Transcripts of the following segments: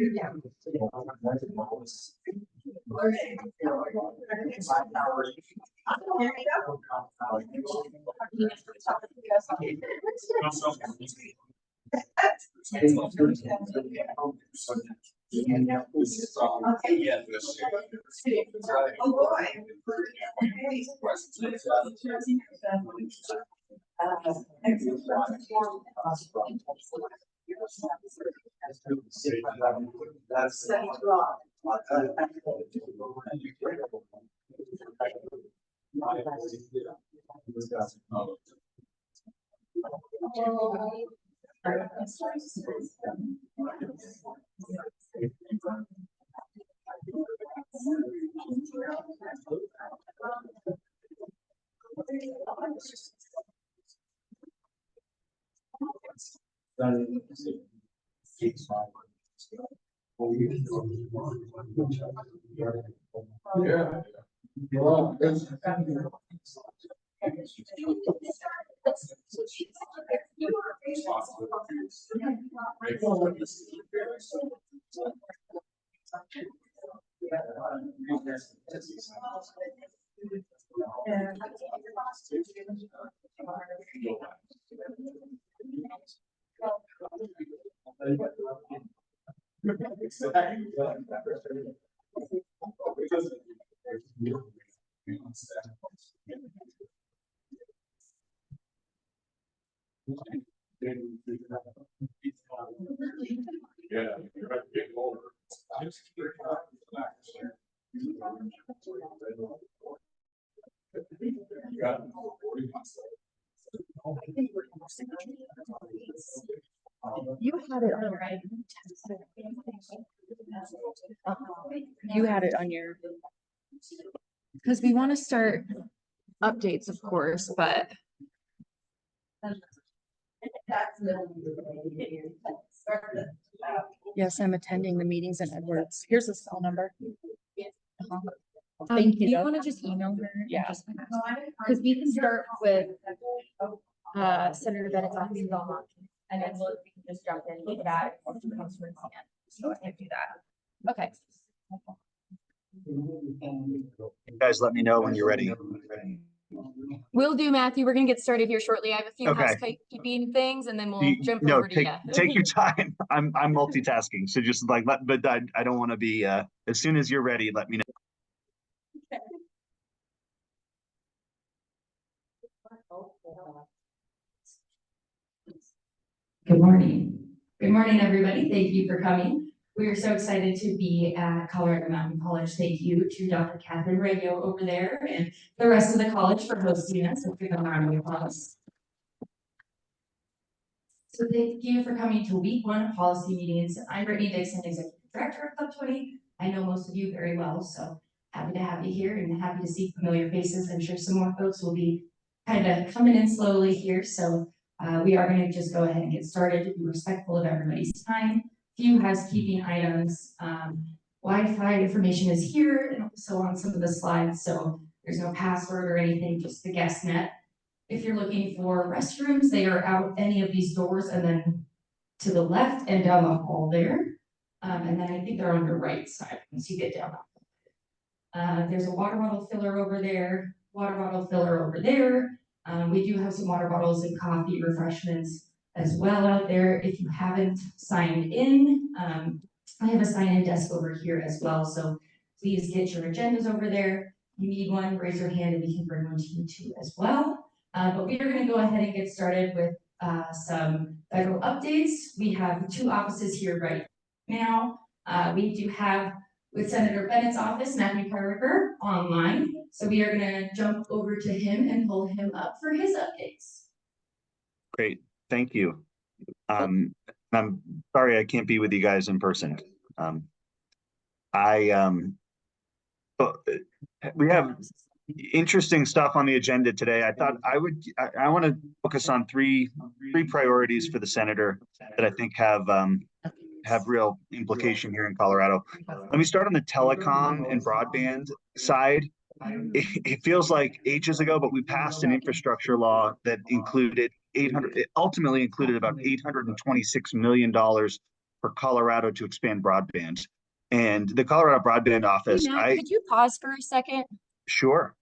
You had it on right. You had it on your, because we want to start updates, of course, but yes, I'm attending the meetings in Edwards. Here's the cell number. Thank you. Do you want to just email her? Yeah. Because we can start with Senator Bennett's office online, and then we can just jump in with that. So I can do that. Okay. You guys let me know when you're ready. Will do, Matthew. We're gonna get started here shortly. I have a few housekeeping things, and then we'll jump over to you. Take your time. I'm multitasking, so just like but I don't want to be. As soon as you're ready, let me know. Good morning. Good morning, everybody. Thank you for coming. We are so excited to be at Colorado Mountain College. Thank you to Dr. Catherine Radio over there and the rest of the college for hosting us. Let's give them a round of applause. So thank you for coming to week 1 of policy meetings. I'm Brittany Dixon, Executive Director of Club 20. I know most of you very well, so happy to have you here and happy to see familiar faces. I'm sure some more folks will be kind of coming in slowly here. So we are going to just go ahead and get started to be respectful of everybody's time. Few housekeeping items. Wi-Fi information is here and also on some of the slides, so there's no password or anything, just the guest net. If you're looking for restrooms, they are out any of these doors and then to the left and down the hall there. And then I think they're on your right side once you get down. There's a water bottle filler over there, water bottle filler over there. We do have some water bottles and coffee refreshments as well out there. If you haven't signed in, I have a sign-in desk over here as well. So please get your agendas over there. If you need one, raise your hand and we can bring one to you too as well. But we are going to go ahead and get started with some federal updates. We have 2 offices here right now. We do have with Senator Bennett's office, Matthew Carriger, online. So we are going to jump over to him and pull him up for his updates. Great, thank you. I'm sorry I can't be with you guys in person. We have interesting stuff on the agenda today. I thought I want to focus on three priorities for the senator that I think have real implication here in Colorado. Let me start on the telecom and broadband side. It feels like ages ago, but we passed an infrastructure law that included it ultimately included about $826 million for Colorado to expand broadband. And the Colorado Broadband Office, Hey, Matt, could you pause for a second? sure.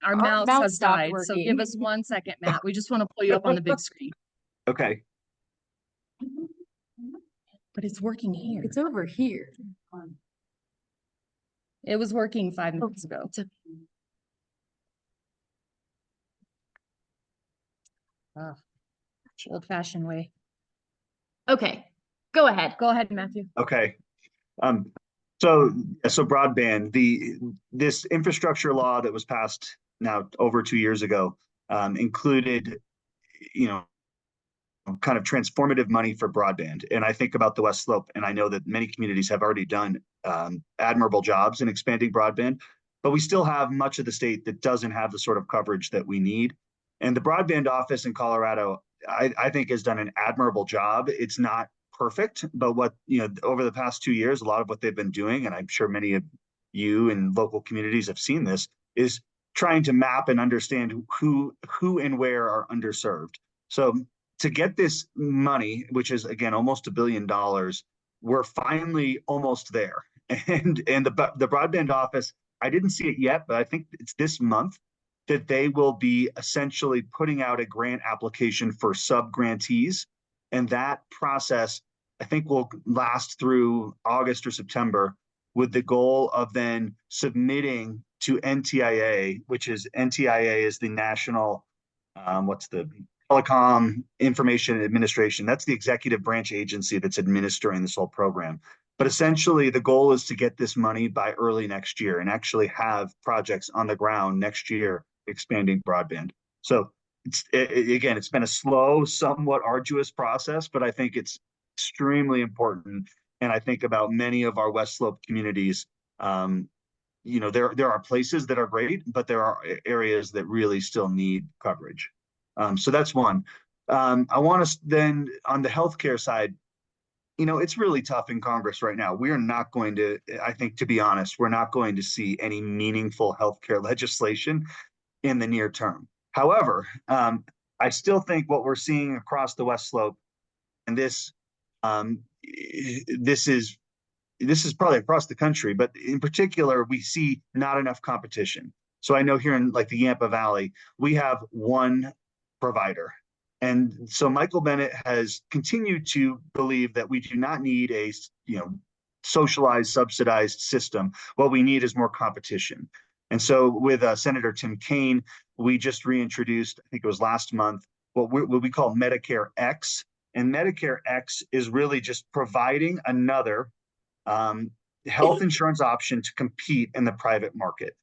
Our Our mouse mouse has stopped died, so working. give us 1 second, Matt. We just want to pull you up on the big screen. Okay. But it's working here. It's over here. It was working 5 minutes ago. Old fashioned way. Okay, go ahead. Go ahead, Matthew. Okay. So broadband, this infrastructure law that was passed now over 2 years ago, included, kind of transformative money for broadband. And I think about the West Slope, and I know that many communities have already done admirable jobs in expanding broadband, but we still have much of the state that doesn't have the sort of coverage that we need. And the broadband office in Colorado, I think, has done an admirable job. It's not perfect, but over the past 2 years, a lot of what they've been doing, and I'm sure many of you in local communities have seen this, is trying to map and understand who and where are underserved. So to get this money, which is again almost $1 billion, we're finally almost there. And the broadband office, I didn't see it yet, but I think it's this month that they will be essentially putting out a grant application for sub-grantees. And that process, I think, will last through August or September, with the goal of then submitting to NTIA, which is NTIA is the national, what's the Telecom Information Administration. That's the executive branch agency that's administering this whole program. But essentially, the goal is to get this money by early next year and actually have projects on the ground next year expanding broadband. So again, it's been a slow, somewhat arduous process, but I think it's extremely important. And I think about many of our West Slope communities. There are places that are great, but there are areas that really still need coverage. So that's one. I want to then, on the healthcare side, it's really tough in Congress right now. We are not going to, I think, to be honest, we're not going to see any meaningful healthcare legislation in the near term. However, I still think what we're seeing across the West Slope, and this is probably across the country, but in particular, we see not enough competition. So I know here in like the Yampa Valley, we have one provider. And so Michael Bennett has continued to believe that we do not need a socialized, subsidized system. What we need is more competition. And so with Senator Tim Kaine, we just reintroduced, I think it was last month, what we call Medicare X. And Medicare X is really just providing another health insurance option to compete in the private market.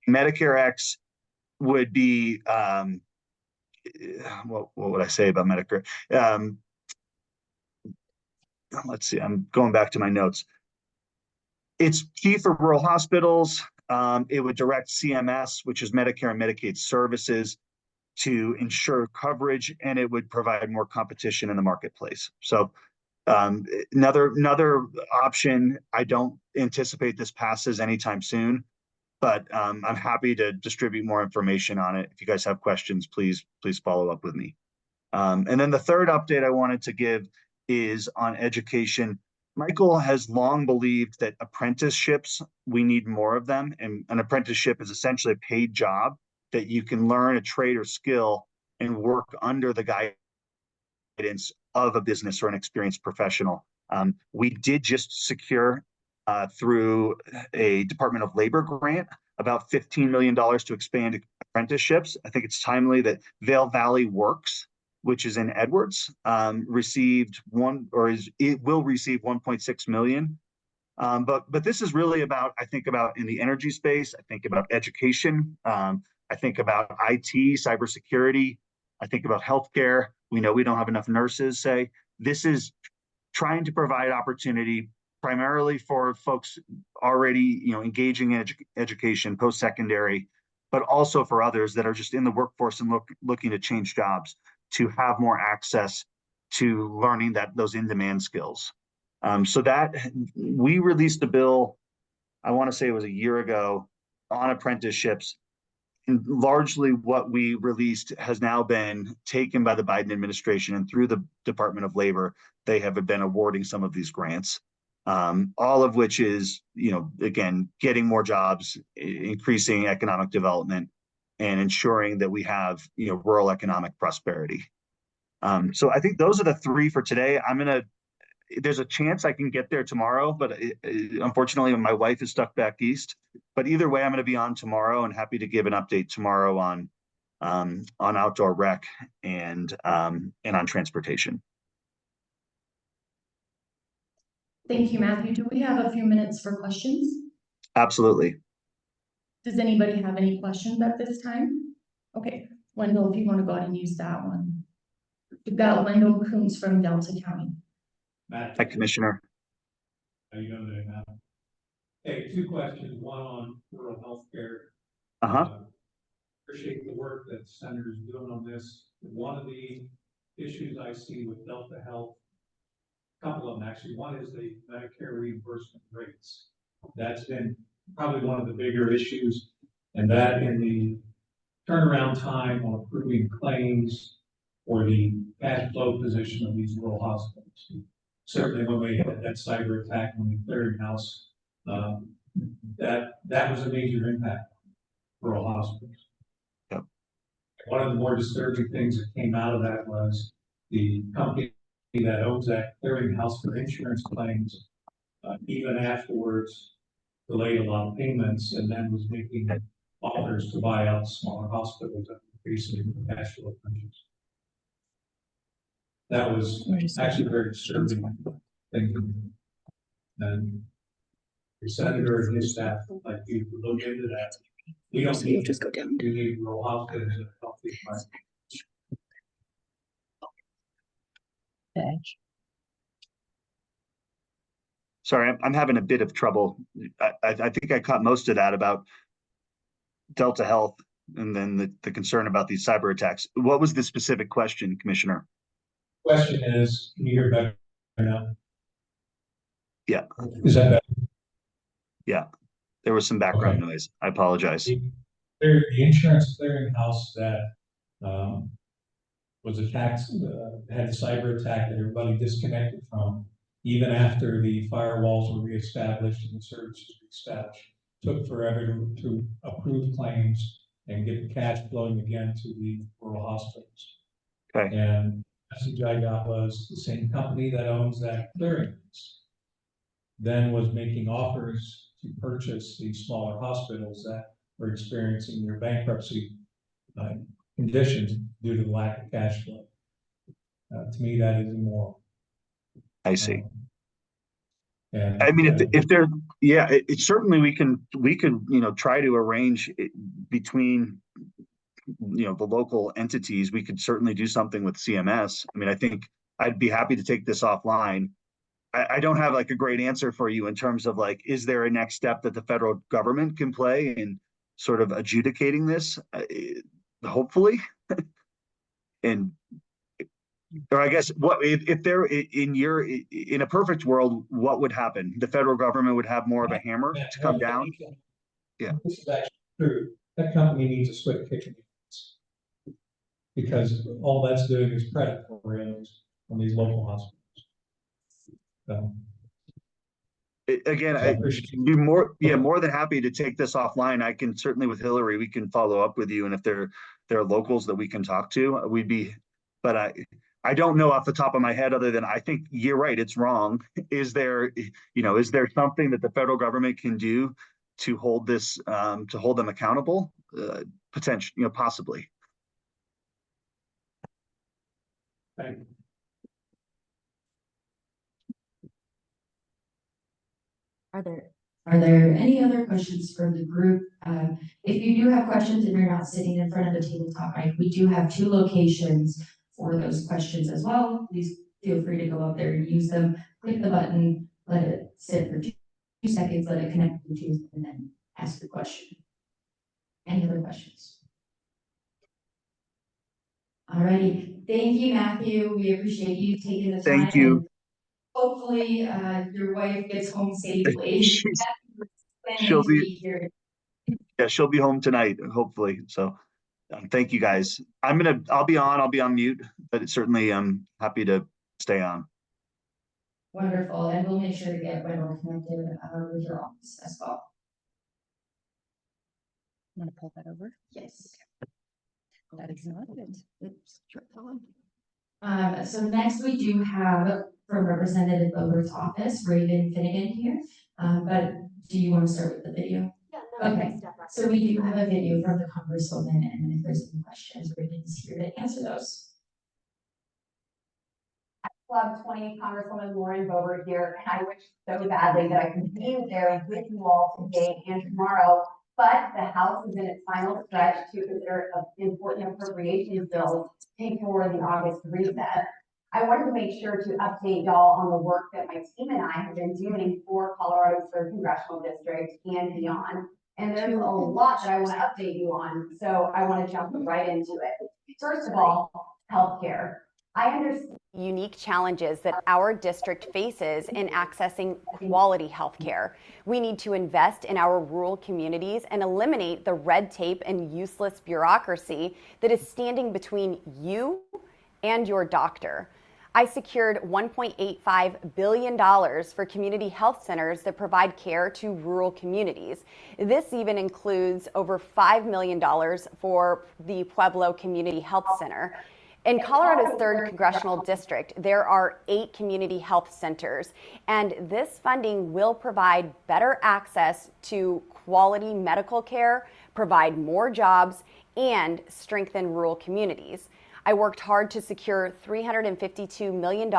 Medicare X would be, what would I say about Medicare? Let's see, I'm going back to my notes. It's key for rural hospitals. It would direct CMS, which is Medicare and Medicaid services, to ensure coverage, and it would provide more competition in the marketplace. So another option. I don't anticipate this passes anytime soon, but I'm happy to distribute more information on it. If you guys have questions, please follow up with me. And then the third update I wanted to give is on education. Michael has long believed that apprenticeships, we need more of them. And an apprenticeship is essentially a paid job that you can learn a trade or skill and work under the guidance of a business or an experienced professional. We did just secure through a Department of Labor grant about $15 million to expand apprenticeships. I think it's timely that Vail Valley Works, which is in Edwards, received it will receive 1.6 million. But this is really about, I think about in the energy space, I think about education, I think about IT, cybersecurity, I think about healthcare. We know we don't have enough nurses. This is trying to provide opportunity primarily for folks already, engaging in education, post-secondary, but also for others that are just in the workforce and looking to change jobs, to have more access to learning those in-demand skills. So that we released a bill, I want to say it was a year ago, on apprenticeships. largely what we released has now been taken by the Biden administration, and through the Department of Labor, they have been awarding some of these grants. All of which is, again, getting more jobs, increasing economic development, and ensuring that we have, rural economic prosperity. So I think those are the three for today. There's a chance I can get there tomorrow, but unfortunately my wife is stuck back east. But either way, I'm going to be on tomorrow and happy to give an update tomorrow on outdoor rec and on transportation. Thank you, Matthew. Do we have a few minutes for questions? Absolutely. Does anybody have any questions at this time? Okay, Wendell, if you want to go ahead and use that one. We've got Wendell Coons from Delta County. Matt, Hi, Commissioner. how you doing today, Matt? Hey, two questions, one on rural healthcare. Appreciate the work that the Senator's doing on this. One of the issues I see with Delta Health, a couple of them actually, one is the Medicare reimbursement rates. That's been probably one of the bigger issues, and that in the turnaround time on approving claims or the cash flow position of these rural hospitals. Certainly when we had that cyber attack on the clearinghouse, that was a major impact for rural hospitals. Yep. One of the more disturbing things that came out of that was the company that owns that clearinghouse for insurance claims, even afterwards, delayed a lot of payments and then was making offers to buy out smaller hospitals and increasing the cash flow pressures. That was actually a very disturbing thing. And the senator and his staff, like you, look into that. We don't need just go down. We need rural hospitals and healthy environment. Sorry, I'm having a bit of trouble. I think I caught most of that about Delta Health and then the concern about these cyber attacks. What was the specific question, Commissioner? Question is, can you hear better now? Yeah. Is that better? Yeah, there was some background noise. I apologize. The insurance clearinghouse that was attacked, had a cyber attack that everybody disconnected from, even after the firewalls were reestablished and the services reestablished, took forever to approve claims and get the cash flowing again to the rural hospitals. Okay. And the message I got was the same company that owns that clearinghouse then was making offers to purchase these smaller hospitals that were experiencing their bankruptcy conditions due to the lack of cash flow. To me, that is immoral. I see. And I mean, if there, yeah, it certainly we can try to arrange between the local entities. We could certainly do something with CMS. I mean, I think I'd be happy to take this offline. I don't have like a great answer for you in terms of like, is there a next step that the federal government can play in sort of adjudicating this? Hopefully. And or I guess what if there in a perfect world, what would happen? The federal government would have more of a hammer to come down. Yeah, this is actually true. That company needs a swift kitchen because all that's doing is predatory on these local hospitals. Again, more than happy to take this offline. I can certainly with Hillary, we can follow up with you, and if there are locals that we can talk to, we'd be. But I don't know off the top of my head, other than I think you're right, it's wrong. Is there something that the federal government can do to hold them accountable? Potentially, possibly. Thank you. Are there any other questions from the group? If you do have questions and you're not sitting in front of the tabletop mic, we do have 2 locations for those questions as well. Please feel free to go up there and use them. Click the button, let it sit for 2 seconds, let it connect to Bluetooth, and then ask the question. Any other questions? Alrighty, thank you, Matthew. We appreciate you taking the time. Thank you. Hopefully, your wife gets home safely. She'll be here. Yeah, she'll be home tonight, hopefully. So thank you guys. I'll be on mute, but certainly I'm happy to stay on. Wonderful, and we'll make sure to get Wendell connected with your office as well. I'm gonna pull that over. Yes. That is not it. Oops, sure, tell him. So next we do have from Representative Boger's office, Raven Finnegan here. But do you want to start with the video? Yeah, no, Okay, so we do have a video from the Congresswoman, and if there's any questions, Raven's here to answer those. Club 20, Congresswoman Lauren Boebert here, and I wish so badly that I could be there with you all today and tomorrow, but the House is in its final stretch to consider important appropriations bills before the August recess. I wanted to make sure to update y'all on the work that my team and I have been doing for Colorado's 3rd Congressional District and beyond. And there's a lot that I want to update you on, so I want to jump right into it. First of all, healthcare. I understand unique challenges that our district faces in accessing quality health care. We need to invest in our rural communities and eliminate the red tape and useless bureaucracy that is standing between you and your doctor. I secured $1.85 billion for community health centers that provide care to rural communities. This even includes over $5 million for the Pueblo Community Health Center. In Colorado's 3rd Congressional District, there are 8 community health centers, and this funding will provide better access to quality medical care, provide more jobs, and strengthen rural communities. I worked hard to secure $352 million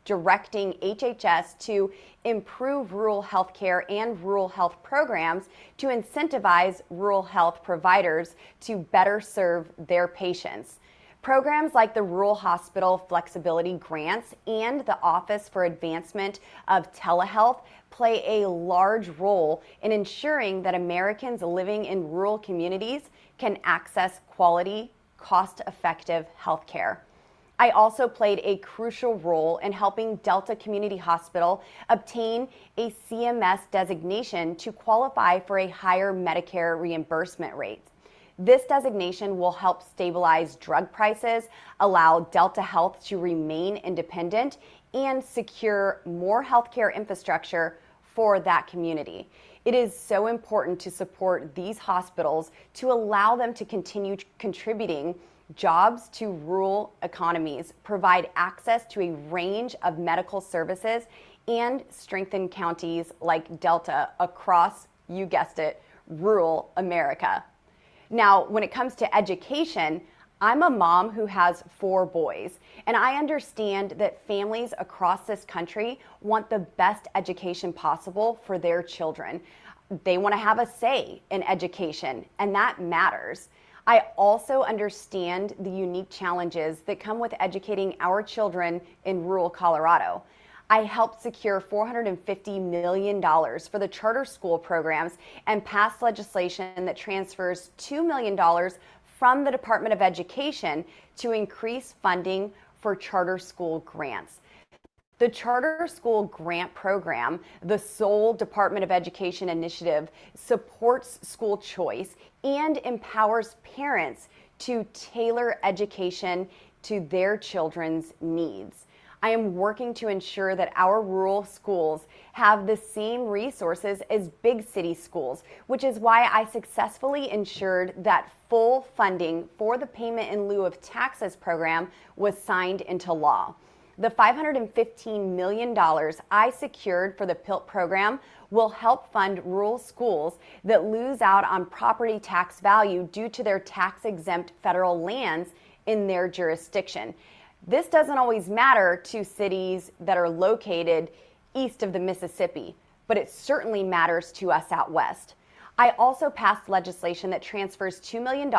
directing HHS to improve rural health care and rural health programs to incentivize rural health providers to better serve their patients. Programs like the Rural Hospital Flexibility Grants and the Office for Advancement of Telehealth play a large role in ensuring that Americans living in rural communities can access quality, cost-effective health care. I also played a crucial role in helping Delta Community Hospital obtain a CMS designation to qualify for a higher Medicare reimbursement rate. This designation will help stabilize drug prices, allow Delta Health to remain independent, and secure more healthcare infrastructure for that community. It is so important to support these hospitals to allow them to continue contributing jobs to rural economies, provide access to a range of medical services, and strengthen counties like Delta across, you guessed it, rural America. Now, when it comes to education, I'm a mom who has 4 boys, and I understand that families across this country want the best education possible for their children. They want to have a say in education, and that matters. I also understand the unique challenges that come with educating our children in rural Colorado. I helped secure $450 million for the charter school programs and passed legislation that transfers $2 million from the Department of Education to increase funding for charter school grants. The Charter School Grant Program, the sole Department of Education initiative, supports school choice and empowers parents to tailor education to their children's needs. I am working to ensure that our rural schools have the same resources as big city schools, which is why I successfully ensured that full funding for the Payment in Lieu of Taxes program was signed into law. The $515 million I secured for the PILT program will help fund rural schools that lose out on property tax value due to their tax-exempt federal lands in their jurisdiction. This doesn't always matter to cities that are located east of the Mississippi, but it certainly matters to us out west. I also passed legislation that transfers $2 million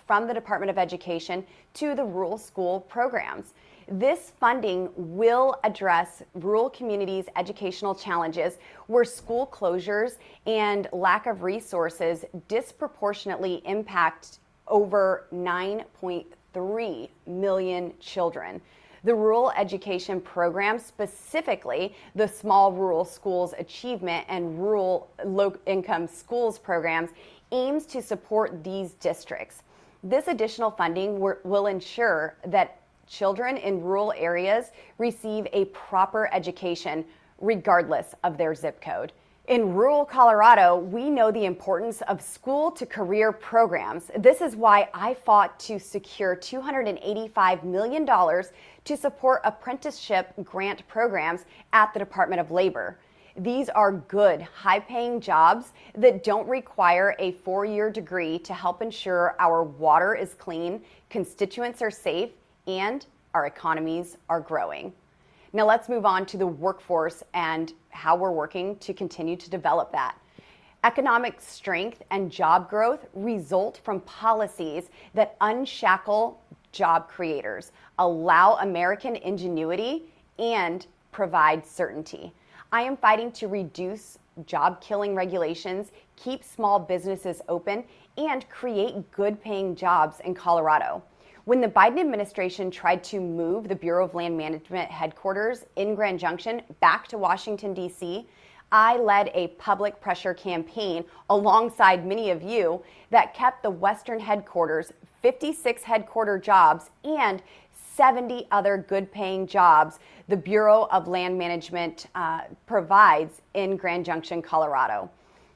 from the Department of Education to the rural school programs. This funding will address rural communities' educational challenges where school closures and lack of resources disproportionately impact over 9.3 million children. The rural education program, specifically the Small Rural Schools Achievement and Rural Low-Income Schools programs, aims to support these districts. This additional funding will ensure that children in rural areas receive a proper education regardless of their zip code. In rural Colorado, we know the importance of school to career programs. This is why I fought to secure $285 million to support apprenticeship grant programs at the Department of Labor. These are good, high-paying jobs that don't require a 4-year degree to help ensure our water is clean, constituents are safe, and our economies are growing. Now let's move on to the workforce and how we're working to continue to develop that. Economic strength and job growth result from policies that unshackle job creators, allow American ingenuity, and provide certainty. I am fighting to reduce job-killing regulations, keep small businesses open, and create good-paying jobs in Colorado. When the Biden administration tried to move the Bureau of Land Management headquarters in Grand Junction back to Washington, D.C., I led a public pressure campaign alongside many of you that kept the Western headquarters, 56 headquarter jobs, and 70 other good-paying jobs the Bureau of Land Management provides in Grand Junction, Colorado.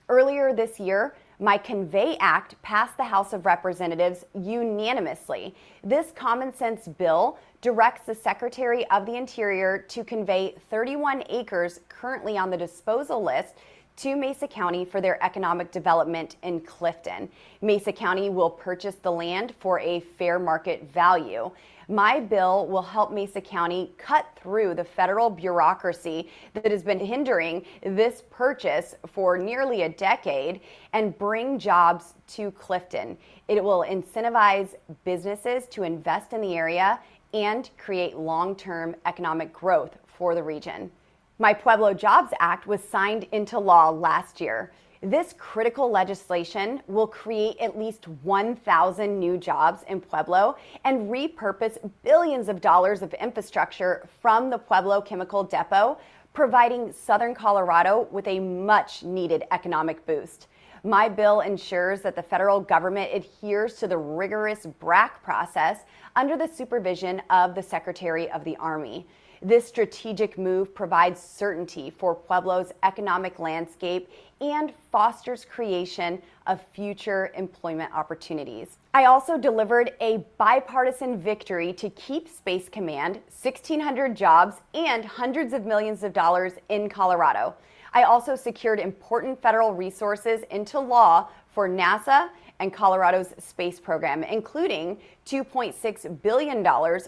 Earlier this year, my Convey Act passed the House of Representatives unanimously. This common sense bill directs the Secretary of the Interior to convey 31 acres currently on the disposal list to Mesa County for their economic development in Clifton. Mesa County will purchase the land for a fair market value. My bill will help Mesa County cut through the federal bureaucracy that has been hindering this purchase for nearly a decade and bring jobs to Clifton. It will incentivize businesses to invest in the area and create long-term economic growth for the region. My Pueblo Jobs Act was signed into law last year. This critical legislation will create at least 1,000 new jobs in Pueblo and repurpose billions of dollars of infrastructure from the Pueblo Chemical Depot, providing Southern Colorado with a much-needed economic boost. My bill ensures that the federal government adheres to the rigorous BRAC process under the supervision of the Secretary of the Army. This strategic move provides certainty for Pueblo's economic landscape and fosters creation of future employment opportunities. I also delivered a bipartisan victory to keep Space Command, 1,600 jobs, and hundreds of millions of dollars in Colorado. I also secured important federal resources into law for NASA and Colorado's space program, including $2.6 billion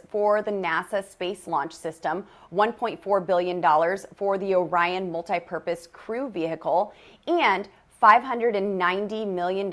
for the NASA Space Launch System, $1.4 billion for the Orion Multipurpose Crew Vehicle, and $590 million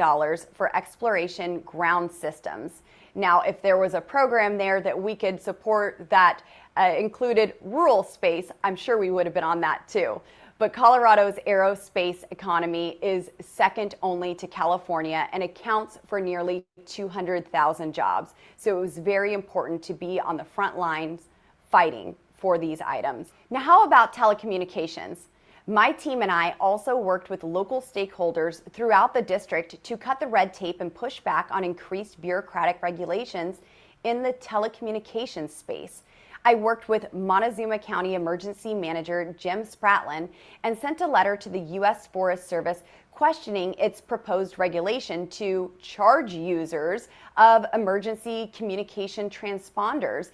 for Exploration Ground Systems. Now, if there was a program there that we could support that included rural space, I'm sure we would have been on that too. But Colorado's aerospace economy is second only to California and accounts for nearly 200,000 jobs. So it was very important to be on the front lines fighting for these items. Now, how about telecommunications? My team and I also worked with local stakeholders throughout the district to cut the red tape and push back on increased bureaucratic regulations in the telecommunications space. I worked with Montezuma County Emergency Manager Jim Spratlin and sent a letter to the U.S. Forest Service questioning its proposed regulation to charge users of emergency communication transponders.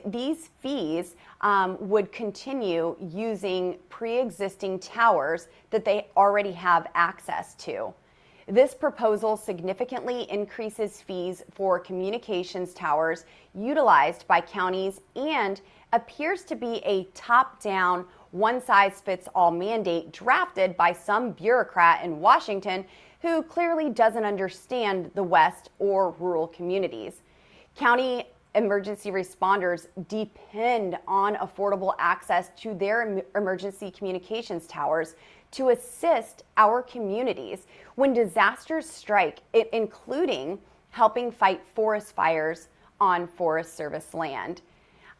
These fees would continue using pre-existing towers that they already have access to. This proposal significantly increases fees for communications towers utilized by counties and appears to be a top-down, one-size-fits-all mandate drafted by some bureaucrat in Washington who clearly doesn't understand the West or rural communities. County emergency responders depend on affordable access to their emergency communications towers to assist our communities when disasters strike, including helping fight forest fires on Forest Service land.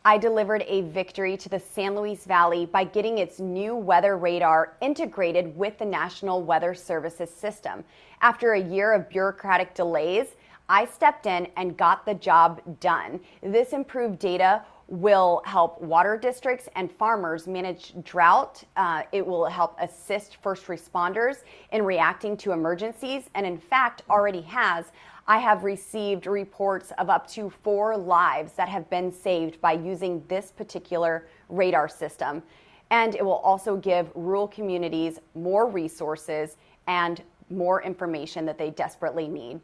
I delivered a victory to the San Luis Valley by getting its new weather radar integrated with the National Weather Services system. After a year of bureaucratic delays, I stepped in and got the job done. This improved data will help water districts and farmers manage drought. It will help assist first responders in reacting to emergencies, and in fact already has. I have received reports of up to 4 lives that have been saved by using this particular radar system. And it will also give rural communities more resources and more information that they desperately need.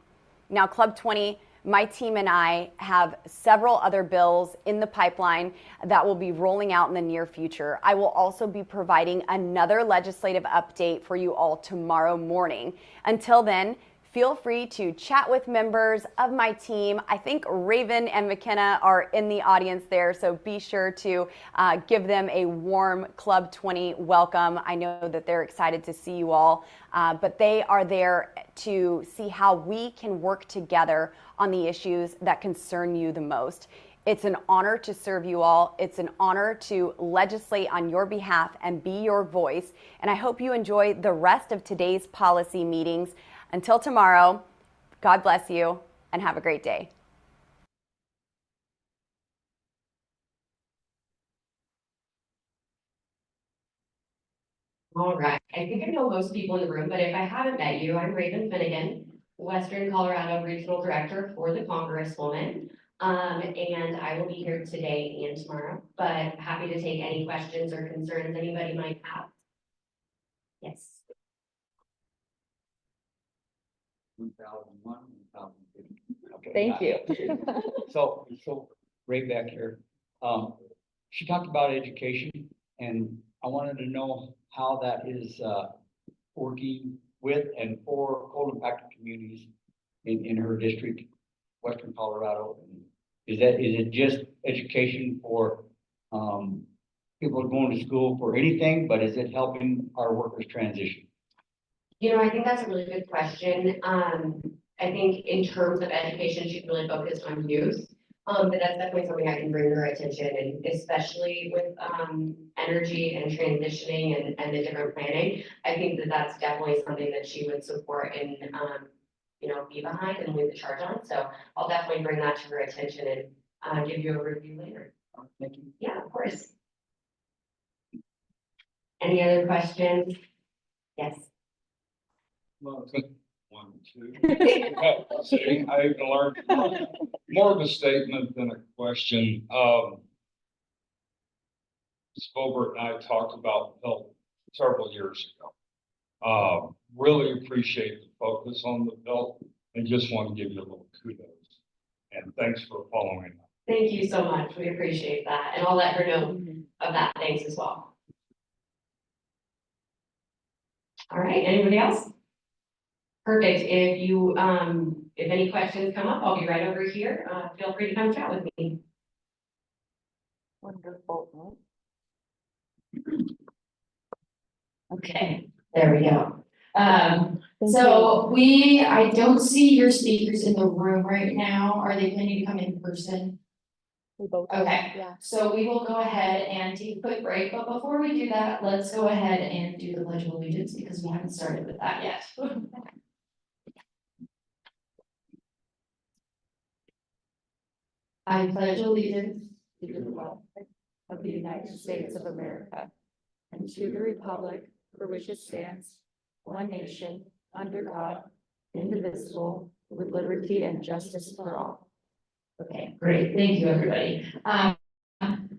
Now, Club 20, my team and I have several other bills in the pipeline that will be rolling out in the near future. I will also be providing another legislative update for you all tomorrow morning. Until then, feel free to chat with members of my team. I think Raven and McKenna are in the audience there, so be sure to give them a warm Club 20 welcome. I know that they're excited to see you all, but they are there to see how we can work together on the issues that concern you the most. It's an honor to serve you all. It's an honor to legislate on your behalf and be your voice. And I hope you enjoy the rest of today's policy meetings. Until tomorrow, God bless you and have a great day. All right. I think I know most people in the room, but if I haven't met you, I'm Raven Finnegan, Western Colorado Regional Director for the Congresswoman. And I will be here today and tomorrow, but happy to take any questions or concerns anybody might have. Yes. 2001, 2002. Okay. Thank you. So right back here, she talked about education, and I wanted to know how that is working with and for coal impacted communities in her district, Western Colorado. Is it just education for people going to school for anything, but is it helping our workers transition? You know, I think that's a really good question. I think in terms of education, she's really focused on youth. But that's definitely something I can bring to her attention, and especially with energy and transitioning and the different planning. I think that that's definitely something that she would support and you know, be behind and lead the charge on. So I'll definitely bring that to her attention and give you a review later. Thank you. Yeah, of course. Any other questions? Yes. Well, I think 1, 2. See, I even learned more of a statement than a question. Ms. Bobert and I talked about health several years ago. Really appreciate the focus on the bill and just want to give you a little kudos. And thanks for following up. Thank you so much. We appreciate that. And I'll let her know of that. Thanks as well. All right, anybody else? Perfect. If you, if any questions come up, I'll be right over here. Feel free to come chat with me. Wonderful. Okay, there we go. So I don't see your speakers in the room right now. Are they planning to come in person? We both. Okay, Yeah. so we will go ahead and take a quick break, but before we do that, let's go ahead and do the Pledge of Allegiance because we haven't started with that yet. I pledge allegiance to the flag of the United States of America and to the republic for which it stands, one nation, under God, indivisible, with liberty and justice for all. Okay, great. Thank you, everybody.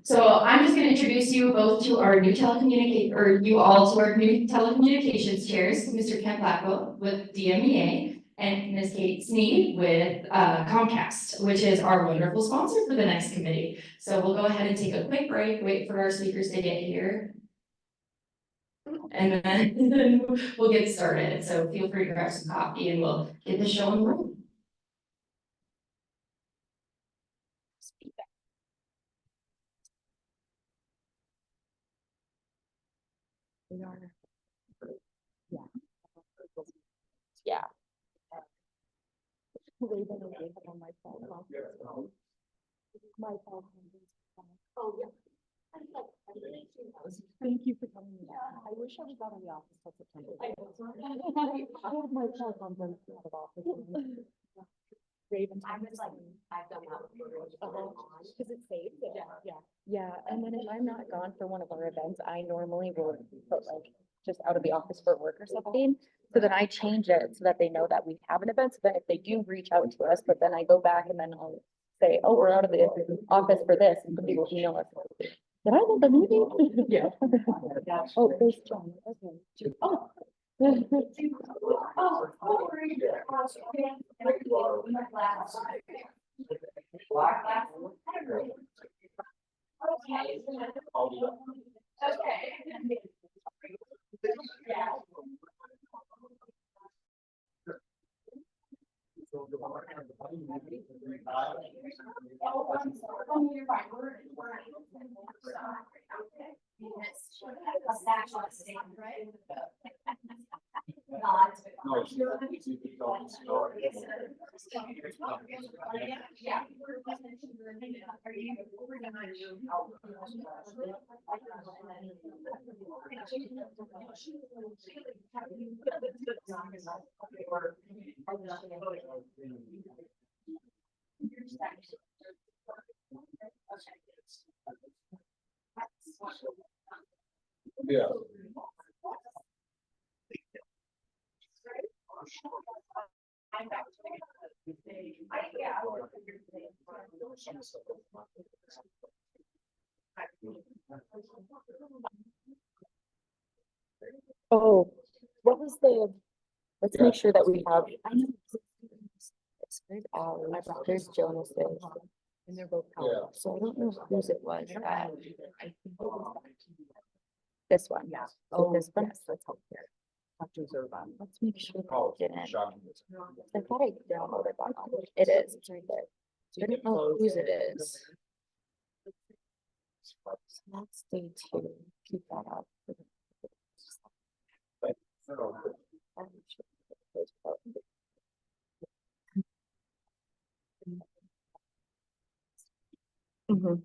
So I'm just going to introduce you both to our new you all to our new telecommunications chairs, Mr. Ken Blackwell with DMEA and Ms. Kate Sneed with Comcast, which is our wonderful sponsor for the next committee. So we'll go ahead and take a quick break, wait for our speakers to get here. And then we'll get started. So feel free to grab some coffee and we'll get the show on the road. We are. Yeah. Yeah. Raven will wake up on my phone. My phone. Thank you for coming. I wish I was out of the office till September. I have my conference out of office. Raven. I've done that before. Cause it's safe. Yeah, and then if I'm not gone for one of our events, I normally will put like just out of the office for work or something. So then I change it so that they know that we have an event, so that if they do reach out to us, but then I go back and then I'll say, oh, we're out of the office for this, and people email us. Did I miss a meeting? Yeah. Oh, there's John. Okay. Oh. Yeah. Oh, what was the, let's make sure that we have. There's Allie, there's Jonas's, and they're both out, so I don't know whose it was. I think it was this one, yeah. Oh, this one, yes, let's hope here. Let's make sure that it didn't. I thought I downloaded one on it. It is, it's right there. I don't know whose it is. So let's stay tuned, keep that up. Mhm.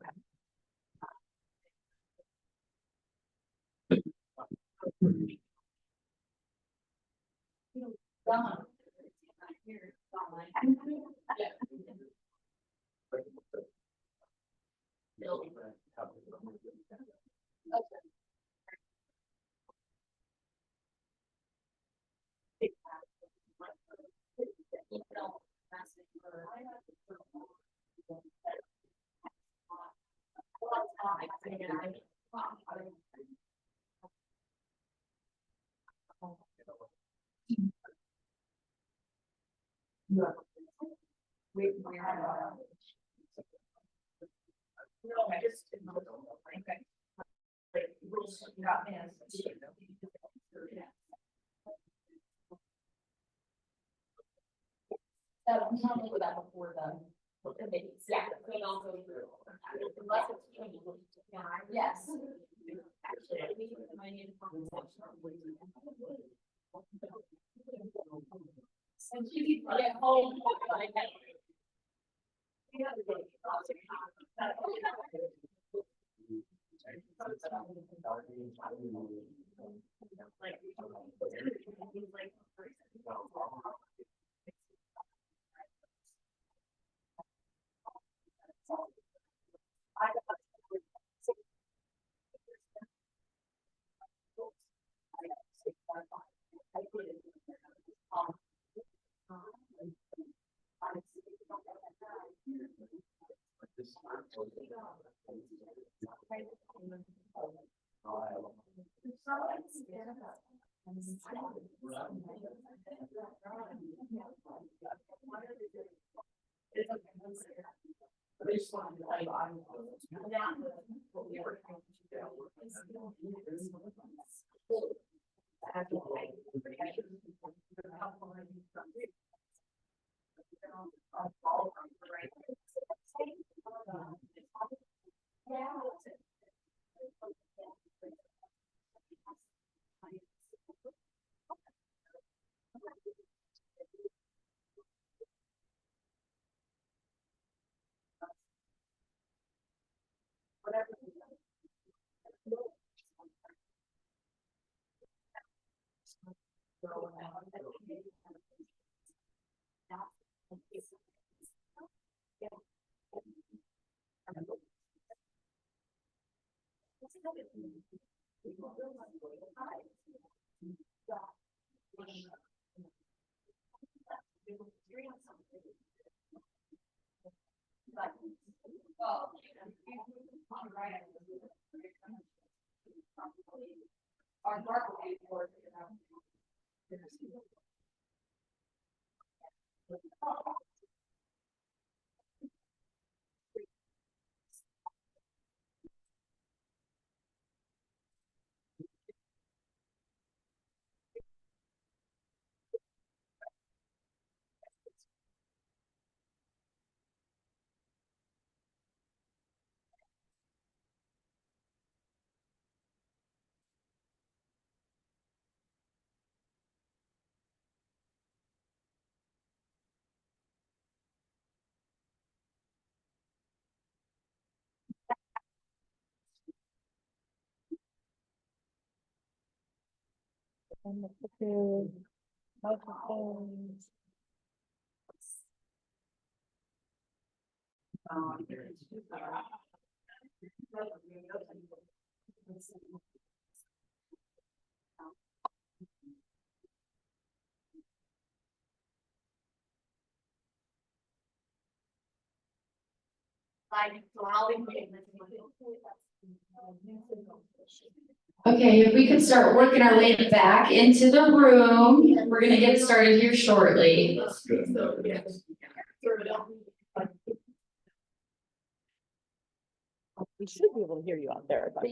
Yes. Whatever. Okay, if we could start working our way back into the room, we're gonna get started here shortly. We should be able to hear you out there. But...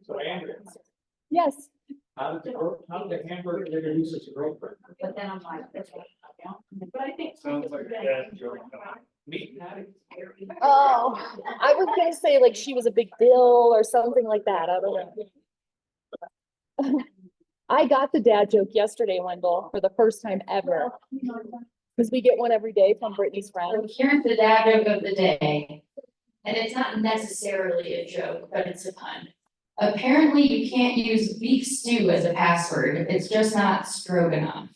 So Andrew, Yes. how did the hamburger introduce us to girlfriend? But then I'm like, but I think. Sounds like a dad joke. Me? Oh, I was gonna say like she was a big deal or something like that. I don't know. I got the dad joke yesterday, Wendell, for the first time ever. Because we get one every day from Brittany's friend. Here's the dad joke of the day. And it's not necessarily a joke, but it's a pun. Apparently you can't use beef stew as a password. It's just not stroganoff.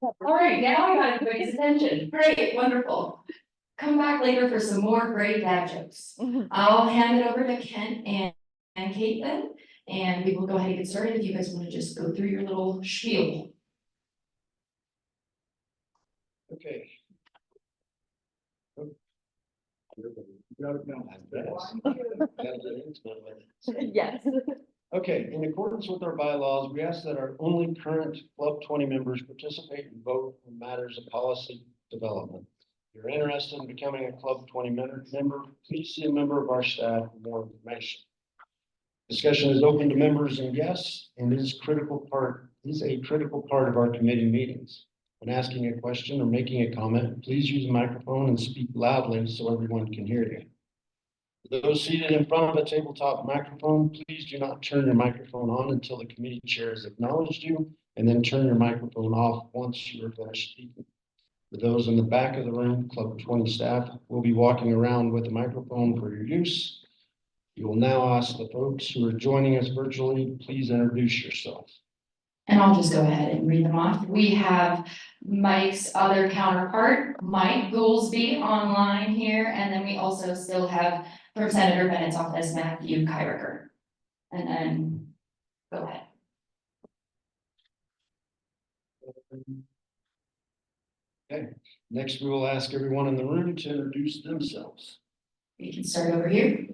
All right, now I got everybody's attention. Great, wonderful. Come back later for some more great dad jokes. I'll hand it over to Kent and Kate then, and we will go ahead and get started if you guys want to just go through your little spiel. Okay. Yes. Okay, in accordance with our bylaws, we ask that our only current Club 20 members participate and vote on matters of policy development. If you're interested in becoming a Club 20 member, please see a member of our staff for more information. Discussion is open to members and guests and is a critical part of our committee meetings. When asking a question or making a comment, please use a microphone and speak loudly so everyone can hear you. For those seated in front of a tabletop microphone, please do not turn your microphone on until the committee chair has acknowledged you, and then turn your microphone off once you are finished speaking. For those in the back of the room, Club 20 staff will be walking around with a microphone for your use. You will now ask the folks who are joining us virtually, please introduce yourself. And I'll just go ahead and read them off. We have Mike's other counterpart, Mike Goolsby online here, and then we also still have from Senator Bennett's office, Matthew Kyricker. And then, go ahead. Okay, next we will ask everyone in the room to introduce themselves. We can start over here.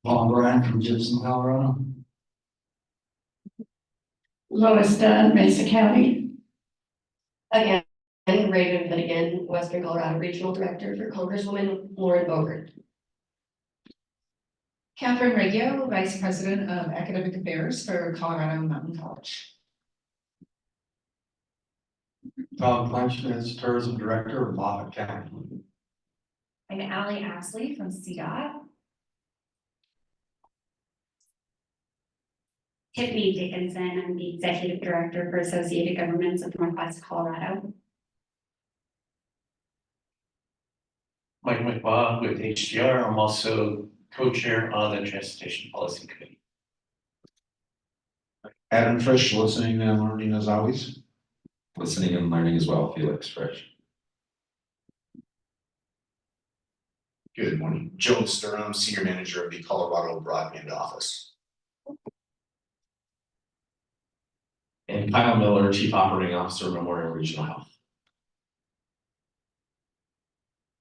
Paul Bryan from Gibson, Colorado. Lois Dunn, Mesa County. Again, Raven, but again, Western Colorado Regional Director for Congresswoman Lauren Boebert. Catherine Reggio, Vice President of Academic Affairs for Colorado Mountain College. Tom Kleinschmidt, Tourism Director of Moffett County. I'm Allie Ashley from CDOT. Tiffany Dickinson, I'm the Executive Director for Associated Governments of Northwest Colorado. Mike McBaugh with HDR. I'm also co-chair on the Transportation Policy Committee. Adam Frisch, listening and learning as always. Listening and learning as well, Felix Frisch. Good morning. Joe Sturham, Senior Manager of the Colorado Broadband Office. And Kyle Miller, Chief Operating Officer, Memorial Regional Health.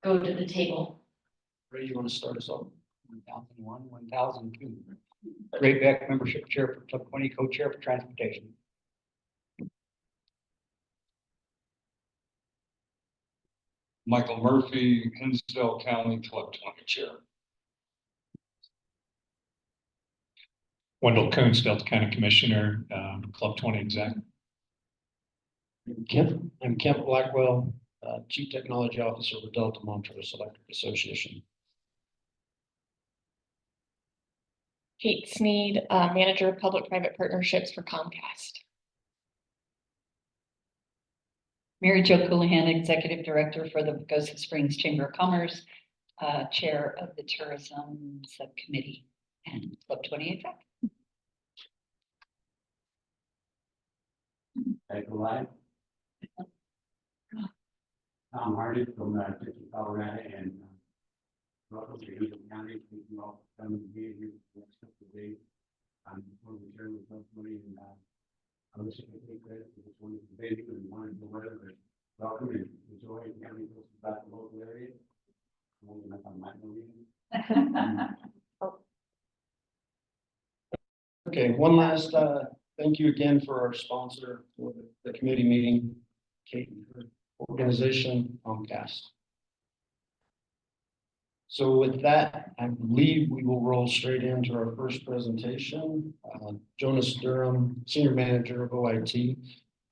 Go to the table. Ray, you want to start us off? 1001, 1002. Ray Beck, Membership Chair for Club 20, Co-Chair for Transportation. Michael Murphy, Hinsdale County Club 20 Chair. Wendell Coons, Delta County Commissioner, Club 20 Exec. I'm Kent Blackwell, Chief Technology Officer with Delta Montrose Electric Association. Kate Sneed, Manager of Public-Private Partnerships for Comcast. Mary Jo Coulihan, Executive Director for the Pagosa Springs Chamber of Commerce, Chair of the Tourism Subcommittee and Club 20 Exec. Tom Hardy from Colorado and welcome to Houston County. Thank you all for coming to be here for the next couple of days. I'm one of the chairman of Club 20 and I wish I could take credit for this wonderful baby and wanted to weather, but welcome and enjoy the county about the local area. Okay, one last thank you again for our sponsor for the committee meeting, Kate, and her organization, Comcast. So with that, I believe we will roll straight into our first presentation. Jonas Durham, Senior Manager of OIT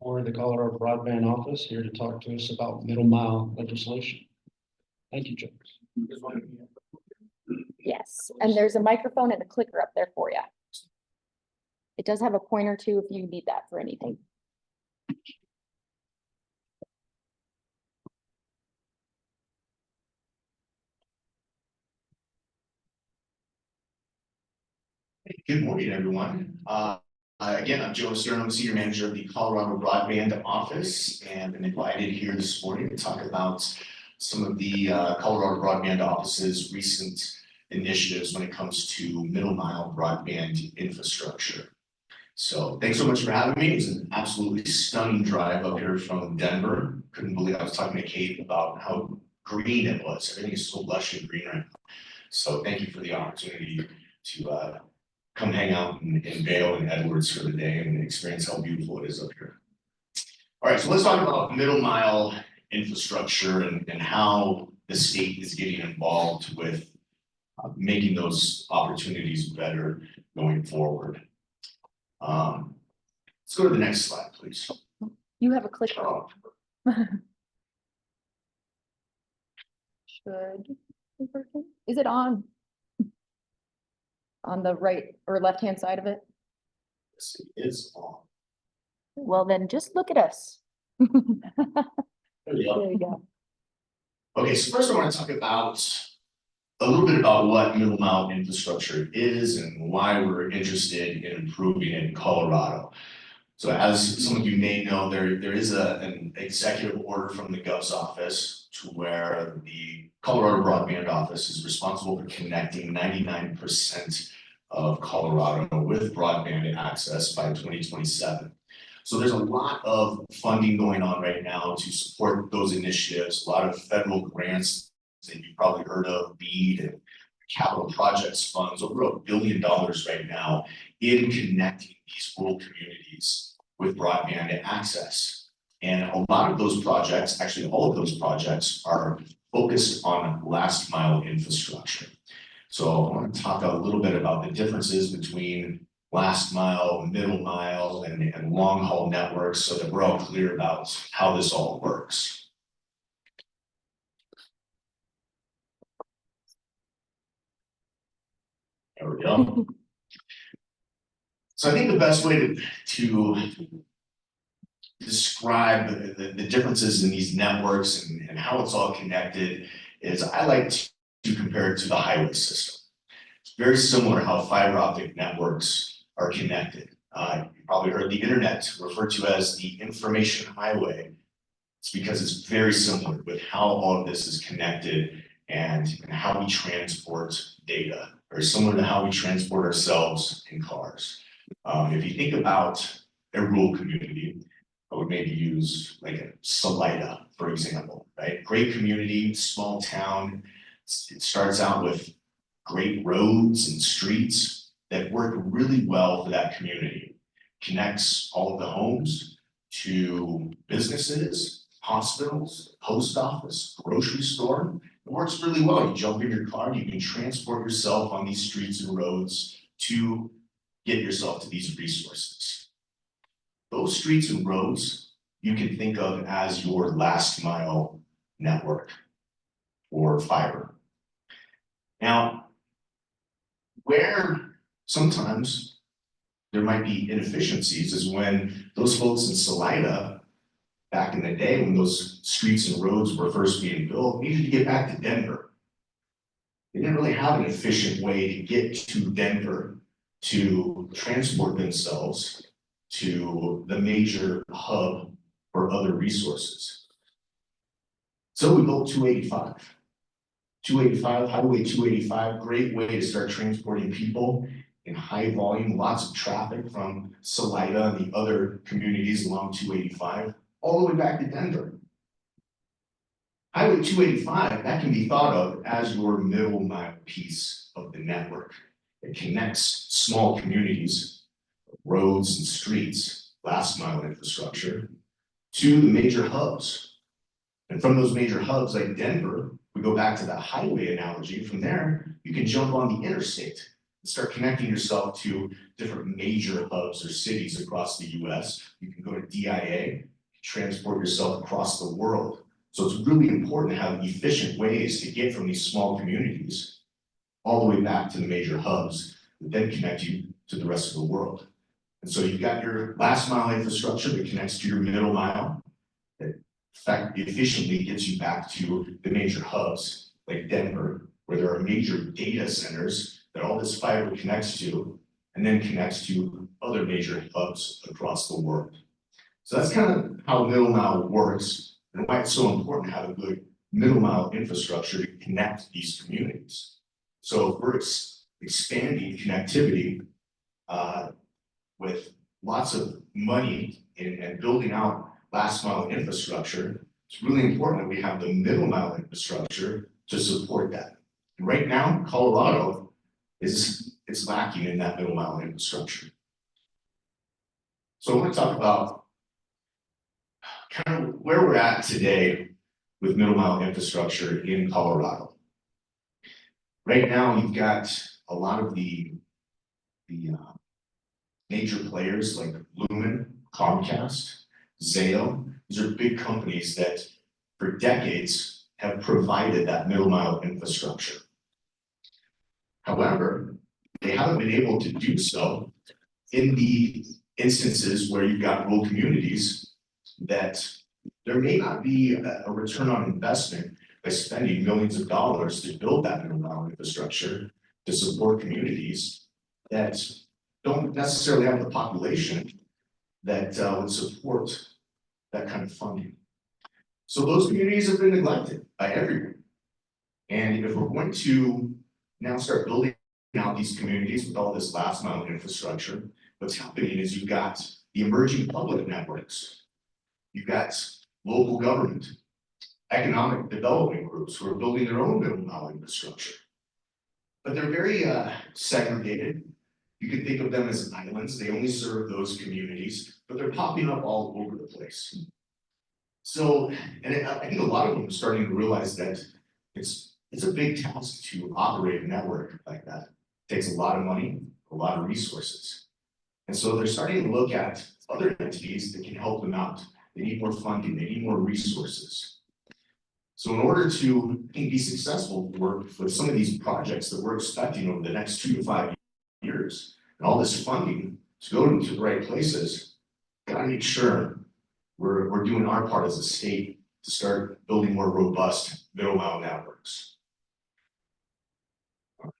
for the Colorado Broadband Office, here to talk to us about middle mile legislation. Thank you, Jonas. Yes, and there's a microphone and a clicker up there for you. It does have a pointer too if you need that for anything. Good morning, everyone. Again, I'm Joe Stern, Senior Manager of the Colorado Broadband Office, and I'm invited here this morning to talk about some of the Colorado Broadband Office's recent initiatives when it comes to middle mile broadband infrastructure. So thanks so much for having me. It was an absolutely stunning drive up here from Denver. Couldn't believe I was talking to Kate about how green it was. Everything is so lush and green right now. So thank you for the opportunity to come hang out in Vail and Edwards for the day and experience how beautiful it is up here. All right, so let's talk about middle mile infrastructure and how the state is getting involved with making those opportunities better going forward. Let's go to the next slide, please. You have a clicker. Should be working. Is it on? On the right or left hand side of it? Yes, it is on. Well, then just look at us. There you go. There you go. Okay, so first I want to talk about a little bit about what middle mile infrastructure is and why we're interested in improving it in Colorado. So as some of you may know, there is an executive order from the Gov's office to where the Colorado Broadband Office is responsible for connecting 99% of Colorado with broadband access by 2027. So there's a lot of funding going on right now to support those initiatives, a lot of federal grants that you've probably heard of, BEAD and capital projects funds, over $1 billion right now in connecting these rural communities with broadband access. And a lot of those projects, actually all of those projects, are focused on last mile infrastructure. So I want to talk a little bit about the differences between last mile, middle mile, and long haul networks so that we're all clear about how this all works. There we go. So I think the best way to describe the differences in these networks and how it's all connected is I like to compare it to the highway system. It's very similar how fiber optic networks are connected. You probably heard the internet referred to as the information highway. It's because it's very similar with how all of this is connected and how we transport data, very similar to how we transport ourselves in cars. If you think about a rural community, I would maybe use like a Salida, for example, right? Great community, small town. It starts out with great roads and streets that work really well for that community. Connects all of the homes to businesses, hospitals, post office, grocery store. It works really well. You jump in your car, you can transport yourself on these streets and roads to get yourself to these resources. Those streets and roads you can think of as your last mile network or fiber. Now, where sometimes there might be inefficiencies is when those folks in Salida, back in the day when those streets and roads were first being built, needed to get back to Denver. They didn't really have an efficient way to get to Denver to transport themselves to the major hub for other resources. So we built 285. 285, Highway 285, great way to start transporting people in high volume, lots of traffic from Salida and the other communities along 285, all the way back to Denver. Highway 285, that can be thought of as your middle mile piece of the network. It connects small communities, roads and streets, last mile infrastructure, to the major hubs. And from those major hubs like Denver, we go back to that highway analogy. From there, you can jump on the interstate and start connecting yourself to different major hubs or cities across the US. You can go to DIA, transport yourself across the world. So it's really important to have efficient ways to get from these small communities all the way back to the major hubs that then connect you to the rest of the world. And so you've got your last mile infrastructure that connects to your middle mile, that in fact efficiently gets you back to the major hubs like Denver, where there are major data centers that all this fiber connects to, and then connects to other major hubs across the world. So that's kind of how middle mile works and why it's so important to have a good middle mile infrastructure to connect these communities. So we're expanding connectivity with lots of money and building out last mile infrastructure. It's really important that we have the middle mile infrastructure to support that. And right now, Colorado it's lacking in that middle mile infrastructure. So I want to talk about kind of where we're at today with middle mile infrastructure in Colorado. Right now, you've got a lot of the major players like Lumen, Comcast, Zayo. These are big companies that for decades have provided that middle mile infrastructure. However, they haven't been able to do so in the instances where you've got rural communities that there may not be a return on investment by spending millions of dollars to build that middle mile infrastructure to support communities that don't necessarily have the population that would support that kind of funding. So those communities have been neglected by everyone. And if we're going to now start building out these communities with all this last mile infrastructure, what's happening is you've got the emerging public networks. You've got local government, economic development groups who are building their own middle mile infrastructure. But they're very segregated. You can think of them as islands. They only serve those communities, but they're popping up all over the place. So, I think a lot of them are starting to realize that it's a big task to operate a network like that. It takes a lot of money, a lot of resources. And so they're starting to look at other entities that can help them out. They need more funding, they need more resources. So in order to, I think, be successful with some of these projects that we're expecting over the next 2 to 5 years, and all this funding to go to the right places, gotta make sure we're doing our part as a state to start building more robust middle mile networks.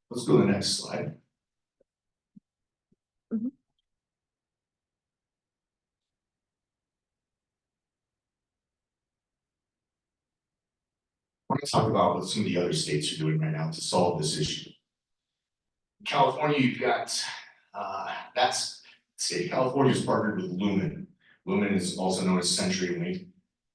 Let's go to the next slide. I want to talk about what some of the other states are doing right now to solve this issue. In California, you've got, that's the state of California is partnered with Lumen. Lumen is also known as CenturyLink,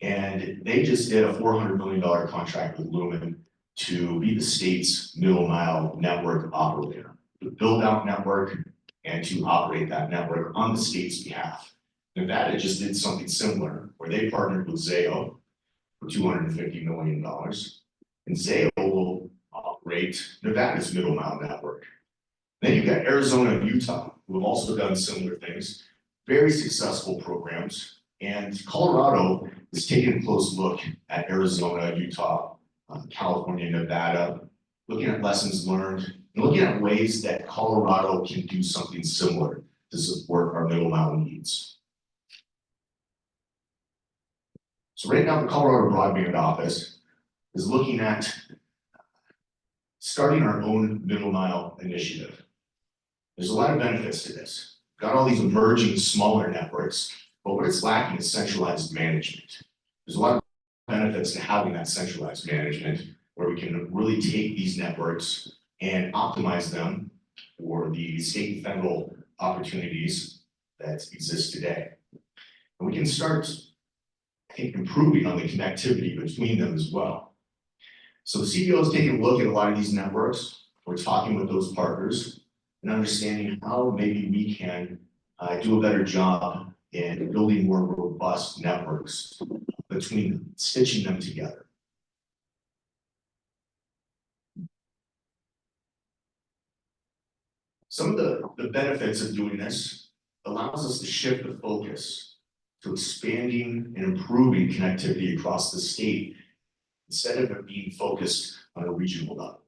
and they just did a $400 million contract with Lumen to be the state's middle mile network operator, to build out network and to operate that network on the state's behalf. Nevada just did something similar, where they partnered with Zayo for $250 million. And Zayo will operate Nevada's middle mile network. Then you've got Arizona and Utah, who have also done similar things, very successful programs. And Colorado is taking a close look at Arizona, Utah, California, Nevada, looking at lessons learned, and looking at ways that Colorado can do something similar to support our middle mile needs. So right now, the Colorado Broadband Office is looking at starting our own middle mile initiative. There's a lot of benefits to this. Got all these emerging smaller networks, but what it's lacking is centralized management. There's a lot of benefits to having that centralized management where we can really take these networks and optimize them for the state and federal opportunities that exist today. And we can start, I think, improving on the connectivity between them as well. So the CBO is taking a look at a lot of these networks. We're talking with those partners and understanding how maybe we can do a better job in building more robust networks between them, stitching them together. Some of the benefits of doing this allows us to shift the focus to expanding and improving connectivity across the state instead of it being focused on a regional level.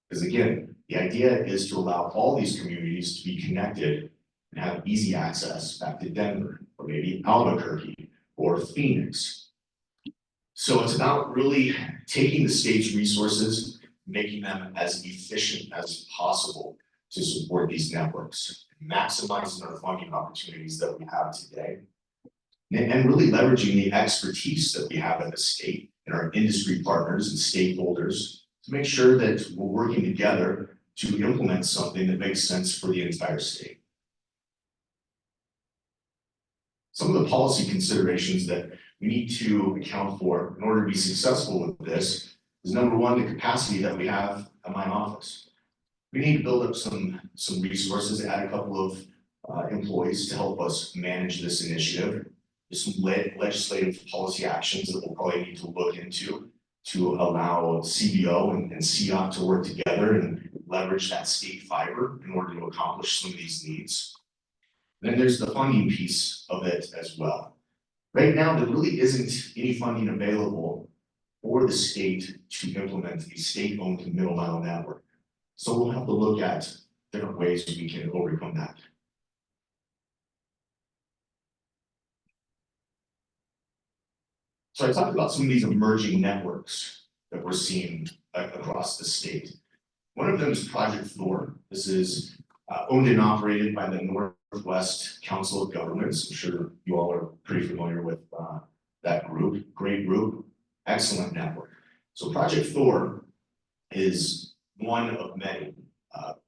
Because again, the idea is to allow all these communities to be connected and have easy access back to Denver, or maybe Albuquerque, or Phoenix. So it's about really taking the state's resources, making them as efficient as possible to support these networks, maximizing our funding opportunities that we have today, and really leveraging the expertise that we have at the state and our industry partners and stakeholders to make sure that we're working together to implement something that makes sense for the entire state. Some of the policy considerations that we need to account for in order to be successful with this is, number one, the capacity that we have at my office. We need to build up some resources, add a couple of employees to help us manage this initiative. There's some legislative policy actions that we'll probably need to look into to allow CBO and CEOP to work together and leverage that state fiber in order to accomplish some of these needs. Then there's the funding piece of it as well. Right now, there really isn't any funding available for the state to implement a state-owned middle mile network. So we'll have to look at different ways we can overcome that. So I talked about some of these emerging networks that we're seeing across the state. One of them is Project Thor. This is owned and operated by the Northwest Council of Governments. I'm sure you all are pretty familiar with that group. Great group, excellent network. So Project Thor is one of many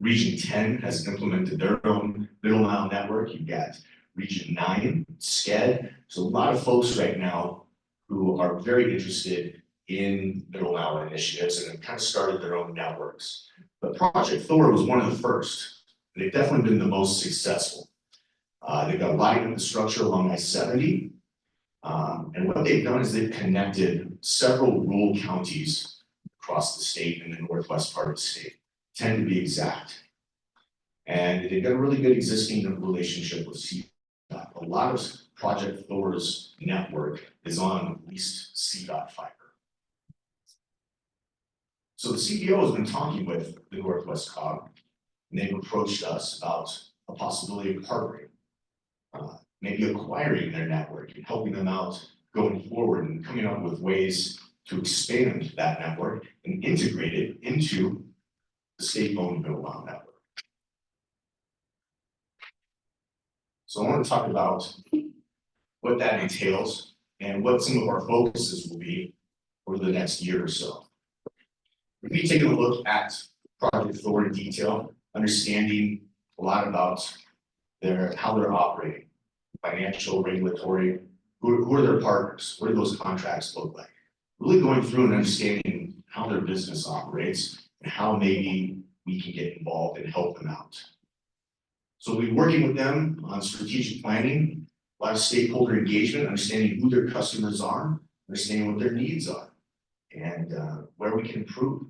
Region 10 has implemented their own middle mile network. You've got Region 9, SCED. So a lot of folks right now who are very interested in middle mile initiatives and have kind of started their own networks. But Project Thor was one of the first. They've definitely been the most successful. They've got a lot of infrastructure along I-70. And what they've done is they've connected several rural counties across the state and the northwest part of the state, 10 to be exact. And they've got a really good existing relationship with CDOT. A lot of Project Thor's network is on leased CDOT fiber. So the CBO has been talking with the Northwest COG, and they've approached us about a possibility of partnering, maybe acquiring their network and helping them out going forward and coming up with ways to expand that network and integrate it into the state-owned middle mile network. So I want to talk about what that entails and what some of our focuses will be over the next year or so. We're going to be taking a look at Project Thor in detail, understanding a lot about how they're operating, financial, regulatory, who are their partners, what do those contracts look like? Really going through and understanding how their business operates and how maybe we can get involved and help them out. So we'll be working with them on strategic planning, a lot of stakeholder engagement, understanding who their customers are, understanding what their needs are, and where we can improve.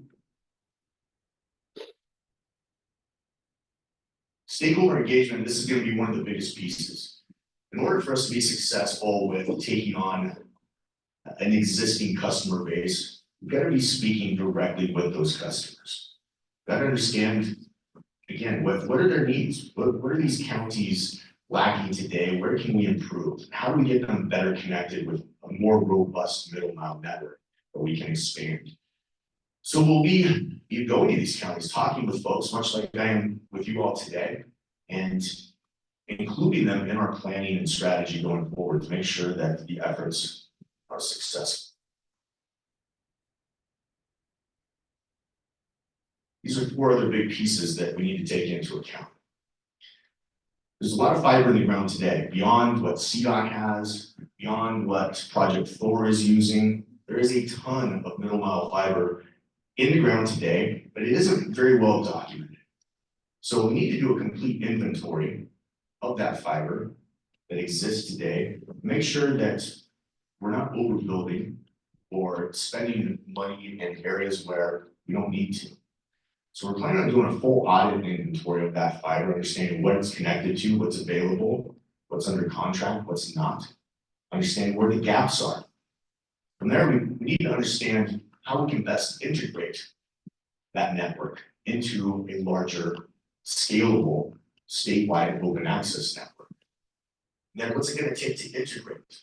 Stakeholder engagement, this is going to be one of the biggest pieces. In order for us to be successful with taking on an existing customer base, we've got to be speaking directly with those customers. We've got to understand, again, what are their needs? What are these counties lacking today? Where can we improve? How do we get them better connected with a more robust middle mile network that we can expand? So we'll be going to these counties, talking with folks, much like I am with you all today, and including them in our planning and strategy going forward to make sure that the efforts are successful. These are 4 other big pieces that we need to take into account. There's a lot of fiber in the ground today, beyond what CDOT has, beyond what Project Thor is using. There is a ton of middle mile fiber in the ground today, but it isn't very well documented. So we need to do a complete inventory of that fiber that exists today, make sure that we're not overbuilding or spending money in areas where we don't need to. So we're planning on doing a full audit and inventory of that fiber, understanding what it's connected to, what's available, what's under contract, what's not, understand where the gaps are. From there, we need to understand how we can best integrate that network into a larger, scalable, statewide open access network. And then what's it going to take to integrate?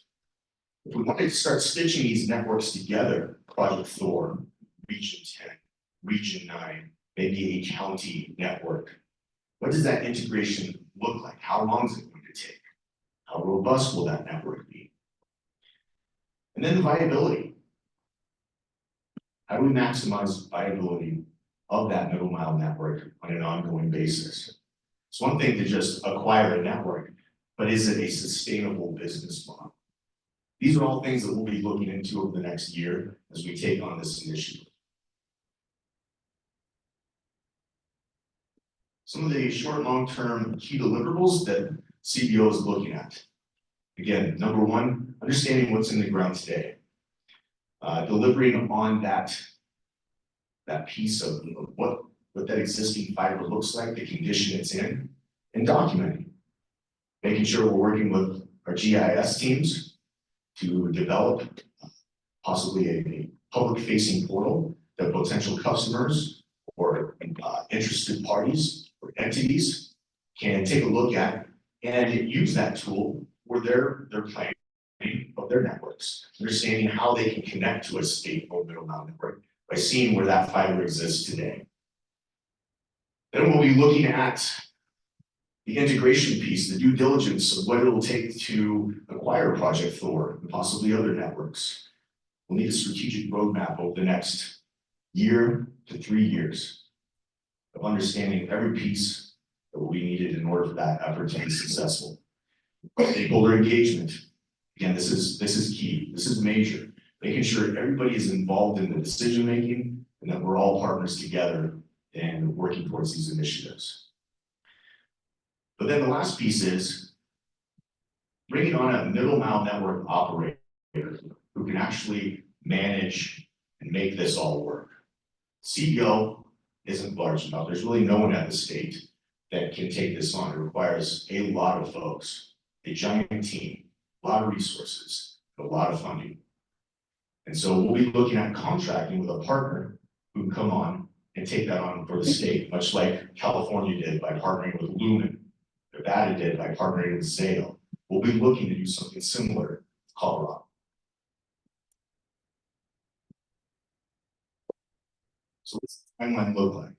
If we wanted to start stitching these networks together, Project Thor, Region 10, Region 9, maybe a county network, what does that integration look like? How long is it going to take? How robust will that network be? And then the viability. How do we maximize viability of that middle mile network on an ongoing basis? It's one thing to just acquire a network, but is it a sustainable business model? These are all things that we'll be looking into over the next year as we take on this initiative. Some of the short and long-term key deliverables that CBO is looking at. Again, number 1, understanding what's in the ground today. Delivering on that piece of what that existing fiber looks like, the condition it's in, and documenting. Making sure we're working with our GIS teams to develop possibly a public-facing portal that potential customers or interested parties or entities can take a look at and use that tool for their planning of their networks, understanding how they can connect to a state-owned middle mile network by seeing where that fiber exists today. Then we'll be looking at the integration piece, the due diligence of what it will take to acquire Project Thor and possibly other networks. We'll need a strategic roadmap over the next year to 3 years. of understanding every piece that will be needed in order for that effort to be successful. Stakeholder engagement. Again, this is key. This is major. Making sure everybody is involved in the decision making and that we're all partners together and working towards these initiatives. But then the last piece is bringing on a middle mile network operator who can actually manage and make this all work. CBO isn't large enough. There's really no one at the state that can take this on. It requires a lot of folks, a giant team, a lot of resources, a lot of funding. And so we'll be looking at contracting with a partner who can come on and take that on for the state, much like California did by partnering with Lumen, Nevada did by partnering with Zayo. We'll be looking to do something similar in Colorado. So what's the timeline look like?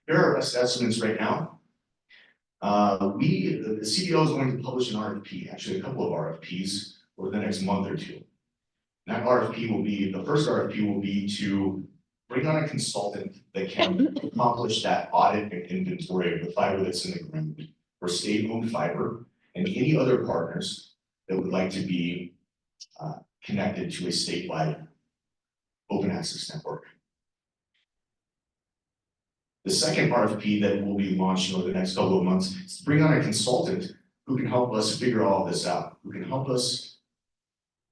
Here are our best estimates right now. The CBO is going to publish an RFP, actually a couple of RFPs over the next month or two. And that RFP will be, the first RFP will be to bring on a consultant that can accomplish that audit and inventory of the fiber that's in the ground for state-owned fiber and any other partners that would like to be connected to a statewide open access network. The second RFP that will be launched over the next couple of months is to bring on a consultant who can help us figure all this out, who can help us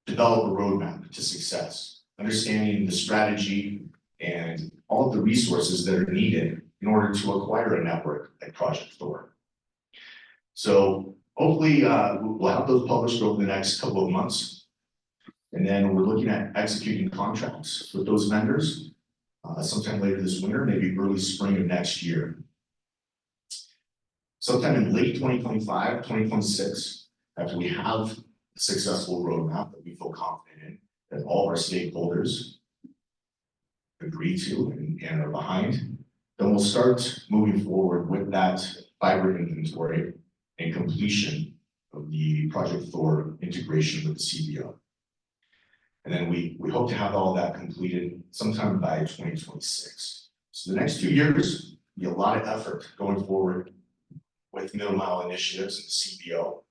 develop a roadmap to success, understanding the strategy and all of the resources that are needed in order to acquire a network like Project Thor. So hopefully we'll have those published over the next couple of months. And then we're looking at executing contracts with those vendors sometime later this winter, maybe early spring of next year. Sometime in late 2025, 2026, after we have a successful roadmap that we feel confident in, that all our stakeholders agree to and are behind, then we'll start moving forward with that fiber inventory and completion of the Project Thor integration with the CBO. And then we hope to have all that completed sometime by 2026. So the next 2 years will be a lot of effort going forward with middle mile initiatives and the CBO.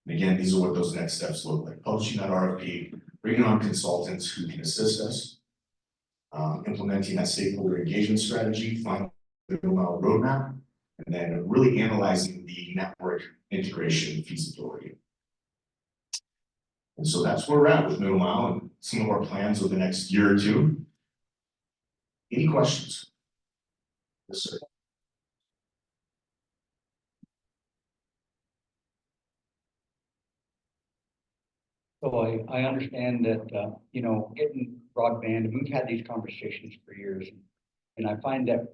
And again, these are what those next steps look like. Publishing that RFP, bringing on consultants who can assist us, implementing that stakeholder engagement strategy, finding the middle mile roadmap, and then really analyzing the network integration feasibility. And so that's where we're at with middle mile and some of our plans over the next year or two. Any questions? Yes, sir. So I understand that, you know, getting broadband, and we've had these conversations for years. And I find that,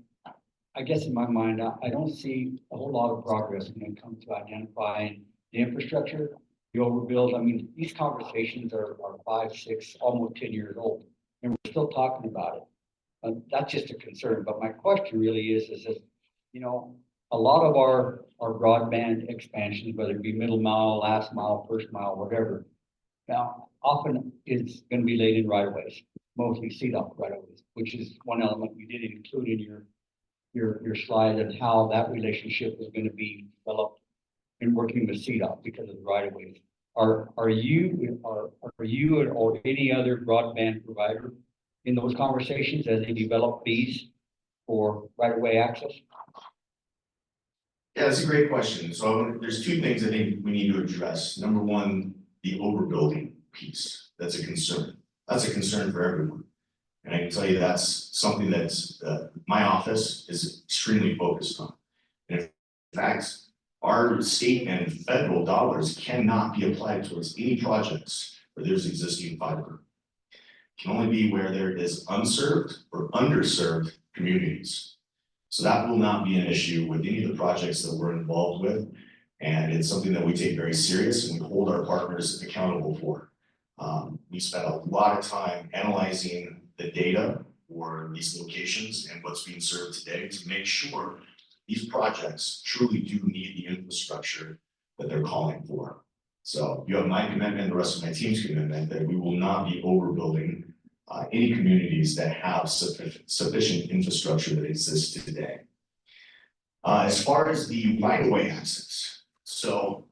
I guess in my mind, I don't see a whole lot of progress when it comes to identifying the infrastructure, the overbuild. I mean, these conversations are 5, 6, almost 10 years old, and we're still talking about it. That's just a concern. But my question really is that, you know, a lot of our broadband expansions, whether it be middle mile, last mile, first mile, whatever, now often it's going to be laid in right of ways, mostly CDOT right of ways, which is one element you did include in your slide and how that relationship is going to be developed in working with CDOT because of the right of ways. Are you or any other broadband provider in those conversations as they develop these for right of way access? Yeah, that's a great question. So there's two things I think we need to address. Number one, the overbuilding piece. That's a concern. That's a concern for everyone. And I can tell you that's something that's my office is extremely focused on. And in fact, our state and federal dollars cannot be applied towards any projects where there's existing fiber. It can only be where there is unserved or underserved communities. So that will not be an issue with any of the projects that we're involved with. And it's something that we take very serious and we hold our partners accountable for. We spent a lot of time analyzing the data for these locations and what's being served today to make sure these projects truly do need the infrastructure that they're calling for. So you have my commitment, the rest of my team's commitment that we will not be overbuilding any communities that have sufficient infrastructure that exists today. As far as the right-of-way access, so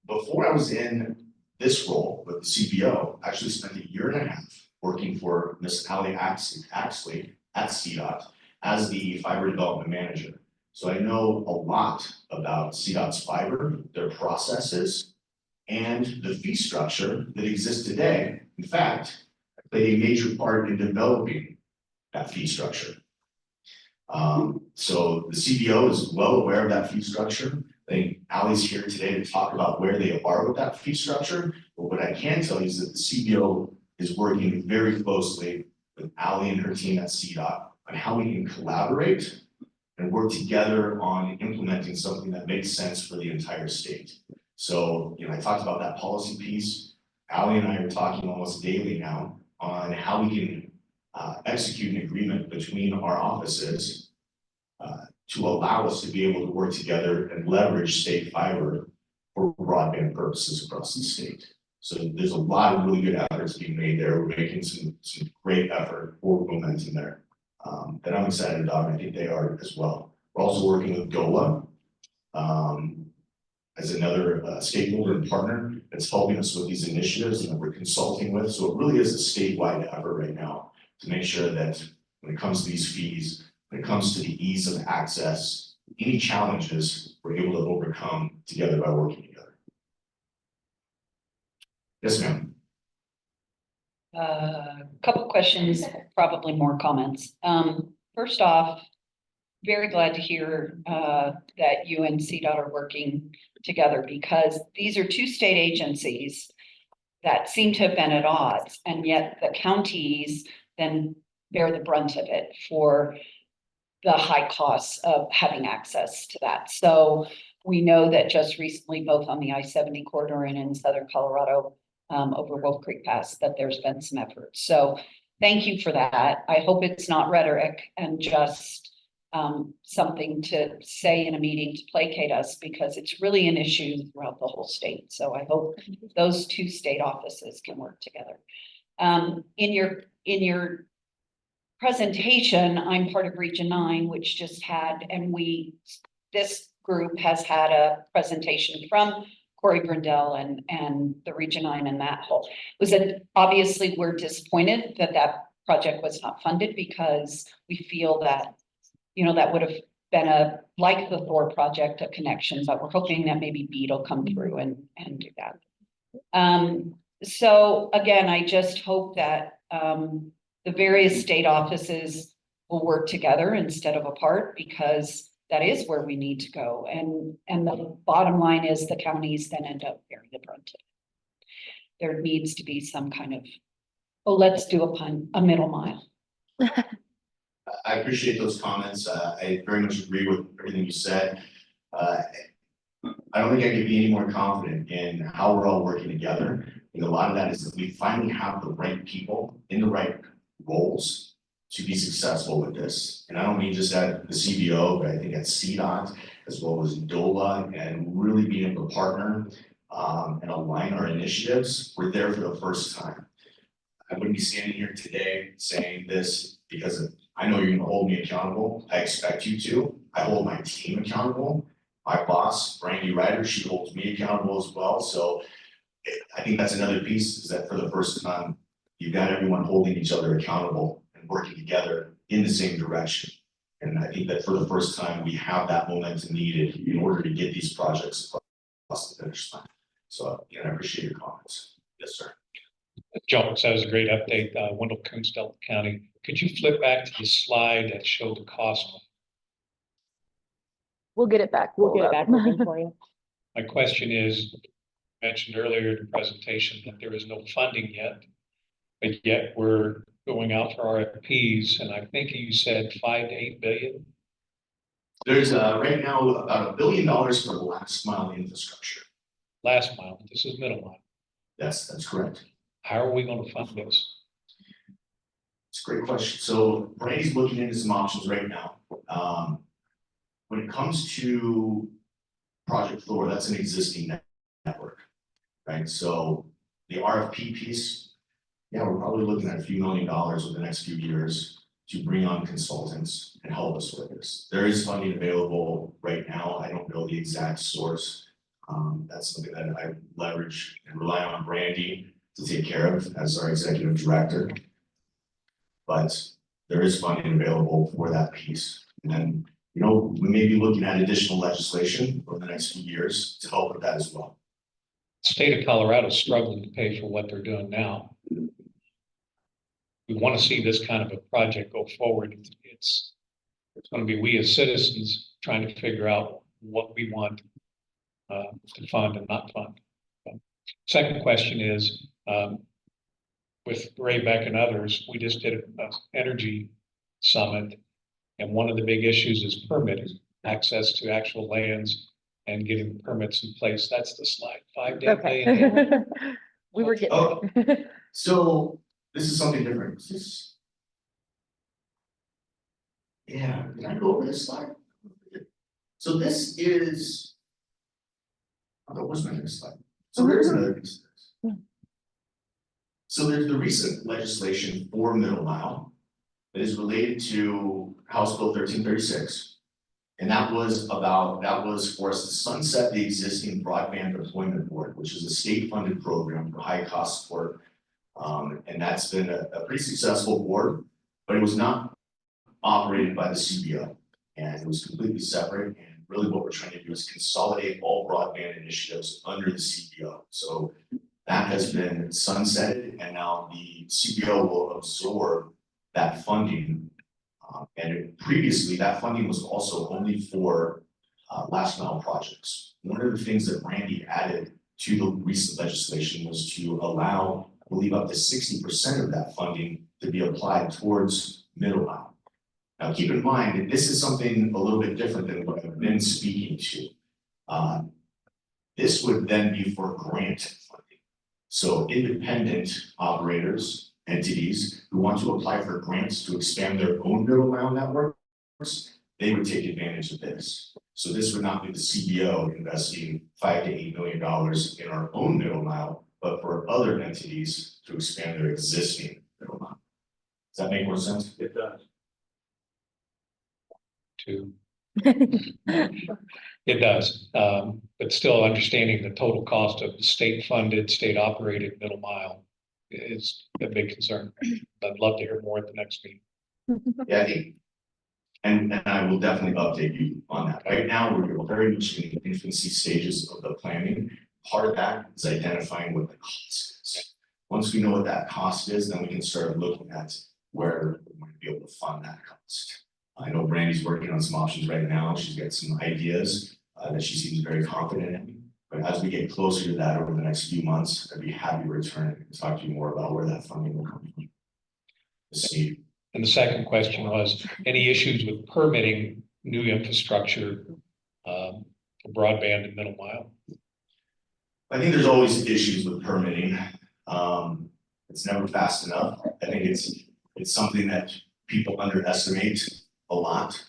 before I was in this role with the CBO, I actually spent 1.5 years working for Miss Allie Axley at CDOT as the fiber development manager. So I know a lot about CDOT's fiber, their processes, and the fee structure that exists today. In fact, I played a major part in developing that fee structure. So the CBO is well aware of that fee structure. I think Allie's here today to talk about where they are with that fee structure. But what I can tell you is that the CBO is working very closely with Allie and her team at CDOT on how we can collaborate and work together on implementing something that makes sense for the entire state. So, I talked about that policy piece. Allie and I are talking almost daily now on how we can execute an agreement between our offices to allow us to be able to work together and leverage state fiber for broadband purposes across the state. So there's a lot of really good efforts being made there. We're making some great effort for momentum there that I'm excited about, and I think they are as well. We're also working with DOLA as another stakeholder and partner that's helping us with these initiatives and that we're consulting with. So it really is a statewide effort right now to make sure that when it comes to these fees, when it comes to the ease of access, any challenges we're able to overcome together by working together. Yes, ma'am. Couple questions, probably more comments. First off, very glad to hear that you and CDOT are working together, because these are two state agencies that seem to have been at odds, and yet the counties then bear the brunt of it for the high costs of having access to that. So we know that just recently, both on the I-70 corridor and in southern Colorado, over Wolf Creek Pass, that there's been some effort. So thank you for that. I hope it's not rhetoric and just something to say in a meeting to placate us, because it's really an issue throughout the whole state. So I hope those two state offices can work together. In your presentation, I'm part of Region 9, which just had, and this group has had a presentation from Corey Brindell and the Region 9 and that whole. Was that obviously we're disappointed that project was not funded, because we feel that, that would have been like the Thor project of connections, but we're hoping that maybe BEAD will come through and do that. So again, I just hope that the various state offices will work together instead of apart, because that is where we need to go. And the bottom line is the counties then end up bearing the brunt of it. There needs to be some kind of, let's do a middle mile. I appreciate those comments. I very much agree with everything you said. I don't think I could be any more confident in how we're all working together. And a lot of that is that we finally have the right people in the right roles to be successful with this. And I don't mean just at the CBO, but I think at CDOT, as well as DOLA, and really being able to partner and align our initiatives. We're there for the first time. I wouldn't be standing here today saying this because I know you're gonna hold me accountable. I expect you to. I hold my team accountable. My boss, Brandy Ryder, she holds me accountable as well. So I think that's another piece, is that for the first time, you've got everyone holding each other accountable and working together in the same direction. And I think that for the first time, we have that momentum needed in order to get these projects across the finish line. So again, I appreciate your comments. Yes, sir. John, that was a great update. Wendell Coons, Delta County. Could you flip back to the slide that showed the cost? We'll get it back. We'll get it back working for you. My question is, mentioned earlier in the presentation that there is no funding yet, but yet we're going out for RFPs, and I think you said 5 to 8 billion. There's right now about $1 billion for the last mile infrastructure. Last mile, this is middle mile. Yes, that's correct. How are we going to fund this? It's a great question. So Brandy's looking into some options right now. When it comes to Project Thor, that's an existing network, right? So the RFP piece, yeah, we're probably looking at a few $1 million over the next few years to bring on consultants and help us with this. There is funding available right now. I don't know the exact source. That's something that I leverage and rely on Brandy to take care of as our executive director. But there is funding available for that piece. And then, you know, we may be looking at additional legislation over the next few years to help with that as well. State of Colorado is struggling to pay for what they're doing now. We want to see this kind of a project go forward. It's going to be we as citizens trying to figure out what we want to fund and not fund. Second question is, with Ray Beck and others, we just did an energy summit. And one of the big issues is permitting, access to actual lands and getting permits in place. That's the slide, 5-day Okay. We were getting. Oh, so this is something different. Yeah, did I go over this slide? So this is, oh, where's my next slide? So there's another piece of this. So there's the recent legislation for Middle Mile that is related to House Bill 1336. And that was for us to sunset the existing broadband deployment board, which is a state-funded program for high-cost support. And that's been a pretty successful board, but it was not operated by the CBO, and it was completely separate. And really what we're trying to do is consolidate all broadband initiatives under the CBO. So that has been sunsetted, and now the CBO will absorb that funding. Previously, that funding was also only for last mile projects. One of the things that Randy added to the recent legislation was to allow, I believe, up to 60% of that funding to be applied towards middle mile. Now, keep in mind that this is something a little bit different than what I've been speaking to. This would then be for grant funding. So independent operators, entities who want to apply for grants to expand their own middle mile networks, they would take advantage of this. So this would not be the CBO investing $5 to $8 million in our own middle mile, but for other entities to expand their existing middle mile. Does that make more sense? It does. It does, but still understanding the total cost of the state-funded, state-operated middle mile is a big concern. I'd love to hear more at the next meeting. Yeah, I think, and I will definitely update you on that. Right now, we're very much in the infancy stages of the planning. Part of that is identifying what the cost is. Once we know what that cost is, then we can start looking at where we might be able to fund that cost. I know Brandy's working on some options right now. She's got some ideas that she seems very confident in. But as we get closer to that over the next few months, I'd be happy to return and talk to you more about where that funding will come from. See. And the second question was, any issues with permitting new infrastructure for broadband and middle mile? I think there's always issues with permitting. It's never fast enough. I think it's something that people underestimate a lot.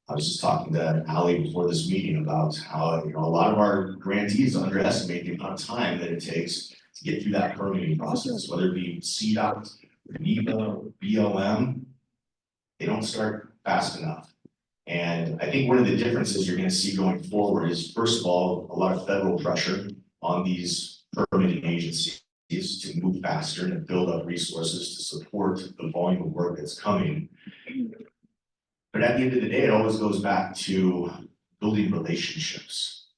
I was just talking to Ali before this meeting about how, you know, a lot of our grantees underestimate the amount of time that it takes to get through that permitting process, whether it be CDOT, NEPA, BLM. They don't start fast enough. And I think one of the differences you're going to see going forward is, first of all, a lot of federal pressure on these permitting agencies to move faster and build up resources to support the volume of work that's coming. But at the end of the day, it always goes back to building relationships,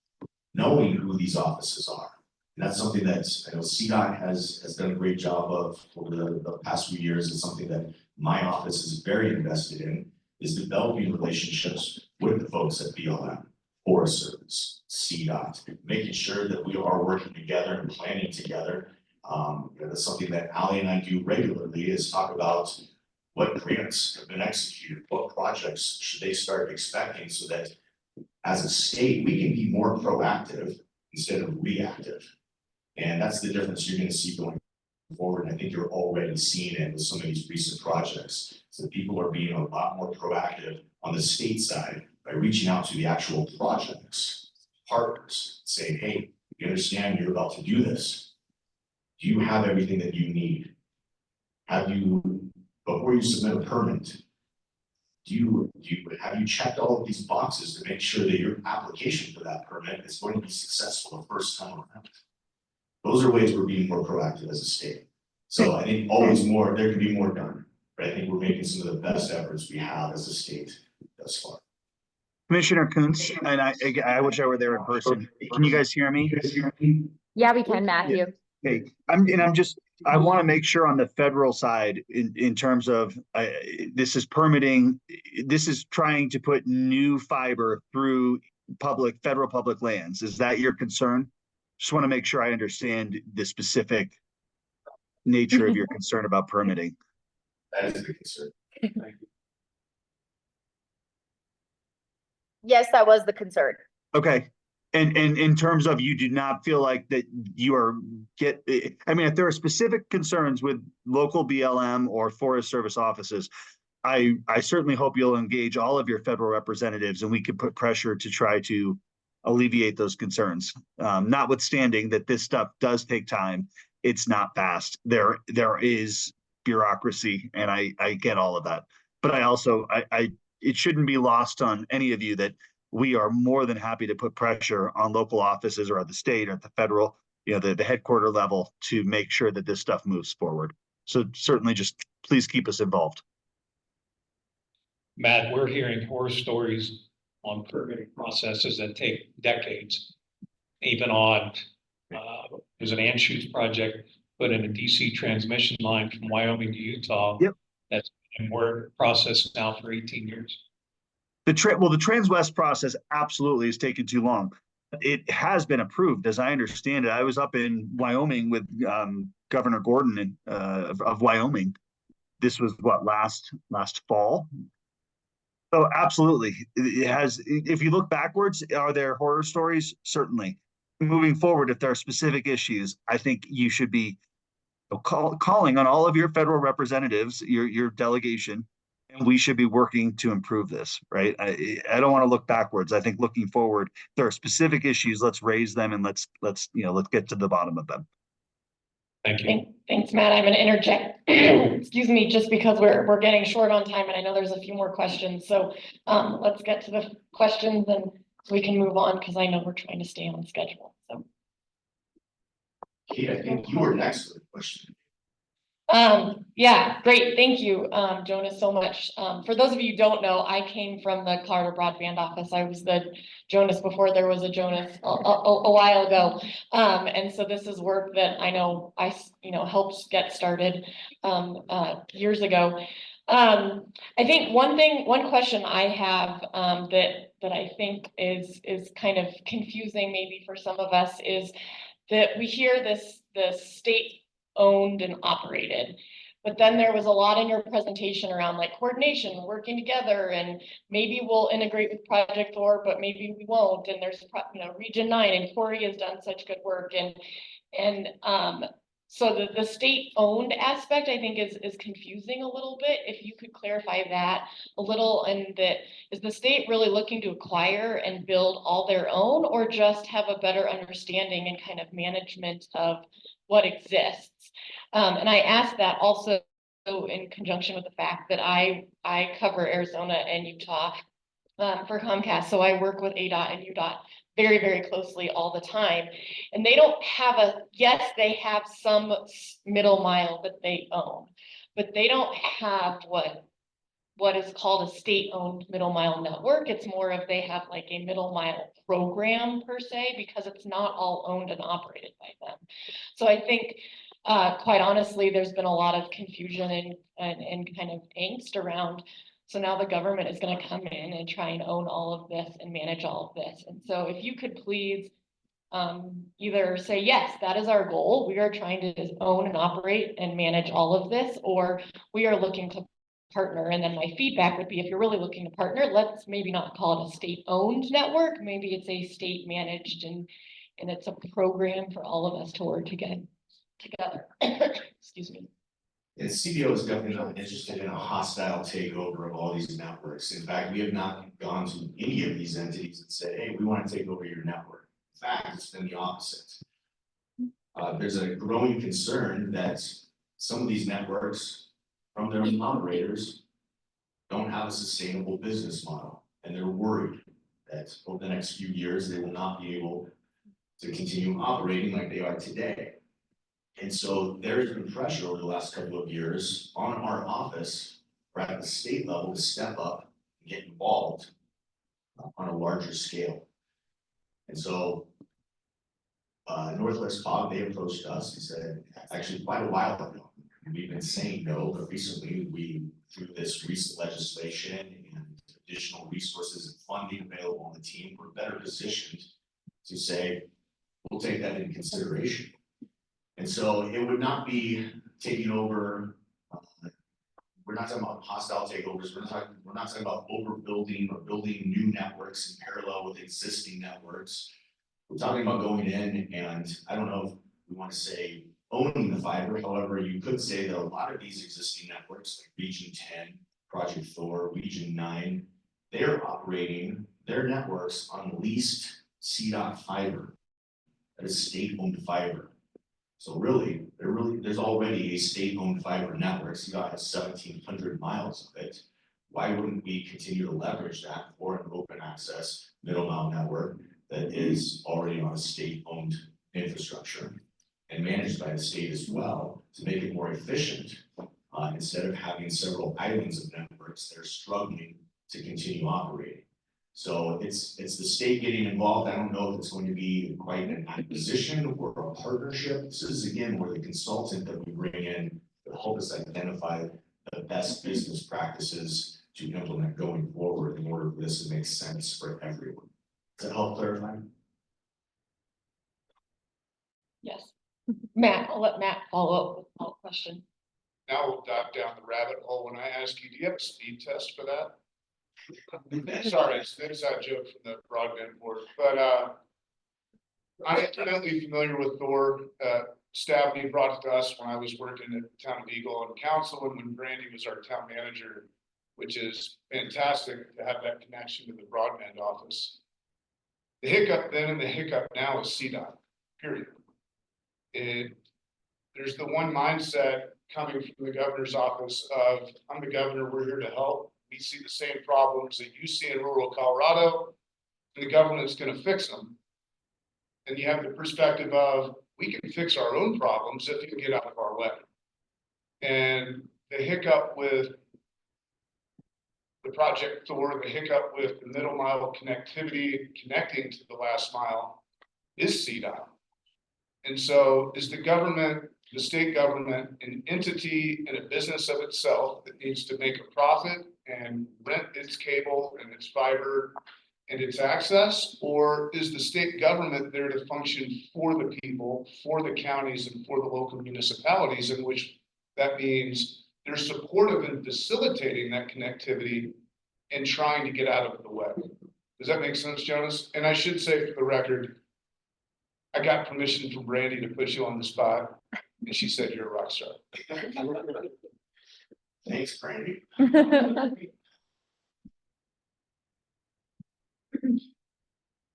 knowing who these offices are. And that's something that I know CDOT has done a great job of over the past few years. It's something that my office is very invested in, is developing relationships with the folks at BLM, Forest Service, CDOT, making sure that we are working together and planning together. That's something that Ali and I do regularly, is talk about what grants have been executed, what projects should they start expecting, so that as a state, we can be more proactive instead of reactive. And that's the difference you're going to see going forward. And I think you're already seeing it with some of these recent projects. So people are being a lot more proactive on the state side by reaching out to the actual projects, partners, saying, hey, you understand you're about to do this. Do you have everything that you need? before you submit a permit, have you checked all of these boxes to make sure that your application for that permit is going to be successful the first time around? Those are ways we're being more proactive as a state. So I think there can be more done, but I think we're making some of the best efforts we have as a state thus far. Commissioner Kuntz, and I wish I were there in person. Can you guys hear me? Yeah, we can, Matthew. Okay, I want to make sure on the federal side, in terms of, this is permitting, this is trying to put new fiber through federal public lands. Is that your concern? Just want to make sure I understand the specific nature of your concern about permitting. That is a concern. Thank you. Yes, that was the concern. Okay. And in terms of, you do not feel like that you are I mean, if there are specific concerns with local BLM or Forest Service offices, I certainly hope you'll engage all of your federal representatives and we can put pressure to try to alleviate those concerns. Notwithstanding that this stuff does take time, it's not fast. There is bureaucracy, and I get all of that. But I also, it shouldn't be lost on any of you that we are more than happy to put pressure on local offices or at the state or at the federal, the headquarter level to make sure that this stuff moves forward. So certainly just please keep us involved. Matt, we're hearing horror stories on permitting processes that take decades. Even on, there's an Anschutz project, put in a DC transmission line from Wyoming to Utah. Yep. That's been word processed now for 18 years. The Transwest process absolutely has taken too long. It has been approved, as I understand it. I was up in Wyoming with Governor Gordon of Wyoming. This was last fall. So absolutely, it has. If you look backwards, are there horror stories? Certainly. Moving forward, if there are specific issues, I think you should be calling on all of your federal representatives, your delegation, and we should be working to improve this, right? I don't want to look backwards. I think looking forward, if there are specific issues, let's raise them and let's get to the bottom of them. Thank you. Thanks, Matt. I'm going to interject, excuse me, just because we're getting short on time and I know there's a few more questions. So let's get to the questions and we can move on because I know we're trying to stay on schedule. So. Kate, I think you were next with a question. Yeah, great. Thank you, Jonas, so much. For those of you who don't know, I came from the Colorado Broadband Office. I was the Jonas before there was a Jonas a while ago. And so this is work that I know helped get started years ago. I think one question I have that I think is kind of confusing maybe for some of us is that we hear the state owned and operated. But then there was a lot in your presentation around like coordination, working together, and maybe we'll integrate with Project Thor, but maybe we won't. And there's Region 9 and Corey has done such good work. And so the state owned aspect I think is confusing a little bit. If you could clarify that a little, and that is the state really looking to acquire and build all their own, or just have a better understanding and kind of management of what exists? And I asked that also in conjunction with the fact that I cover Arizona and Utah for Comcast. So I work with ADOT and UDOT very, very closely all the time. And they don't have yes, they have some middle mile that they own, but they don't have what is called a state-owned middle mile network. It's more of they have like a middle mile program per se, because it's not all owned and operated by them. So I think quite honestly, there's been a lot of confusion and kind of angst around. So now the government is going to come in and try and own all of this and manage all of this. And so if you could please either say, yes, that is our goal. We are trying to own and operate and manage all of this, or we are looking to partner. And then my feedback would be, if you're really looking to partner, let's maybe not call it a state-owned network. Maybe it's a state-managed and it's a program for all of us to work together. Excuse me. And CBO is definitely not interested in a hostile takeover of all these networks. In fact, we have not gone to any of these entities and said, hey, we want to take over your network. In fact, it's been the opposite. There's a growing concern that some of these networks from their operators don't have a sustainable business model, and they're worried that over the next few years, they will not be able to continue operating like they are today. And so there's been pressure over the last couple of years on our office or at the state level to step up and get involved on a larger scale. And so Northwest Cog, they approached us and said, actually quite a while ago, we've been saying no, but recently through this recent legislation and additional resources and funding available on the team, we're better positioned to say, we'll take that into consideration. And so it would not be taking over, we're not talking about hostile takeovers, we're not talking about overbuilding or building new networks in parallel with existing networks. We're talking about going in and I don't know if we want to say owning the fiber, however, you could say that a lot of these existing networks like Region 10, Project Thor, Region 9, they're operating their networks on leased CDOT fiber, that is state-owned fiber. So really, there's already a state-owned fiber network. CDOT has 1,700 miles of it. Why wouldn't we continue to leverage that for an open access middle mile network that is already on a state-owned infrastructure and managed by the state as well to make it more efficient instead of having several islands of networks that are struggling to continue operating. So it's the state getting involved. I don't know if it's going to be quite an acquisition or a partnership. This is again where the consultant that we bring in to help us identify the best business practices to implement going forward in order for this to make sense for everyone. Does that help clarify? Yes. Matt, I'll let Matt follow up with a question. Now we'll dive down the rabbit hole. When I ask you, do you have a speed test for that? Sorry, it's an inside joke from the broadband board, but I'm intimately familiar with Thor. Stabney brought it to us when I was working at the town of Eagle on council and when Brandy was our town manager, which is fantastic to have that connection to the broadband office. The hiccup then and the hiccup now is CDOT, period. There's the one mindset coming from the governor's office of, I'm the governor, we're here to help. We see the same problems that you see in rural Colorado, and the government's going to fix them. And you have the perspective of, we can fix our own problems if you can get out of our way. And the hiccup with the Project Thor, the hiccup with the middle mile connectivity, connecting to the last mile, is CDOT. And so is the government, the state government, an entity and a business of itself that needs to make a profit and rent its cable and its fiber and its access? Or is the state government there to function for the people, for the counties and for the local municipalities, in which that means they're supportive in facilitating that connectivity and trying to get out of the way? Does that make sense, Jonas? And I should say for the record, I got permission from Brandy to put you on the spot, and she said you're a rock star. Thanks, Brandy.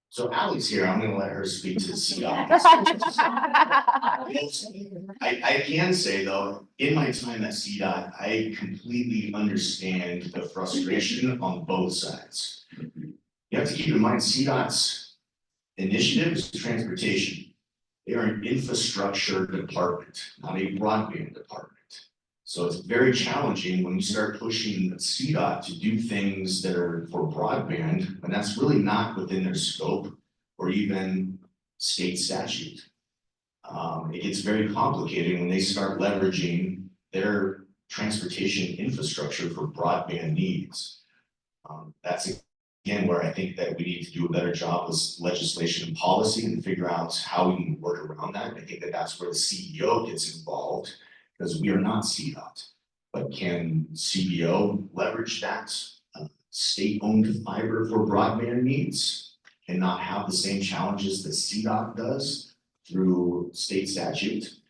So Allie's here. I'm going to let her speak to the CDOT. I can say though, in my time at CDOT, I completely understand the frustration on both sides. You have to keep in mind CDOT's initiative is transportation. They are an infrastructure department, not a broadband department. So it's very challenging when you start pushing CDOT to do things that are for broadband, and that's really not within their scope or even state statute. It gets very complicated when they start leveraging their transportation infrastructure for broadband needs. That's again where I think that we need to do a better job with legislation and policy and figure out how we can work around that. And I think that that's where the CEO gets involved, because we are not CDOT, but can CBO leverage that state-owned fiber for broadband needs and not have the same challenges that CDOT does through state statute?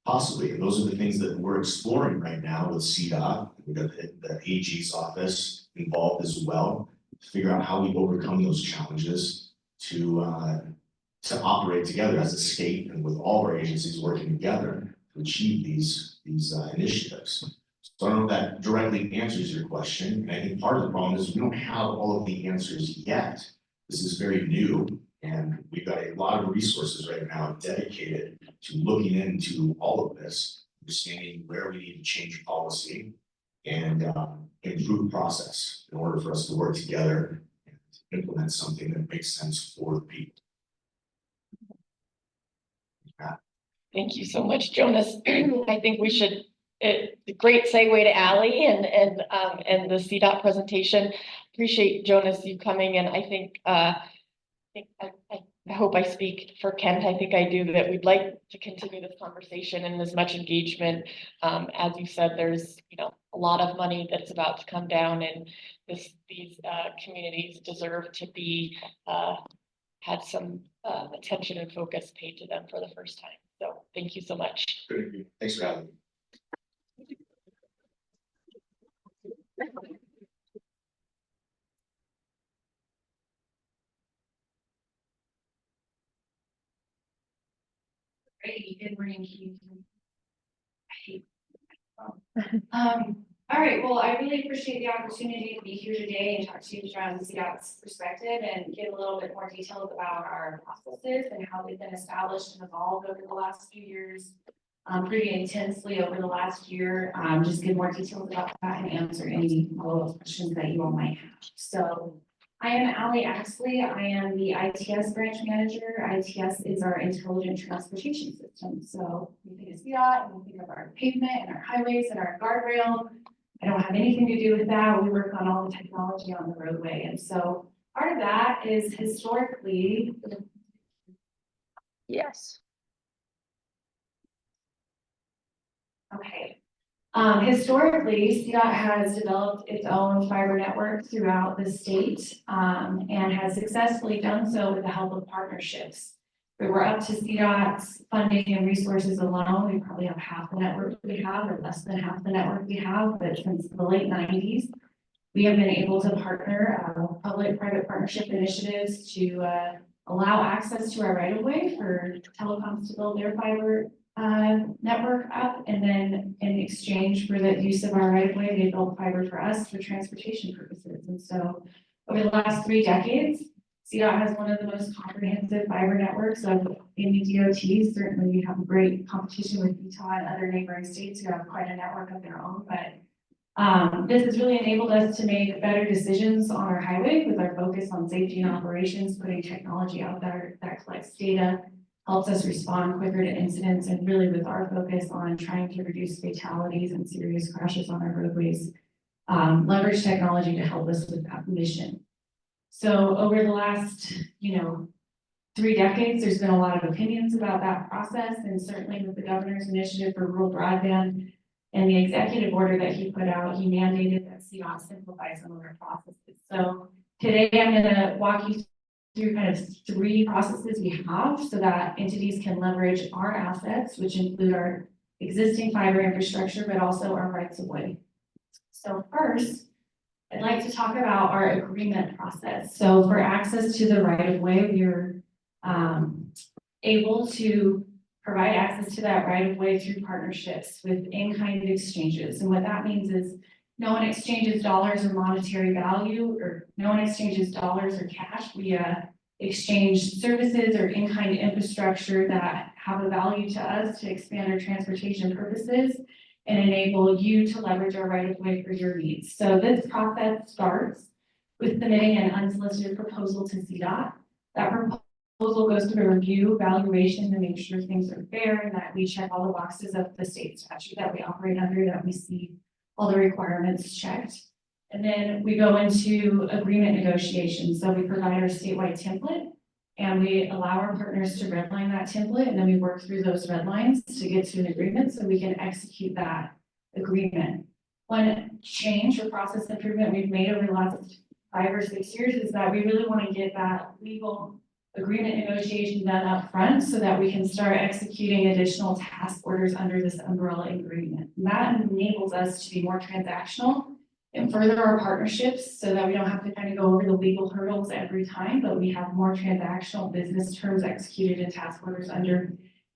Possibly, and those are the things that we're exploring right now with CDOT. We've got the AG's office involved as well to figure out how we overcome those challenges to operate together as a state and with all our agencies working together to achieve these initiatives. So I don't know if that directly answers your question, and I think part of the problem is we don't have all of the answers yet. This is very new, and we've got a lot of resources right now dedicated to looking into all of this, understanding where we need to change policy and improve process in order for us to work together and implement something that makes sense for the people. Thank you so much, Jonas. I think we should, great segue to Ally and the CDOT presentation. Appreciate Jonas, you coming, and I think, I hope I speak for Kent. I think I do, that we'd like to continue this conversation and as much engagement. As you said, there's, a lot of money that's about to come down, and these communities deserve to be, had some attention and focus paid to them for the first time. So thank you so much. Thanks for having me. Great, good morning, all right, well, I really appreciate the opportunity to be here today and talk to you around the CDOT's perspective and give a little bit more details about our processes and how they've been established and evolved over the last few years, pretty intensely over the last year. Just give more details about that and answer any follow-up questions that you all might have. So I am Ally Axley. I am the ITS branch manager. ITS is our intelligent transportation system. So we think of CDOT and we think of our pavement and our highways and our guardrail. I don't have anything to do with that. We work on all the technology on the roadway. And so part of that is historically. Yes. Okay. Historically, CDOT has developed its own fiber network throughout the state and has successfully done so with the help of partnerships. If we're up to CDOT's funding and resources alone, we probably have half the network we have, or less than half the network we have. But since the late 90s, we have been able to partner public-private partnership initiatives to allow access to our right-of-way for telecoms to build their fiber network up, and then in exchange for the use of our right-of-way, they built fiber for us for transportation purposes. And so over the last 3 decades, CDOT has one of the most comprehensive fiber networks of any DOTs. Certainly we have great competition with Utah and other neighboring states who have quite a network of their own, but this has really enabled us to make better decisions on our highway with our focus on safety and operations, putting technology out there that collects data, helps us respond quicker to incidents, and really with our focus on trying to reduce fatalities and serious crashes on our roadways, leverage technology to help us with that mission. So over the last, 3 decades, there's been a lot of opinions about that process, and certainly with the governor's initiative for rural broadband and the executive order that he put out, he mandated that CDOT simplify some of their processes. So today I'm going to walk you through kind of 3 processes we have so that entities can leverage our assets, which include our existing fiber infrastructure, but also our rights of way. So first, I'd like to talk about our agreement process. So for access to the right of way, we're able to provide access to that right of way through partnerships with in-kind exchanges. And what that means is no one exchanges dollars or monetary value, or no one exchanges dollars or cash. We exchange services or in-kind infrastructure that have a value to us to expand our transportation purposes and enable you to leverage our right of way for your needs. So this process starts with submitting an unsolicited proposal to CDOT. That proposal goes through a review, evaluation to make sure things are fair and that we check all the boxes of the state statute that we operate under, that we see all the requirements checked. And then we go into agreement negotiations. So we provide our statewide template and we allow our partners to redline that template, and then we work through those red lines to get to an agreement so we can execute that agreement. One change or process improvement we've made over the last 5 or 6 years is that we really want to get that legal agreement negotiation done up front so that we can start executing additional task orders under this umbrella agreement. And that enables us to be more transactional and further our partnerships so that we don't have to kind of go over the legal hurdles every time, but we have more transactional business terms executed in task orders under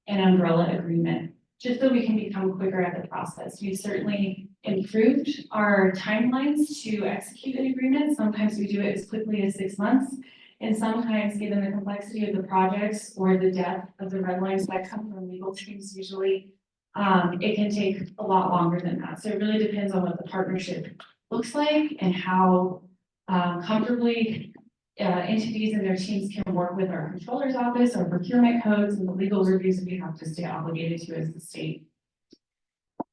an umbrella agreement. just so we can become quicker at the process. We've certainly improved our timelines to execute an agreement. Sometimes we do it as quickly as 6 months. And sometimes, given the complexity of the projects or the depth of the red lines that come from legal teams, usually it can take a lot longer than that. So it really depends on what the partnership looks like and how comfortably entities and their teams can work with our controller's office or procurement codes and the legal reviews that we have to stay obligated to as the state.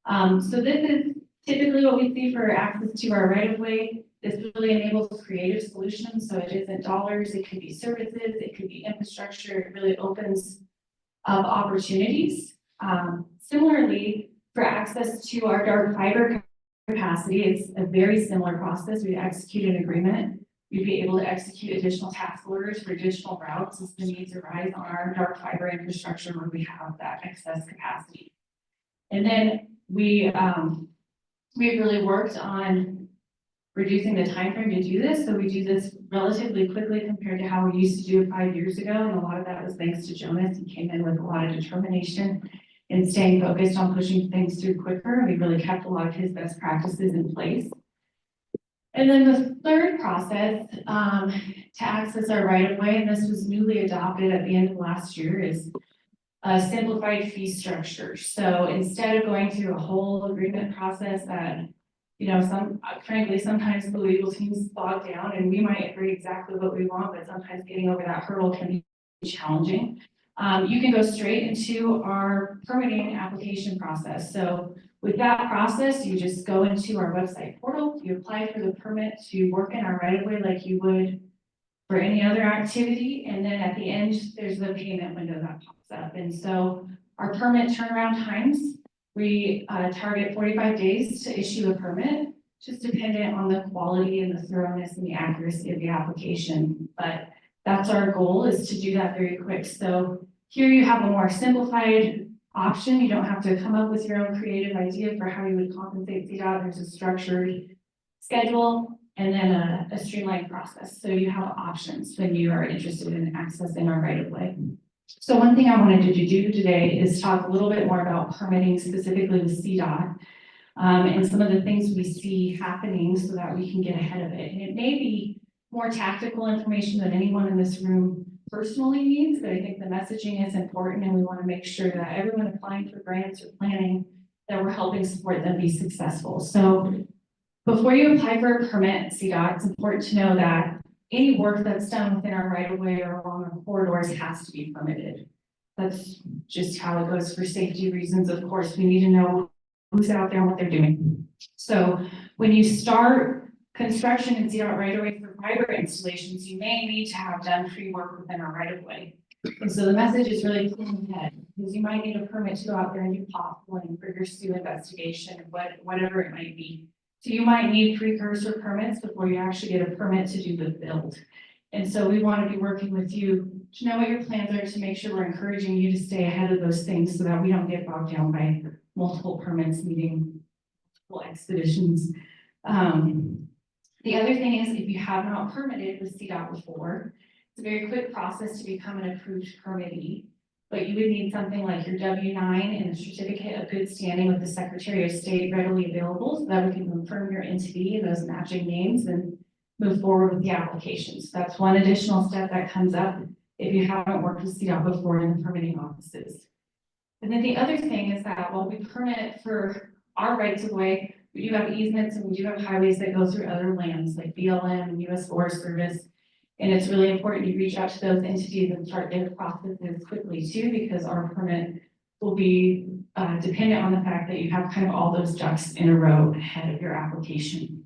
So this is typically what we see for access to our right-of-way. This really enables creative solutions. So it isn't dollars, it could be services, it could be infrastructure. It really opens up opportunities. Similarly, for access to our dark fiber capacity, it's a very similar process. We execute an agreement. We'd be able to execute additional task orders for additional routes as the needs arise on our dark fiber infrastructure where we have that excess capacity. And then we've really worked on reducing the time frame to do this. So we do this relatively quickly compared to how we used to do it 5 years ago. And a lot of that was thanks to Jonas. He came in with a lot of determination and staying focused on pushing things through quicker. We really kept a lot of his best practices in place. And then the third process to access our right-of-way, and this was newly adopted at the end of last year, is a simplified fee structure. So instead of going through a whole agreement process that, you know, frankly, sometimes the legal teams bog down and we might agree exactly what we want, but sometimes getting over that hurdle can be challenging. You can go straight into our permitting application process. So with that process, you just go into our website portal, you apply for the permit to work in our right-of-way like you would for any other activity. And then at the end, there's the payment window that pops up. And so our permit turnaround times, we target 45 days to issue a permit, just dependent on the quality and the thoroughness and the accuracy of the application. But that's our goal, is to do that very quick. So here you have a more simplified option. You don't have to come up with your own creative idea for how you would compensate CDOT. There's a structured schedule and then a streamlined process. So you have options when you are interested in accessing our right-of-way. So one thing I wanted to do today is talk a little bit more about permitting specifically with CDOT and some of the things we see happening so that we can get ahead of it. And it may be more tactical information than anyone in this room personally needs, but I think the messaging is important and we want to make sure that everyone applying for grants or planning, that we're helping support them be successful. So before you apply for a permit at CDOT, it's important to know that any work that's done within our right-of-way or along our corridors has to be permitted. That's just how it goes for safety reasons. Of course, we need to know who's out there and what they're doing. So when you start construction in CDOT right-of-way for fiber installations, you may need to have done pre-work within our right-of-way. And so the message is really clean ahead, because you might need a permit to go out there and do potholing for your SUE investigation, whatever it might be. So you might need precursor permits before you actually get a permit to do the build. And so we want to be working with you to know what your plans are, to make sure we're encouraging you to stay ahead of those things so that we don't get bogged down by multiple permits needing multiple expeditions. The other thing is, if you have not permitted with CDOT before, it's a very quick process to become an approved permittee. But you would need something like your W-9 and a certificate of good standing with the Secretary of State readily available so that we can confirm your entity and those matching names and move forward with the application. So that's one additional step that comes up if you haven't worked with CDOT before in the permitting offices. And then the other thing is that while we permit for our rights of way, we do have easements and we do have highways that go through other lands like BLM and US Forest Service. And it's really important you reach out to those entities and start their processes quickly too, because our permit will be dependent on the fact that you have kind of all those ducks in a row ahead of your application.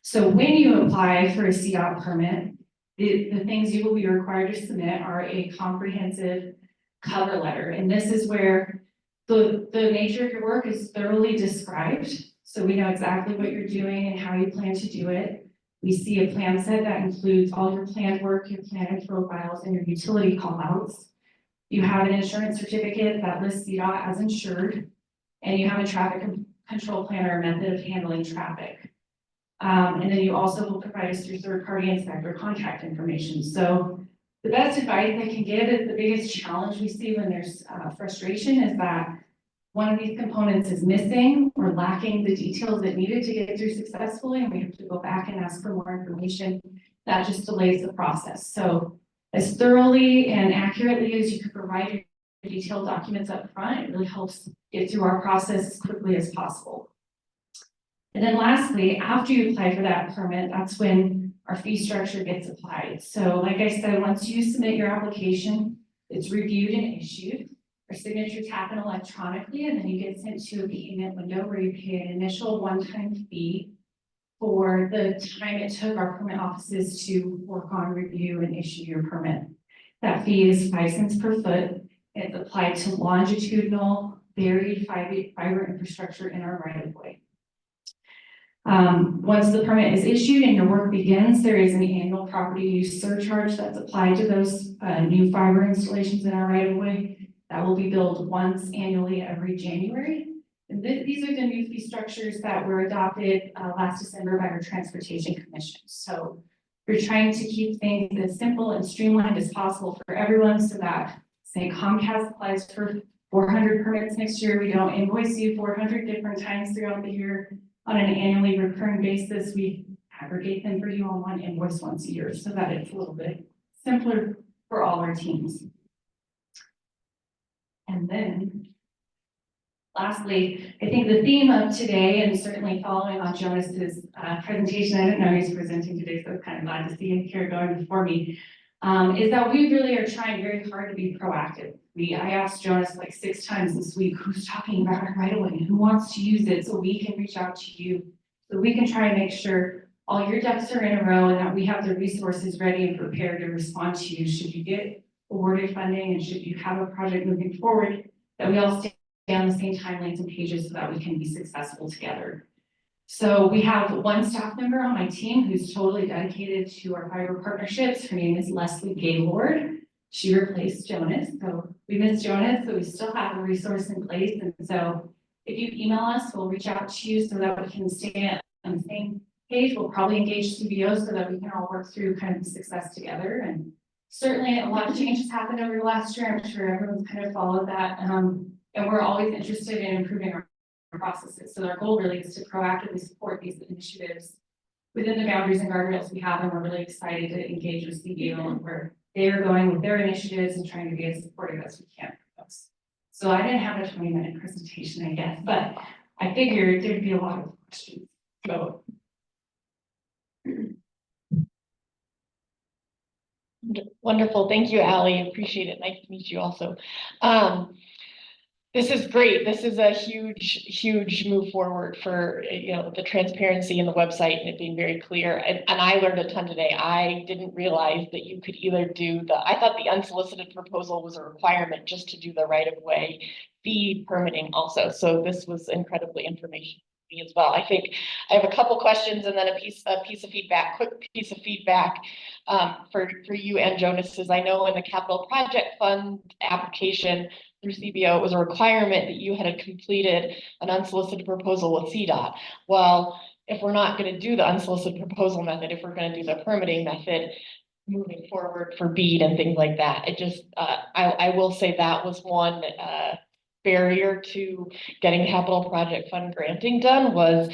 So when you apply for a CDOT permit, the things you will be required to submit are a comprehensive cover letter. And this is where the nature of your work is thoroughly described. So we know exactly what you're doing and how you plan to do it. We see a plan set that includes all your planned work, your planning profiles, and your utility callouts. You have an insurance certificate that lists CDOT as insured, and you have a traffic control plan or method of handling traffic. And then you also will provide us your third-party inspector contact information. So the best advice I can give is the biggest challenge we see when there's frustration is that one of these components is missing or lacking the details that needed to get through successfully, and we have to go back and ask for more information, that just delays the process. So as thoroughly and accurately as you could provide your detailed documents up front, it really helps get through our process as quickly as possible. And then lastly, after you apply for that permit, that's when our fee structure gets applied. So like I said, once you submit your application, it's reviewed and issued. Our signatures happen electronically, and then you get sent to a payment window where you pay an initial one-time fee for the time it took our permit offices to work on, review, and issue your permit. That fee is 5 cents per foot. It's applied to longitudinal buried fiber infrastructure in our right-of-way. Once the permit is issued and your work begins, there is an annual property use surcharge that's applied to those new fiber installations in our right-of-way. That will be billed once annually every January. And these are the new fee structures that were adopted last December by our Transportation Commission. So we're trying to keep things as simple and streamlined as possible for everyone, so that, say, Comcast applies for 400 permits next year, we don't invoice you 400 different times throughout the year. On an annually recurring basis, we aggregate them for you on one invoice once a year, so that it's a little bit simpler for all our teams. And then lastly, I think the theme of today, and certainly following on Jonas's presentation, I didn't know he was presenting today, so I was kind of glad to see him here going before me, is that we really are trying very hard to be proactive. I asked Jonas like 6 times this week, who's talking about our right away, who wants to use it, so we can reach out to you, so we can try and make sure all your ducks are in a row and that we have the resources ready and prepared to respond to you should you get awarded funding and should you have a project moving forward, that we all stay on the same timelines and pages so that we can be successful together. So we have one staff member on my team who's totally dedicated to our fiber partnerships. Her name is Leslie Gaylord. She replaced Jonas. So we miss Jonas, but we still have a resource in place. And so if you email us, we'll reach out to you so that we can stay on the same page. We'll probably engage CBO so that we can all work through kind of the success together. And certainly a lot of changes happened over the last year. I'm sure everyone's kind of followed that. And we're always interested in improving our processes. So our goal really is to proactively support these initiatives within the boundaries and guardrails we have. And we're really excited to engage with CBO and where they are going with their initiatives and trying to be as supportive as we can for those. So I didn't have a 20-minute presentation, I guess, but I figured there'd be a lot of questions. So. Wonderful. Thank you, Allie. Appreciate it. Nice to meet you also. This is great. This is a huge move forward for, the transparency in the website and it being very clear. And I learned a ton today. I didn't realize that you could either do I thought the unsolicited proposal was a requirement just to do the right of way fee permitting also. So this was incredibly informational for me as well. I think I have a couple questions and then a quick piece of feedback for you and Jonas. Is I know in the capital project fund application through CBO, it was a requirement that you had completed an unsolicited proposal with CDOT. Well, if we're not going to do the unsolicited proposal method, if we're going to do the permitting method moving forward for BEAD and things like that, it just, I will say that was one barrier to getting capital project fund granting done was,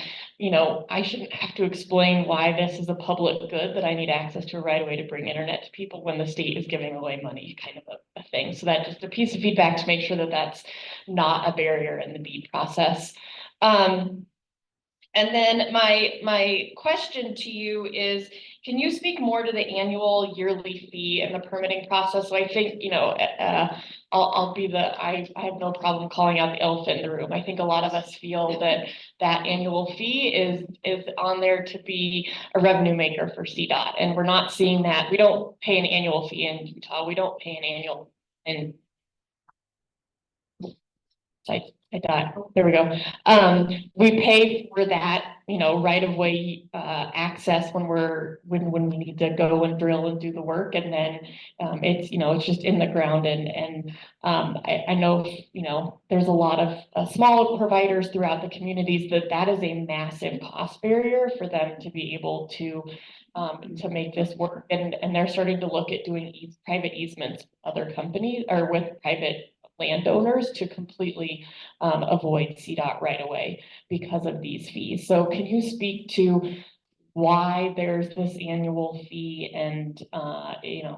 I shouldn't have to explain why this is a public good that I need access to a right of way to bring internet to people when the state is giving away money, kind of a thing. So that just a piece of feedback to make sure that that's not a barrier in the BEAD process. And then my question to you is, can you speak more to the annual yearly fee and the permitting process? So I think, I have no problem calling out the elephant in the room. I think a lot of us feel that annual fee is on there to be a revenue maker for CDOT. And we're not seeing that. We don't pay an annual fee in Utah. We don't pay an annual in I died. There we go. We pay for that, right of way access when we need to go and drill and do the work, and then it's just in the ground. And I know there's a lot of small providers throughout the communities that is a massive cost barrier for them to be able to make this work, and they're starting to look at doing private easements with other companies or with private landowners to completely avoid CDOT right away because of these fees. So can you speak to why there's this annual fee and,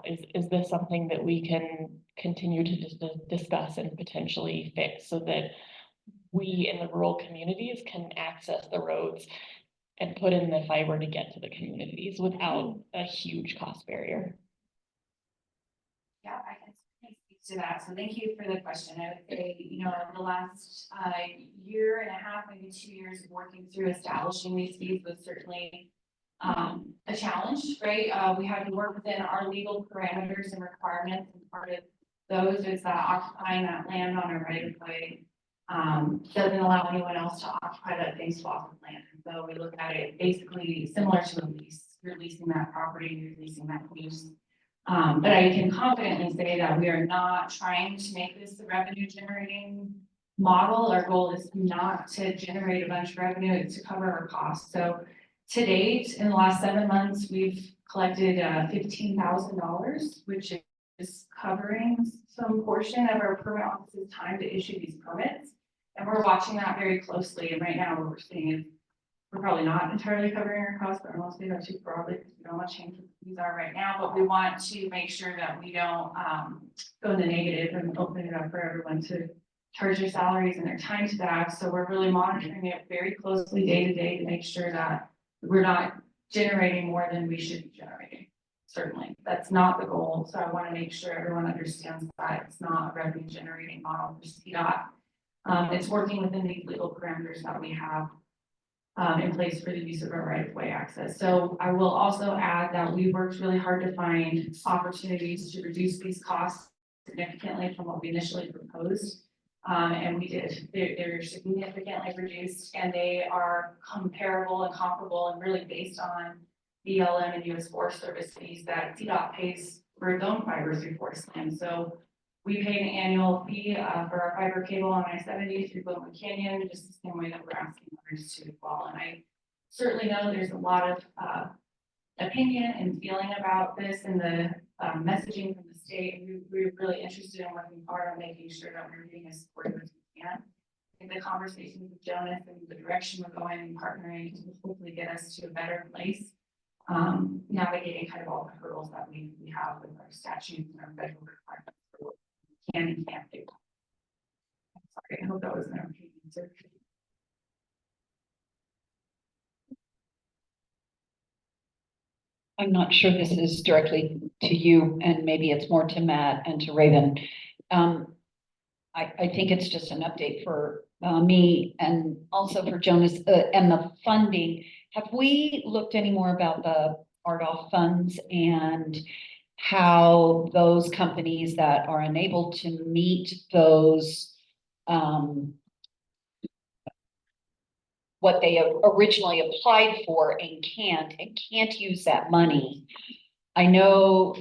is this something that we can continue to discuss and potentially fix so that we in the rural communities can access the roads and put in the fiber to get to the communities without a huge cost barrier? Yeah, I can certainly speak to that. So thank you for the question. I would say, in the last year and a half, maybe 2 years of working through establishing these fees was certainly a challenge, right? We had to work within our legal parameters and requirements, and part of those is that occupying that land on a right of way doesn't allow anyone else to occupy that same swath of land. And so we look at it basically similar to a lease. You're leasing that property, you're leasing that use. But I can confidently say that we are not trying to make this a revenue generating model. Our goal is not to generate a bunch of revenue, it's to cover our costs. So to date, in the last 7 months, we've collected $15,000, which is covering some portion of our permit office's time to issue these permits. And we're watching that very closely. And right now what we're seeing is we're probably not entirely covering our costs, but unless we go too broadly, because we don't want to change what these are right now, but we want to make sure that we don't go in the negative and open it up for everyone to charge their salaries and their time to that. So we're really monitoring it very closely day to day to make sure that we're not generating more than we should be generating. Certainly, that's not the goal. So I want to make sure everyone understands that it's not a revenue generating model for CDOT. It's working within these legal parameters that we have in place for the use of our right of way access. So I will also add that we worked really hard to find opportunities to reduce these costs significantly from what we initially proposed. And we did. They're significantly reduced, and they are comparable and comparable and really based on BLM and US Forest Service fees that CDOT pays for its own fiber through forest land. So we pay an annual fee for our fiber cable on I-70 through Glenwood Canyon, just the same way that we're asking others to as well. And I certainly know there's a lot of opinion and feeling about this and the messaging from the state. We're really interested in working hard on making sure that we're being as supportive as we can. I think the conversations with Jonas and the direction we're going and partnering will hopefully get us to a better place, navigating kind of all the hurdles that we have with our statutes and our federal requirements for what we can and can't do. I'm sorry, I hope that was an okay answer. I'm not sure this is directly to you, and maybe it's more to Matt and to Raven. I think it's just an update for me and also for Jonas and the funding. Have we looked any more about the RDOF funds and how those companies that are unable to meet those what they originally applied for and can't use that money? I know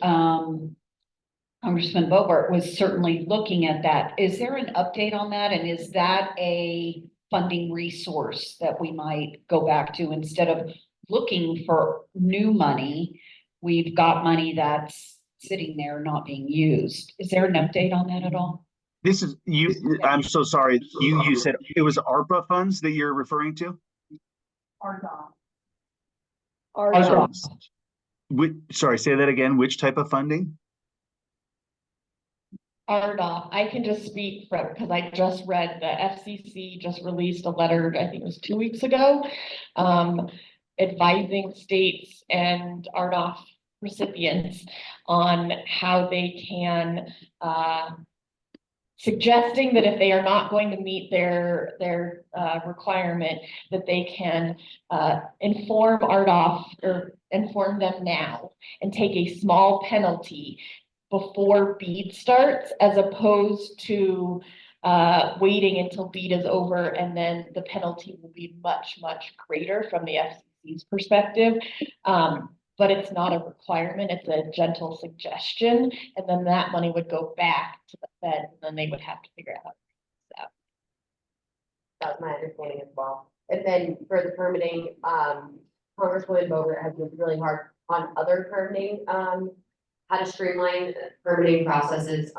Congressman Bobart was certainly looking at that. Is there an update on that? And is that a funding resource that we might go back to instead of looking for new money? We've got money that's sitting there not being used. Is there an update on that at all? This is you. I'm so sorry. You said it was ARPA funds that you're referring to? RDOF. Sorry, say that again. Which type of funding? RDOF, I can just speak from, because I just read the FCC just released a letter, I think it was 2 weeks ago, advising states and RDOF recipients on how they can, suggesting that if they are not going to meet their requirement, that they can inform RDOF or inform them now and take a small penalty before BEAD starts, as opposed to waiting until BEAD is over, and then the penalty will be much, much greater from the FCC's perspective. But it's not a requirement, it's a gentle suggestion, and then that money would go back to the Fed, and then they would have to figure out how to do that. That was my understanding as well. And then for the permitting, Congresswoman Boger has been really hard on other permitting how to streamline permitting processes,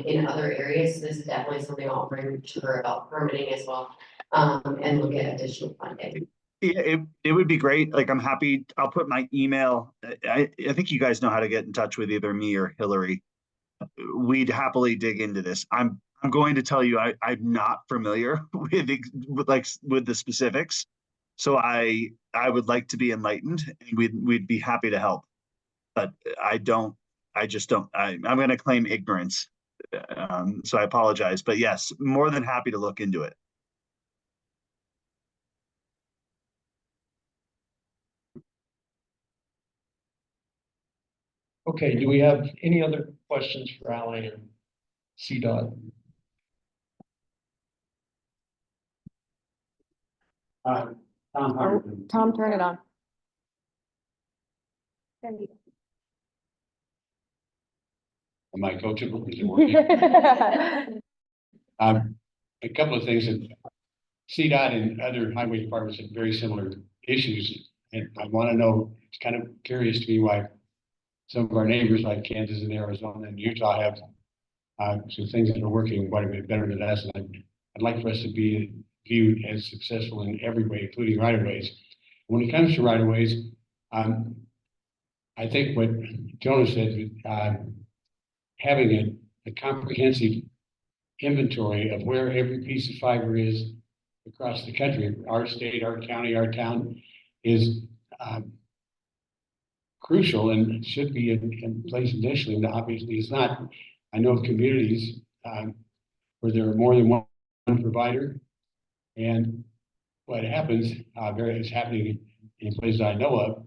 in other areas. So this is definitely something I'll bring to her about permitting as well, and look at additional funding. Yeah, it would be great. Like, I'm happy. I'll put my email. I think you guys know how to get in touch with either me or Hillary. We'd happily dig into this. I'm going to tell you, I'm not familiar with the specifics. So I would like to be enlightened, and we'd be happy to help. But I just don't, I'm going to claim ignorance. So I apologize, but yes, more than happy to look into it. Okay, do we have any other questions for Ally and CDOT? Tom Harden. Tom, turn it on. Am I coachable? Is it working? A couple of things that CDOT and other highway departments have very similar issues. And I want to know, it's kind of curious to me why some of our neighbors like Kansas and Arizona and Utah have some things that are working quite a bit better than us. And I'd like for us to be viewed as successful in every way, including right of ways. When it comes to right of ways, I think what Jonah said, having a comprehensive inventory of where every piece of fiber is across the country, our state, our county, our town, is crucial and should be in place initially. And obviously it's not. I know of communities where there are more than one provider, and what happens, is happening in places I know of,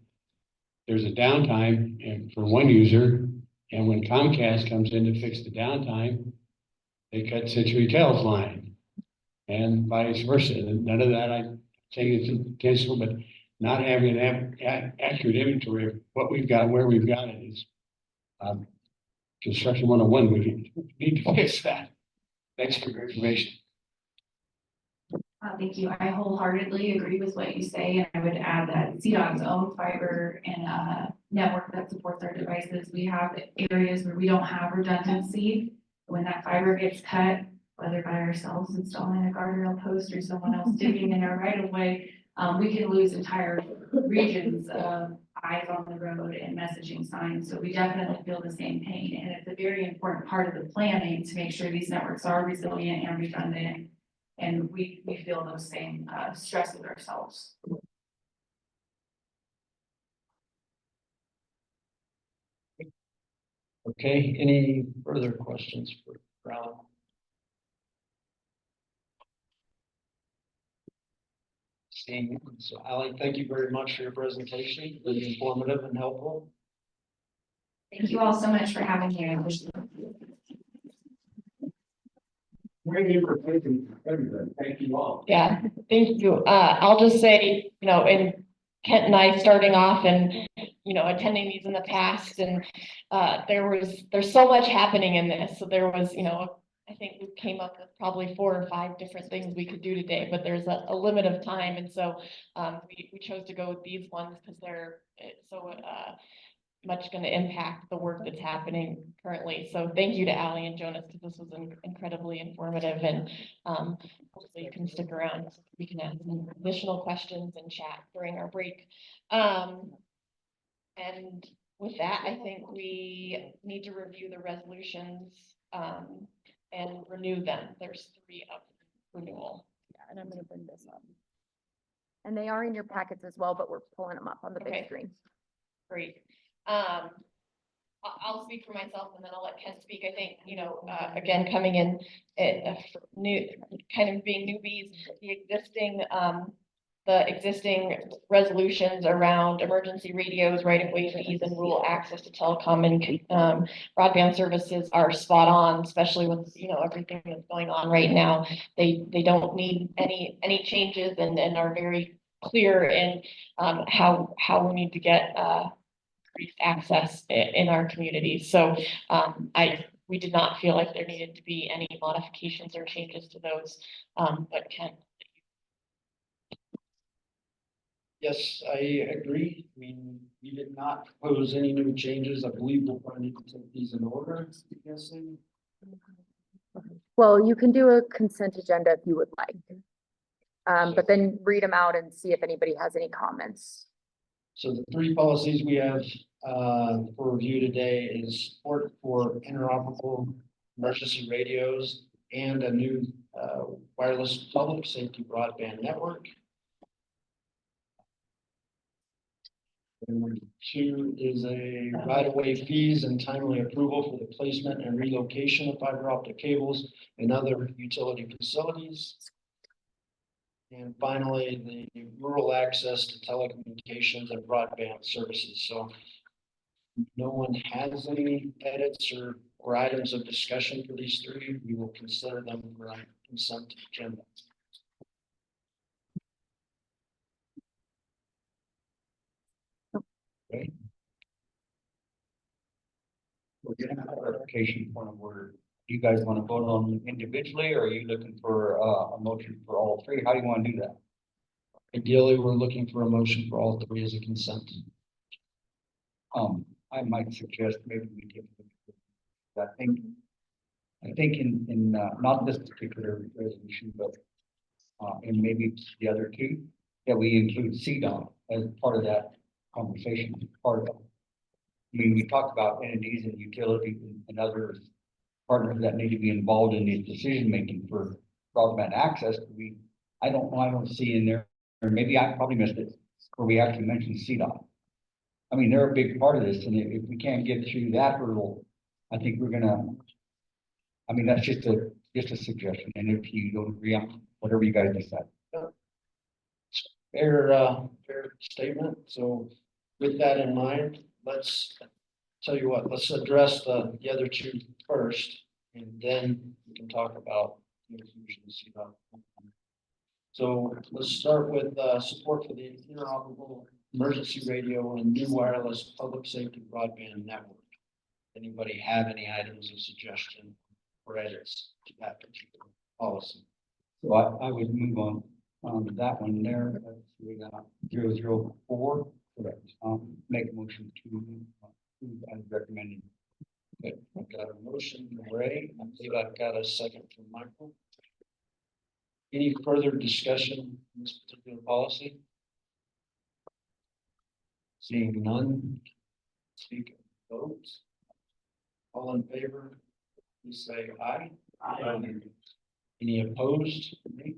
there's a downtime for one user, and when Comcast comes in to fix the downtime, they cut Century Tel's line, and vice versa. And none of that, I think it's intentional, but not having an accurate inventory of what we've got, where we've got it is construction 101. We need to fix that. Thanks for your information. Thank you. I wholeheartedly agree with what you say, and I would add that CDOT's own fiber and network that supports our devices, we have areas where we don't have redundancy. When that fiber gets cut, whether by ourselves installing a guardrail post or someone else digging in our right of way, we can lose entire regions of eyes on the road and messaging signs. So we definitely feel the same pain, and it's a very important part of the planning to make sure these networks are resilient and redundant. And we feel those same stresses ourselves. Okay, any further questions for Alan? Seeing none. So Ally, thank you very much for your presentation. It was informative and helpful. Thank you all so much for having me. I appreciate it. Thank you for taking everything. Thank you all. Yeah, thank you. I'll just say, in Kent and I starting off and, attending these in the past, and there's so much happening in this. So there was, I think we came up with probably 4 or 5 different things we could do today, but there's a limit of time. And so we chose to go with these ones because they're so much going to impact the work that's happening currently. So thank you to Ally and Jonas, because this was incredibly informative, and hopefully you can stick around. We can ask some additional questions and chat during our break. And with that, I think we need to review the resolutions and renew them. There's 3 up for renewal. Yeah, and I'm going to bring this up. And they are in your packets as well, but we're pulling them up on the big screen. Great. I'll speak for myself and then I'll let Ken speak. I think, again, coming in new, kind of being newbies, the existing resolutions around emergency radios, right of ways, and even rural access to telecom and broadband services are spot on, especially with, everything that's going on right now. They don't need any changes and are very clear in how we need to get access in our communities. So we did not feel like there needed to be any modifications or changes to those, but Ken. Yes, I agree. I mean, we did not propose any new changes. I believe we'll probably need to take these in order, I'm guessing. Well, you can do a consent agenda if you would like. But then read them out and see if anybody has any comments. So the three policies we have for review today is support for interoperable emergency radios and a new wireless public safety broadband network. And number 2 is a right-of-way fees and timely approval for the placement and relocation of fiber optic cables and other utility facilities. And finally, the rural access to telecommunications and broadband services. So no one has any edits or items of discussion for these three, we will consider them for a consent agenda. Okay. We're getting a clarification point of order. Do you guys want to vote on them individually, or are you looking for a motion for all three? How do you want to do that? Ideally, we're looking for a motion for all three as a consent. I might suggest maybe we give. I think in not this particular resolution, but in maybe the other two, that we include CDOT as part of that conversation. Part of it. I mean, we talked about entities and utilities and other partners that need to be involved in the decision making for broadband access. I don't see in there, or maybe I probably missed it, where we actually mentioned CDOT. I mean, they're a big part of this, and if we can't get through that hurdle, I think we're gonna. I mean, that's just a suggestion, and if you don't agree on whatever you guys decide. Fair statement. So with that in mind, let's tell you what, let's address the other two first, and then we can talk about the inclusions. So let's start with support for the interoperable emergency radio and new wireless public safety broadband network. Anybody have any items of suggestion or edits to that particular policy? So I would move on to that one there. We got 004. Correct. Make a motion to approve as recommended. Okay, I've got a motion from Ray. I believe I've got a second from Michael. Any further discussion on this particular policy? Seeing none, speak and vote. All in favor, please say aye. Aye. Any opposed? Motion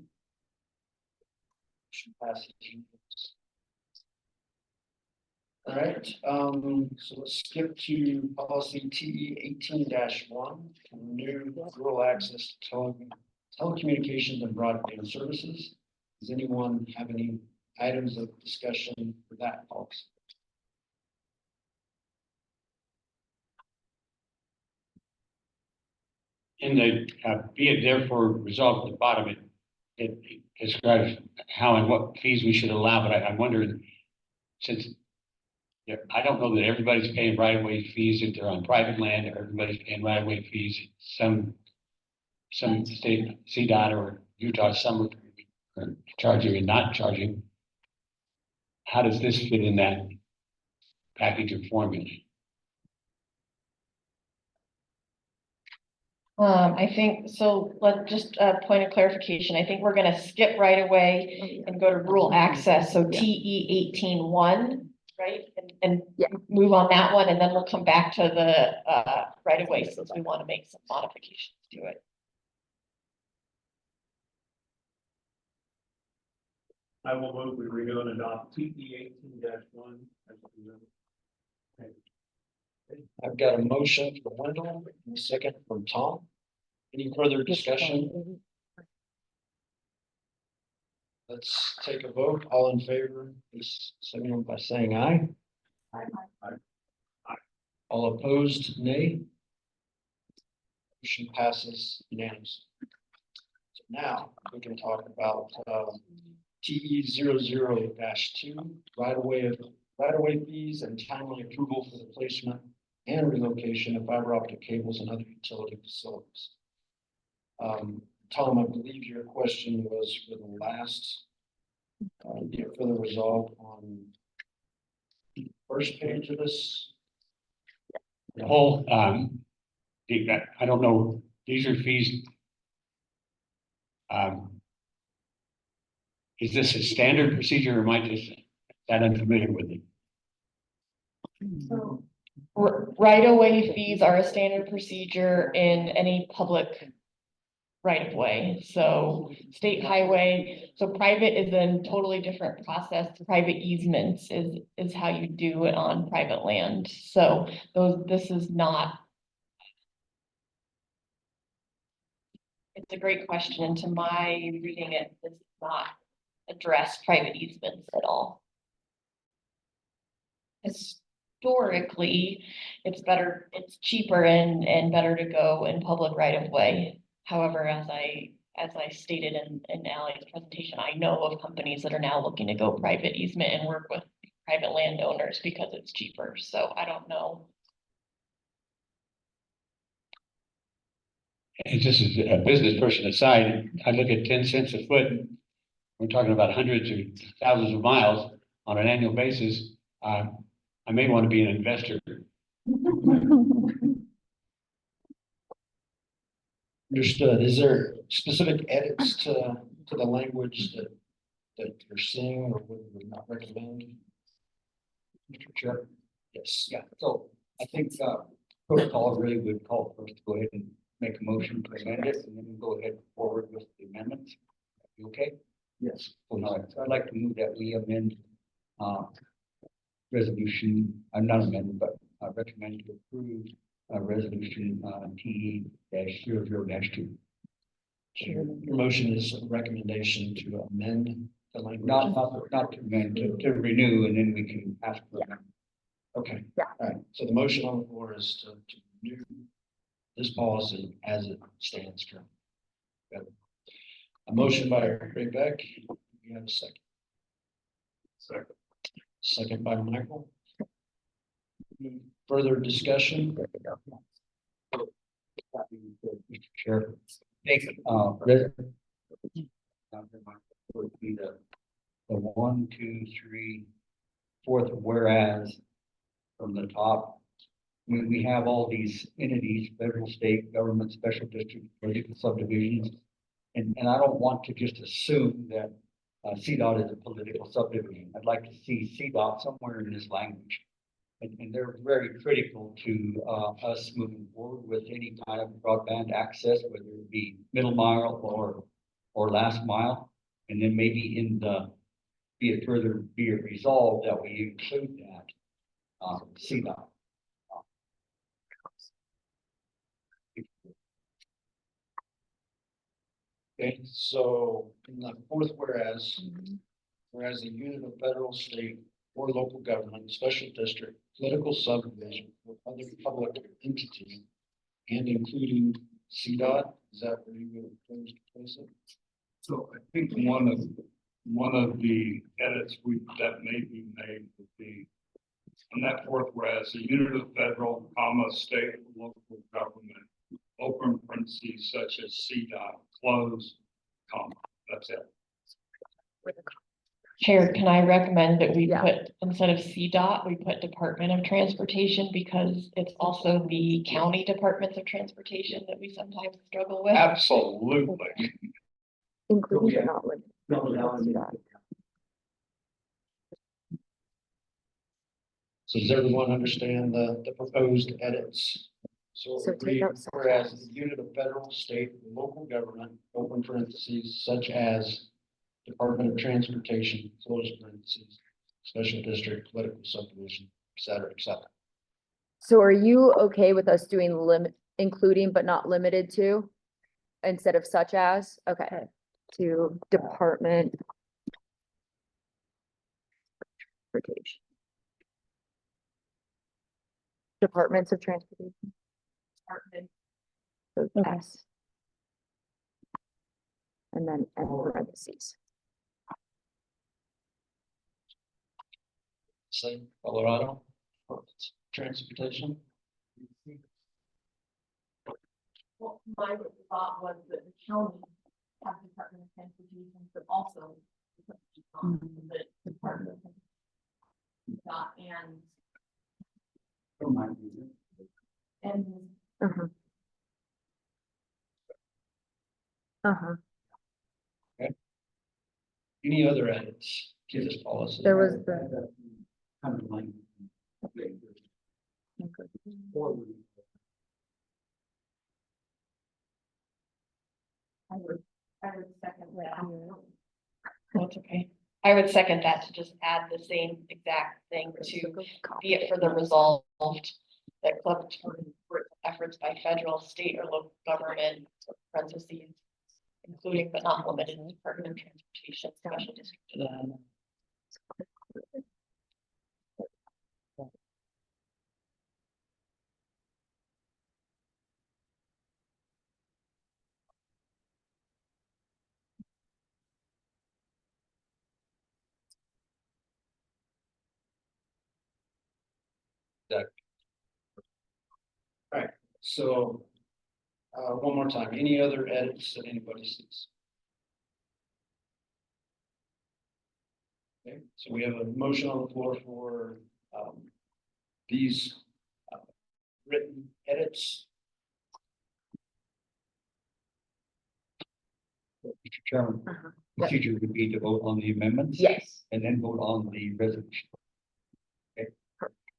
passes. All right, so let's skip to policy TE 18-1, new rural access to telecommunications and broadband services. Does anyone have any items of discussion for that policy? In the, be it therefore resolved at the bottom, it describes how and what fees we should allow, but I'm wondering, since I don't know that everybody's paying right-of-way fees if they're on private land, or everybody's paying right-of-way fees. Some state, CDOT or Utah, some are charging and not charging. How does this fit in that package or formula? I think, so let's just point of clarification. I think we're gonna skip right away and go to rural access. So TE 18-1, right? And move on that one, and then we'll come back to the right away since we want to make some modifications to it. I will move we renew and adopt TE 18-1 as presented. I've got a motion from Wendell and a second from Tom. Any further discussion? Let's take a vote. All in favor, please signal by saying aye. Aye. All opposed, nay. Motion passes unanimously. So now we can talk about TE 00-2, right-of-way fees and timely approval for the placement and relocation of fiber optic cables and other utility facilities. Tom, I believe your question was for the last Get further resolved on the first page of this. The whole, I don't know, these are fees. Is this a standard procedure or am I just that unfamiliar with it? So right-of-way fees are a standard procedure in any public right of way. So state highway, so private is a totally different process. Private easements is how you do it on private land. So this is not. It's a great question. And to my reading it, this does not address private easements at all. Historically, it's cheaper and better to go in public right of way. However, as I stated in Ally's presentation, I know of companies that are now looking to go private easement and work with private landowners because it's cheaper. So I don't know. And just as a business person aside, I look at 10 cents a foot. We're talking about hundreds or thousands of miles on an annual basis. I may want to be an investor. Understood. Is there specific edits to the language that you're seeing or would not recommend? Mr. Chair? Yes. Yeah, so I think, protocol really would call for us to go ahead and make a motion to amend it and then we'll go ahead forward with the amendments. You okay? Yes. So now I'd like to move that we amend, resolution, I'm not amending, but recommend to approve, resolution, TE-00-2. Your motion is a recommendation to amend the language? Not to amend, to renew, and then we can ask for amendment. Okay. Yeah. All right. So the motion on the floor is to renew this policy as it stands currently. Got it. A motion by Ray Beck. You have a second. Second. Second by Michael. Further discussion? Mr. Chair. Would be the 1, 2, 3, 4th whereas from the top. We have all these entities, federal, state, government, special district, political subdivisions. And I don't want to just assume that CDOT is a political subdivision. I'd like to see CDOT somewhere in this language. And they're very critical to us moving forward with any kind of broadband access, whether it be middle mile or last mile. And then maybe in the, be it resolved that we include that CDOT. Okay, so in the fourth whereas a unit of federal, state, or local government, special district, political subdivision, or other public entity, and including CDOT, is that where you would propose to place it? So I think one of the edits that may be made would be on that fourth whereas a unit of federal, state, or local government, open parentheses such as CDOT, close, that's it. Chair, can I recommend that we put, instead of CDOT, we put Department of Transportation because it's also the county departments of transportation that we sometimes struggle with. Absolutely. Including but not limited. So does everyone understand the proposed edits? So So it take out reads, whereas the unit of federal, state, and local government, open parentheses, such as Department of Transportation, close parentheses, special district, political subdivision, et cetera, et cetera. So are you okay with us doing including but not limited to? Instead of such as? Okay. To department. Transportation. Departments of transportation. Department. So S. And then N parentheses. Say Colorado, transportation. Well, my thought was that the county have Department of Transportation, but also Any other edits to this policy? There was the. I would second that. That's okay. I would second that to just add the same exact thing to be it further resolved that club efforts by federal, state, or local government, parentheses, including but not limited to Department of Transportation, Special District. Right, so, one more time, any other edits that anybody sees? Okay, so we have a motion on the floor for, these, written edits. Mr. Chairman, procedure would be to vote on the amendments. Yes. And then vote on the resolution. Okay,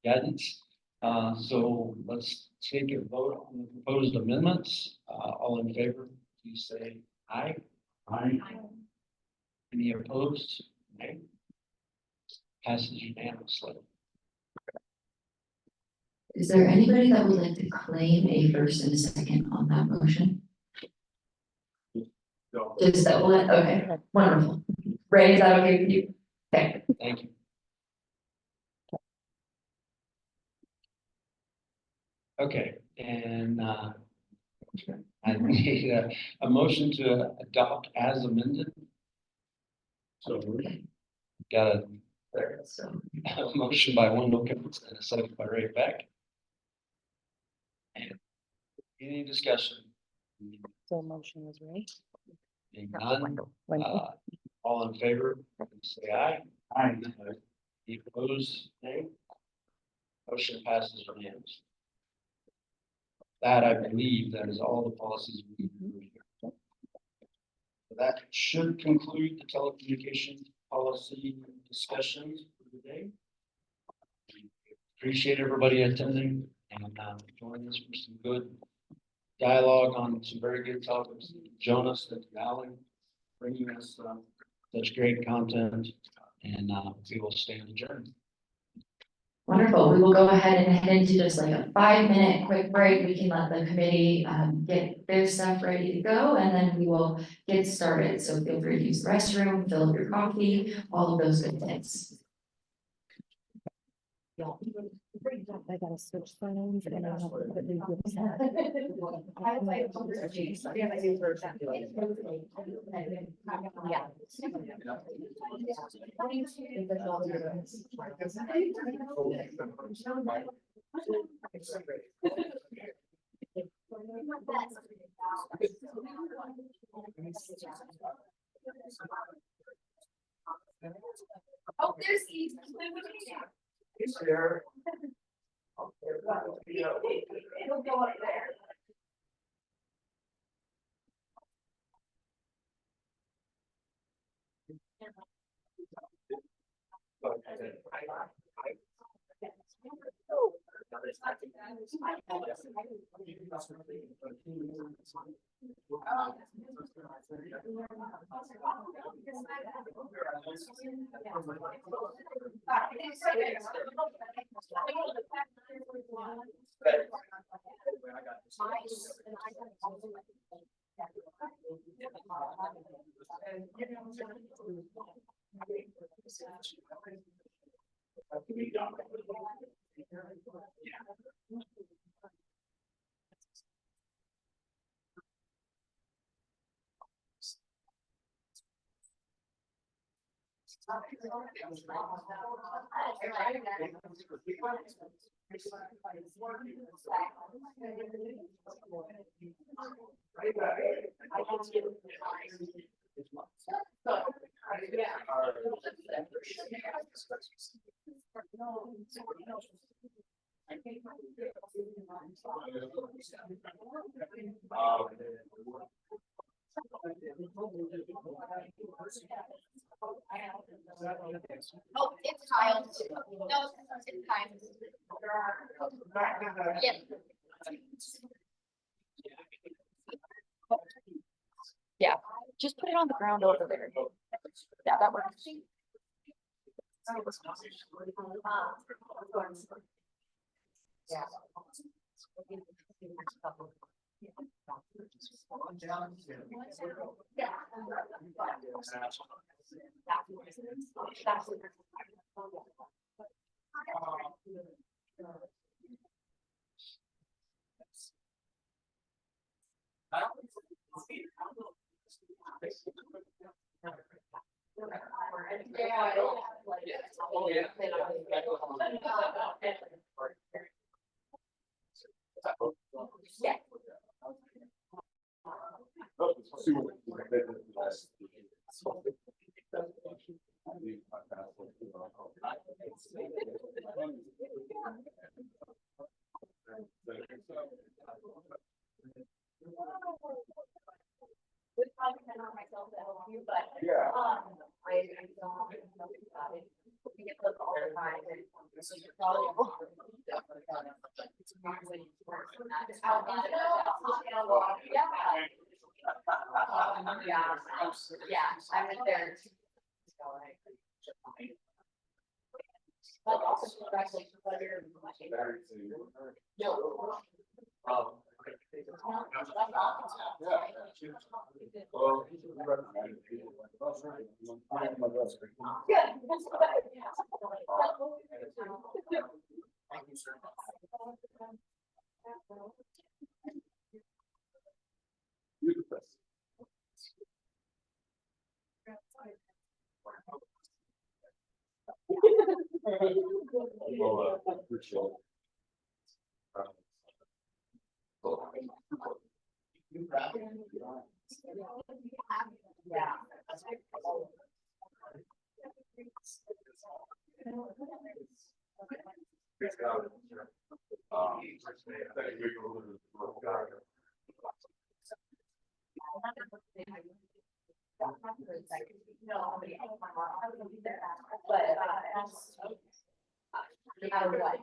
guidance. So let's take a vote on the proposed amendments. All in favor, please say aye. Aye. Any opposed? Nay. Passes unanimously. Is there anybody that would like to claim a first and a second on that motion? Just that one, okay, wonderful. Ray, is that okay with you? Okay. Thank you. Okay, and I need a motion to adopt as amended. So got a motion by Wendell Kimball and a second by Ray Beck. And any discussion? So motion was Ray. Being none, all in favor, say aye. Aye. Any opposed, nay? Motion passes unanimously. That I believe that is all the policies we can do here. That should conclude the telecommunications policy discussions for today. Appreciate everybody attending and joining us for some good dialogue on some very good topics. Jonas and Alan bringing us such great content, and we will stand adjourned. Wonderful. We will go ahead and head into just like a 5-minute quick break. We can let the committee get their stuff ready to go, and then we will get started. So feel free to use the restroom, fill up your coffee, all of those good things. I gotta switch phones and I have to put these Oh, there's Steve. He's there. It'll go up there. Yeah. Oh, it's Kyle. No, it's Kyle. Yeah. Yeah, just put it on the ground over there. Yeah, that works. Yeah. Yeah. We get those all the time. Yeah, I'm in there. But also congratulations on your. No. Yeah. No matter what.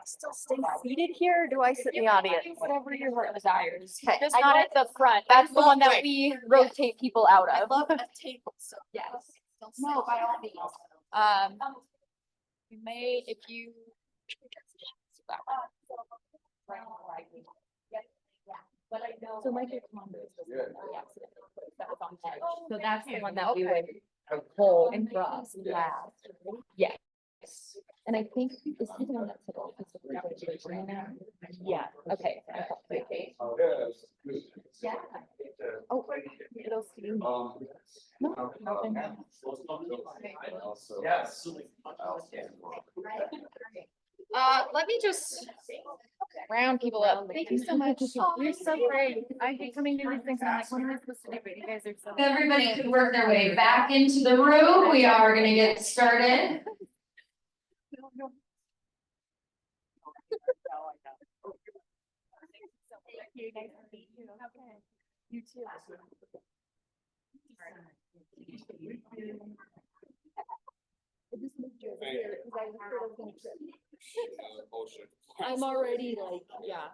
Still stay seated here, or do I sit in the audience? Whatever your heart desires. Okay, Just I not know at the front. that's the Not one that right. we rotate people out I of. love a table, so yes. No, by all means. You may, if you. But I know. So my good commander is just. Yes. That was on edge. So that's the one that we would pull and cross last. Yes. And I think this is the one that's. Yeah, okay. Yeah. Oh, it'll see. No, nothing. Let me just round people up. Thank you so much. You're so great. I hate coming to these things. I'm like, what am I supposed to do? But you guys are so. Everybody could work their way back into the room. We are gonna get started. You too. I'm already like, yeah.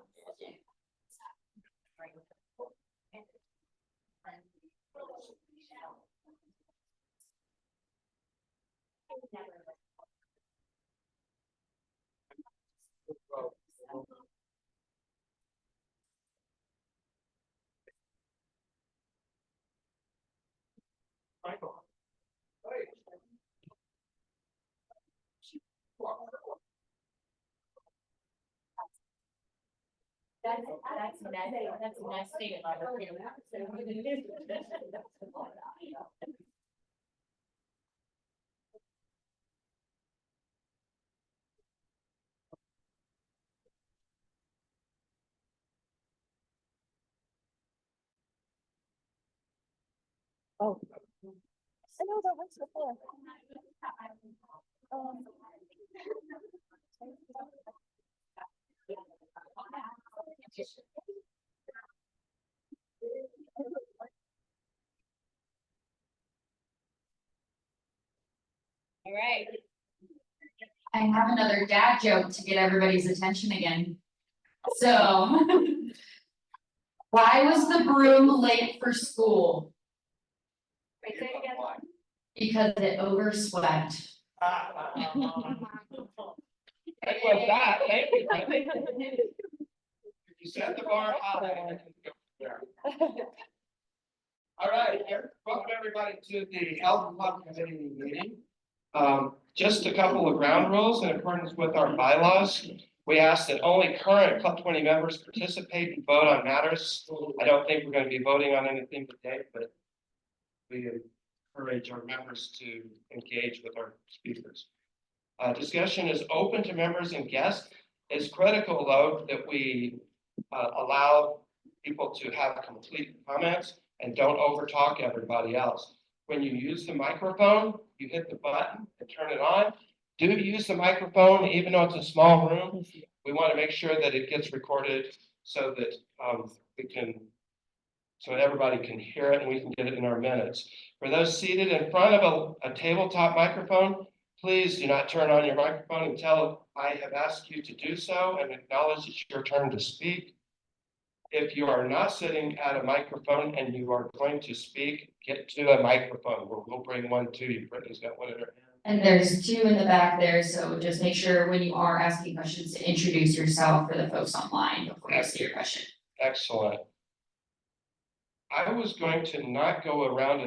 That's nice statement. Oh. I know that once before. All right. I have another dad joke to get everybody's attention again. So, why was the broom late for school? Because it overswept. And with that, thank you. You set the bar high. All right, welcome everybody to the Health Club Committee meeting. Just a couple of ground rules in accordance with our bylaws. We ask that only current Club 20 members participate and vote on matters. I don't think we're going to be voting on anything today, but we encourage our members to engage with our speakers. Discussion is open to members and guests. It's critical, though, that we allow people to have complete comments and don't overtalk everybody else. When you use the microphone, you hit the button and turn it on. Do use the microphone, even though it's a small room. We want to make sure that it gets recorded so that so everybody can hear it and we can get it in our minutes. For those seated in front of a tabletop microphone, please do not turn on your microphone until I have asked you to do so and acknowledge it's your turn to speak. If you are not sitting at a microphone and you are going to speak, get to a microphone. We'll bring one to you. Brittany's got one in her hand. And there's two in the back there, so just make sure when you are asking questions to introduce yourself for the folks online before you see your question. Excellent. I was going to not go around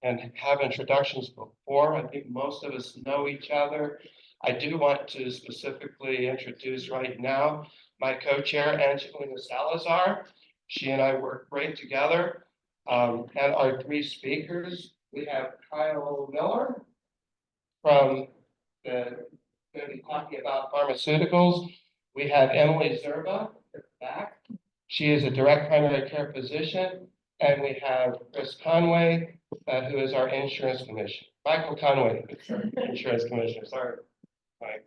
and have introductions before. I think most of us know each other. I do want to specifically introduce right now my co-chair, Angelina Salazar. She and I work great together. And our three speakers, we have Kyle Miller from going to be talking about pharmaceuticals. We have Emily Zerba back. She is a direct primary care physician. And we have Chris Conway, who is our insurance commissioner. Michael Conway, insurance commissioner. Sorry, Michael.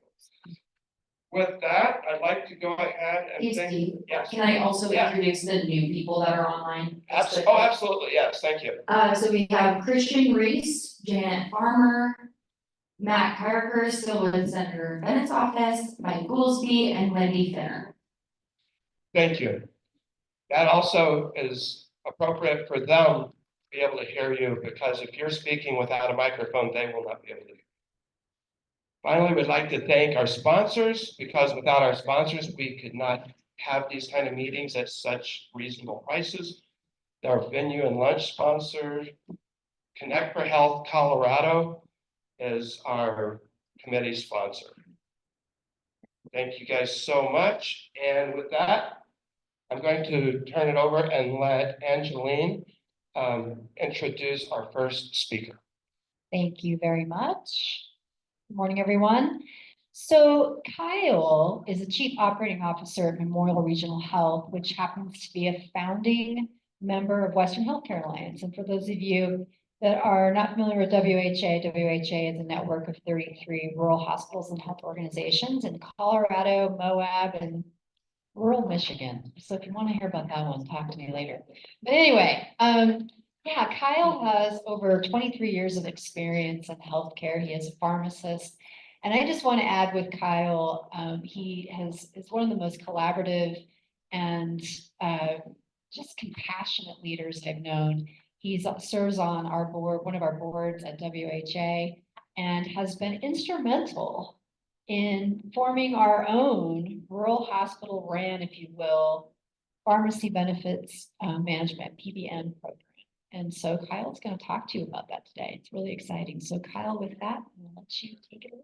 With that, I'd like to go ahead and Steve, yes. can I also introduce the new people that are online? Oh, absolutely. Yes, thank you. So we have Christian Reese, Janet Farmer, Matt Carker, still with Senator Bennett's office, Mike Goolsby, and Wendy Finner. Thank you. That also is appropriate for them to be able to hear you, because if you're speaking without a microphone, they will not be able to. Finally, we'd like to thank our sponsors, because without our sponsors, we could not have these kind of meetings at such reasonable prices. Our venue and lunch sponsor, Connect for Health Colorado, is our committee sponsor. Thank you guys so much. And with that, I'm going to turn it over and let Angeline introduce our first speaker. Thank you very much. Good morning, everyone. So Kyle is the Chief Operating Officer at Memorial Regional Health, which happens to be a founding member of Western Healthcare Alliance. And for those of you that are not familiar with WHA is a network of 33 rural hospitals and health organizations in Colorado, Moab, and rural Michigan. So if you want to hear about that one, talk to me later. But anyway, yeah, Kyle has over 23 years of experience in healthcare. He is a pharmacist. And I just want to add with Kyle, he is one of the most collaborative and just compassionate leaders I've known. He serves on our board, one of our boards at WHA, and has been instrumental in forming our own rural hospital ran, if you will, pharmacy benefits management, PBM program. And so Kyle's going to talk to you about that today. It's really exciting. So Kyle, with that, I'll let you take it away.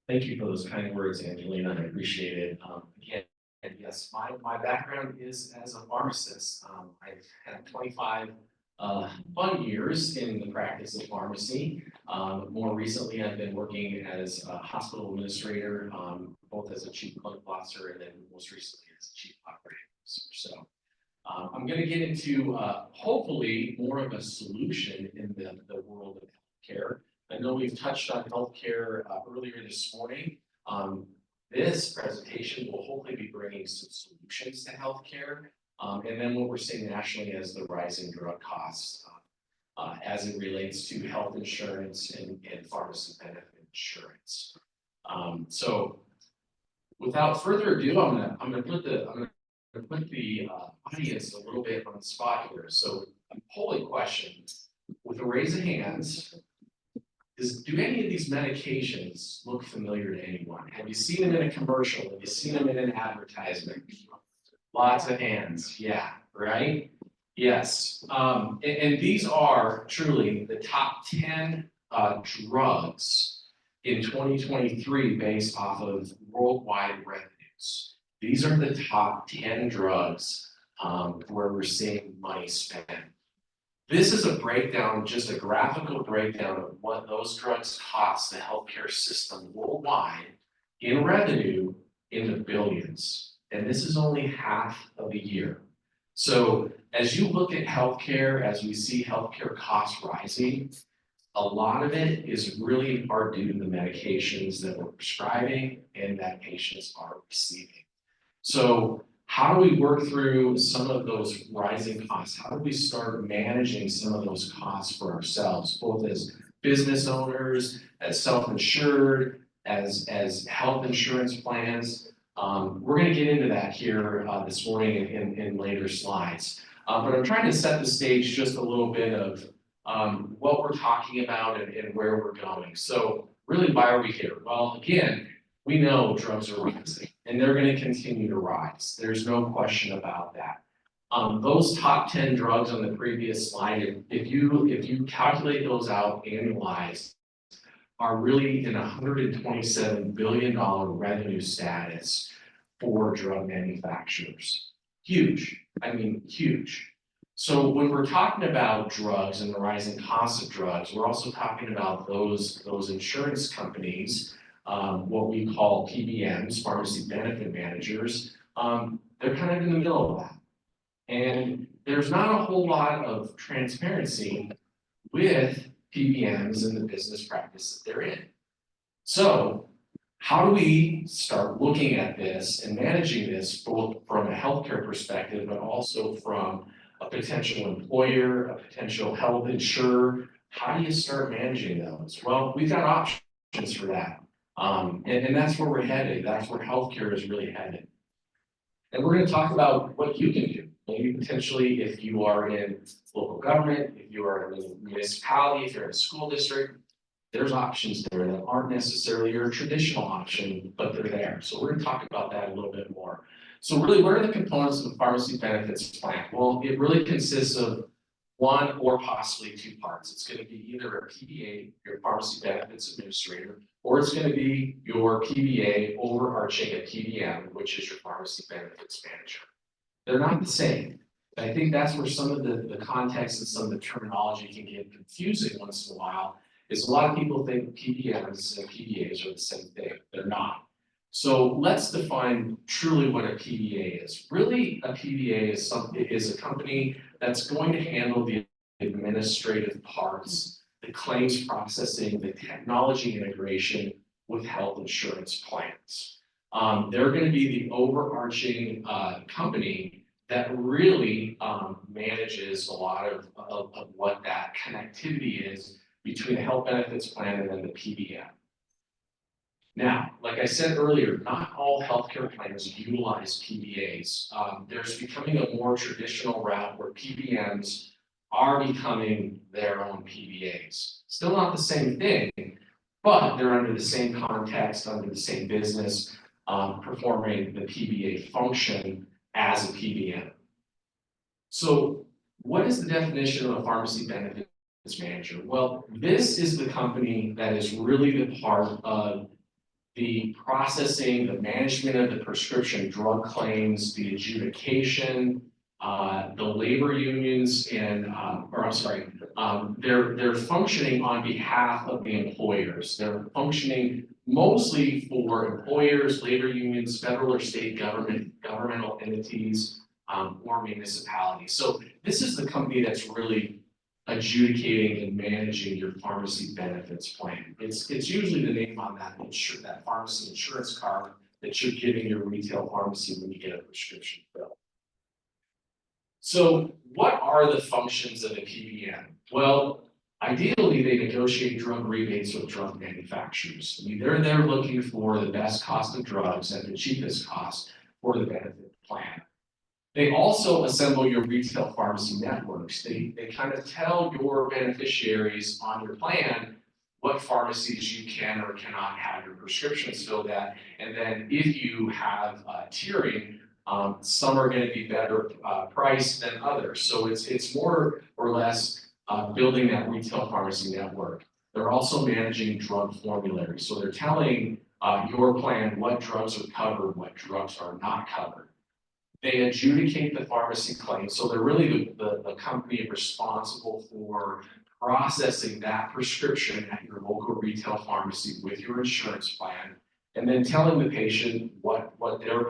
Thank you for those kind words, Angelina. I appreciate it. Again, and yes, my background is as a pharmacist. I've had 25 fun years in the practice of pharmacy. More recently, I've been working as a hospital administrator, both as a chief clinical officer and then most recently as a chief operating officer. So I'm going to get into hopefully more of a solution in the world of healthcare. I know we've touched on healthcare earlier this morning. This presentation will hopefully be bringing some solutions to healthcare. And then what we're seeing nationally as the rising drug costs as it relates to health insurance and pharmacy benefit insurance. So without further ado, I'm gonna put the audience a little bit on the spot here. So polling question with a raise of hands. Do any of these medications look familiar to anyone? Have you seen them in a commercial? Have you seen them in an advertisement? Lots of hands, yeah, right? Yes, and these are truly the top 10 drugs in 2023 based off of worldwide revenues. These are the top 10 drugs where we're seeing money spent. This is a breakdown, just a graphical breakdown of what those drugs cost the healthcare system worldwide in revenue in the billions. And this is only half of the year. So as you look at healthcare, as we see healthcare costs rising, a lot of it is really in part due to the medications that we're prescribing and that patients are receiving. So how do we work through some of those rising costs? How do we start managing some of those costs for ourselves, both as business owners, as self-insured, as health insurance plans? We're going to get into that here this morning in later slides. But I'm trying to set the stage just a little bit of what we're talking about and where we're going. So really, why are we here? Well, again, we know drugs are rising and they're going to continue to rise. There's no question about that. Those top 10 drugs on the previous slide, if you calculate those out annualized, are really in $127 billion revenue status for drug manufacturers. Huge, I mean, huge. So when we're talking about drugs and the rising costs of drugs, we're also talking about those insurance companies, what we call PBMs, pharmacy benefit managers. They're kind of in the middle of that. And there's not a whole lot of transparency with PBMs and the business practice that they're in. So how do we start looking at this and managing this both from a healthcare perspective, but also from a potential employer, a potential health insurer? How do you start managing those? Well, we've got options for that. And that's where we're headed. That's where healthcare is really headed. And we're going to talk about what you can do. Maybe potentially if you are in local government, if you are in a municipality, if you're in a school district, there's options there that aren't necessarily your traditional option, but they're there. So we're going to talk about that a little bit more. So really, what are the components of the pharmacy benefits plan? Well, it really consists of one or possibly two parts. It's going to be either a PBA, your pharmacy benefits administrator, or it's going to be your PBA overarching a PBM, which is your pharmacy benefits manager. They're not the same. I think that's where some of the context and some of the terminology can get confusing once in a while, is a lot of people think PBMs and PBAs are the same thing. They're not. So let's define truly what a PBA is. Really, a PBA is a company that's going to handle the administrative parts, the claims processing, the technology integration with health insurance plans. They're going to be the overarching company that really manages a lot of what that connectivity is between the health benefits plan and then the PBM. Now, like I said earlier, not all healthcare plans utilize PBAs. There's becoming a more traditional route where PBMs are becoming their own PBAs. Still not the same thing, but they're under the same context, under the same business, performing the PBA function as a PBM. So what is the definition of a pharmacy benefits manager? Well, this is the company that is really the part of the processing, the management of the prescription drug claims, the adjudication, the labor unions and, they're functioning on behalf of the employers. They're functioning mostly for employers, labor unions, federal or state governmental entities, or municipalities. So this is the company that's really adjudicating and managing your pharmacy benefits plan. It's usually the name on that pharmacy insurance card that you're giving your retail pharmacy when you get a prescription fill. So what are the functions of a PBM? Well, ideally, they negotiate drug rebates with drug manufacturers. I mean, they're there looking for the best cost of drugs at the cheapest cost for the benefit plan. They also assemble your retail pharmacy networks. They kind of tell your beneficiaries on your plan what pharmacies you can or cannot have your prescriptions filled at. And then if you have tiering, some are going to be better priced than others. So it's more or less building that retail pharmacy network. They're also managing drug formularies. So they're telling your plan what drugs are covered, what drugs are not covered. They adjudicate the pharmacy claims. So they're really the company responsible for processing that prescription at your local retail pharmacy with your insurance plan, and then telling the patient what their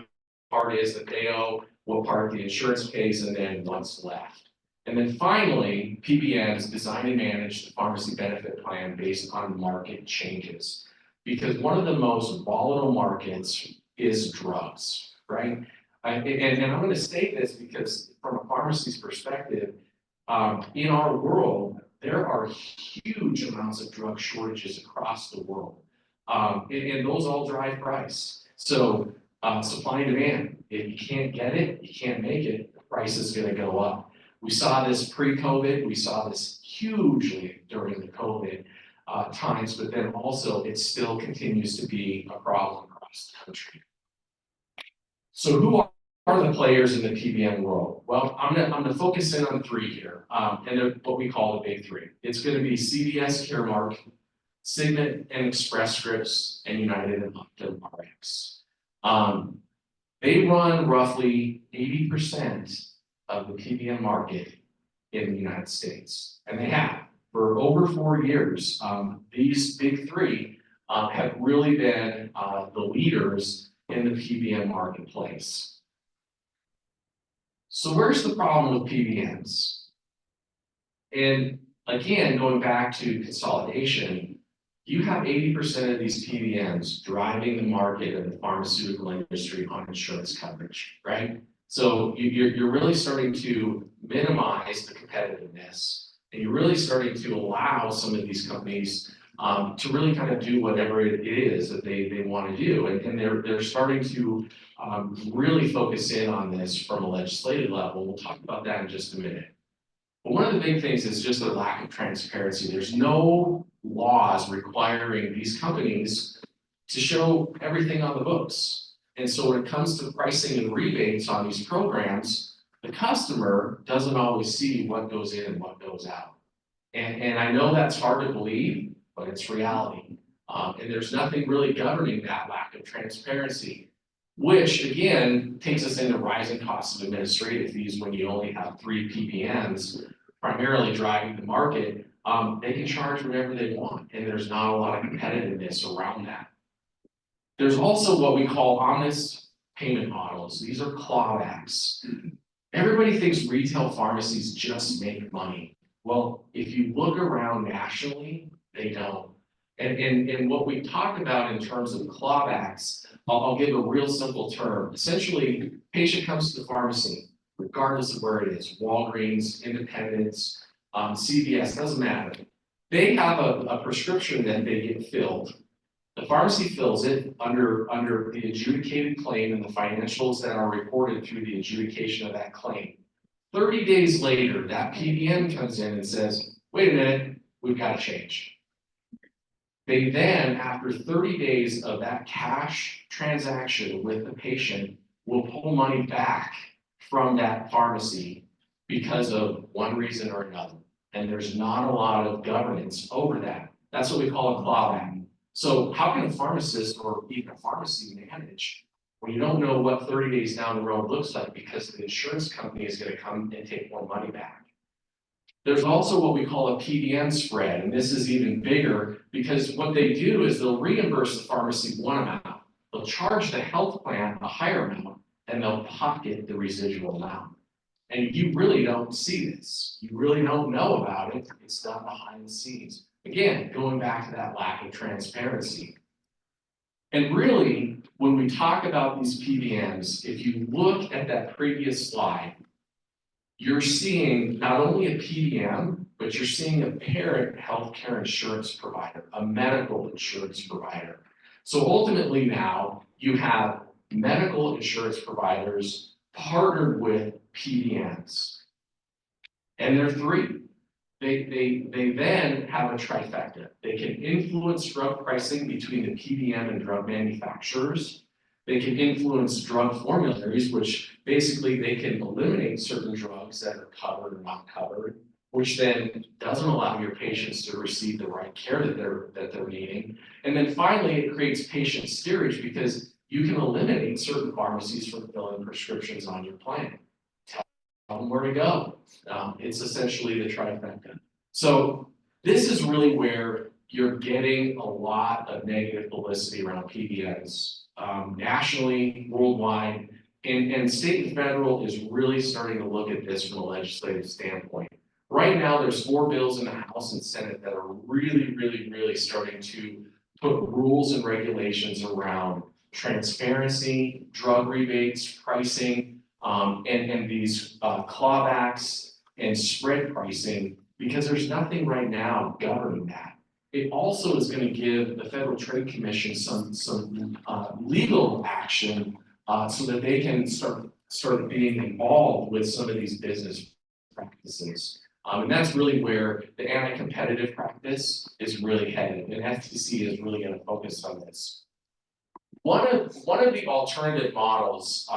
part is that they owe, what part the insurance pays, and then what's left. And then finally, PBMs design and manage the pharmacy benefit plan based on market changes. Because one of the most volatile markets is drugs, right? And I'm going to state this because from a pharmacy's perspective, in our world, there are huge amounts of drug shortages across the world. And those all drive price. So supply and demand, if you can't get it, you can't make it, the price is going to go up. We saw this pre-COVID, we saw this hugely during the COVID times, but then also it still continues to be a problem across the country. So who are the players in the PBM world? Well, I'm gonna focus in on three here, and they're what we call the big three. It's gonna be CVS Caremark, Cigna and Express Scripts, and United and Optum Rx. They run roughly 80% of the PBM market in the United States, and they have for over 4 years. These big three have really been the leaders in the PBM marketplace. So where's the problem with PBMs? And again, going back to consolidation, you have 80% of these PBMs driving the market of the pharmaceutical industry on insurance coverage, right? So you're really starting to minimize the competitiveness, and you're really starting to allow some of these companies to really kind of do whatever it is that they want to do. And they're starting to really focus in on this from a legislative level. We'll talk about that in just a minute. But one of the big things is just the lack of transparency. There's no laws requiring these companies to show everything on the books. And so when it comes to pricing and rebates on these programs, the customer doesn't always see what goes in and what goes out. And I know that's hard to believe, but it's reality. And there's nothing really governing that lack of transparency, which again takes us into rising costs of administrative fees. When you only have 3 PBMs primarily driving the market, they can charge whatever they want, and there's not a lot of competitiveness around that. There's also what we call honest payment models. These are clawbacks. Everybody thinks retail pharmacies just make money. Well, if you look around nationally, they don't. And what we talked about in terms of clawbacks, I'll give a real simple term. Essentially, patient comes to the pharmacy, regardless of where it is, Walgreens, Independence, CVS, doesn't matter. They have a prescription that they get filled. The pharmacy fills it under the adjudicated claim and the financials that are reported through the adjudication of that claim. 30 days later, that PBM comes in and says, wait a minute, we've got to change. They then, after 30 days of that cash transaction with the patient, will pull money back from that pharmacy because of one reason or another. And there's not a lot of governance over that. That's what we call a clawback. So how can a pharmacist or even a pharmacy manage Well, you don't know what 30 days down the road looks like because the insurance company is gonna come and take more money back. There's also what we call a PBM spread, and this is even bigger because what they do is they'll reimburse the pharmacy one amount. They'll charge the health plan a higher amount, and they'll pocket the residual amount. And you really don't see this. You really don't know about it. It's done behind the scenes. Again, going back to that lack of transparency. And really, when we talk about these PBMs, if you look at that previous slide, you're seeing not only a PBM, but you're seeing a parent healthcare insurance provider, a medical insurance provider. So ultimately now you have medical insurance providers partnered with PBMs. And there are three. They then have a trifecta. They can influence drug pricing between the PBM and drug manufacturers. They can influence drug formularies, which basically they can eliminate certain drugs that are covered or not covered, which then doesn't allow your patients to receive the right care that they're needing. And then finally, it creates patient steerage because you can eliminate certain pharmacies from filling prescriptions on your plan. Tell them where to go. It's essentially the trifecta. So this is really where you're getting a lot of negative publicity around PBMs, nationally, worldwide, and state and federal is really starting to look at this from a legislative standpoint. Right now, there's 4 bills in the House and Senate that are really starting to put rules and regulations around transparency, drug rebates, pricing, and these clawbacks and spread pricing, because there's nothing right now governing that. It also is going to give the Federal Trade Commission some legal action so that they can start being involved with some of these business practices. And that's really where the anti-competitive practice is really headed, and FTC is really going to focus on this. One of the alternative models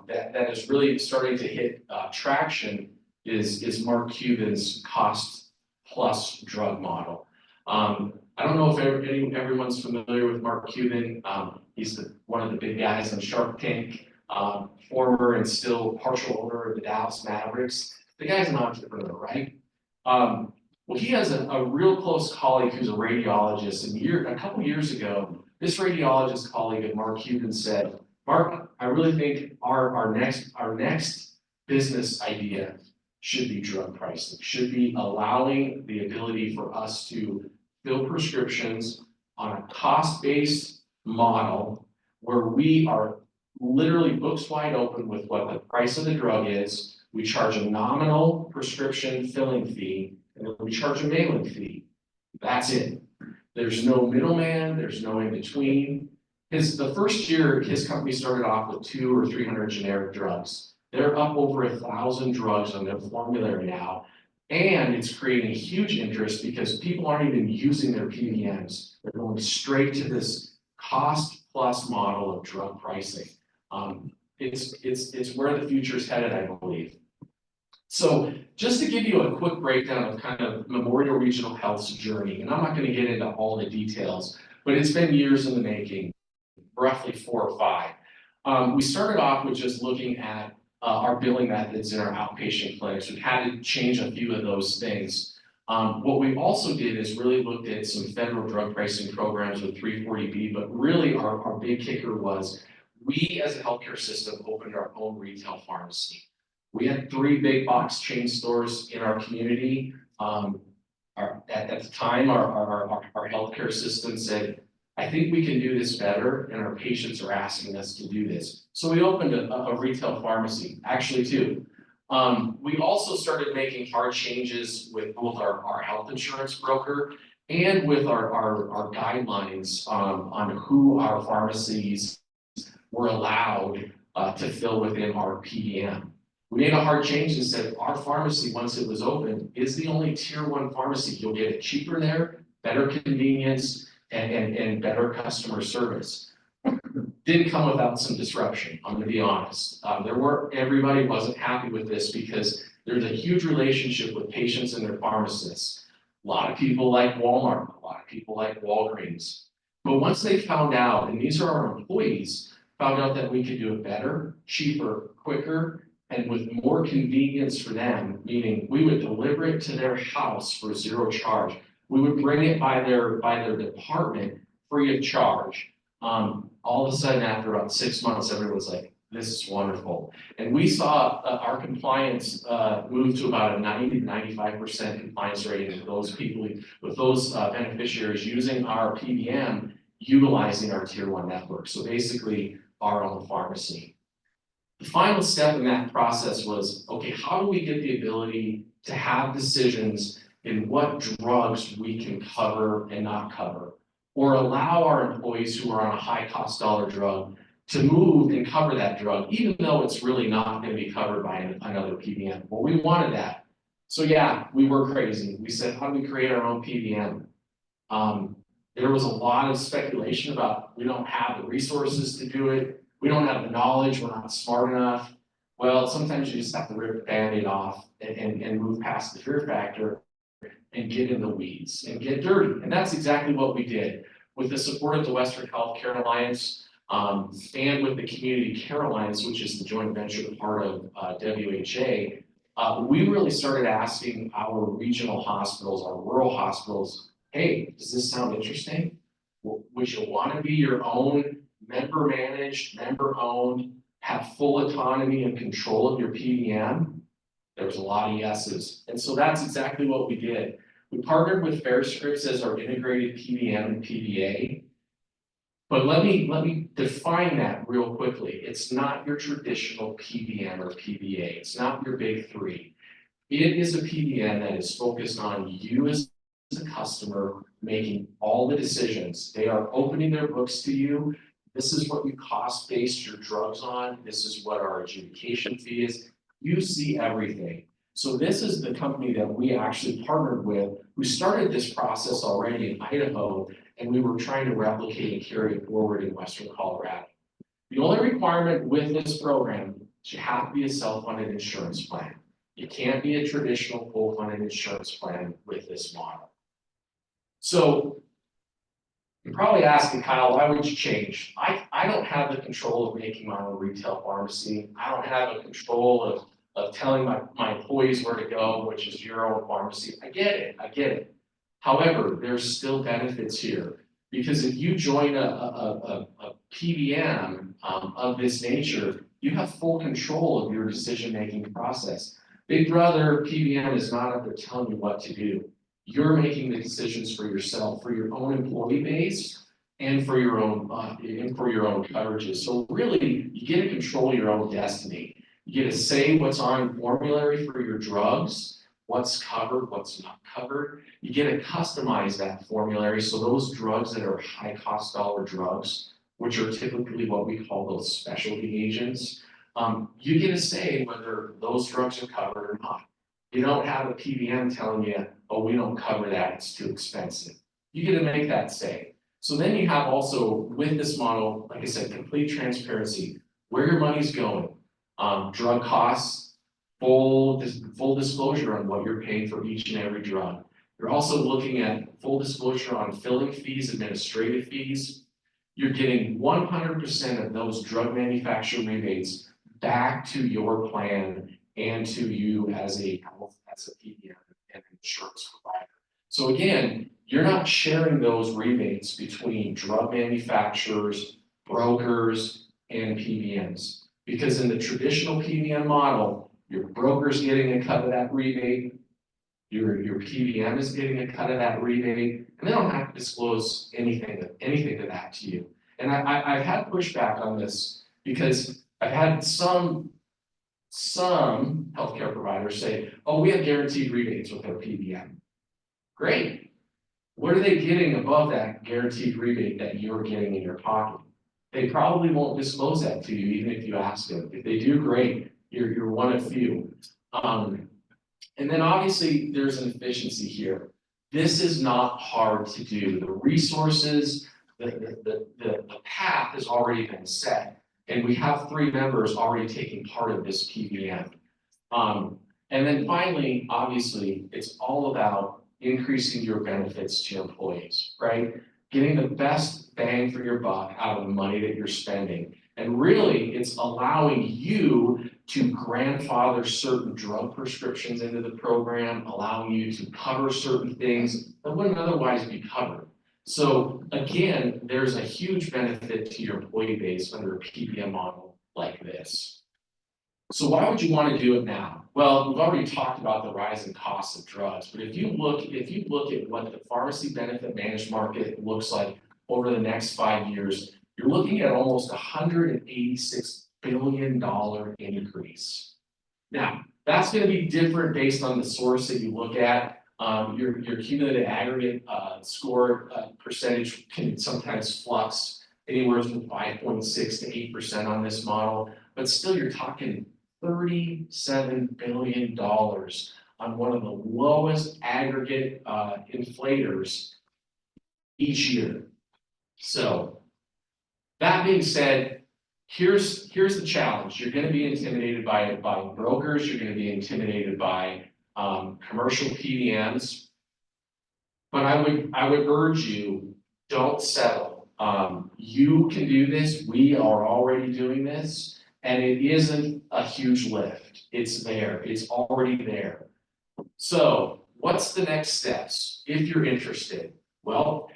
that is really starting to hit traction is Mark Cuban's cost plus drug model. I don't know if everyone's familiar with Mark Cuban. He's one of the big guys on Shark Tank, former and still partial owner of the Dallas Mavericks. The guy's an entrepreneur, right? Well, he has a real close colleague who's a radiologist, and a couple years ago, this radiologist colleague of Mark Cuban said, "Mark, I really think our next business idea should be drug pricing, should be allowing the ability for us to fill prescriptions on a cost-based model where we are literally books wide open with what the price of the drug is. We charge a nominal prescription filling fee, and then we charge a mailing fee. That's it. There's no middleman, there's no in between." The first year, his company started off with 200 or 300 generic drugs. They're up over 1,000 drugs on their formulary now. And it's creating a huge interest because people aren't even using their PBMs. They're going straight to this cost plus model of drug pricing. It's where the future is headed, I believe. So just to give you a quick breakdown of kind of Memorial Regional Health's journey, and I'm not going to get into all the details, but it's been years in the making, roughly 4 or 5. We started off with just looking at our billing methods in our outpatient clinics. We've had to change a few of those things. What we also did is really looked at some federal drug pricing programs with 340B, but really our big kicker was we as a healthcare system opened our own retail pharmacy. We had 3 big box chain stores in our community. At the time, our healthcare system said, "I think we can do this better, and our patients are asking us to do this." So we opened a retail pharmacy, actually 2. We also started making hard changes with both our health insurance broker and with our guidelines on who our pharmacies were allowed to fill within our PBM. We made a hard change and said our pharmacy, once it was open, is the only tier 1 pharmacy. You'll get it cheaper there, better convenience, and better customer service. Didn't come without some disruption, I'm going to be honest. Everybody wasn't happy with this because there's a huge relationship with patients and their pharmacists. A lot of people like Walmart, a lot of people like Walgreens. But once they found out, and these are our employees, found out that we could do it better, cheaper, quicker, and with more convenience for them, meaning we would deliver it to their house for 0 charge. We would bring it by their department free of charge. All of a sudden, after about 6 months, everyone's like, this is wonderful. And we saw our compliance move to about a 90 to 95% compliance rate with those people, with those beneficiaries using our PBM, utilizing our tier 1 network. So basically our own pharmacy. The final step in that process was, okay, how do we get the ability to have decisions in what drugs we can cover and not cover, or allow our employees who are on a high cost dollar drug to move and cover that drug, even though it's really not going to be covered by another PBM. Well, we wanted that. So yeah, we were crazy. We said, how do we create our own PBM? There was a lot of speculation about, we don't have the resources to do it. We don't have the knowledge, we're not smart enough. Well, sometimes you just have to rip the Band-Aid off and move past the fear factor and get in the weeds and get dirty. And that's exactly what we did. With the support of the Western Healthcare Alliance, and with the Community Care Alliance, which is the joint venture part of WHA, we really started asking our regional hospitals, our rural hospitals, hey, does this sound interesting? Would you want to be your own member managed, member owned, have full autonomy and control of your PBM? There was a lot of yeses. And so that's exactly what we did. We partnered with FairScripts as our integrated PBM and PBA. But let me define that real quickly. It's not your traditional PBM or PBA. It's not your big three. It is a PBM that is focused on you as a customer making all the decisions. They are opening their books to you. This is what you cost-based your drugs on. This is what our adjudication fee is. You see everything. So this is the company that we actually partnered with, who started this process already in Idaho, and we were trying to replicate and carry it forward in Western Colorado. The only requirement with this program is you have to be a self-funded insurance plan. You can't be a traditional full-funded insurance plan with this model. So you're probably asking, Kyle, why would you change? I don't have the control of making my own retail pharmacy. I don't have the control of telling my employees where to go, which is your own pharmacy. I get it. However, there's still benefits here, because if you join a PBM of this nature, you have full control of your decision-making process. Big Brother PBM is not up there telling you what to do. You're making the decisions for yourself, for your own employee base, and for your own coverages. So really, you get to control your own destiny. You get to say what's on formulary for your drugs, what's covered, what's not covered. You get to customize that formulary. So those drugs that are high cost dollar drugs, which are typically what we call those specialty agents, you get to say whether those drugs are covered or not. You don't have a PBM telling you, oh, we don't cover that, it's too expensive. You get to make that say. So then you have also, with this model, like I said, complete transparency, where your money's going, drug costs, full disclosure on what you're paying for each and every drug. You're also looking at full disclosure on filling fees, administrative fees. You're getting 100% of those drug manufacturer rebates back to your plan and to you as a PBM and insurance provider. So again, you're not sharing those rebates between drug manufacturers, brokers, and PBMs. Because in the traditional PBM model, your broker's getting a cut of that rebate, your PBM is getting a cut of that rebate, and they don't have to disclose anything to that to you. And I've had pushback on this because I've had some healthcare providers say, oh, we have guaranteed rebates with our PBM. Great. What are they getting above that guaranteed rebate that you're getting in your pocket? They probably won't disclose that to you, even if you ask them. If they do, great. You're one of few. And then obviously there's an efficiency here. This is not hard to do. The resources, the path has already been set. And we have 3 members already taking part of this PBM. And then finally, obviously, it's all about increasing your benefits to your employees, right? Getting the best bang for your buck out of the money that you're spending. And really, it's allowing you to grandfather certain drug prescriptions into the program, allowing you to cover certain things that wouldn't otherwise be covered. So again, there's a huge benefit to your employee base under a PBM model like this. So why would you want to do it now? Well, we've already talked about the rise in costs of drugs, but if you look at what the pharmacy benefit managed market looks like over the next 5 years, you're looking at almost $186 billion increase. Now, that's going to be different based on the source that you look at. Your cumulative aggregate score percentage can sometimes flux anywhere from 5.6 to 8% on this model, but still you're talking $37 billion on one of the lowest aggregate inflators each year. So that being said, here's the challenge. You're going to be intimidated by brokers. You're going to be intimidated by commercial PBMs. But I would urge you, don't settle. You can do this. We are already doing this. And it isn't a huge lift. It's there. It's already there. So what's the next steps if you're interested? Well,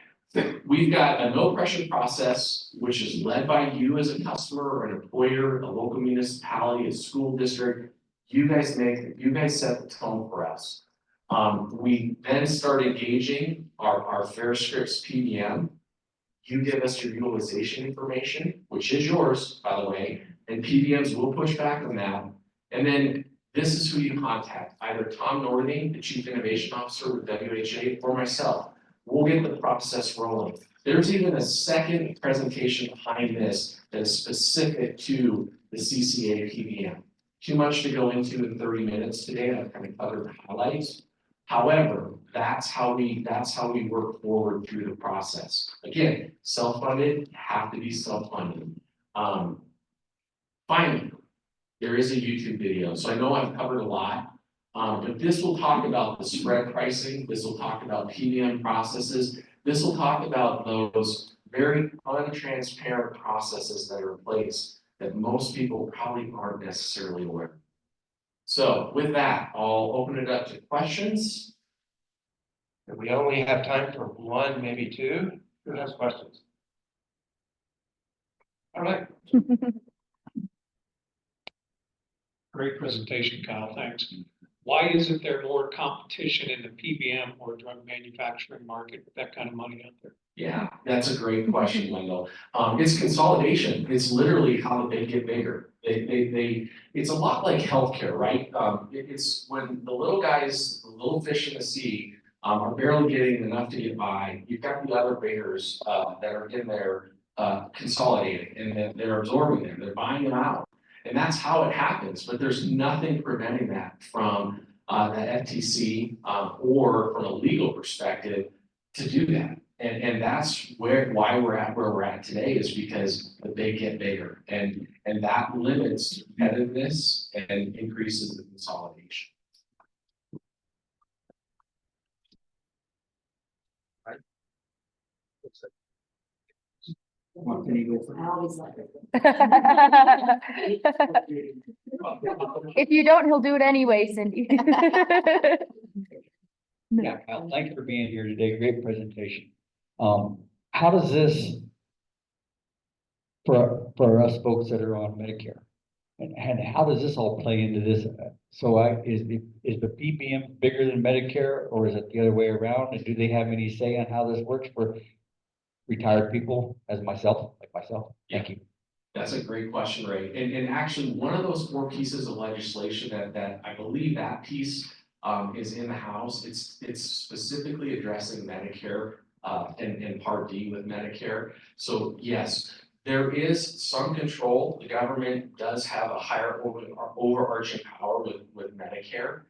we've got a no pressure process, which is led by you as a customer or an employer, a local municipality, a school district. You guys set the tone for us. We then start engaging our FairScripts PBM. You give us your utilization information, which is yours, by the way, and PBMs will push back on that. And then this is who you contact, either Tom Northing, the Chief Innovation Officer with WHA, or myself. We'll get the process rolling. There's even a second presentation behind this that is specific to the CCA PBM. Too much to go into in 30 minutes today. I've kind of covered the highlights. However, that's how we work forward through the process. Again, self-funded, have to be self-funded. Finally, there is a YouTube video. So I know I've covered a lot, but this will talk about the spread pricing. This will talk about PBM processes. This will talk about those very untransparent processes that are in place that most people probably aren't necessarily aware of. So with that, I'll open it up to questions. And we only have time for one, maybe two. Who has questions? All right. Great presentation, Kyle, thanks. Why isn't there more competition in the PBM or drug manufacturing market with that kind of money out there? Yeah, that's a great question, Wendell. It's consolidation. It's literally how they get bigger. It's a lot like healthcare, right? It's when the little guys, the little fish in the sea, are barely getting enough to get by. You've got the other bears that are in there consolidating, and they're absorbing them. They're buying them out, and that's how it happens. But there's nothing preventing that from the FTC or from a legal perspective to do that. And that's why we're at where we're at today, is because the big get bigger, and that limits competitiveness and increases the consolidation. Right. If you don't, he'll do it anyway, Cindy. Yeah, Kyle, thank you for being here today. Great presentation. How does this, for us folks that are on Medicare, and how does this all play into this? So is the PBM bigger than Medicare, or is it the other way around? And do they have any say on how this works for retired people like myself? Thank you. That's a great question, Ray. And actually, one of those 4 pieces of legislation that I believe that piece is in the House. It's specifically addressing Medicare and Part D with Medicare. So yes, there is some control. The government does have a higher overarching power with Medicare.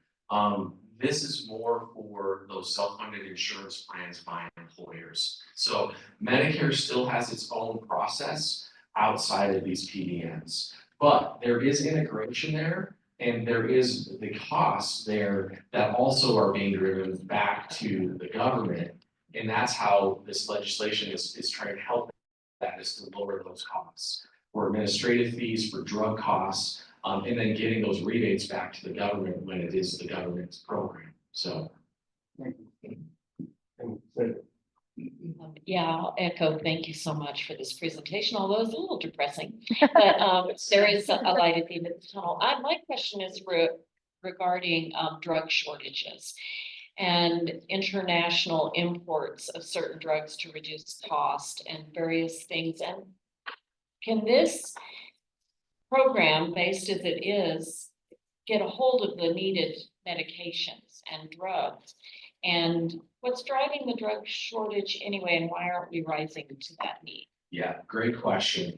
This is more for those self-funded insurance plans by employers. So Medicare still has its own process outside of these PBMs, but there is integration there, and there is the costs there that also are being driven back to the government, and that's how this legislation is trying to help that, is to lower those costs. for administrative fees, for drug costs, and then getting those rebates back to the government when it is the government's program, so. Yeah, I'll echo, thank you so much for this presentation, although it's a little depressing. But there is a light at the end of the tunnel. My question is regarding drug shortages and international imports of certain drugs to reduce cost and various things. And can this program, based as it is, get a hold of the needed medications and drugs? And what's driving the drug shortage anyway, and why aren't we rising to that need? Yeah, great question.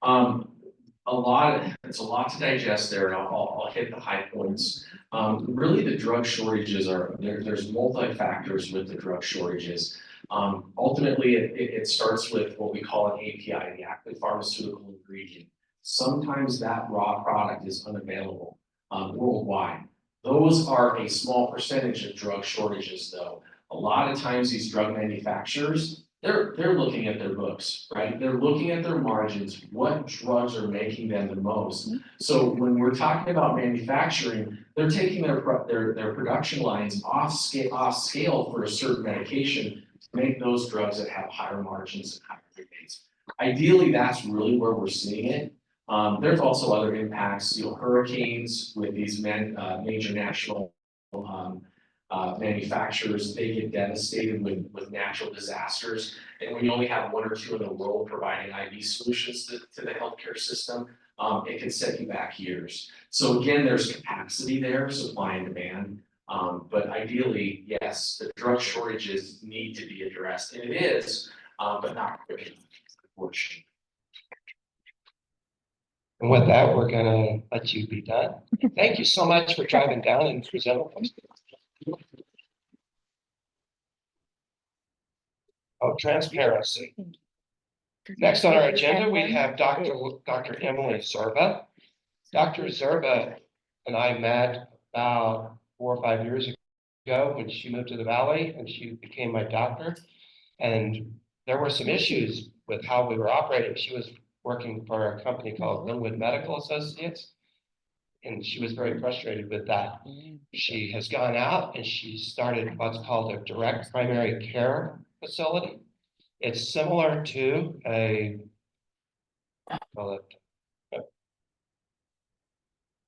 It's a lot to digest there, and I'll hit the high points. Really, the drug shortages there's multi-factors with the drug shortages. Ultimately, it starts with what we call an API, the active pharmaceutical ingredient. Sometimes that raw product is unavailable worldwide. Those are a small percentage of drug shortages, though. A lot of times these drug manufacturers, they're looking at their books, right? They're looking at their margins, what drugs are making them the most. So when we're talking about manufacturing, they're taking their production lines off scale for a certain medication to make those drugs that have higher margins and higher rebates. Ideally, that's really where we're seeing it. There's also other impacts, hurricanes with these major national manufacturers, they get devastated with natural disasters. And when you only have one or two in the world providing IV solutions to the healthcare system, it can set you back years. So again, there's capacity there, supply and demand. But ideally, yes, the drug shortages need to be addressed, and it is, but not quickly, unfortunately. And with that, we're gonna let you be done. Thank you so much for driving down and presenting. Oh, transparency. Next on our agenda, we have Dr. Emily Zerba. Dr. Zerba and I met about 4 or 5 years ago when she moved to the Valley and she became my doctor. And there were some issues with how we were operating. She was working for a company called Linwood Medical Associates, and she was very frustrated with that. She has gone out and she started what's called a direct primary care facility. It's similar to the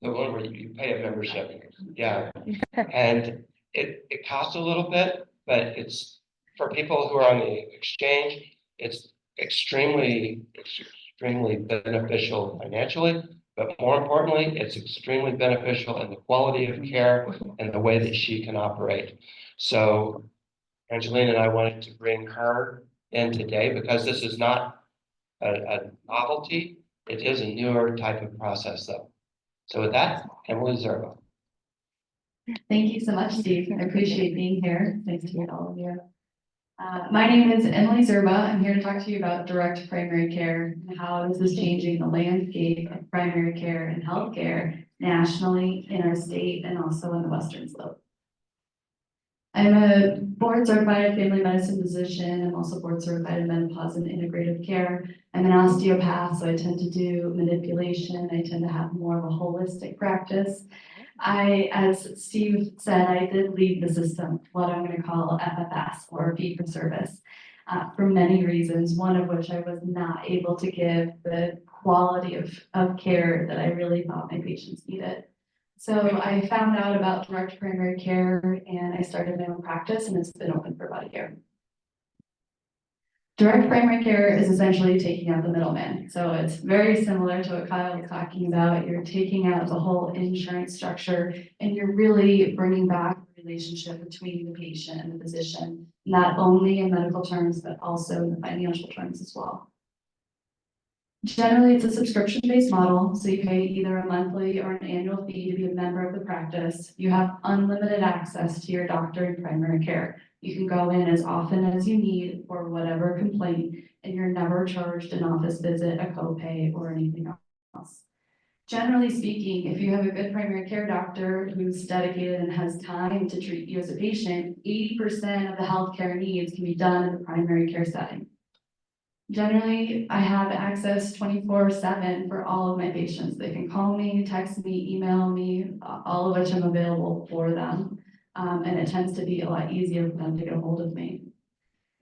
one where you pay a membership. Yeah. And it costs a little bit, but it's for people who are on the exchange, it's extremely beneficial financially, but more importantly, it's extremely beneficial in the quality of care and the way that she can operate. So Angelina and I wanted to bring her in today because this is not a novelty. It is a newer type of process though. So with that, Emily Zerba. Thank you so much, Steve. I appreciate being here. Nice to meet all of you. My name is Emily Zerba. I'm here to talk to you about direct primary care and how this is changing the landscape of primary care and healthcare nationally in our state and also in the Western Slope. I'm a board certified family medicine physician. I'm also board certified in menopause and integrative care. I'm an osteopath, so I tend to do manipulation. I tend to have more of a holistic practice. As Steve said, I did leave the system, what I'm going to call FFS or fee for service, for many reasons, one of which I was not able to give the quality of care that I really thought my patients needed. So I found out about direct primary care and I started my own practice, and it's been open for about a year. Direct primary care is essentially taking out the middleman. So it's very similar to what Kyle was talking about. You're taking out the whole insurance structure and you're really bringing back the relationship between the patient and the physician, not only in medical terms, but also in the financial terms as well. Generally, it's a subscription-based model, so you pay either a monthly or an annual fee to be a member of the practice. You have unlimited access to your doctor in primary care. You can go in as often as you need for whatever complaint, and you're never charged an office visit, a copay, or anything else. Generally speaking, if you have a good primary care doctor who's dedicated and has time to treat you as a patient, 80% of the healthcare needs can be done in the primary care setting. Generally, I have access 24/7 for all of my patients. They can call me, text me, email me, all of which I'm available for them. And it tends to be a lot easier for them to get a hold of me.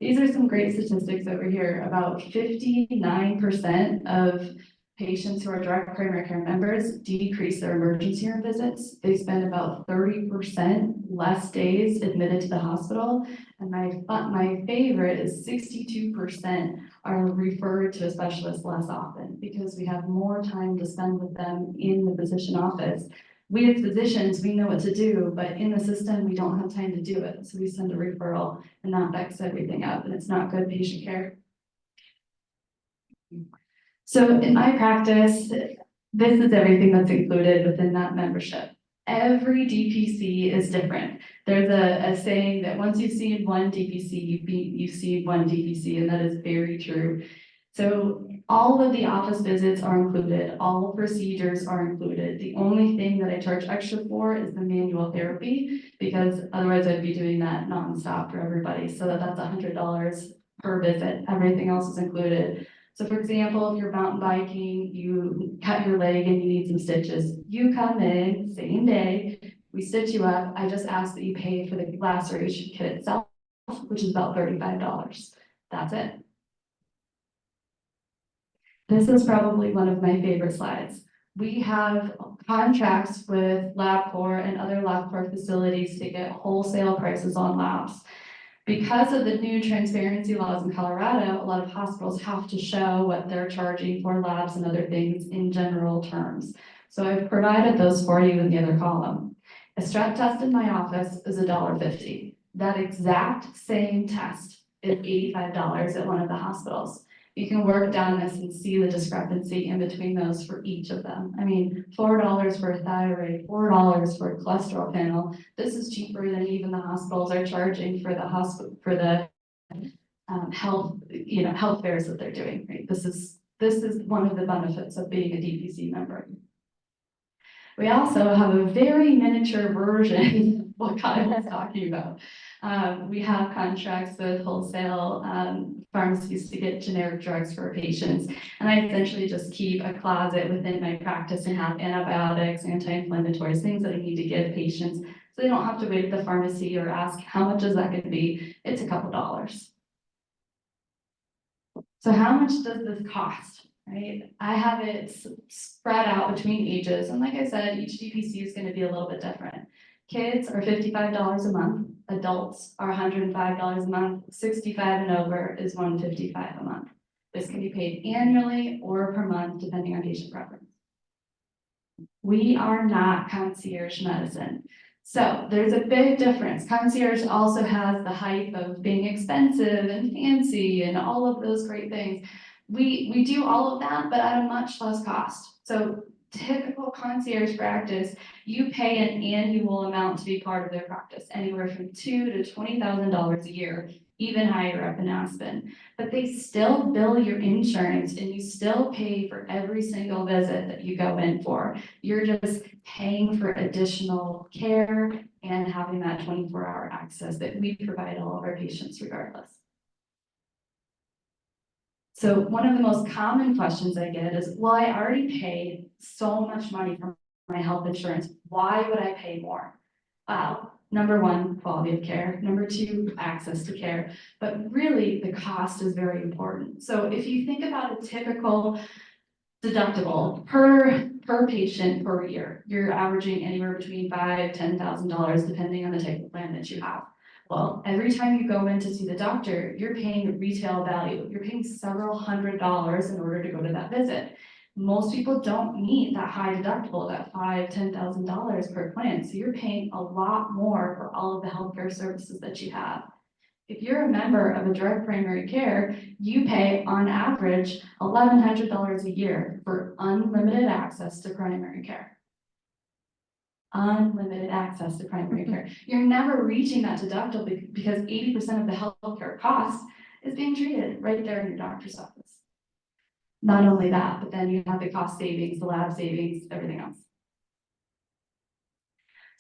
These are some great statistics over here. About 59% of patients who are direct primary care members decrease their emergency room visits. They spend about 30% less days admitted to the hospital. And my favorite is 62% are referred to a specialist less often because we have more time to spend with them in the physician office. We as physicians, we know what to do, but in the system, we don't have time to do it. So we send a referral and that backs everything up and it's not good patient care. So in my practice, this is everything that's included within that membership. Every DPC is different. There's a saying that once you've seen one DPC, you've seen one DPC, and that is very true. So all of the office visits are included, all procedures are included. The only thing that I charge extra for is the manual therapy, because otherwise I'd be doing that nonstop for everybody. So that's $100 per visit. Everything else is included. So for example, if you're mountain biking, you cut your leg and you need some stitches, you come in same day, we stitch you up. I just ask that you pay for the laceration kit itself, which is about $35. That's it. This is probably one of my favorite slides. We have contracts with LabCorp and other LabCorp facilities to get wholesale prices on labs. Because of the new transparency laws in Colorado, a lot of hospitals have to show what they're charging for labs and other things in general terms. So I've provided those for you in the other column. A strep test in my office is $1.50. That exact same test is $85 at one of the hospitals. You can work down this and see the discrepancy in between those for each of them. I mean, $4 for a thyroid, $4 for a cholesterol panel. This is cheaper than even the hospitals are charging for the hospital, for the health fairs that they're doing, right? This is one of the benefits of being a DPC member. We also have a very miniature version of what Kyle was talking about. We have contracts with wholesale pharmacies to get generic drugs for patients. And I essentially just keep a closet within my practice and have antibiotics, anti-inflammatories, things that I need to give patients. So they don't have to wait at the pharmacy or ask, how much is that going to be? It's a couple dollars. So how much does this cost? Right? I have it spread out between ages. And like I said, each DPC is going to be a little bit different. Kids are $55 a month. Adults are $105 a month. 65 and over is $155 a month. This can be paid annually or per month, depending on patient preference. We are not concierge medicine. So there's a big difference. Concierge also has the hype of being expensive and fancy and all of those great things. We do all of that, but at a much less cost. So typical concierge practice, you pay an annual amount to be part of their practice, anywhere from $2,000 to $20,000 a year, even higher up in Aspen. But they still bill your insurance and you still pay for every single visit that you go in for. You're just paying for additional care and having that 24-hour access that we provide all of our patients regardless. So one of the most common questions I get is, well, I already paid so much money for my health insurance. Why would I pay more? Number one, quality of care. Number two, access to care. But really, the cost is very important. So if you think about a typical deductible per patient per year, you're averaging anywhere between $5,000 to $10,000, depending on the type of plan that you have. Well, every time you go in to see the doctor, you're paying retail value. You're paying several $100s in order to go to that visit. Most people don't meet that high deductible, that $5,000 to $10,000 per plan. So you're paying a lot more for all of the healthcare services that you have. If you're a member of a direct primary care, you pay on average $1,100 a year for unlimited access to primary care. Unlimited access to primary care. You're never reaching that deductible because 80% of the healthcare cost is being treated right there in your doctor's office. Not only that, but then you have the cost savings, the lab savings, everything else.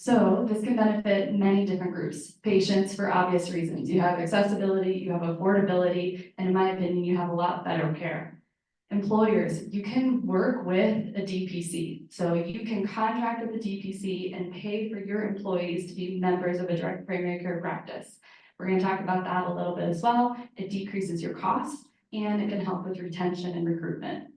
So this can benefit many different groups. Patients, for obvious reasons. You have accessibility, you have affordability, and in my opinion, you have a lot better care. Employers, you can work with a DPC. So you can contract with a DPC and pay for your employees to be members of a direct primary care practice. We're going to talk about that a little bit as well. It decreases your costs and it can help with retention and recruitment.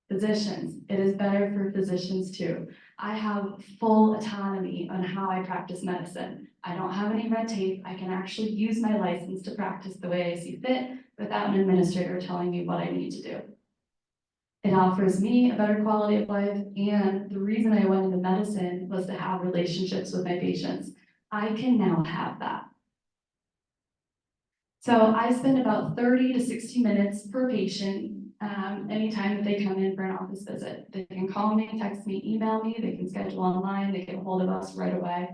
Physicians, it is better for physicians too. I have full autonomy on how I practice medicine. I don't have any red tape. I can actually use my license to practice the way I see fit without an administrator telling me what I need to do. It offers me a better quality of life, and the reason I went into medicine was to have relationships with my patients. I can now have that. So I spend about 30 to 60 minutes per patient anytime that they come in for an office visit. They can call me, text me, email me, they can schedule online, they get a hold of us right away.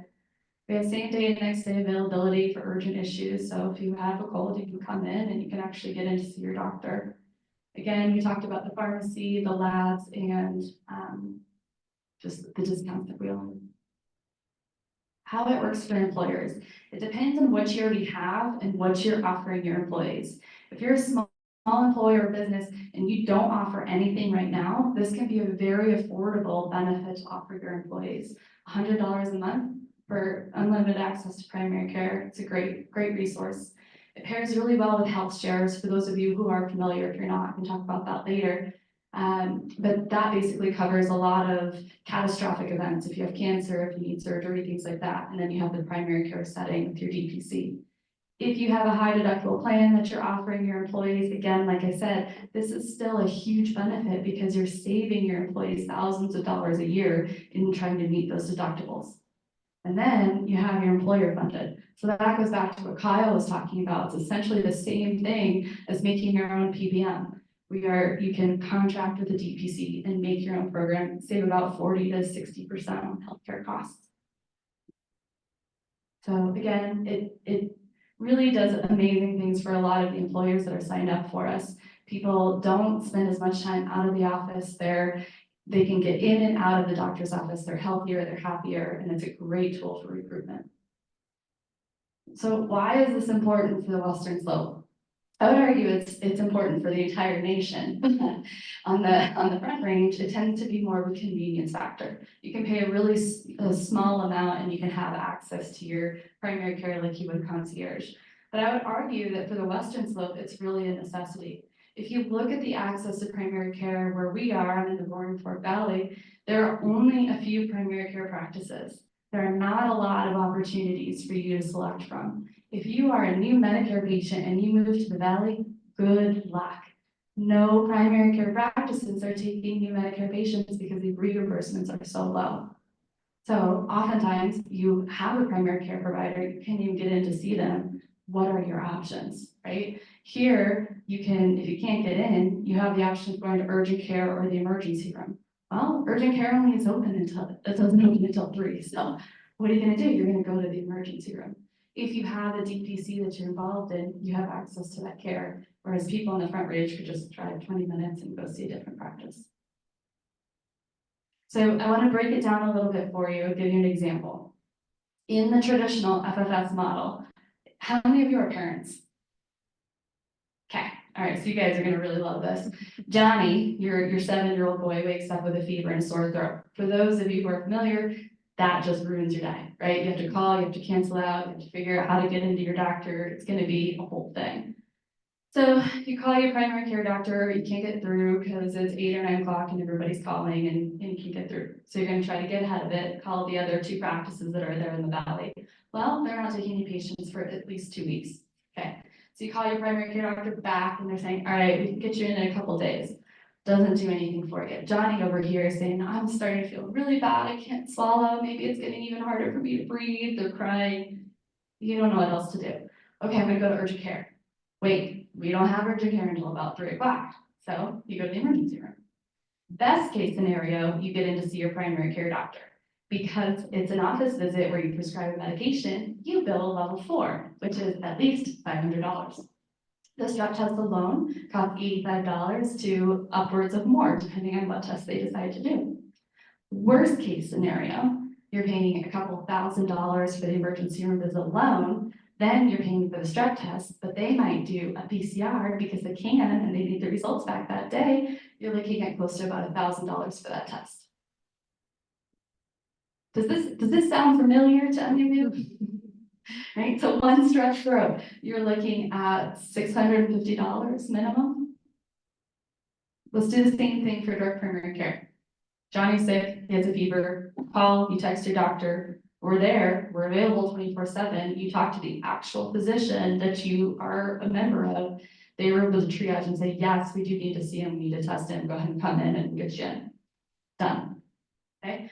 We have same day and next day availability for urgent issues. So if you have a cold, you can come in and you can actually get in to see your doctor. Again, we talked about the pharmacy, the labs, and just the discounts that we offer. How it works for employers. It depends on what you already have and what you're offering your employees. If you're a small employer or business and you don't offer anything right now, this can be a very affordable benefit to offer your employees. $100 a month for unlimited access to primary care. It's a great resource. It pairs really well with health shares. For those of you who are familiar, if you're not, I can talk about that later. But that basically covers a lot of catastrophic events. If you have cancer, if you need surgery, things like that. And then you have the primary care setting with your DPC. If you have a high deductible plan that you're offering your employees, again, like I said, this is still a huge benefit because you're saving your employees thousands of dollars a year in trying to meet those deductibles. And then you have your employer funded. So that goes back to what Kyle was talking about. It's essentially the same thing as making your own PBM. You can contract with a DPC and make your own program, save about 40 to 60% on healthcare costs. So again, it really does amazing things for a lot of the employers that are signed up for us. People don't spend as much time out of the office. They can get in and out of the doctor's office. They're healthier, they're happier, and it's a great tool for recruitment. So why is this important for the Western Slope? I would argue it's important for the entire nation. On the Front Range, it tends to be more of a convenience factor. You can pay a small amount and you can have access to your primary care like you would concierge. But I would argue that for the Western Slope, it's really a necessity. If you look at the access to primary care where we are, I'm in the Roaring Fork Valley, there are only a few primary care practices. There are not a lot of opportunities for you to select from. If you are a new Medicare patient and you move to the Valley, good luck. No primary care practices are taking new Medicare patients because the reimbursements are so low. So oftentimes you have a primary care provider, you can't even get in to see them. What are your options, right? Here, you can, if you can't get in, you have the option of going to urgent care or the emergency room. Well, urgent care only is open until, it doesn't open until 3. So what are you gonna do? You're gonna go to the emergency room. If you have a DPC that you're involved in, you have access to that care. Whereas people on the Front Range could just drive 20 minutes and go see a different practice. So I want to break it down a little bit for you and give you an example. In the traditional FFS model, how many of you are parents? Okay, all right, so you guys are gonna really love this. Johnny, your 7-year-old boy wakes up with a fever and a sore throat. For those of you who are familiar, that just ruins your day, right? You have to call, you have to cancel out, you have to figure out how to get into your doctor. It's gonna be a whole thing. So you call your primary care doctor, you can't get through because it's 8 or 9 o'clock and everybody's calling and you can't get through. So you're gonna try to get ahead of it, call the other 2 practices that are there in the Valley. Well, they're not taking any patients for at least 2 weeks, okay? So you call your primary care doctor back and they're saying, all right, we can get you in a couple days. Doesn't do anything for you. Johnny over here is saying, I'm starting to feel really bad. I can't swallow. Maybe it's getting even harder for me to breathe. They're crying. You don't know what else to do. Okay, I'm gonna go to urgent care. Wait, we don't have urgent care until about 3 o'clock. So you go to the emergency room. Best case scenario, you get in to see your primary care doctor. Because it's an office visit where you prescribe a medication, you bill a level 4, which is at least $500. This drug test alone costs $85 to upwards of more, depending on what test they decide to do. Worst case scenario, you're paying a couple $1,000s for the emergency room visit alone. Then you're paying for the strep test, but they might do a PCR because they can and they need the results back that day. You're looking at close to about $1,000 for that test. Does this sound familiar to any of you? Right, so one strep throat, you're looking at $650 minimum. Let's do the same thing for direct primary care. Johnny's sick, he has a fever, call, you text your doctor, we're there, we're available 24/7. You talk to the actual physician that you are a member of. They were able to triage and say, yes, we do need to see him, we need to test him, go ahead and come in and get you in. Done, okay?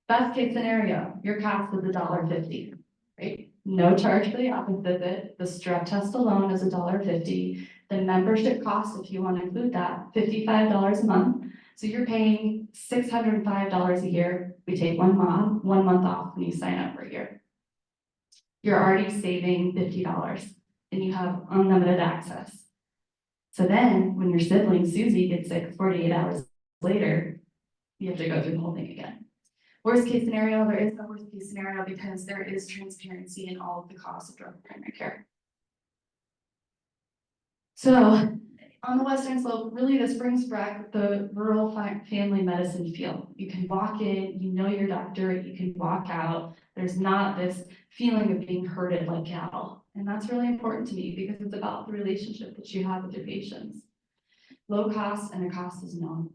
Best case scenario, your cost is $1.50, right? No charge for the office visit, the strep test alone is $1.50. The membership cost, if you want to include that, $55 a month. So you're paying $605 a year. We take 1 month off when you sign up for a year. You're already saving $50 and you have unlimited access. So then when your sibling Susie gets sick 48 hours later, you have to go through the whole thing again. Worst case scenario, there is no worst case scenario because there is transparency in all of the costs of direct primary care. So on the Western Slope, really this brings back the rural family medicine feel. You can walk in, you know your doctor, you can walk out. There's not this feeling of being herded like cattle. And that's really important to me because it's about the relationship that you have with your patients. Low cost and the cost is known.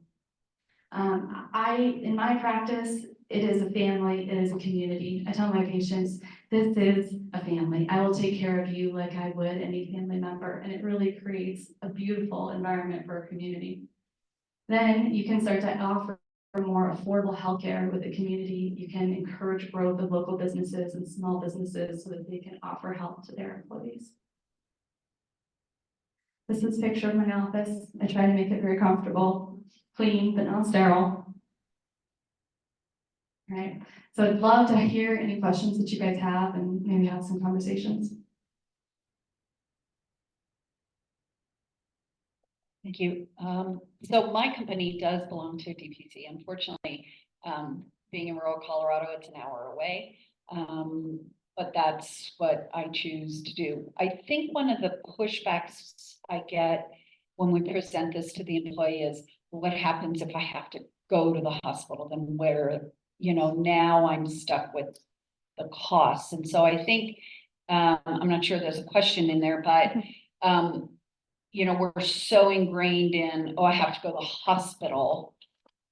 In my practice, it is a family, it is a community. I tell my patients, this is a family. I will take care of you like I would any family member, and it really creates a beautiful environment for a community. Then you can start to offer more affordable healthcare with the community. You can encourage growth of local businesses and small businesses so that they can offer help to their employees. This is a picture of my office. I try to make it very comfortable, clean, but not sterile. Right, so I'd love to hear any questions that you guys have and maybe have some conversations. Thank you. So my company does belong to DPC. Unfortunately, being in rural Colorado, it's an hour away. But that's what I choose to do. I think one of the pushbacks I get when we present this to the employee is, what happens if I have to go to the hospital? Then where, now I'm stuck with the costs. And so I think, I'm not sure there's a question in there, but, we're so ingrained in, I have to go to the hospital,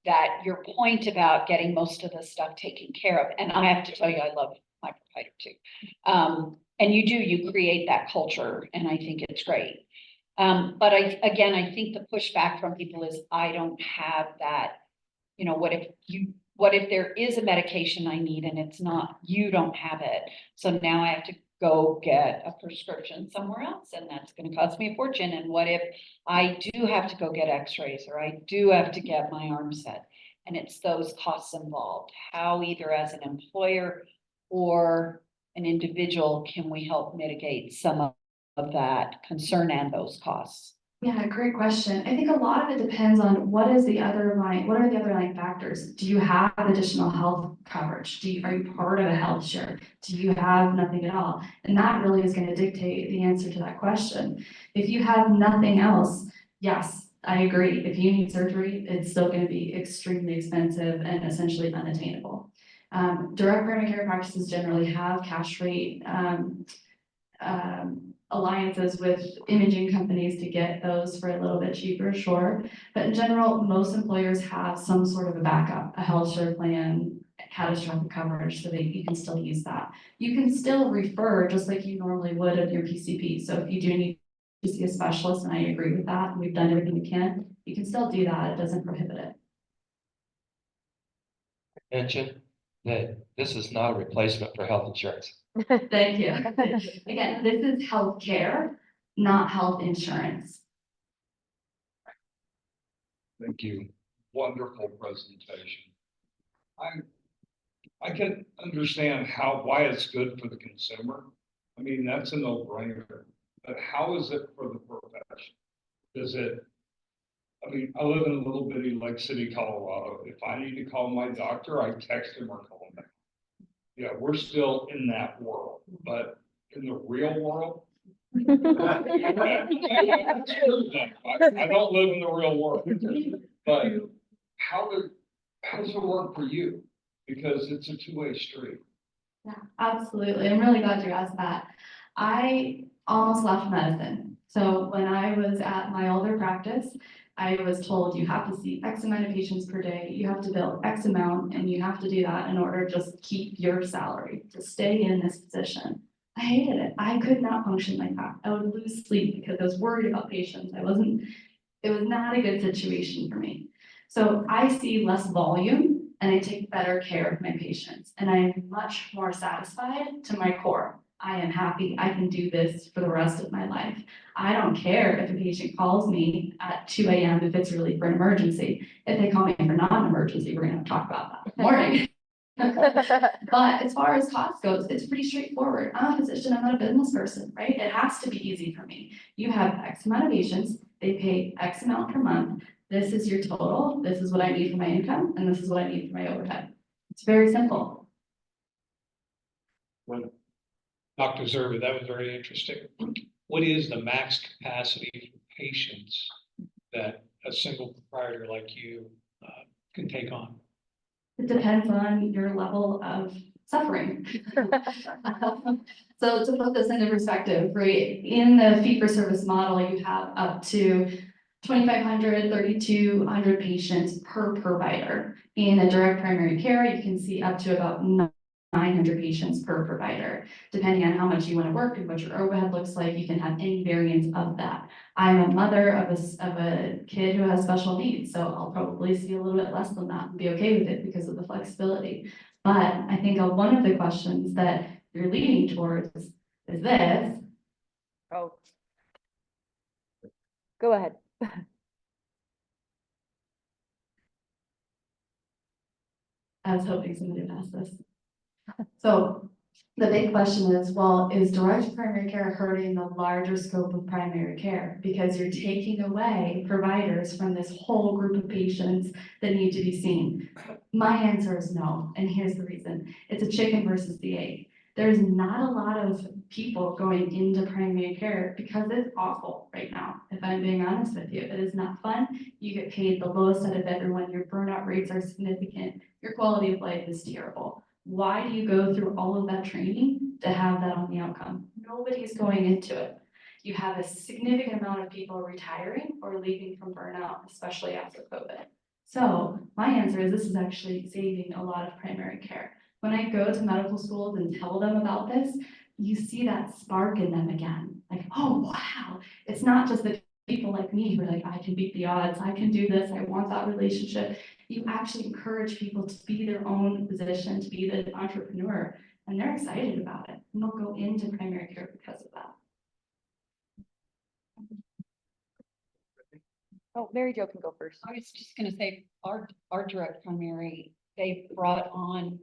that your point about getting most of the stuff taken care of. And I have to tell you, I love my provider too. And you create that culture, and I think it's great. But I think the pushback from people is, I don't have that, what if there is a medication I need and it's not, you don't have it. So now I have to go get a prescription somewhere else, and that's going to cost me a fortune. And what if I do have to go get x-rays, or I do have to get my arm set, and it's those costs involved? How, either as an employer or an individual, can we help mitigate some of that concern and those costs? Yeah, great question. I think a lot of it depends on what are the underlying factors? Do you have additional health coverage? Are you part of a health share? Do you have nothing at all? And that really is going to dictate the answer to that question. If you have nothing else, yes, I agree. If you need surgery, it's still going to be extremely expensive and essentially unattainable. Direct primary care practices generally have cash rate alliances with imaging companies to get those for a little bit cheaper, sure. But in general, most employers have some sort of a backup, a health share plan, catastrophic coverage, so that you can still use that. You can still refer just like you normally would of your PCP. So if you do need to see a specialist, and I agree with that, and we've done everything we can, you can still do that. It doesn't prohibit it. Mention that this is not a replacement for health insurance. Thank you. Again, this is healthcare, not health insurance. Thank you. Wonderful presentation. I can understand why it's good for the consumer. I mean, that's a no-brainer. But how is it for the profession? I live in a little bitty Lake City, Colorado. If I need to call my doctor, I text him or call him back. Yeah, we're still in that world, but in the real world. I don't live in the real world, but how does it work for you? Because it's a two-way street. Yeah, absolutely. I'm really glad you asked that. I almost left medicine. So when I was at my older practice, I was told you have to see X amount of patients per day, you have to bill X amount, and you have to do that in order to just keep your salary, to stay in this position. I hated it. I could not function like that. I would lose sleep because I was worried about patients. It was not a good situation for me. So I see less volume and I take better care of my patients, and I'm much more satisfied to my core. I am happy I can do this for the rest of my life. I don't care if a patient calls me at 2 a.m. if it's really for an emergency. If they call me for non-emergency, we're gonna talk about that in the morning. But as far as cost goes, it's pretty straightforward. I'm a physician, I'm not a business person, right? It has to be easy for me. You have X amount of patients, they pay X amount per month. This is your total, this is what I need for my income, and this is what I need for my overhead. It's very simple. Dr. Zerba, that was very interesting. What is the max capacity for patients that a single proprietor like you can take on? It depends on your level of suffering. So to put this into perspective, right, in the fee-for-service model, you have up to 2,500, 3,200 patients per provider. In a direct primary care, you can see up to about 900 patients per provider. Depending on how much you want to work and what your overhead looks like, you can have any variance of that. I'm a mother of a kid who has special needs, so I'll probably see a little bit less than that and be okay with it because of the flexibility. But I think one of the questions that you're leading towards is this. Oh. Go ahead. I was hoping somebody would ask this. So the big question is, well, is direct primary care hurting the larger scope of primary care? Because you're taking away providers from this whole group of patients that need to be seen. My answer is no, and here's the reason. It's a chicken versus the egg. There's not a lot of people going into primary care because it's awful right now. If I'm being honest with you, it is not fun. You get paid the lowest out of everyone. Your burnout rates are significant. Your quality of life is terrible. Why do you go through all of that training to have that on the outcome? Nobody's going into it. You have a significant amount of people retiring or leaving from burnout, especially after COVID. So my answer is this is actually saving a lot of primary care. When I go to medical schools and tell them about this, you see that spark in them again. Like, oh, wow, it's not just the people like me who are like, I can beat the odds, I can do this, I want that relationship. You actually encourage people to be their own physician, to be the entrepreneur, and they're excited about it. And they'll go into primary care because of that. Oh, Mary Jo can go first. I was just gonna say, our direct primary, they brought on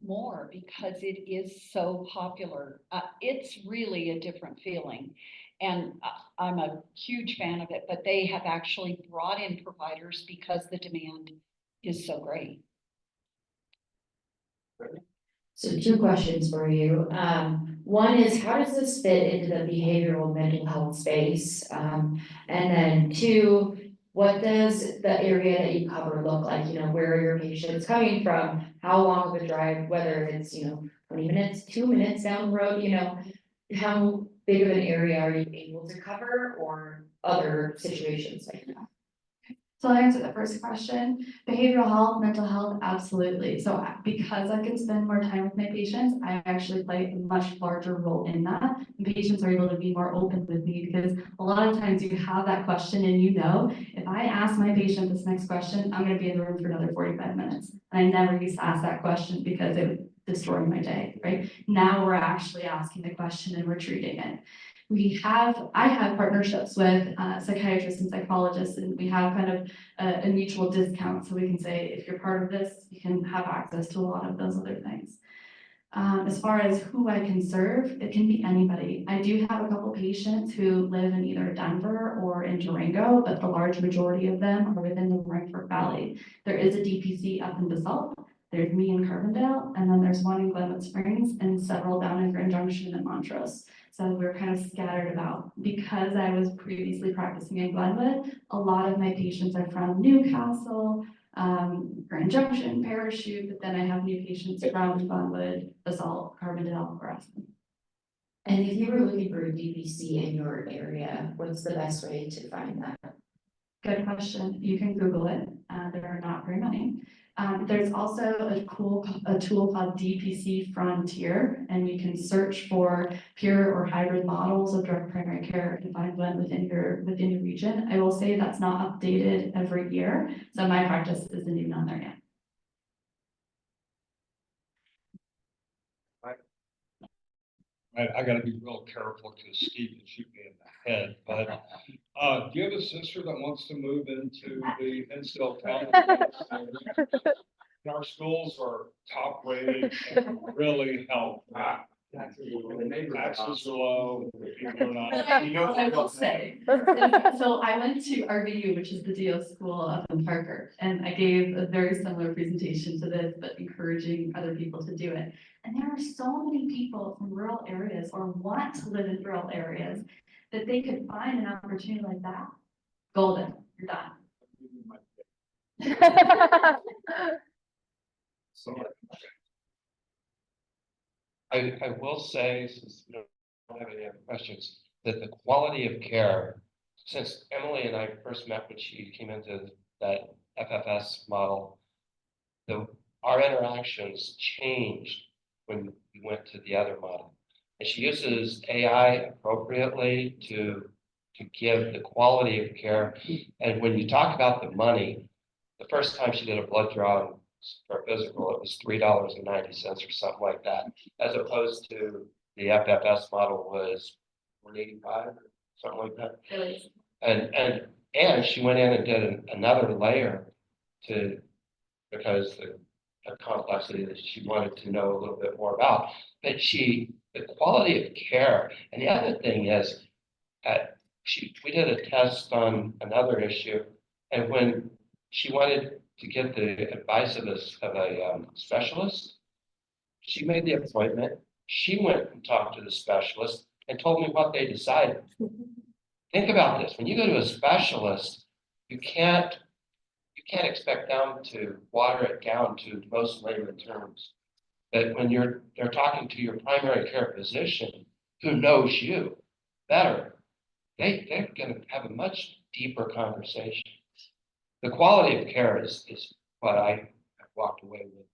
more because it is so popular. It's really a different feeling. And I'm a huge fan of it, but they have actually brought in providers because the demand is so great. So 2 questions for you. One is, how does this fit into the behavioral mental health space? And then 2, what does the area that you cover look like? You know, where are your patients coming from? How long of a drive, whether it's, 20 minutes, 2 minutes down the road, how big of an area are you able to cover, or other situations like that? So I'll answer the first question. Behavioral health, mental health, absolutely. So because I can spend more time with my patients, I actually play a much larger role in that. And patients are able to be more open with me because a lot of times you have that question and if I ask my patient this next question, I'm gonna be in the room for another 45 minutes. And I never used to ask that question because it would destroy my day, right? Now we're actually asking the question and we're treating it. I have partnerships with psychiatrists and psychologists, and we have kind of a mutual discount. So we can say, if you're part of this, you can have access to a lot of those other things. As far as who I can serve, it can be anybody. I do have a couple patients who live in either Denver or in Durango, but the large majority of them are within the Frankfurt Valley. There is a DPC up in Basalt. There's me in Carbondale, and then there's one in Glenwood Springs and several down in Grand Junction and Montrose. So we're kind of scattered about. Because I was previously practicing in Glenwood, a lot of my patients are from Newcastle, Grand Junction, Parachute, but then I have new patients from Glenwood, Basalt, Carbondale, Grafton. And if you were looking for a DPC in your area, what's the best way to find that? Good question. You can Google it. There are not very many. There's also a tool called DPC Frontier, and you can search for pure or hybrid models of direct primary care and find one within your region. I will say that's not updated every year, so my practice isn't even on there yet. I gotta be real careful because Steve can shoot me in the head, but, do you have a sister that wants to move into the Hinsdale Town? Our schools are top rated and really help. Taxes are low, people are not. You know what I will say. So I went to RVU, which is the DO school up in Parker, and I gave a very similar presentation to this, but encouraging other people to do it. And there are so many people from rural areas or want to live in rural areas that they could find an opportunity like that. Golden, you're done. I will say, since you don't have any other questions, that the quality of care, since Emily and I first met when she came into that FFS model, our interactions changed when we went to the other model. And she uses AI appropriately to give the quality of care. And when you talk about the money, the first time she did a blood draw for physical, it was $3.90 or something like that, as opposed to the FFS model was $1.85 or something like that. Really? And she went in and did another layer because the complexity that she wanted to know a little bit more about. But the quality of care, and the other thing is, we did a test on another issue, and when she wanted to get the advice of a specialist, she made the appointment. She went and talked to the specialist and told me what they decided. Think about this. When you go to a specialist, you can't expect them to water it down to most layman terms. But when they're talking to your primary care physician who knows you better, they're going to have a much deeper conversation. The quality of care is what I have walked away with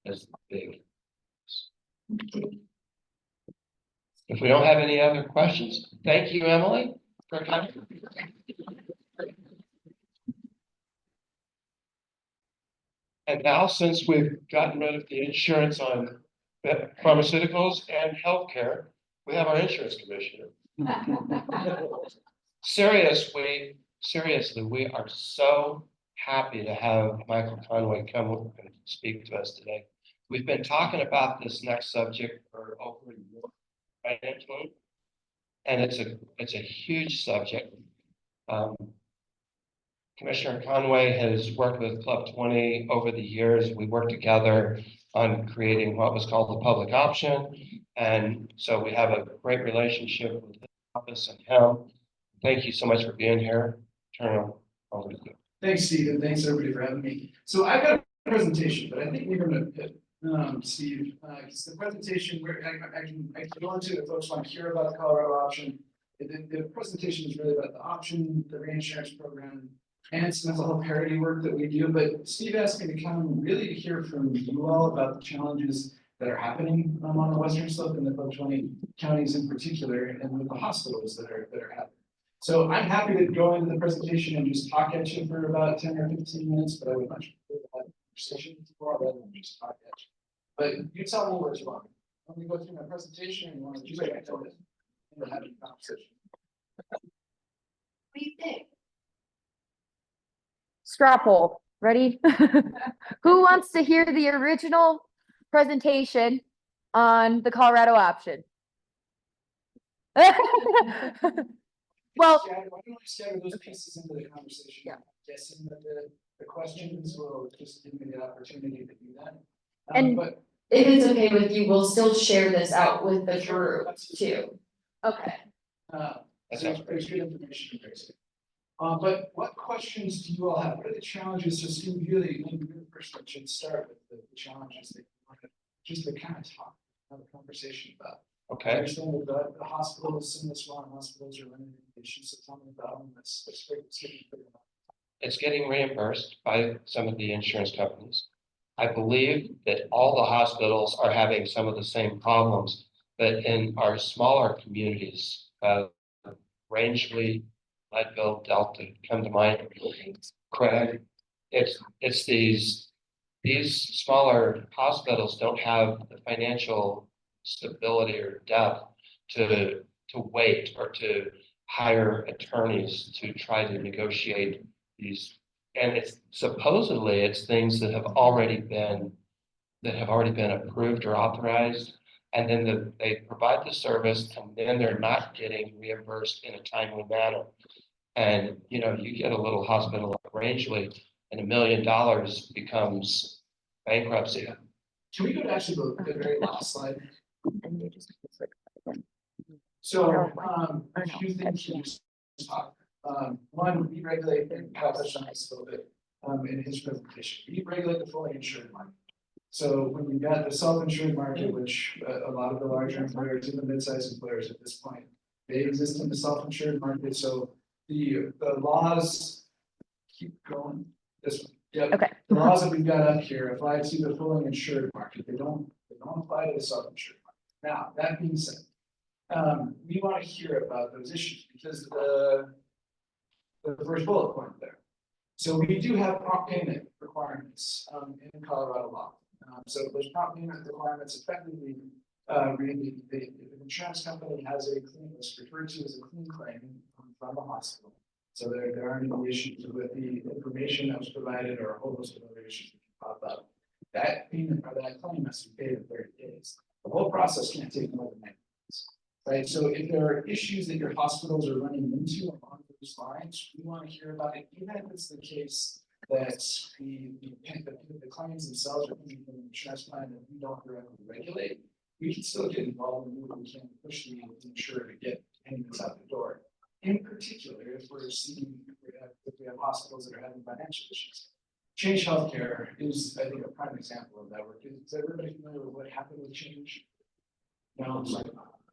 as big. If we don't have any other questions, thank you, Emily, for coming. And now, since we've gotten rid of the insurance on pharmaceuticals and healthcare, we have our insurance commissioner. Seriously, we are so happy to have Michael Conway come and speak to us today. We've been talking about this next subject for over a year, right, Antoine? And it's a huge subject. Commissioner Conway has worked with Club 20 over the years. We worked together on creating what was called the public option. And so we have a great relationship with the office and him. Thank you so much for being here. Turn over to you. Thanks, Steve, and thanks everybody for having me. So I've got a presentation, but I think we're going to pit Steve, because the presentation where I can go into if folks want to hear about the Colorado option. The presentation is really about the option, the reinsurance program, and some mental health parity work that we do. But Steve asked me to come really to hear from you all about the challenges that are happening on the Western Slope and the Club 20 counties in particular, and with the hospitals that are happening. So I'm happy to go into the presentation and just talk at you for about 10 or 15 minutes, but I would much prefer to have a conversation rather than just talk at you. But you tell me where you want. Let me go through my presentation and you want to do it. We're having a conversation. What do you think? Straw poll, ready? Who wants to hear the original presentation on the Colorado option? Well, Why don't I scatter those pieces into the conversation? Yeah. Guessing that the questions will just give me the opportunity to do that. And- But If it's okay with you, we'll still share this out with the group too. Okay. So there's good information there. But what questions do you all have? What are the challenges? So Steve, really, maybe your first one should start with the challenges that you want to, just to kind of have a conversation about. I Okay, understand that the hospitals, some of the smaller hospitals are running into issues, so tell me about them. Let's figure it out. it's getting reimbursed by some of the insurance companies. I believe that all the hospitals are having some of the same problems, but in our smaller communities, Rangeley, Leadville, Delta come to mind. Craig, it's these smaller hospitals don't have the financial stability or depth to wait or to hire attorneys to try to negotiate these. And it's supposedly it's things that have already been approved or authorized. And then they provide the service and then they're not getting reimbursed in a timely manner. And, you know, you get a little hospital like Rangeley and $1 million becomes bankruptcy. Can we go to actually the very last slide? And you just click again. So, Or a no, few things to just talk. One, we regulate, and Kyle touched on this a little bit, in his presentation, we regulate the fully insured market. So when you got the self-insured market, which a lot of the larger employers, even mid-sized employers at this point, they exist in the self-insured market, so the laws keep going this one. Yep. Okay. The laws that we've got up here apply to the fully insured market, they don't apply to the self-insured market. Now, that being said, we want to hear about those issues because the first bullet point there. So we do have prompt payment requirements in Colorado law. So those prompt payment requirements effectively really the insurance company has a claim that's referred to as a clean claim from the hospital. So there aren't any issues with the information that was provided or a whole host of other issues that can pop up. That payment or that claim has to be paid in 30 days. The whole process can't take more than 90 days. Right, so if there are issues that your hospitals are running into along those lines, we want to hear about it, even if it's the case that the claims themselves are coming from an insurance plan that we don't directly regulate. We can still get involved and do what we can to push the insurer to get payments out the door. In particular, if we have hospitals that are having financial issues. Change Healthcare is, I think, a prime example of that work. Is everybody familiar with what happened with Change? No,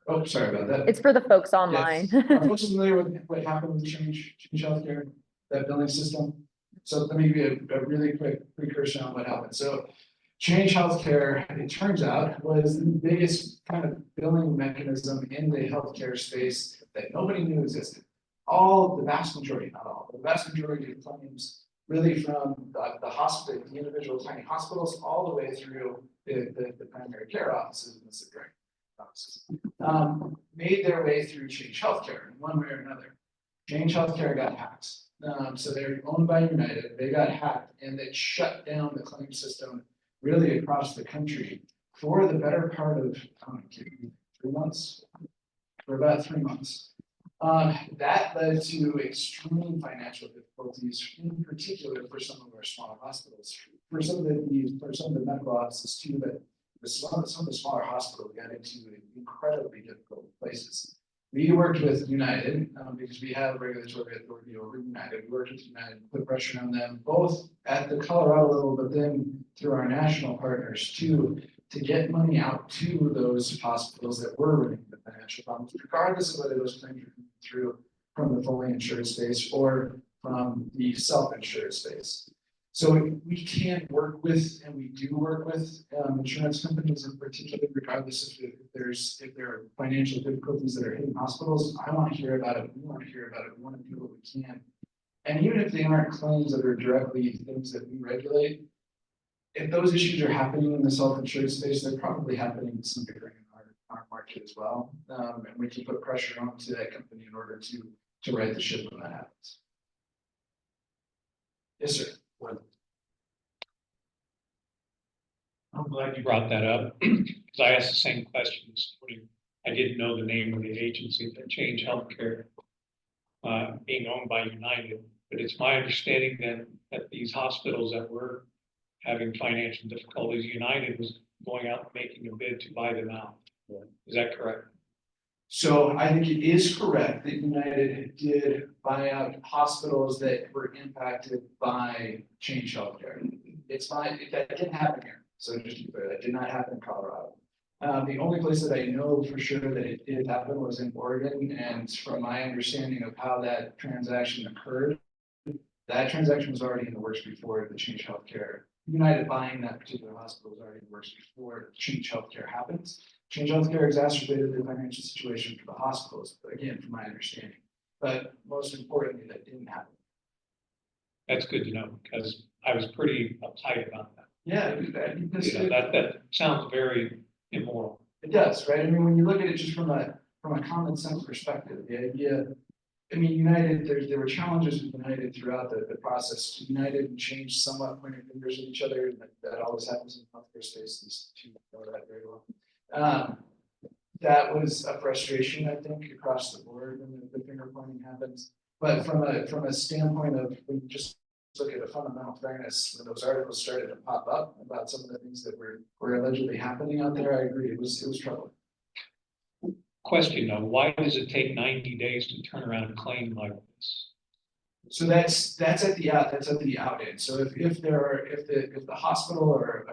oh, sorry about that. It's for the folks online. Yes. Are folks familiar with what happened with Change Healthcare, that billing system? So let me give you a really quick precursor on what happened. So Change Healthcare, it turns out, was the biggest kind of billing mechanism in the healthcare space that nobody knew existed. The vast majority, not all, the vast majority of claims really from the hospital, the individual tiny hospitals, all the way through the primary care offices and the secondary offices, made their way through Change Healthcare in one way or another. Change Healthcare got hacked. So they're owned by United, they got hacked and it shut down the claim system really across the country for the better part of 3 months, for about 3 months. That led to extreme financial difficulties, in particular for some of our smaller hospitals, for some of the medical offices too, but some of the smaller hospitals got into incredibly difficult places. We worked with United because we have regulatory authority over United. We worked with United, put pressure on them, both at the Colorado level, but then through our national partners too, to get money out to those hospitals that were running the financial problems, regardless of whether those claims are coming through from the fully insured space or from the self-insured space. So we can work with, and we do work with insurance companies in particular, regardless if there are financial difficulties that are hitting hospitals. I want to hear about it. We want to hear about it. We want to do what we can. And even if they aren't claims that are directly things that we regulate, if those issues are happening in the self-insured space, they're probably happening to some degree in our market as well. And we can put pressure onto that company in order to right the ship when that happens. Yes, sir. I'm glad you brought that up, because I asked the same question this morning. I didn't know the name of the agency that Change Healthcare, being owned by United, but it's my understanding that at these hospitals that were having financial difficulties, United was going out and making a bid to buy them out. Is that correct? So I think it is correct that United did buy out hospitals that were impacted by Change Healthcare. It's not, that didn't happen here. So just to be clear, that did not happen in Colorado. The only place that I know for sure that it did happen was in Oregon. And from my understanding of how that transaction occurred, that transaction was already in the works before the Change Healthcare. United buying that particular hospital was already in the works before Change Healthcare happens. Change Healthcare exacerbated the financial situation for the hospitals, again, from my understanding. But most importantly, that didn't happen. That's good to know, because I was pretty uptight about that. Yeah, that sounds very immoral. It does, right? I mean, when you look at it just from a common sense perspective, the idea, I mean, United, there were challenges with United throughout the process. United and Change somewhat pointing fingers at each other, and that always happens in the healthcare space. These two know that very well. That was a frustration, I think, across the board when the finger pointing happens. But from a standpoint of when you just look at a fundamental fairness, when those articles started to pop up about some of the things that were allegedly happening out there, I agree, it was troubling. Question though, why does it take 90 days to turn around a claim like this? So that's at the out end. So if the hospital or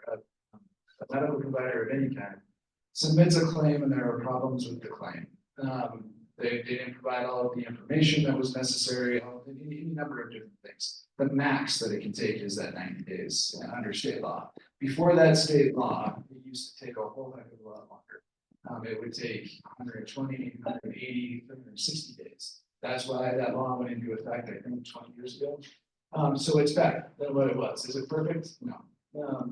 a medical provider of any kind submits a claim and there are problems with the claim, they didn't provide all of the information that was necessary, any number of different things. The max that it can take is that 90 days under state law. Before that state law, it used to take a whole heck of a lot longer. It would take 120, 180, 160 days. That's why that law went into effect, I think, 20 years ago. So it's better than what it was. Is it perfect? No.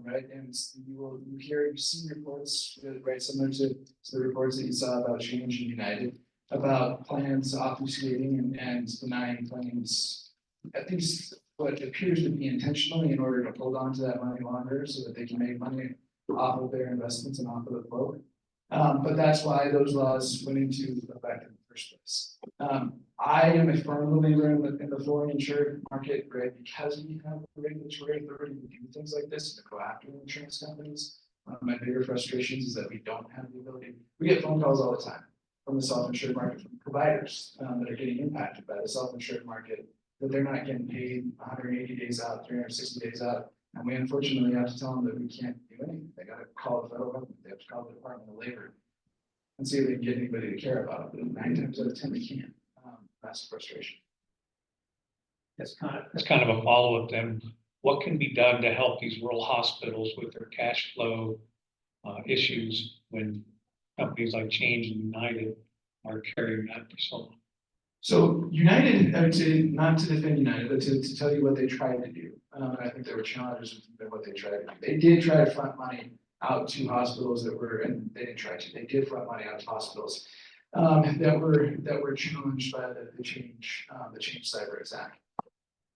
Right, and you see reports, right, similar to the reports that you saw about Change and United, about plans obfuscating and denying claims, at least what appears to be intentionally in order to hold on to that money longer so that they can make money off of their investments and off of the float. But that's why those laws went into effect in the first place. I am a firm believer in the fully insured market, right? Because we have the regulatory authority to do things like this and to go after insurance companies. One of my bigger frustrations is that we don't have the ability. We get phone calls all the time from the self-insured market, from providers that are getting impacted by the self-insured market, that they're not getting paid 180 days out, 360 days out. And we unfortunately have to tell them that we can't do anything. They got to call the federal government. They have to call the Department of Labor and see if they can get anybody to care about it. But 9 times out of 10, they can't. That's frustration. That's kind of a follow-up then. What can be done to help these rural hospitals with their cash flow issues when companies like Change and United are carrying that for so long? So United, I would say, not to defend United, but to tell you what they tried to do. I think there were challenges with what they tried to do. They did try to front money out to hospitals that were, and they didn't try to, they did front money out to hospitals that were challenged by the Change cyber attack.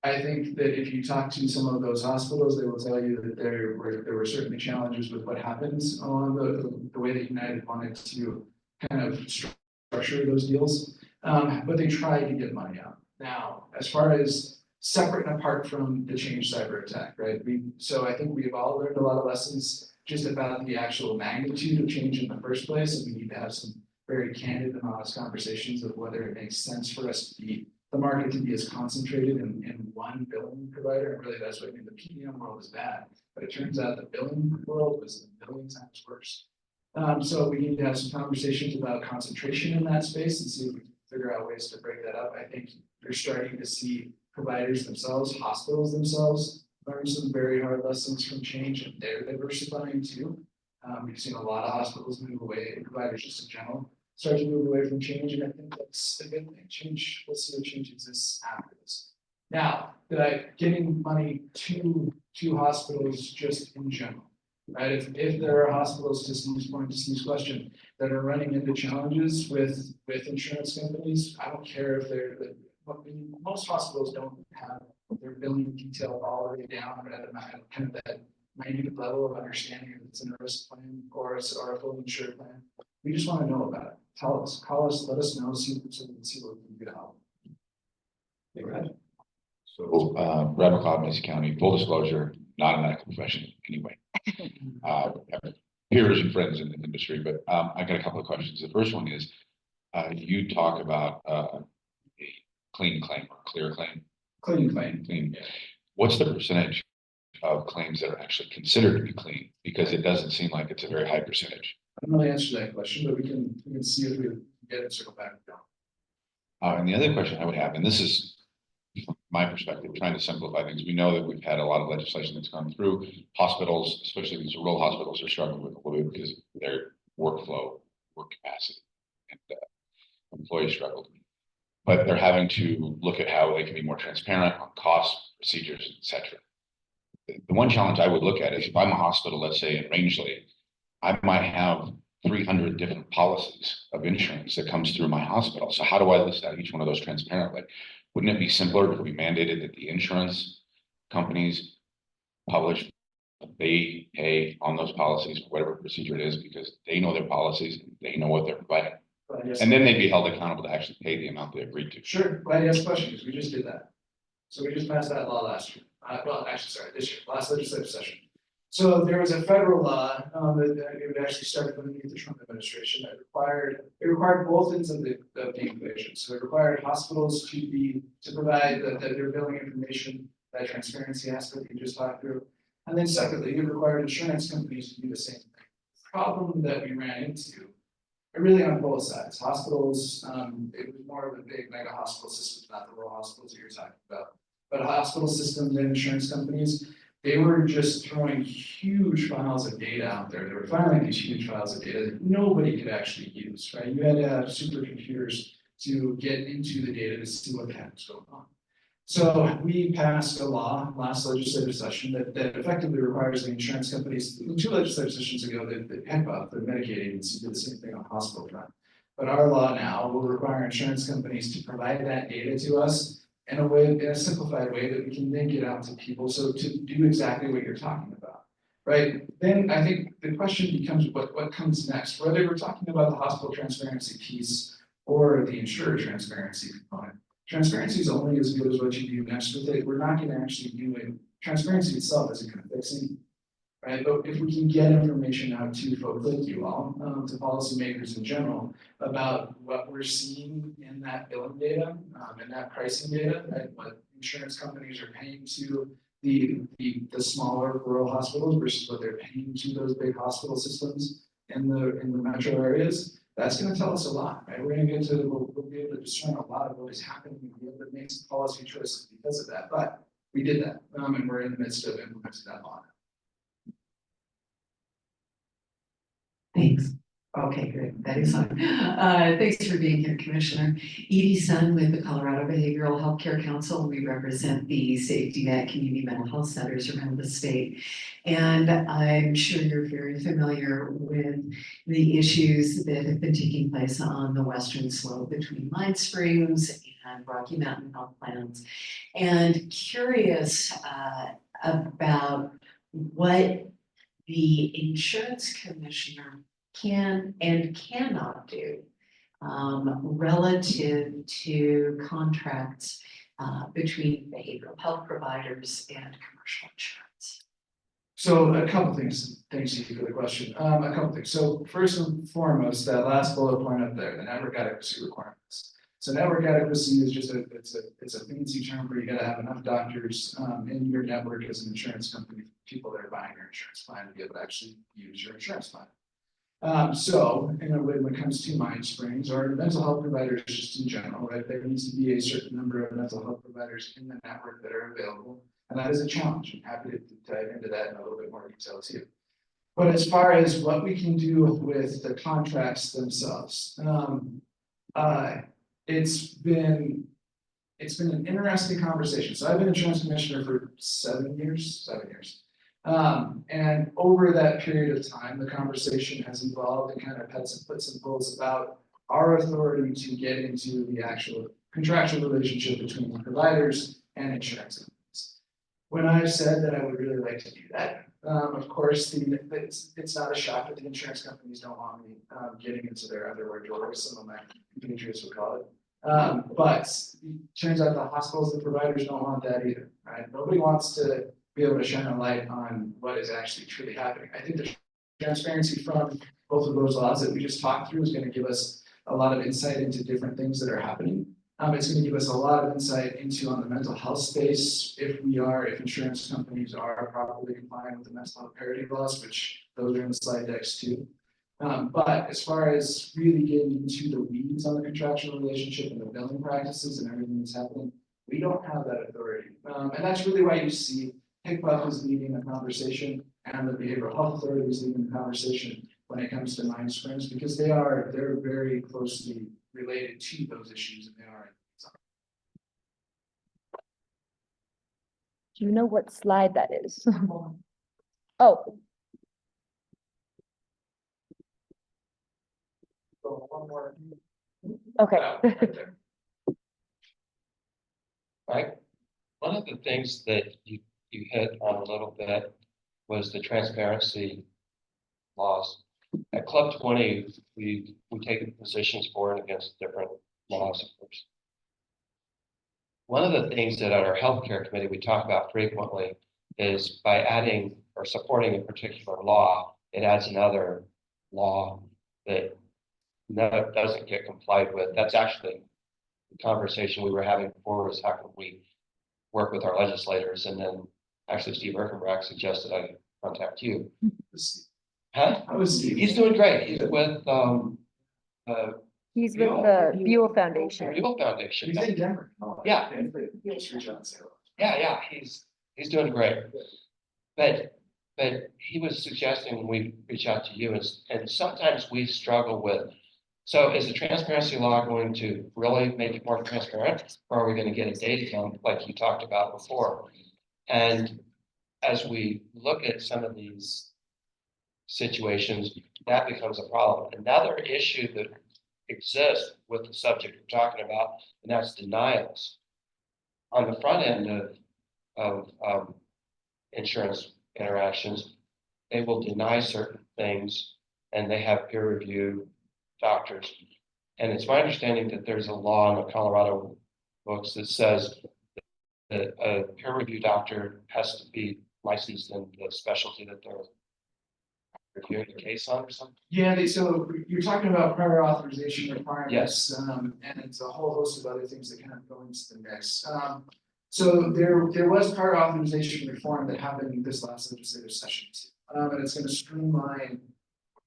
I think that if you talk to some of those hospitals, they will tell you that there were certainly challenges with what happens along the way that United wanted to kind of structure those deals. But they tried to get money out. Now, as far as separate and apart from the Change cyber attack, right? So I think we've all learned a lot of lessons just about the actual magnitude of Change in the first place, and we need to have some very candid and honest conversations of whether it makes sense for us to be the market to be as concentrated in one billing provider. And really, that's what I mean. The PBM world is bad, but it turns out the billing world was a million times worse. So we need to have some conversations about concentration in that space and see if we can figure out ways to break that up. I think you're starting to see providers themselves, hospitals themselves, learn some very hard lessons from Change, and they're diversifying too. We've seen a lot of hospitals move away, and providers just in general start to move away from Change, and I think that's a good thing. Change, we'll see what Change exists after this. Now, getting money to hospitals just in general, right? If there are hospitals, to Steve's question, that are running into challenges with insurance companies, I don't care if most hospitals don't have their billing detailed all the way down at kind of that minute level of understanding if it's in a risk plan or a fully insured plan. We just want to know about it. Tell us, call us, let us know, so we can see what we can do to help. Right. So, Red McLeod, Mason County, full disclosure, not a medical professional anyway. Have peers and friends in the industry, but, I got a couple of questions. The first one is, you talk about, a clean claim or clear claim. Clean claim. Clean. What's the percentage of claims that are actually considered to be clean? Because it doesn't seem like it's a very high percentage. I don't really answer that question, but we can see if we can get it, circle back down. And the other question I would have, and this is from my perspective, trying to simplify things. We know that we've had a lot of legislation that's gone through. Hospitals, especially these rural hospitals, are struggling with a little bit because of their workflow, work capacity, and employees struggled. But they're having to look at how they can be more transparent on costs, procedures, etc. The one challenge I would look at is if I'm a hospital, let's say in Rangeley, I might have 300 different policies of insurance that comes through my hospital. So how do I list out each one of those transparently? Wouldn't it be simpler if we mandated that the insurance companies publish, they pay on those policies, whatever procedure it is, because they know their policies, they know what they're providing. And then they'd be held accountable to actually pay the amount they agreed to. Sure, glad you asked the question, because we just did that. So we just passed that law last year. Well, actually, sorry, this year, last legislative session. So there was a federal law that it actually started underneath the Trump administration that required both ends of the equation. So it required hospitals to provide their billing information, that transparency aspect we just talked through. And then secondly, it required insurance companies to do the same thing. The problem that we ran into, really on both sides, hospitals, it was more of a big mega hospital system, not the rural hospitals that you're talking about. But hospital systems and insurance companies, they were just throwing huge files of data out there. They were filing these huge files of data that nobody could actually use, right? You had to have supercomputers to get into the data to see what the heck was going on. So we passed a law last legislative session that effectively requires the insurance companies, 2 legislative sessions ago, that HIPAA, the Medicaid agency, did the same thing on hospital front. But our law now will require insurance companies to provide that data to us in a simplified way that we can then get out to people. So to do exactly what you're talking about, right? Then I think the question becomes what comes next, whether we're talking about the hospital transparency piece or the insurer transparency component. Transparency is only as good as what you do next with it. We're not going to actually do it. Transparency itself isn't going to fix anything, right? But if we can get information out to folks like you all, to policymakers in general, about what we're seeing in that billing data and that pricing data, right? What insurance companies are paying to the smaller rural hospitals versus what they're paying to those big hospital systems in the metro areas. That's going to tell us a lot, right? We're going to get to, we'll be able to discern a lot of what is happening and be able to make some policy choices because of that. But we did that, and we're in the midst of implementing that law. Thanks. Okay, great. That is fine. Thanks for being here, Commissioner. Edie Sun with the Colorado Behavioral Healthcare Council. We represent the safety net community mental health centers around the state. And I'm sure you're very familiar with the issues that have been taking place on the western slope between Line Springs and Rocky Mountain Health Plans. And curious about what the insurance commissioner can and cannot do relative to contracts between behavioral health providers and commercial insurance. So a couple things. Thanks, Steve, for the question. A couple things. So first and foremost, that last bullet point up there, the network adequacy requirements. So network adequacy is just it's a fancy term where you got to have enough doctors in your network as an insurance company, people that are buying your insurance plan, to be able to actually use your insurance plan. So, when it comes to Mind Springs or mental health providers just in general, right, there needs to be a certain number of mental health providers in the network that are available. And that is a challenge. I'm happy to dive into that in a little bit more detail too. But as far as what we can do with the contracts themselves, it's been an interesting conversation. So I've been insurance commissioner for 7 years. And over that period of time, the conversation has evolved and kind of had some puts and pulls about our authority to get into the actual contractual relationship between the providers and insurance companies. When I've said that I would really like to do that, of course, it's not a shock that the insurance companies don't want me getting into their underwear drawers, some of my compatriots would call it. But it turns out the hospitals and providers don't want that either, right? Nobody wants to be able to shine a light on what is actually truly happening. I think the transparency from both of those laws that we just talked through is going to give us a lot of insight into different things that are happening. It's going to give us a lot of insight into on the mental health space, if insurance companies are properly complying with the mental health parity laws, which those are in the slide decks too. But as far as really getting into the weeds on the contractual relationship and the billing practices and everything that's happening, we don't have that authority. And that's really why you see HICPA is leading a conversation and the Behavioral Health Authority is leading the conversation when it comes to mind sprints, because they're very closely related to those issues and they are. Do you know what slide that is? Oh, So one more. okay. Right. One of the things that you hit on a little bit was the transparency laws. At Club 20, we take positions for and against different laws, of course. One of the things that at our healthcare committee we talk about frequently is by adding or supporting a particular law, it adds another law that doesn't get complied with. That's actually the conversation we were having before, was how can we work with our legislators, and then actually Steve Erkenbrack suggested I contact you. Huh? How is Steve? He's doing great. He's with He's with the Buell Foundation. Buell Foundation. He's in Denver. Yeah. Yeah, he's doing great. But he was suggesting we reach out to you, and sometimes we struggle with, so is the transparency law going to really make it more transparent, or are we going to get a data dump like you talked about before? And as we look at some of these situations, that becomes a problem. Another issue that exists with the subject we're talking about, and that's denials. On the front end of insurance interactions, they will deny certain things, and they have peer review doctors. And it's my understanding that there's a law in the Colorado books that says that a peer review doctor has to be licensed in the specialty that they're reviewing the case on or something? Yeah, so you're talking about prior authorization requirements. Yes. And it's a whole host of other things that kind of go into the mix. So there was prior authorization reform that happened in this last legislative session too. And it's going to streamline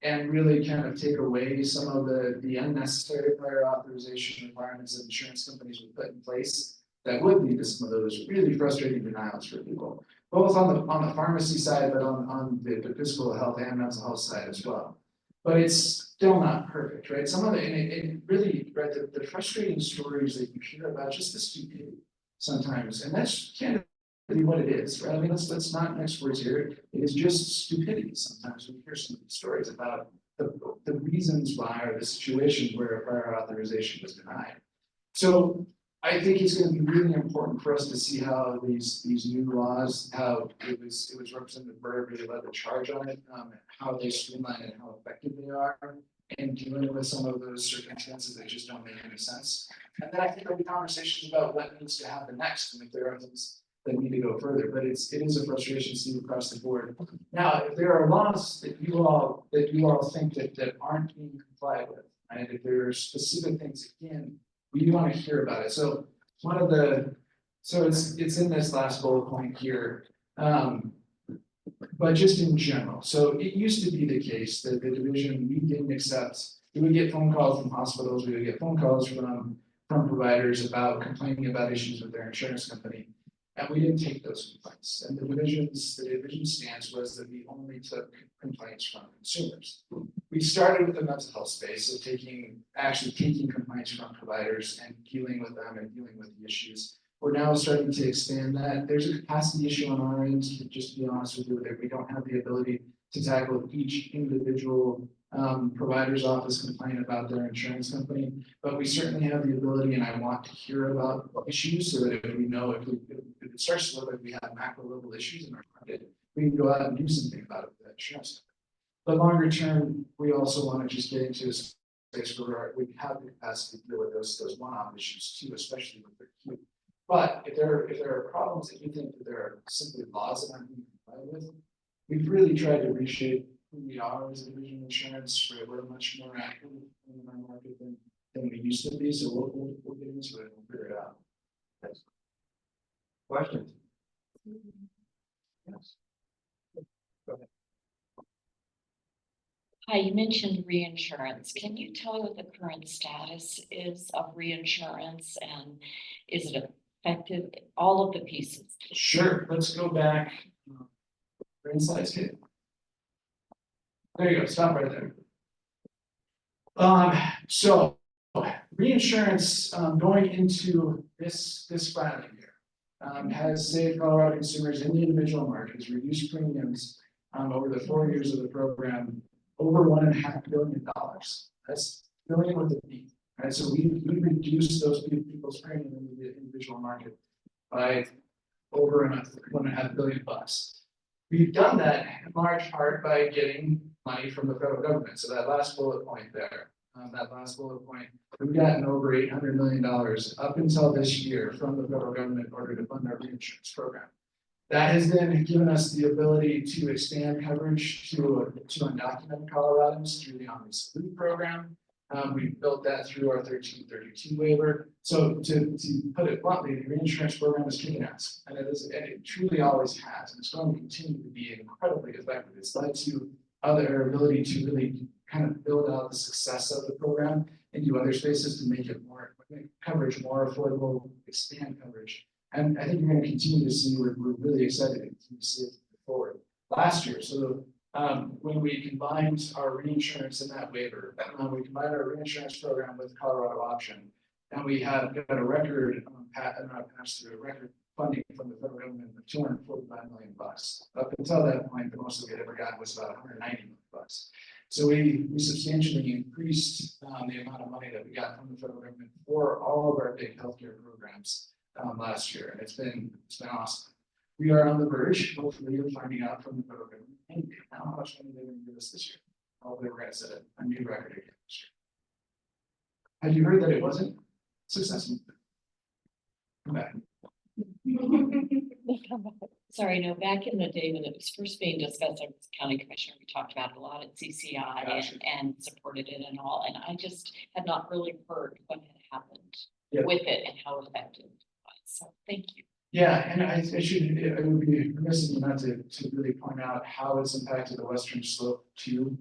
and really kind of take away some of the unnecessary prior authorization requirements that insurance companies would put in place that would lead to some of those really frustrating denials for people, both on the pharmacy side, but on the physical health and mental health side as well. But it's still not perfect, right? Some of the, and really, right, the frustrating stories that you hear about, just the stupidity sometimes, and that's kind of what it is, right? I mean, let's not mix words here. It is just stupidity sometimes when you hear some of these stories about the reasons why, or the situations where a prior authorization was denied. So I think it's going to be really important for us to see how these new laws, how it was Representative Byrd really led the charge on it, how they streamline it, how effective they are in dealing with some of those circumstances that just don't make any sense. And then I think there'll be conversations about what needs to happen next, and if there are things that need to go further. But it is a frustration seen across the board. Now, if there are laws that you all think that aren't being complied with, and if there are specific things, again, we want to hear about it. So it's in this last bullet point here. But just in general, so it used to be the case that the division, we didn't accept, we would get phone calls from hospitals, we would get phone calls from providers about complaining about issues with their insurance company. And we didn't take those complaints. And the division's stance was that we only took complaints from consumers. We started with the mental health space, so actually taking complaints from providers and dealing with them and dealing with the issues. We're now starting to expand that. There's a capacity issue on our end, just to be honest with you, that we don't have the ability to tackle each individual provider's office complaint about their insurance company, but we certainly have the ability, and I want to hear about issues so that if we know if it starts to look like we have macro level issues in our market, we can go out and do something about it with that insurance company. But longer term, we also want to just get into a space where we have the capacity to deal with those one-off issues too, especially with the queue. But if there are problems that you think that there are simply laws that aren't being complied with, we've really tried to reshape who we are as a division of insurance. We're much more active in our market than we used to be. So we'll get into it and we'll figure it out. Yes. Questions? Yes. Go ahead. Hi, you mentioned reinsurance. Can you tell me what the current status is of reinsurance and is it effective? All of the pieces. Sure. Let's go back. Green slides, kid. There you go. Stop right there. So reinsurance going into this filing year has saved Colorado consumers in the individual markets reduced premiums over the 4 years of the program over $1.5 billion. That's billion with a B, right? So we reduced those people's premium in the individual market by over $1.5 billion. We've done that in large part by getting money from the federal government. So that last bullet point there, we've gotten over $800 million up until this year from the federal government in order to fund our reinsurance program. That has then given us the ability to expand coverage to undocumented Coloradans through the Omni Salute program. We built that through our 1332 waiver. So to put it bluntly, the reinsurance program is kicking ass, and it truly always has, and it's going to continue to be incredibly effective. It's led to other ability to really kind of build out the success of the program into other spaces to make coverage more affordable, expand coverage. And I think you're going to continue to see, we're really excited to continue to see it forward. Last year, so when we combined our reinsurance in that waiver, we combined our reinsurance program with Colorado option, and we have got a record record funding from the federal government of $245 million. Up until that point, the most that we had ever gotten was about $190 million. So we substantially increased the amount of money that we got from the federal government for all of our big healthcare programs last year, and it's been awesome. We are on the verge, hopefully, of finding out from the federal government how much money they're going to give us this year. Hopefully, we're going to set a new record again this year. Have you heard that it wasn't successful? Come back. Sorry, no, back in the day when it was first being discussed, I was county commissioner, we talked about it a lot at CCI and supported it and all, and I just had not really heard what had happened with it and how effective it was. So thank you. Yeah, and it would be remiss of me not to really point out how it's impacted the Western Slope too.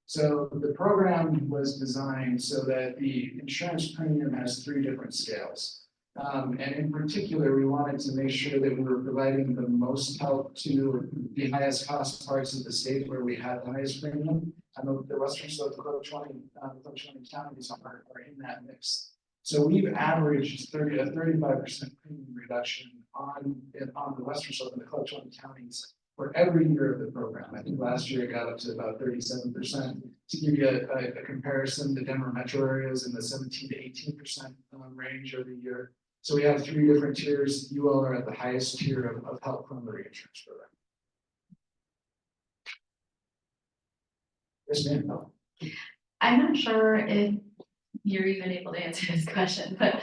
So the program was designed so that the insurance premium has 3 different scales. And in particular, we wanted to make sure that we were providing the most help to the highest cost parts of the state where we had the highest premium. And the Western Slope, the Cook 20 counties are in that mix. So we've averaged a 35% premium reduction on the Western Slope and the Cook 20 counties for every year of the program. I think last year it got up to about 37%. To give you a comparison, the Denver metro area is in the 17 to 18% range every year. So we have 3 different tiers. You all are at the highest tier of help from the reinsurance program. Yes, ma'am. I'm not sure if you're even able to answer this question, but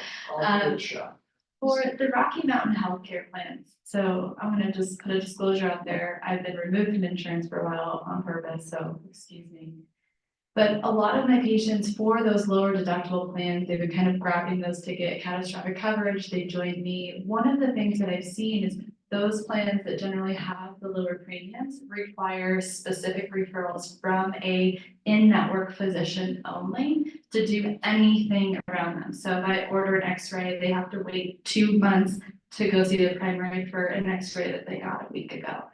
for the Rocky Mountain healthcare plans, so I'm gonna just put a disclosure out there. I've been removed from insurance for a while on purpose, so excuse me. But a lot of my patients for those lower deductible plans, they've been kind of grabbing those to get catastrophic coverage. They joined me. One of the things that I've seen is those plans that generally have the lower premiums require specific referrals from a in-network physician only to do anything around them. So if I order an x-ray, they have to wait 2 months to go see the primary for an x-ray that they got a week ago.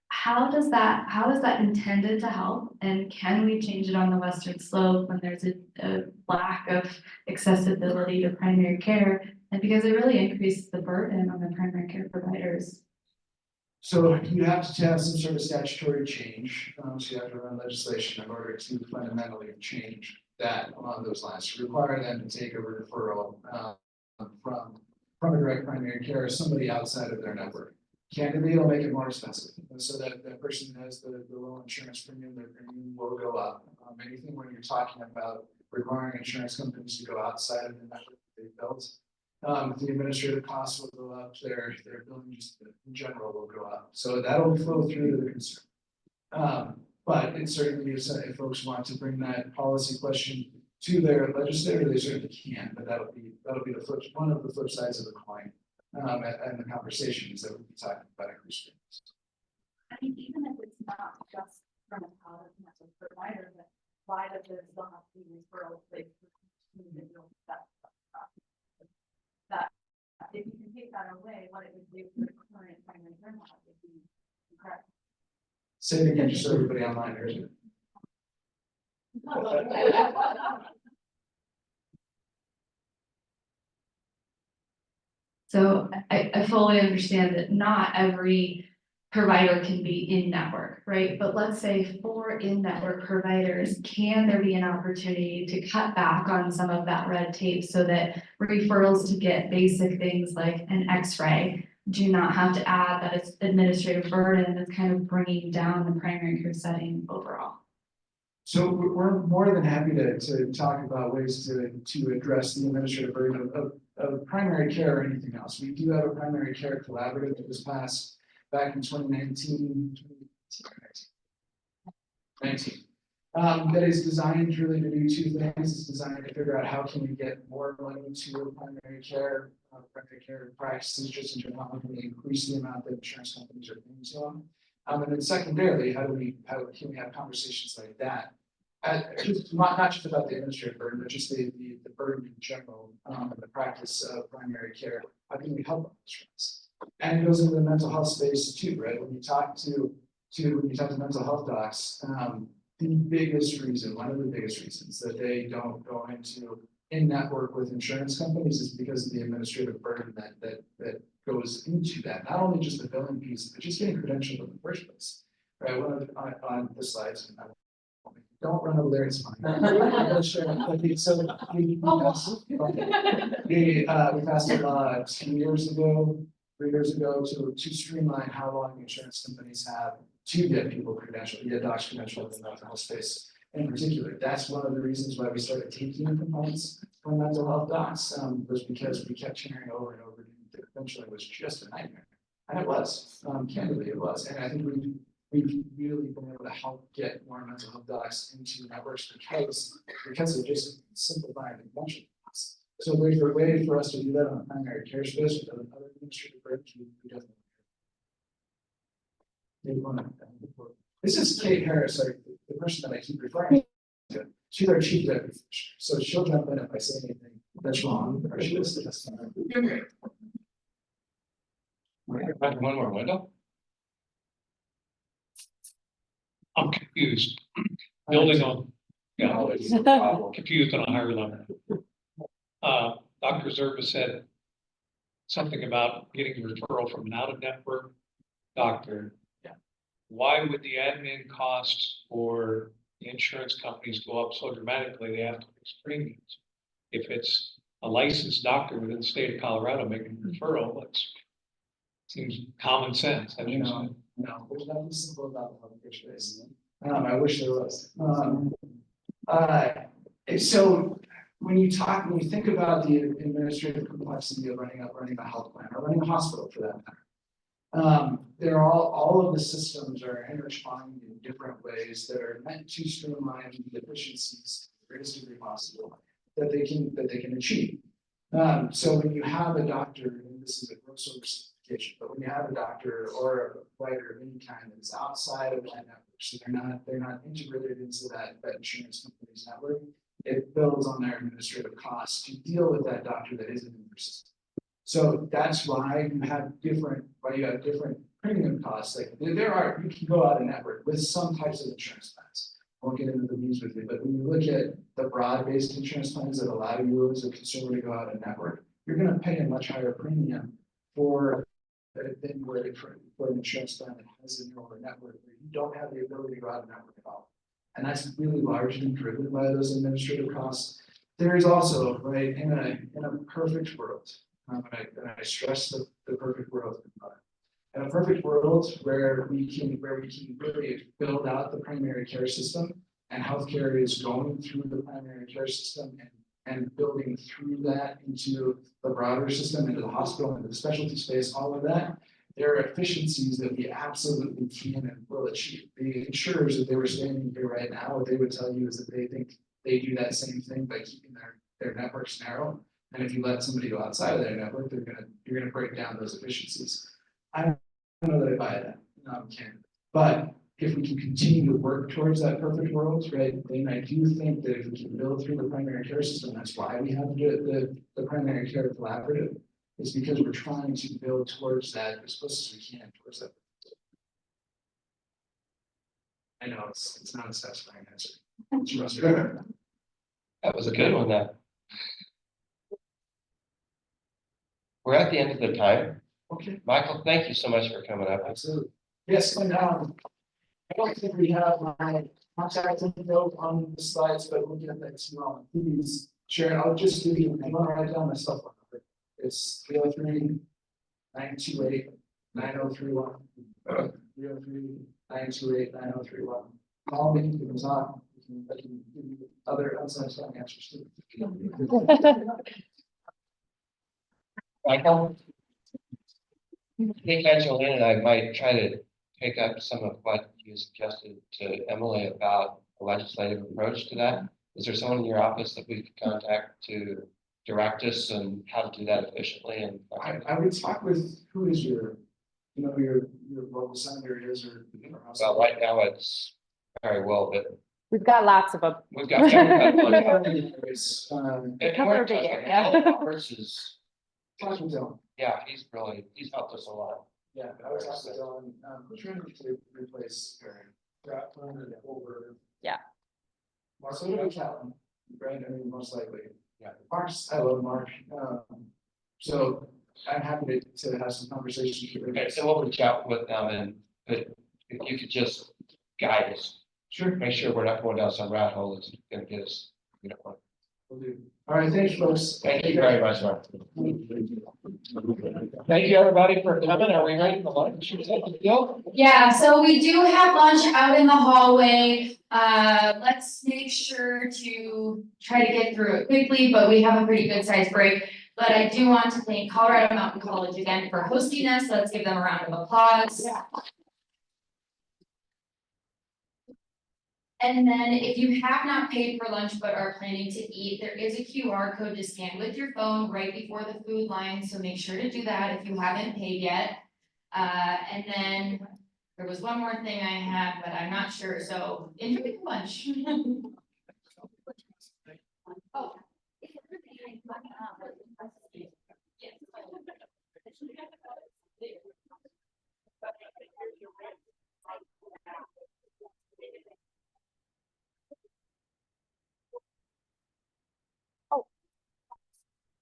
How is that intended to help? And can we change it on the Western Slope when there's a lack of accessibility to primary care? And because it really increases the burden on the primary care providers. So you have to have some sort of statutory change. So you have to run legislation in order to fundamentally change that along those lines. To require them to take a referral from a direct primary care or somebody outside of their network. Candidly, it'll make it more expensive. So that person has the low insurance premium, their premium will go up. Anything when you're talking about requiring insurance companies to go outside of the network that they built. The administrative costs will go up, their billing just in general will go up, so that'll flow through to the consumer. But it certainly is, if folks want to bring that policy question to their legislator, they certainly can, but that'll be one of the flip sides of the coin. And the conversations that we'll be talking about increased payments. I mean, even if it's not just from a mental provider, but why does there still have to be referral place for individuals that if you can take that away, what it would do for the current primary care model would be incredible. Say it again, just so everybody online hears it. So I fully understand that not every provider can be in network, right? But let's say for in-network providers, can there be an opportunity to cut back on some of that red tape so that referrals to get basic things like an X-ray do not have to add that it's administrative burden that's kind of bringing down the primary care setting overall? So we're more than happy to talk about ways to address the administrative burden of primary care or anything else. We do have a primary care collaborative that was passed back in 2019. That is designed really to do two things. It's designed to figure out how can we get more money to primary care practices just in general, how can we increase the amount that insurance companies are paying to them. And then secondarily, how can we have conversations like that? Not just about the administrative burden, but just the burden in general, and the practice of primary care. How can we help insurance? And it goes into the mental health space too, right? When you talk to mental health docs, one of the biggest reasons that they don't go into in-network with insurance companies is because of the administrative burden that goes into that. Not only just the billing piece, but just getting credentialed in the first place, right? On the slides, don't run over there, it's fine. We passed a law 3 years ago to streamline how long insurance companies have to get people credentialed, to get docs credentialed in the mental health space in particular. That's one of the reasons why we started taking complaints from mental health docs, was because we kept hearing over and over again that credentialing was just a nightmare. And it was, candidly it was. And I think we've really been able to help get more mental health docs into networks because of just simplifying the credentialing process. So there's a way for us to do that on the primary care space with other administrative burdens. We definitely. This is Kate Harris, the person that I keep referring to. She's our chief deputy, so she'll jump in if I say anything that's wrong, or she was this time. One more window? I'm confused. Building on, confused on a higher level. Dr. Zerba said something about getting a referral from an out-of-network doctor. Yeah. Why would the admin costs for the insurance companies go up so dramatically? They have to raise premiums. If it's a licensed doctor within the state of Colorado making a referral, that seems common sense. No, there's nothing simple about the healthcare space. I wish there was. So when you think about the administrative complexity of running a health plan or running a hospital for that matter, they're all of the systems are intertwined in different ways that are meant to streamline the efficiencies to the greatest degree possible that they can achieve. So when you have a doctor, and this is a gross oversimplification, but when you have a doctor or a provider of any kind that is outside of that network, so they're not integrated into that insurance company's network, it builds on their administrative costs to deal with that doctor that isn't in their system. So that's why you have different premium costs. Like you can go out of network with some types of insurance plans. I won't get into the weeds with you, but when you look at the broad-based insurance plans that allow you as a consumer to go out of network, you're going to pay a much higher premium for an insurance plan that has an over network where you don't have the ability to go out of network at all. And that's really largely driven by those administrative costs. There is also, right, in a perfect world, and I stress the perfect world. In a perfect world where we can really build out the primary care system And healthcare is going through the primary care system and building through that into the broader system, into the hospital, into the specialty space, all of that. There are efficiencies that we absolutely can and will achieve. The insurers, if they were standing here right now, what they would tell you is that they think they do that same thing by keeping their networks narrow. And if you let somebody go outside of their network, you're gonna break down those efficiencies. I don't know that I buy that, Ken. But if we can continue to work towards that perfect world, right, then I do think that if we can build through the primary care system, that's why we have the primary care collaborative, is because we're trying to build towards that as close as we can towards that. I know it's not a satisfying answer. It's frustrating. That was a good one, though. We're at the end of the time. Okay. Michael, thank you so much for coming up. Absolutely. Yes, and I don't think we have my contact info on the slides, but we'll get that to you all. Please share. I'll just give you, I'm gonna write down my cell phone number. It's 303-928-9031. 303-928-9031. Call me, give us on. I can give you other unsatisfying answers too. Michael? I think Angelina and I might try to pick up some of what you suggested to Emily about a legislative approach to that. Is there someone in your office that we could contact to direct us on how to do that efficiently? And I would talk with who is your local senator is or. well, right now it's very well, but We've got lots of them. we've got. And Cover a big area. Versus, Washington. yeah, he's helped us a lot. Yeah, I was also on, who's trying to replace Grattan and over. Yeah. Marcelo Calvin, right? I mean, most likely. Yeah. Mark's, I love Mark. So I'm happy to have some conversations. Okay, so we'll reach out with them and if you could just guide us. Sure. Make sure we're not going down some rat hole that's gonna get us, Will do. All right, thanks, folks. Thank you very much, Mark. Thank you, everybody, for coming. Are we ready for lunch? Is that the deal? Yeah, so we do have lunch out in the hallway. Let's make sure to try to get through it quickly, but we have a pretty good sized break. But I do want to thank Colorado Mountain College again for hosting us. Let's give them a round of applause. And then if you have not paid for lunch but are planning to eat, there is a QR code to scan with your phone right before the food line, so make sure to do that if you haven't paid yet. And then there was one more thing I had, but I'm not sure, so enjoy your lunch. Oh.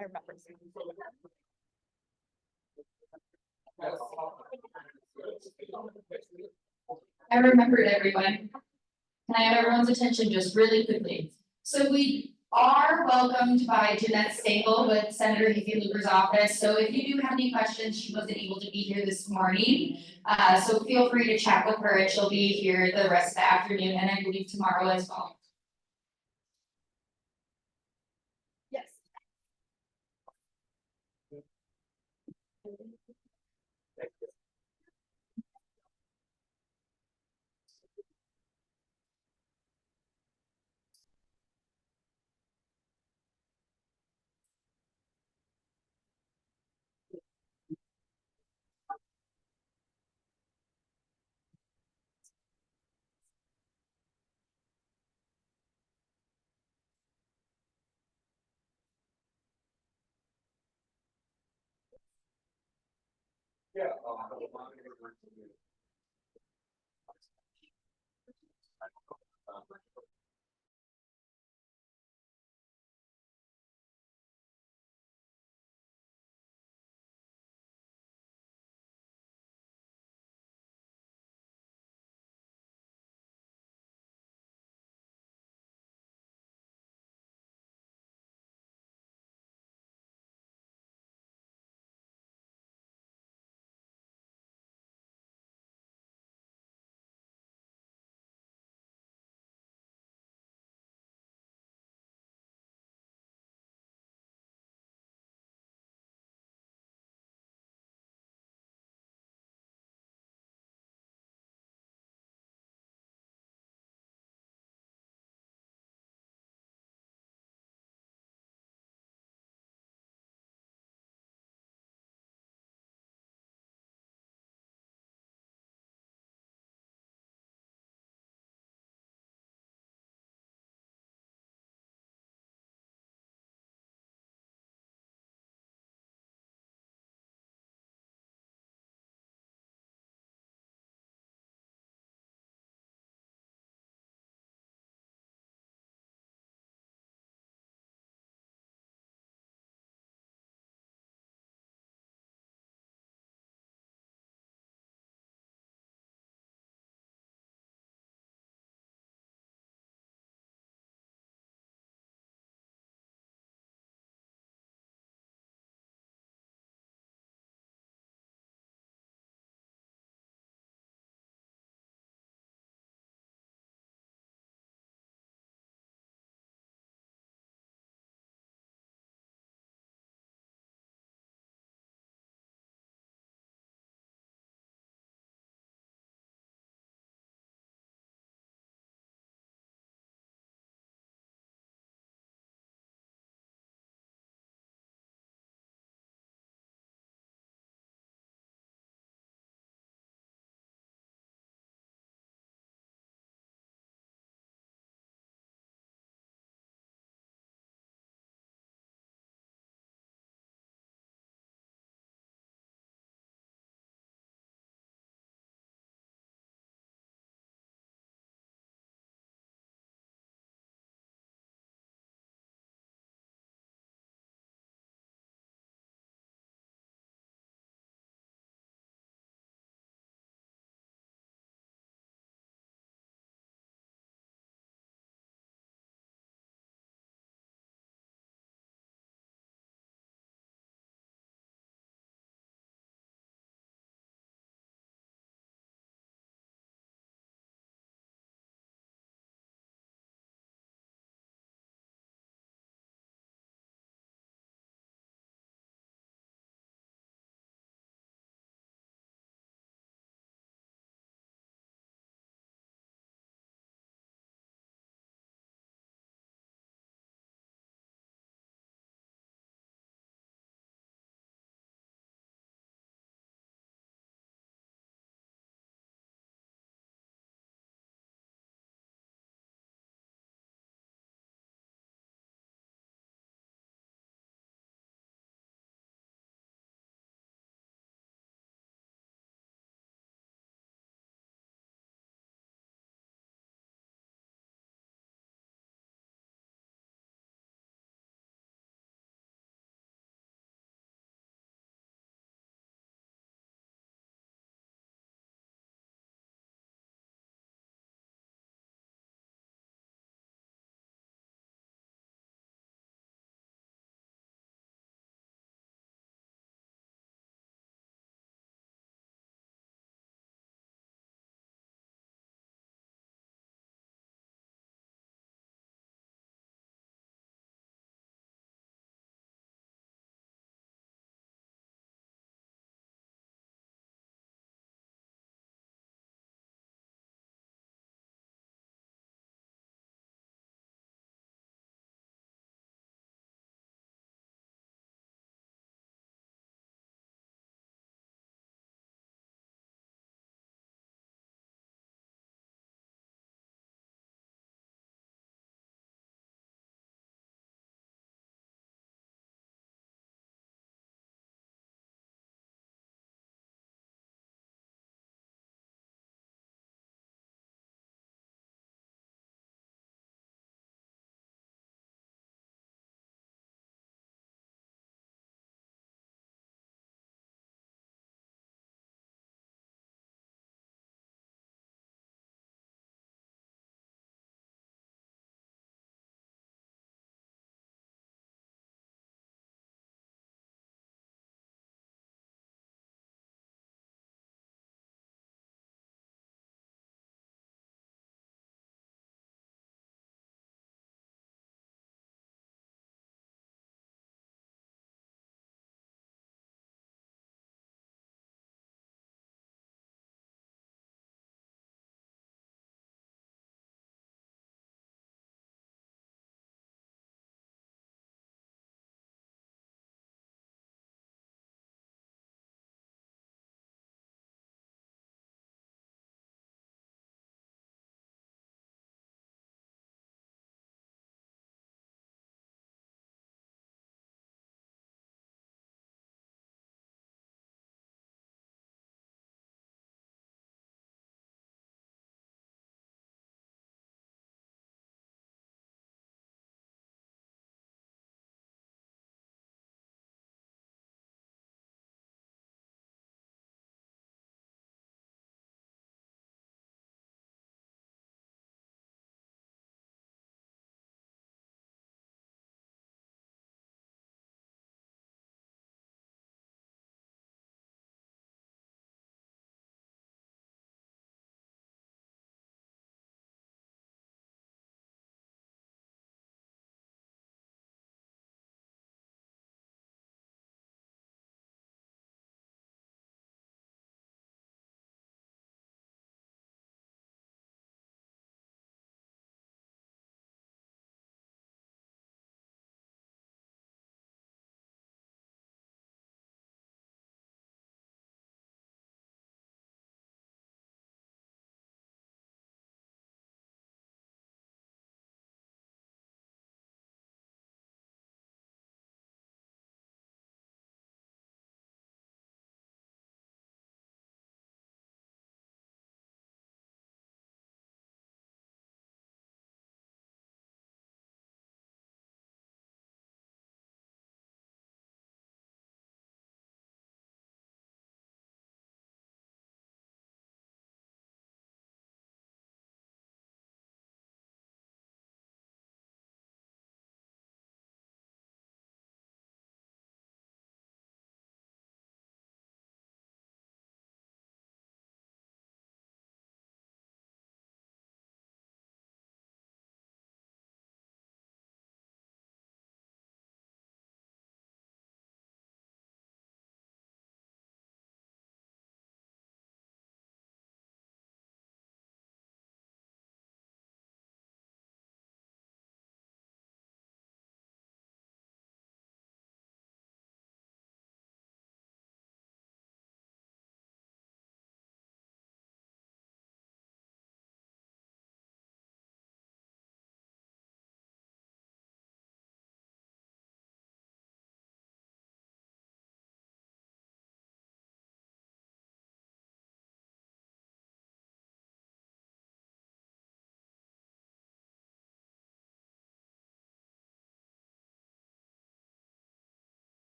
I remember. I remembered everyone. Can I have everyone's attention just really quickly? So we are welcomed by Jeanette Stapel with Senator Hickenlooper's office. So if you do have any questions, she wasn't able to be here this morning. So feel free to chat with her and she'll be here the rest of the afternoon and I believe tomorrow as well. Yeah.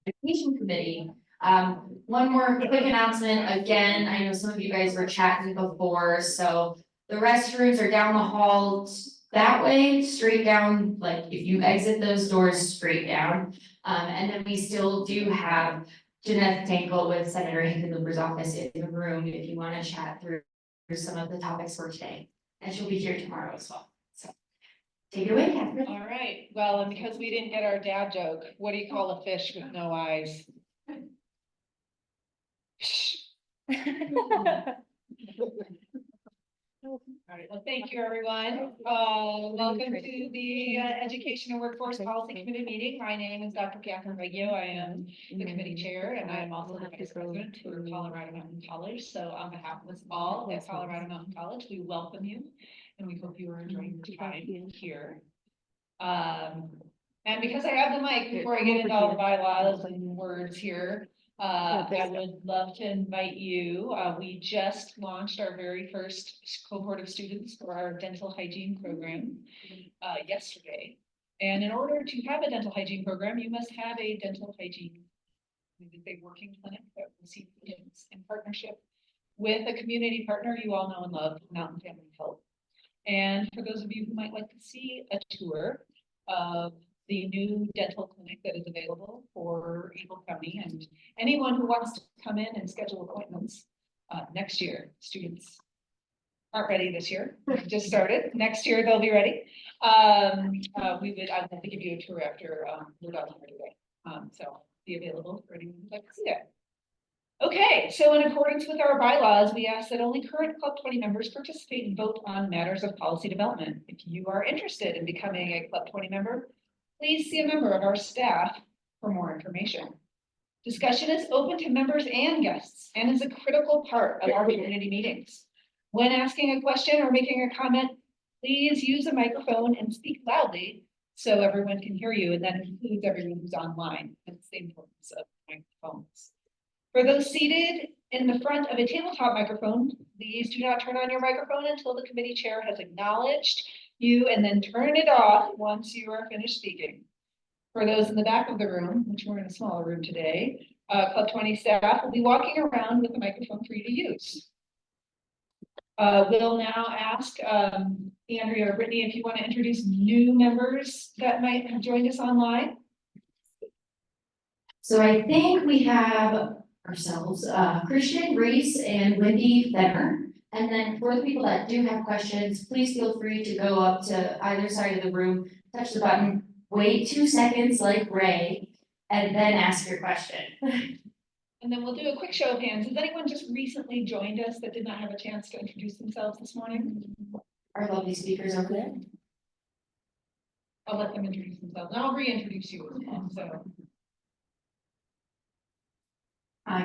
Education Committee. One more quick announcement. Again, I know some of you guys were chatting before, so the restrooms are down the hall that way, straight down, like if you exit those doors, straight down. And then we still do have Jeanette Tinkle with Senator Hickenlooper's office in the room if you want to chat through some of the topics for today. And she'll be here tomorrow as well. So take it away, Catherine. All right, well, and because we didn't get our dad joke, what do you call a fish with no eyes? All right, well, thank you, everyone. Welcome to the Education and Workforce Policy Committee meeting. My name is Dr. Catherine Reggio. I am the committee chair, and I am also the vice president for Colorado Mountain College. So on behalf of us all at Colorado Mountain College, we welcome you, and we hope you are enjoying your time here. And because I have the mic, before I get into all the bylaws and words here, I would love to invite you. We just launched our very first cohort of students for our dental hygiene program yesterday. And in order to have a dental hygiene program, you must have a dental hygiene working clinic that receives students in partnership with a community partner you all know and love, Mountain Family Health. And for those of you who might like to see a tour of the new dental clinic that is available for Eagle County, and anyone who wants to come in and schedule appointments next year. Students aren't ready this year, just started. Next year they'll be ready. I'd love to give you a tour after we're done here today. So be available for anyone who'd like to see that. Okay, so in accordance with our bylaws, we ask that only current Club 20 members participate and vote on matters of policy development. If you are interested in becoming a Club 20 member, please see a member of our staff for more information. Discussion is open to members and guests and is a critical part of our community meetings. When asking a question or making a comment, please use a microphone and speak loudly so everyone can hear you, and that includes everyone who's online. That's the importance of microphones. For those seated in the front of a tabletop microphone, please do not turn on your microphone until the committee chair has acknowledged you, and then turn it off once you are finished speaking. For those in the back of the room, which we're in a smaller room today, Club 20 staff will be walking around with the microphone for you to use. We'll now ask Andrea or Brittany if you want to introduce new members that might have joined us online. So I think we have ourselves, Christian Reese and Wendy Fenner. And then for the people that do have questions, please feel free to go up to either side of the room, touch the button, wait 2 seconds like Ray, and then ask your question. And then we'll do a quick show of hands. Has anyone just recently joined us that did not have a chance to introduce themselves this morning? Our lovely speakers over there. I'll let them introduce themselves, and I'll reintroduce you as well, so.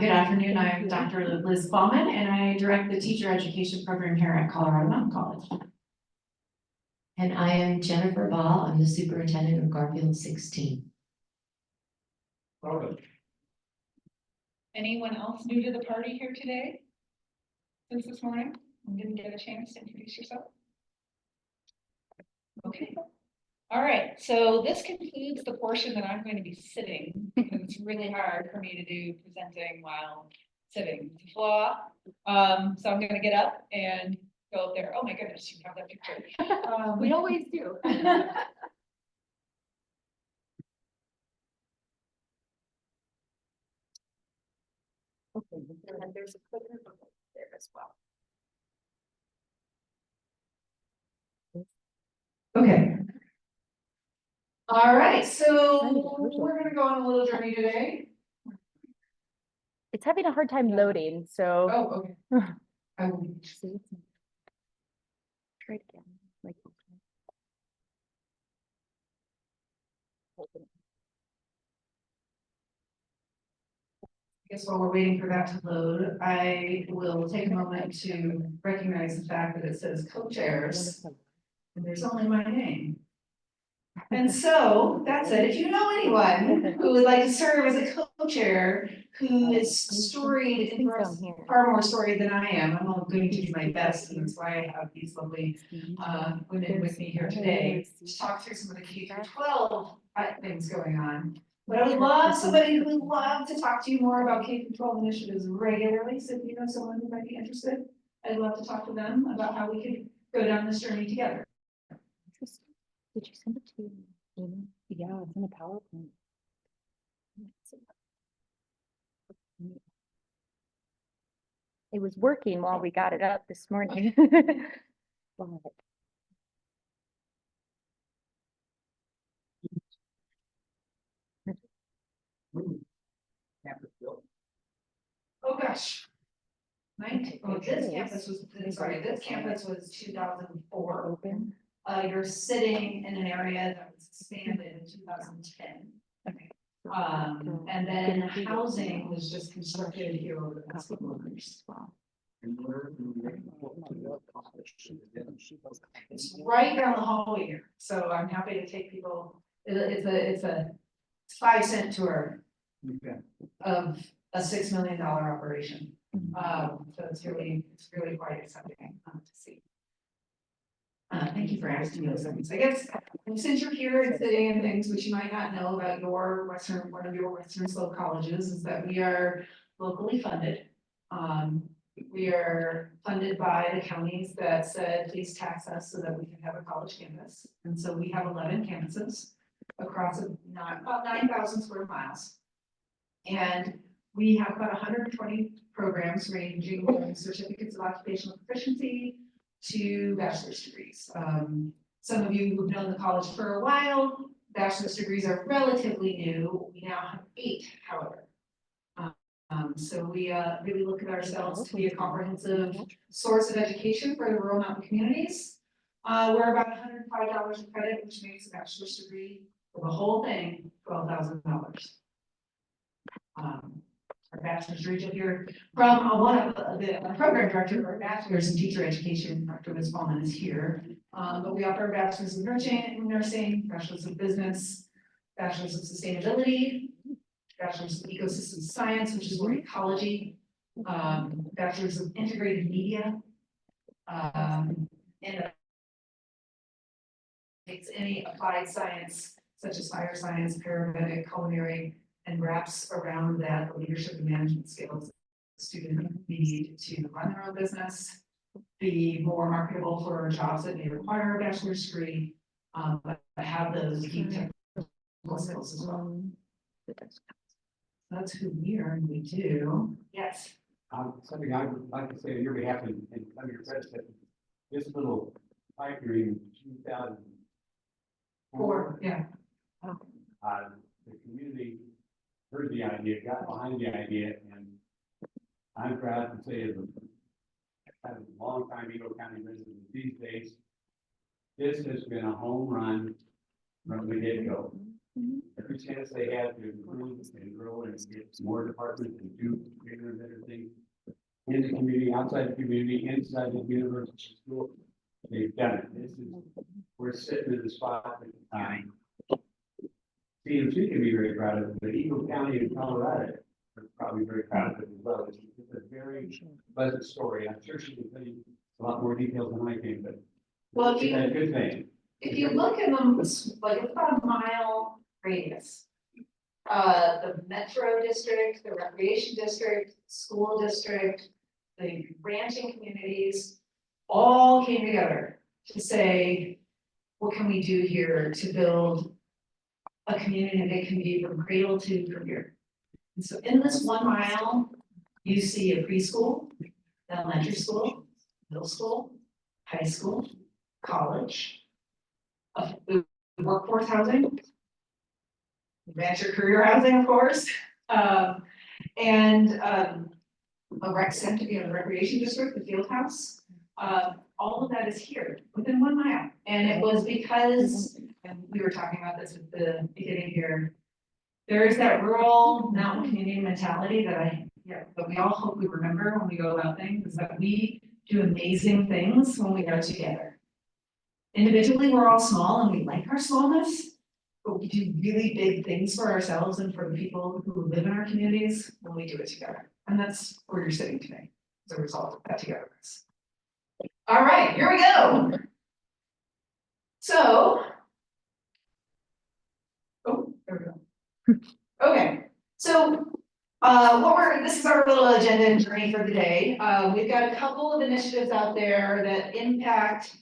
Good afternoon, I'm Dr. Liz Bauman, and I direct the teacher education program here at Colorado Mountain College. And I am Jennifer Ball, I'm the superintendent of Garfield 16. Anyone else new to the party here today? Since this morning, and didn't get a chance to introduce yourself? Okay. All right, so this concludes the portion that I'm going to be sitting, because it's really hard for me to do presenting while sitting. It's a flaw. So I'm gonna get up and go up there. Oh my goodness, you have that picture. We always do. And there's a clicker there as well. Okay. All right, so we're gonna go on a little journey today. It's having a hard time loading, so. Oh, okay. I will try it again. Like, I guess while we're waiting for that to load, I will take a moment to recognize the fact that it says co-chairs, and there's only my name. And so, that said, if you know anyone who would like to serve as a co-chair, who is storied and far more storied than I am, I'm all going to do my best, and that's why I have these lovely women with me here today to talk through some of the K-12 things going on. But I would love somebody who would love to talk to you more about K-12 initiatives regularly, so if you know someone who might be interested, I'd love to talk to them about how we could go down this journey together. Did you send it to me? Yeah, it's in a PowerPoint. It was working while we got it up this morning. But Oh, gosh. This campus was, sorry, this campus was 2004. open. You're sitting in an area that was expanded in 2010. Okay. And then housing was just constructed here over the past couple of years. It's right down the hallway here, so I'm happy to take people, it's a 5-cent tour of a $6 million operation. So it's really quite exciting to see. Thank you for asking those things. I guess since you're here and sitting in things which you might not know about one of your Western Slope colleges is that we are locally funded. We are funded by the counties that said, please tax us so that we can have a college campus. And so we have 11 campuses across about 9,000 square miles. And we have about 120 programs ranging from certificates of occupational proficiency to bachelor's degrees. Some of you who've known the college for a while, bachelor's degrees are relatively new. We now have 8, however. So we really look at ourselves to be a comprehensive source of education for the rural mountain communities. We're about $105 a credit, which makes a bachelor's degree for the whole thing $12,000. Our bachelor's degree you'll hear from one of the program director, our bachelor's in teacher education, Dr. Liz Ballman is here. But we offer a bachelor's in nursing, bachelor's of business, bachelor's of sustainability, bachelor's of ecosystem science, which is more ecology, bachelor's of integrated media, and it's any applied science such as fire science, paramedic, culinary, and wraps around that the leadership and management skills students need to run their own business, be more marketable for jobs that may require a bachelor's degree, but have those deep technical skills as well. That's who we are and we do. Yes. Something I would like to say on your behalf and under your predecessor, this little pipe dream 2004. Yeah. The community heard the idea, got behind the idea, and I'm proud to say as a long time Eagle County resident these days, this has been a home run from the get-go. Every chance they had to improve and grow and get more departments and do bigger and better things in the community, outside the community, inside the university school, they've done it. We're sitting in the spot that CMC can be very proud of, but Eagle County and Colorado are probably very proud of it as well. It's a very pleasant story. I'm sure she can tell you a lot more details than I can, but Well, it's a good thing. If you look at them, like it's about a mile radius. The metro district, the recreation district, school district, the ranching communities, all came together to say, what can we do here to build a community that can be from cradle to career? And so in this 1 mile, you see a preschool, elementary school, middle school, high school, college, workforce housing, venture career housing, of course, and a rec center, a recreation district, the field house. All of that is here within 1 mile. And it was because, and we were talking about this at the beginning here, there is that rural mountain community mentality that that we all hope we remember when we go about things, is that we do amazing things when we are together. Individually, we're all small and we like our smallness, but we do really big things for ourselves and for the people who live in our communities when we do it together. And that's where you're sitting today as a result of that togetherness. All right, here we go. So, oh, there we go. So, this is our little agenda and journey for the day. We've got a couple of initiatives out there that impact,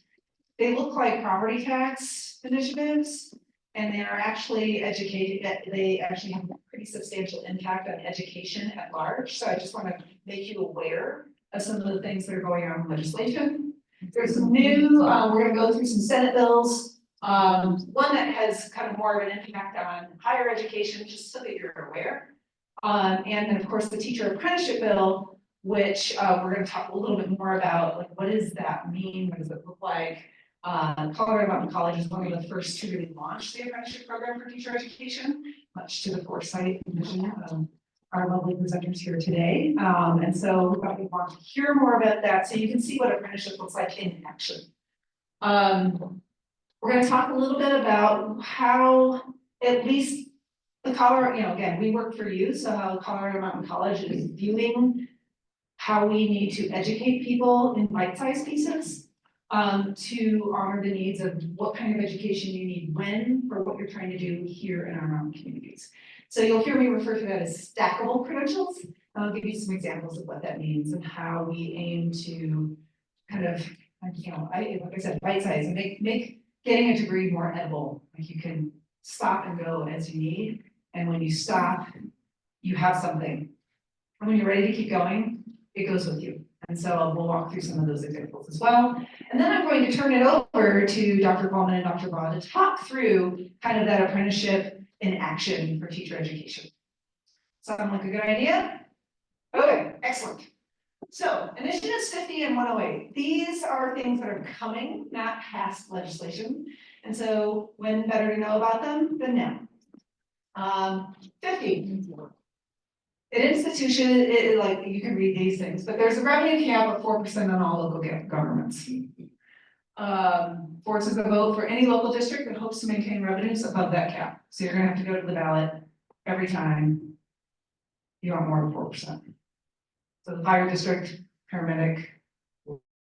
they look like property tax initiatives. And they are actually they actually have a pretty substantial impact on education at large. So I just want to make you aware of some of the things that are going on in legislation. There's some new, we're gonna go through some Senate bills. One that has kind of more of an impact on higher education, just so that you're aware. And then of course the teacher apprenticeship bill, which we're gonna talk a little bit more about, like what does that mean? What does it look like? Colorado Mountain College is one of the first to really launch the apprenticeship program for teacher education, much to the foresight and vision of our lovely presenters here today. And so we thought we'd want to hear more about that so you can see what apprenticeship looks like in action. We're going to talk a little bit about how at least the Colorado, again, we work for you, so how Colorado Mountain College is viewing how we need to educate people in bite-sized pieces. To honor the needs of what kind of education you need when for what you're trying to do here in our mountain communities. So you'll hear me refer to that as stackable credentials. I'll give you some examples of what that means and how we aim to kind of, like I said, bite size and make getting a degree more edible. Like you can stop and go as you need. And when you stop, you have something. And when you're ready to keep going, it goes with you. And so we'll walk through some of those examples as well. And then I'm going to turn it over to Dr. Coleman and Dr. Baugh to talk through kind of that apprenticeship in action for teacher education. Sound like a good idea? Okay, excellent. So initiatives 50 and 108, these are things that are coming, not past legislation. And so when better to know about them than now. 50. An institution, like you can read these things, but there's a revenue cap of 4% on all local governments. Forces a vote for any local district that hopes to maintain revenues above that cap. So you're gonna have to go to the ballot every time you want more than 4%. So the fire district, paramedic,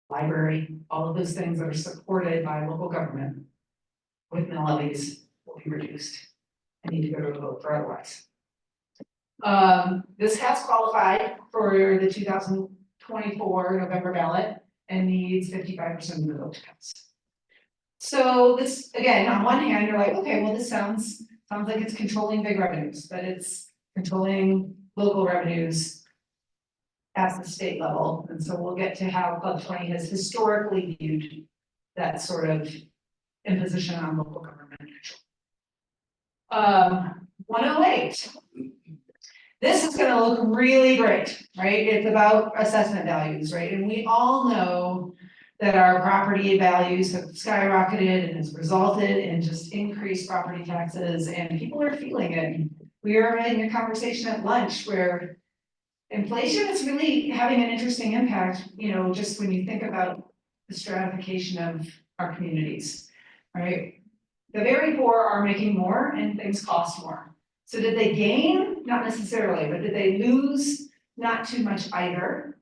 library, all of those things that are supported by local government with mill levies will be reduced. I need to go to a vote for otherwise. This has qualified for the 2024 November ballot and needs 55% of the vote to pass. So this, again, on one hand, you're like, okay, well, this sounds like it's controlling big revenues, but it's controlling local revenues at the state level. And so we'll get to how Club 20 has historically viewed that sort of imposition on local government control. 108. This is going to look really great, right? It's about assessment values, right? And we all know that our property values have skyrocketed and has resulted in just increased property taxes, and people are feeling it. We are having a conversation at lunch where inflation is really having an interesting impact, just when you think about the stratification of our communities, right? The very poor are making more and things cost more. So did they gain? Not necessarily, but did they lose? Not too much either.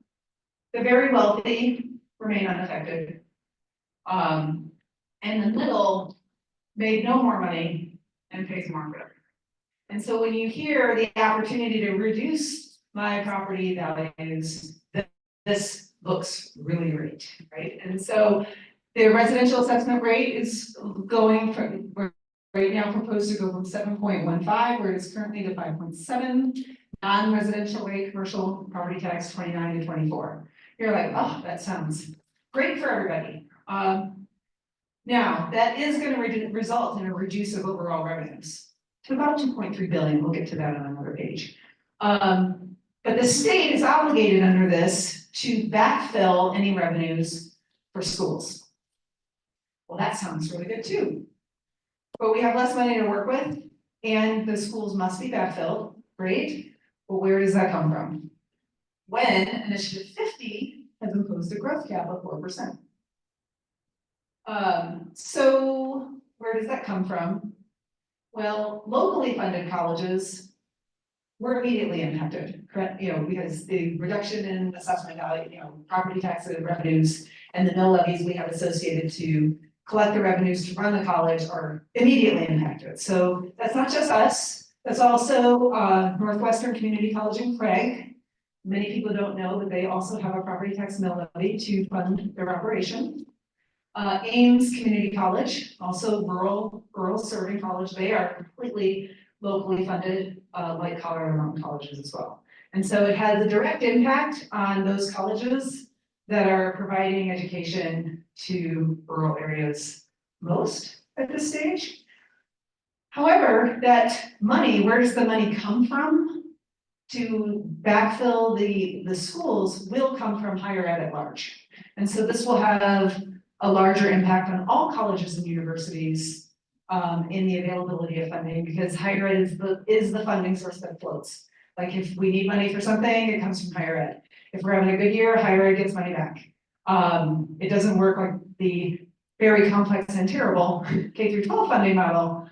The very wealthy remain unaffected. And the middle made no more money and pays more for it. And so when you hear the opportunity to reduce my property values, this looks really great, right? And so the residential assessment rate is going from, right now proposed to go from 7.15, where it is currently to 5.7. Non-residential rate, commercial property tax 29 to 24. You're like, oh, that sounds great for everybody. Now that is going to result in a reduce of overall revenues to about 2.3 billion. We'll get to that on another page. But the state is obligated under this to backfill any revenues for schools. Well, that sounds really good too. But we have less money to work with, and the schools must be backfilled, great, but where does that come from? When Initiative 50 has imposed a growth cap of 4%. So where does that come from? Well, locally funded colleges were immediately impacted, correct? Because the reduction in assessment value, property tax revenues and the mill levies we have associated to collect the revenues to run the college are immediately impacted. So that's not just us, That's also Northwestern Community College in Craig. Many people don't know that they also have a property tax mill levy to fund their operation. Ames Community College, also rural serving college. They are completely locally funded, like Colorado Mountain Colleges as well. And so it has a direct impact on those colleges that are providing education to rural areas most at this stage. However, that money, where does the money come from to backfill the schools will come from higher ed at large. And so this will have a larger impact on all colleges and universities in the availability of funding, because higher ed is the funding source that floats. Like if we need money for something, it comes from higher ed. If we're having a good year, higher ed gets money back. It doesn't work like the very complex and terrible K through 12 funding model,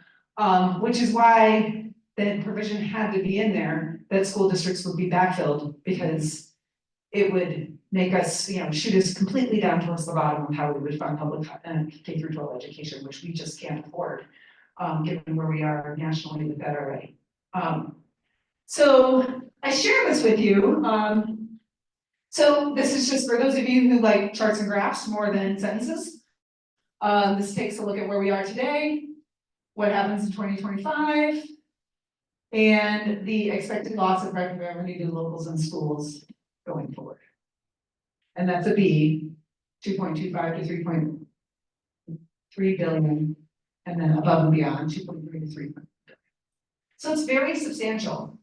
which is why the provision had to be in there that school districts would be backfilled, because it would make us, shoot us completely down towards the bottom of how we would fund public K through 12 education, which we just can't afford, given where we are nationally with that already. So I share this with you. So this is just for those of you who like charts and graphs more than sentences. This takes a look at where we are today, what happens in 2025, and the expected loss of revenue to locals and schools going forward. And that's a B, 2.25 to 3.3 billion, and then above and beyond 2.3 to 3 billion. So it's very substantial,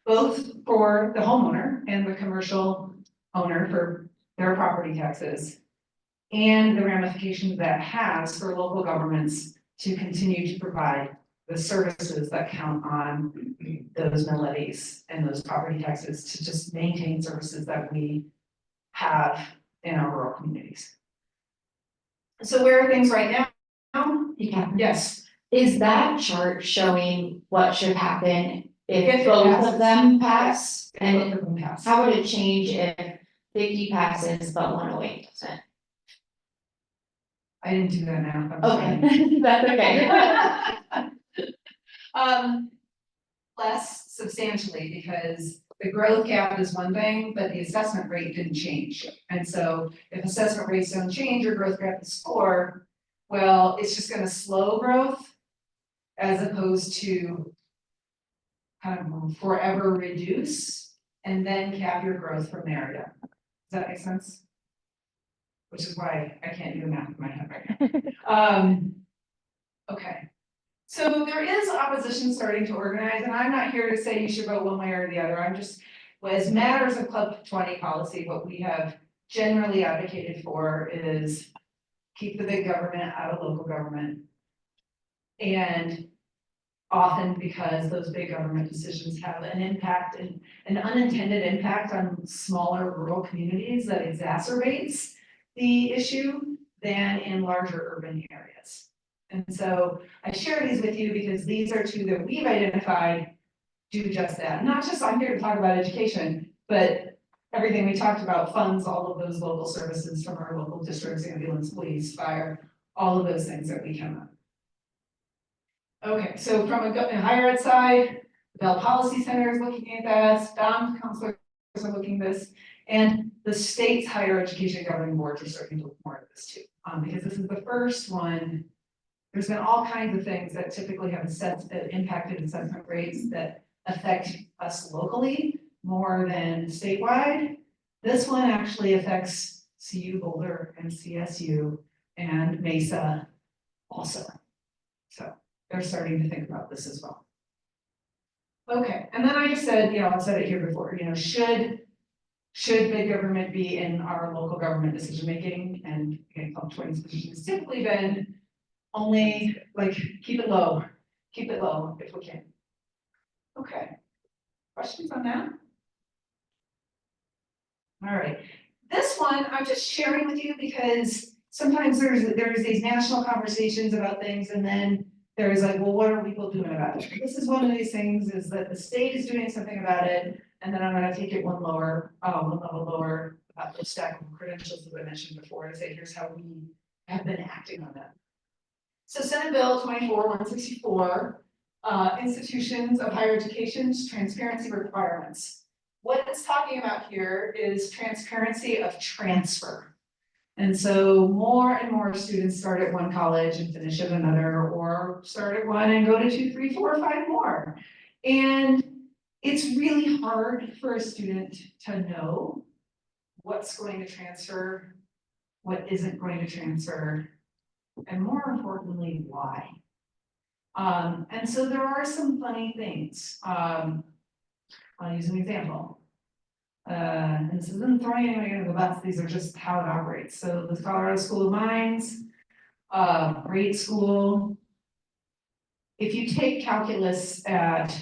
both for the homeowner and the commercial owner for their property taxes, and the ramifications that has for local governments to continue to provide the services that count on those mill levies and those property taxes to just maintain services that we have in our rural communities. So where are things right now? Yeah. Yes. Is that chart showing what should happen If if it both passes. of them pass? Both And of them pass. how would it change if 50 passes but 108 doesn't? I didn't do that math. I'm sorry. Okay, that's okay. Less substantially, because the growth gap is one thing, but the assessment rate didn't change. And so if assessment rates don't change or growth gap is 4, well, it's just gonna slow growth as opposed to kind of forever reduce and then cap your growth from there. Yeah. Does that make sense? Which is why I can't do math in my head right now. Okay. So there is opposition starting to organize, and I'm not here to say you should vote one way or the other. I'm just, as matters of Club 20 policy, what we have generally advocated for is keep the big government out of local government. And often because those big government decisions have an impact and an unintended impact on smaller rural communities that exacerbates the issue than in larger urban areas. And so I share these with you because these are 2 that we've identified do just that. Not just I'm here to talk about education, but everything we talked about funds all of those local services from our local districts, ambulance, police, fire, all of those things that we count on. Okay, so from a higher ed side, the Bell Policy Center is looking at this, DOM counselors are looking at this, and the state's higher education governing boards are starting to look more at this too. Because this is the first one. There's been all kinds of things that typically have impacted assessment rates that affect us locally more than statewide. This one actually affects CU Boulder and CSU and Mesa also. So they're starting to think about this as well. Okay, and then I just said, I've said it here before, should big government be in our local government decision making? And again, Club 20's position has typically been only like keep it low if we can. Okay, questions on that? All right, this one I'm just sharing with you because sometimes there's these national conversations about things, and then there's like, well, what are people doing about it? This is one of these things, is that the state is doing something about it, and then I'm going to take it one level lower, the stack of credentials that I mentioned before, to say here's how we have been acting on that. So Senate Bill 24-164 institutions of higher education's transparency requirements. What it's talking about here is transparency of transfer. And so more and more students start at one college and finish at another, or start at one and go to 2, 3, 4, 5 more. And it's really hard for a student to know what's going to transfer, what isn't going to transfer, and more importantly, why. And so there are some funny things. I'll use an example. And this isn't throwing anybody under the bus, these are just how it operates. So the Colorado School of Mines, great school. If you take calculus at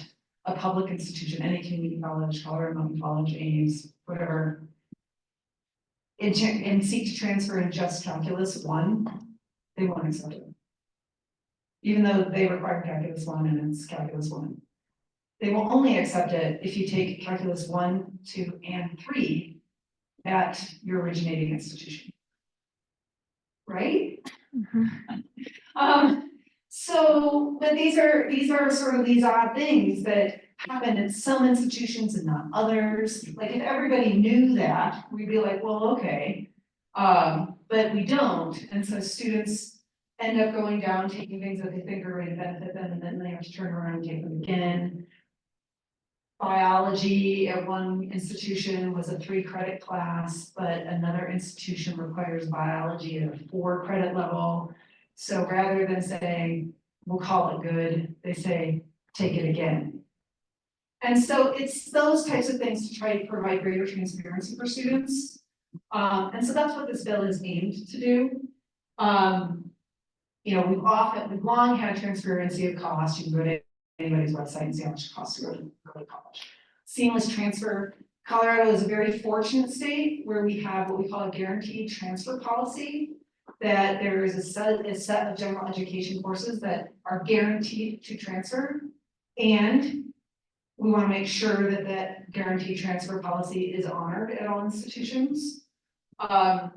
a public institution, any community college, Colorado Mountain College, Ames, whatever, and seek to transfer in just calculus 1, they won't accept it. Even though they require calculus 1 and it's calculus 1. They will only accept it if you take calculus 1, 2, and 3 at your originating institution. Right? So, but these are sort of these odd things that happen in some institutions and not others. Like if everybody knew that, we'd be like, well, okay. But we don't, and so students end up going down, taking things that they think are going to benefit them, and then they have to turn around and take them again. Biology at one institution was a 3-credit class, but another institution requires biology at a 4-credit level. So rather than saying, we'll call it good, they say, take it again. And so it's those types of things to try to provide greater transparency for students. And so that's what this bill is aimed to do. You know, we've long had transparency of cost. You can go to anybody's website and see how much it costs to go to college. Seamless transfer. Colorado is a very fortunate state where we have what we call a guaranteed transfer policy, that there is a set of general education courses that are guaranteed to transfer. And we want to make sure that that guaranteed transfer policy is honored at all institutions. Timely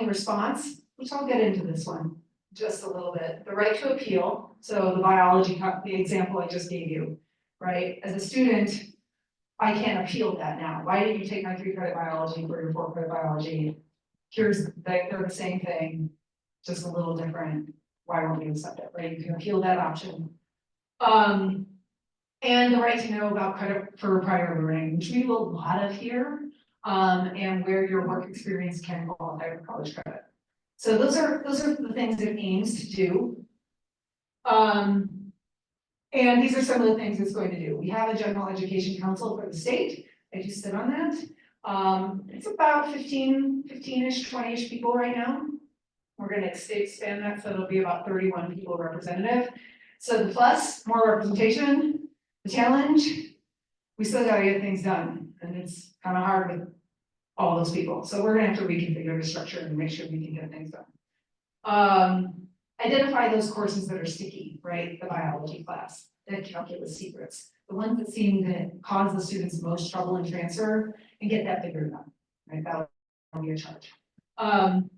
response, which I'll get into this one just a little bit. The right to appeal. So the biology, the example I just gave you, right? As a student, I can't appeal that now. Why didn't you take my 3-credit biology for your 4-credit biology? Here's they're the same thing, just a little different. Why won't you accept it, right? You can appeal that option. And the right to know about credit for prior learning, which we do a lot of here, and where your work experience can qualify for college credit. So those are the things it aims to do. And these are some of the things it's going to do. We have a general education council for the state. I do sit on that. It's about 15-ish, 20-ish people right now. We're going to expand that, so it'll be about 31 people representative. So the plus, more representation. The challenge, we still gotta get things done, and it's kind of hard with all those people. So we're gonna have to reconfigure the structure and make sure we can get things done. Identify those courses that are sticky, right? The biology class, the calculus secrets, the ones that seem to cause the students most trouble in transfer, and get that figured out, right? That'll be a charge. And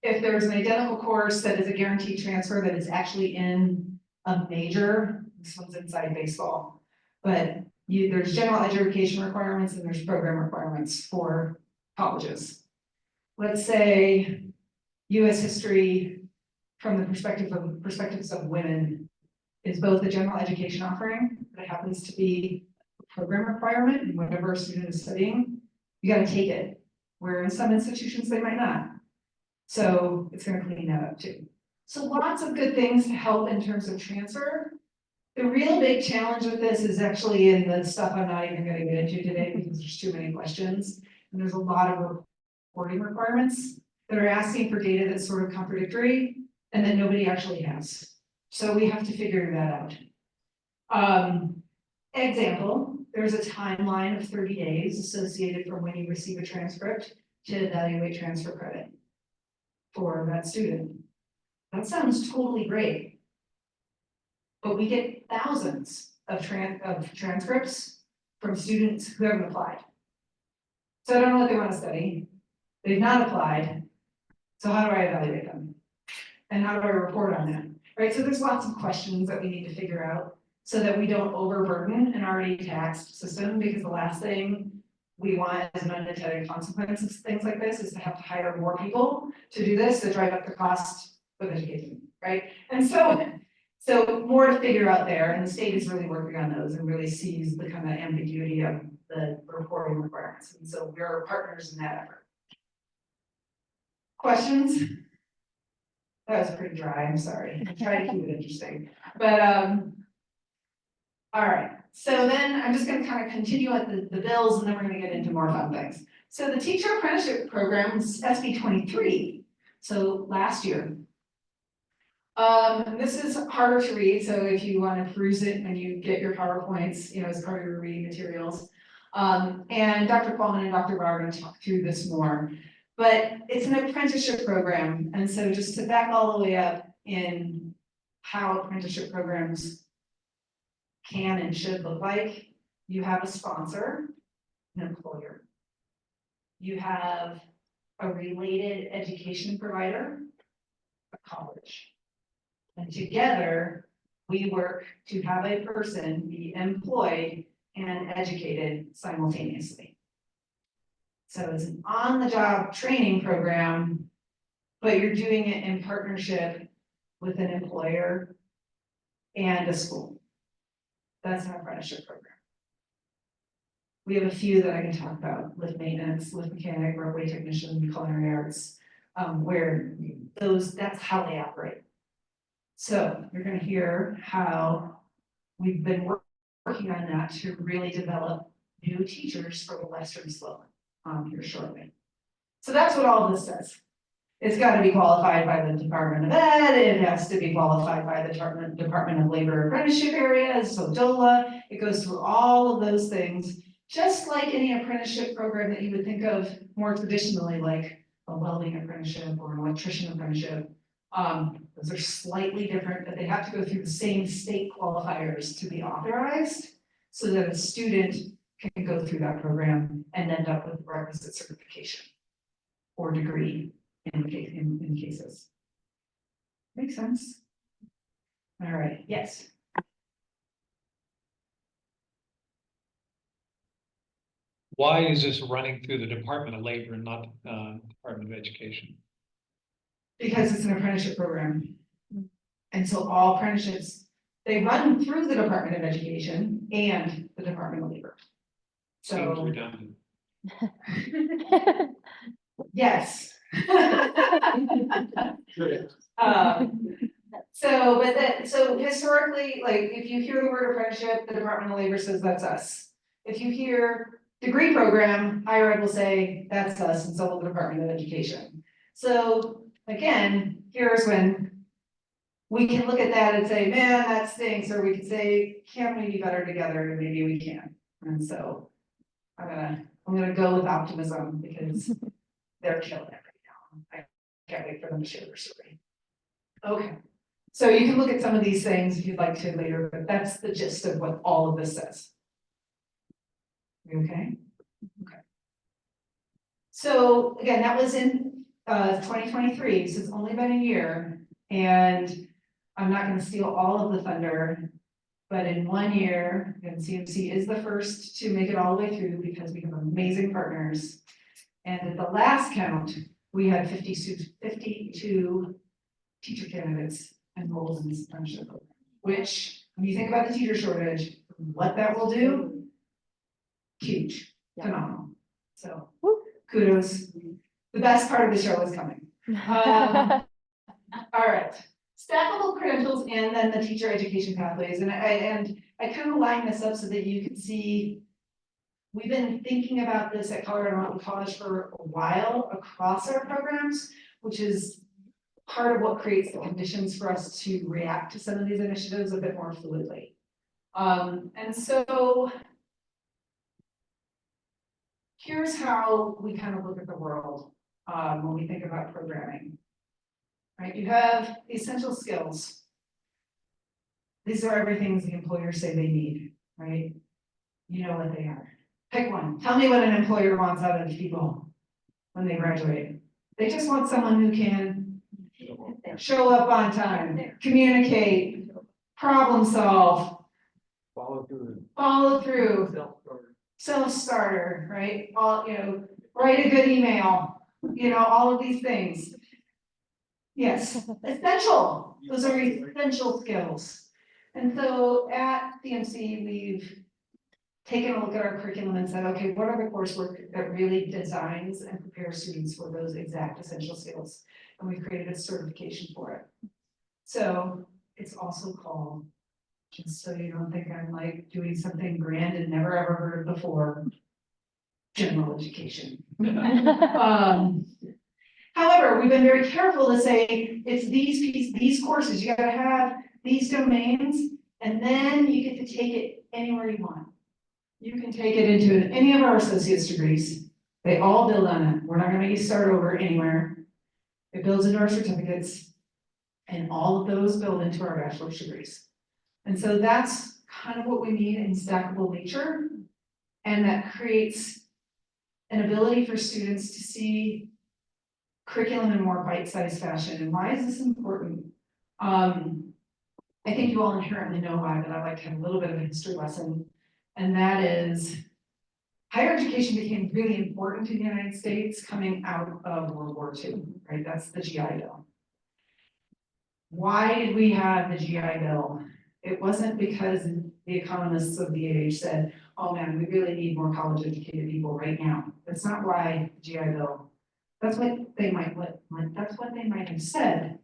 if there's an identical course that is a guaranteed transfer that is actually in a major, this one's inside baseball, but there's general education requirements and there's program requirements for colleges. Let's say US history from the perspectives of women is both a general education offering, but it happens to be a program requirement, and whatever a student is studying, you gotta take it, where in some institutions they might not. So it's gonna clean that up too. So lots of good things to help in terms of transfer. The real big challenge with this is actually in the stuff I'm not even gonna get into today because there's too many questions. And there's a lot of reporting requirements that are asking for data that's sort of contradictory and that nobody actually has. So we have to figure that out. Example, there's a timeline of 30 days associated from when you receive a transcript to evaluate transfer credit for that student. That sounds totally great. But we get thousands of transcripts from students who haven't applied. So I don't know what they want to study. They've not applied. So how do I evaluate them? And how do I report on them? right? So there's lots of questions that we need to figure out so that we don't overburden an already taxed system, because the last thing we want as an unintended consequence of things like this is to have to hire more people to do this, to drive up the cost of education, right? And so more to figure out there, and the state is really working on those and really sees the kind of ambiguity of the reporting requirements. And so we're partners in that effort. Questions? That was pretty dry, I'm sorry. I try to keep it interesting, but, all right. So then I'm just gonna kind of continue at the bills, and then we're gonna get into more fun things. So the teacher apprenticeship program is SB 23, so last year. This is harder to read, so if you want to peruse it and you get your PowerPoints, you know, as part of your reading materials. And Dr. Qualman and Dr. Barr are going to talk through this more, but it's an apprenticeship program. And so just to back all the way up in how apprenticeship programs can and should look like, you have a sponsor, an employer. You have a related education provider, a college. And together, we work to have a person be employed and educated simultaneously. So it's an on-the-job training program, but you're doing it in partnership with an employer and a school. That's an apprenticeship program. We have a few that I can talk about: lift maintenance, lift mechanic, roadway technician, culinary arts, where that's how they operate. So you're going to hear how we've been working on that to really develop new teachers for the Western Slope here shortly. So that's what all this says. It's got to be qualified by the Department of Ed. It has to be qualified by the Department of Labor apprenticeship areas, so DOLA. It goes through all of those things, just like any apprenticeship program that you would think of more traditionally, like a welding apprenticeship or an electrician apprenticeship. Those are slightly different, but they have to go through the same state qualifiers to be authorized, so that a student can go through that program and end up with the requisite certification or degree in cases. Make sense? All right, yes. Why is this running through the Department of Labor and not Department of Education? Because it's an apprenticeship program. And so all apprenticeships, they run through the Department of Education and the Department of Labor. Seems So, redundant. yes. So historically, like, if you hear the word apprenticeship, the Department of Labor says that's us. If you hear degree program, higher ed will say that's us, and so will the Department of Education. So again, here's when we can look at that and say, man, that stinks, or we can say, can we be better together? And maybe we can. And so I'm gonna go with optimism, because they're killing it right now. I can't wait for them to share their story. Okay, so you can look at some of these things if you'd like to later, but that's the gist of what all of this says. You okay? Okay. So again, that was in 2023, so it's only been a year, and I'm not gonna steal all of the thunder, but in 1 year, and CMC is the first to make it all the way through because we have amazing partners. And at the last count, we had 52 teacher candidates enrolled in this apprenticeship program, which, when you think about the teacher shortage, what that will do, huge, phenomenal. So kudos. The best part of the show is coming. All right. Stackable credentials and then the teacher education pathways. And I kind of line this up so that you can see, we've been thinking about this at Colorado Mountain College for a while across our programs, which is part of what creates the conditions for us to react to some of these initiatives a bit more fluidly. And so here's how we kind of look at the world when we think about programming. Right, you have the essential skills. These are everything the employers say they need, right? You know what they are. Pick one. Tell me what an employer wants out of people when they graduate. They just want someone who can show up on time, communicate, problem solve, Follow through. follow through, self-starter, right? All, write a good email, all of these things. Yes, essential, those are essential skills. And so at CMC, we've taken a look at our curriculum and said, okay, what are the coursework that really designs and prepares students for those exact essential skills? And we've created a certification for it. So it's also called, just so you don't think I'm like doing something grand and never ever heard of before, general education. However, we've been very careful to say it's these courses, you gotta have these domains, and then you get to take it anywhere you want. You can take it into any of our associate's degrees. They all build on it. We're not gonna make you start over anywhere. It builds into our certificates, and all of those build into our bachelor's degrees. And so that's kind of what we need in stackable nature, and that creates an ability for students to see curriculum in more bite-sized fashion. And why is this important? I think you all inherently know why, but I like to have a little bit of a history lesson. And that is, higher education became really important in the United States coming out of World War II, right? That's the GI Bill. Why did we have the GI Bill? It wasn't because the economists of the age said, oh man, we really need more college educated people right now. That's not why the GI Bill. That's what they might have said.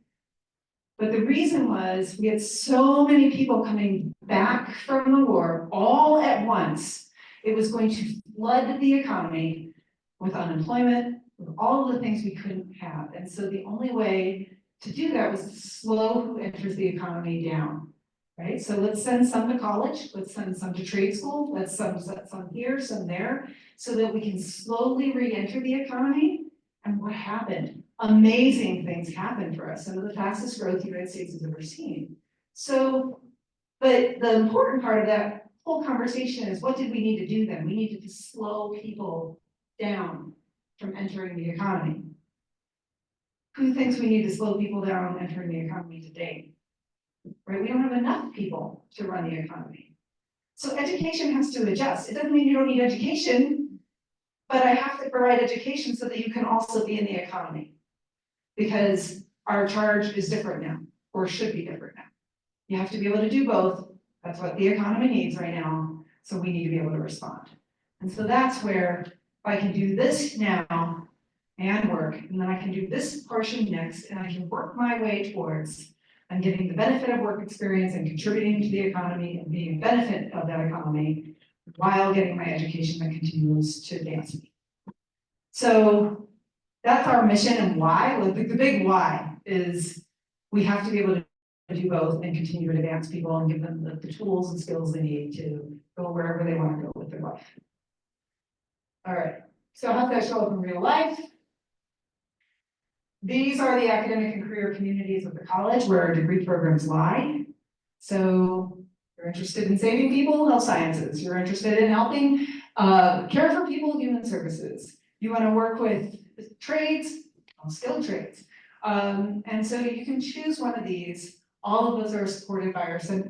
But the reason was we had so many people coming back from the war all at once. It was going to flood the economy with unemployment, with all of the things we couldn't have. And so the only way to do that was to slow who enters the economy down, right? So let's send some to college, let's send some to trade school, let's send some here, some there, so that we can slowly re-enter the economy. And what happened? Amazing things happened for us. Some of the fastest growth the United States has ever seen. So, but the important part of that whole conversation is, what did we need to do then? We needed to slow people down from entering the economy. Who thinks we need to slow people down entering the economy today? Right? We don't have enough people to run the economy. So education has to adjust. It doesn't mean you don't need education, but I have to provide education so that you can also be in the economy. Because our charge is different now, or should be different now. You have to be able to do both. That's what the economy needs right now. So we need to be able to respond. And so that's where, if I can do this now and work, and then I can do this portion next, and I can work my way towards, I'm getting the benefit of work experience and contributing to the economy and being a benefit of that economy while getting my education that continues to advance me. So that's our mission, and why. Well, the big why is we have to be able to do both and continue to advance people and give them the tools and skills they need to go wherever they want to go with their life. All right, so how does that show up in real life? These are the academic and career communities of the college where our degree programs lie. So you're interested in saving people, health sciences. You're interested in helping care for people, human services. You want to work with trades, skilled trades. And so you can choose one of these. All of those are supported by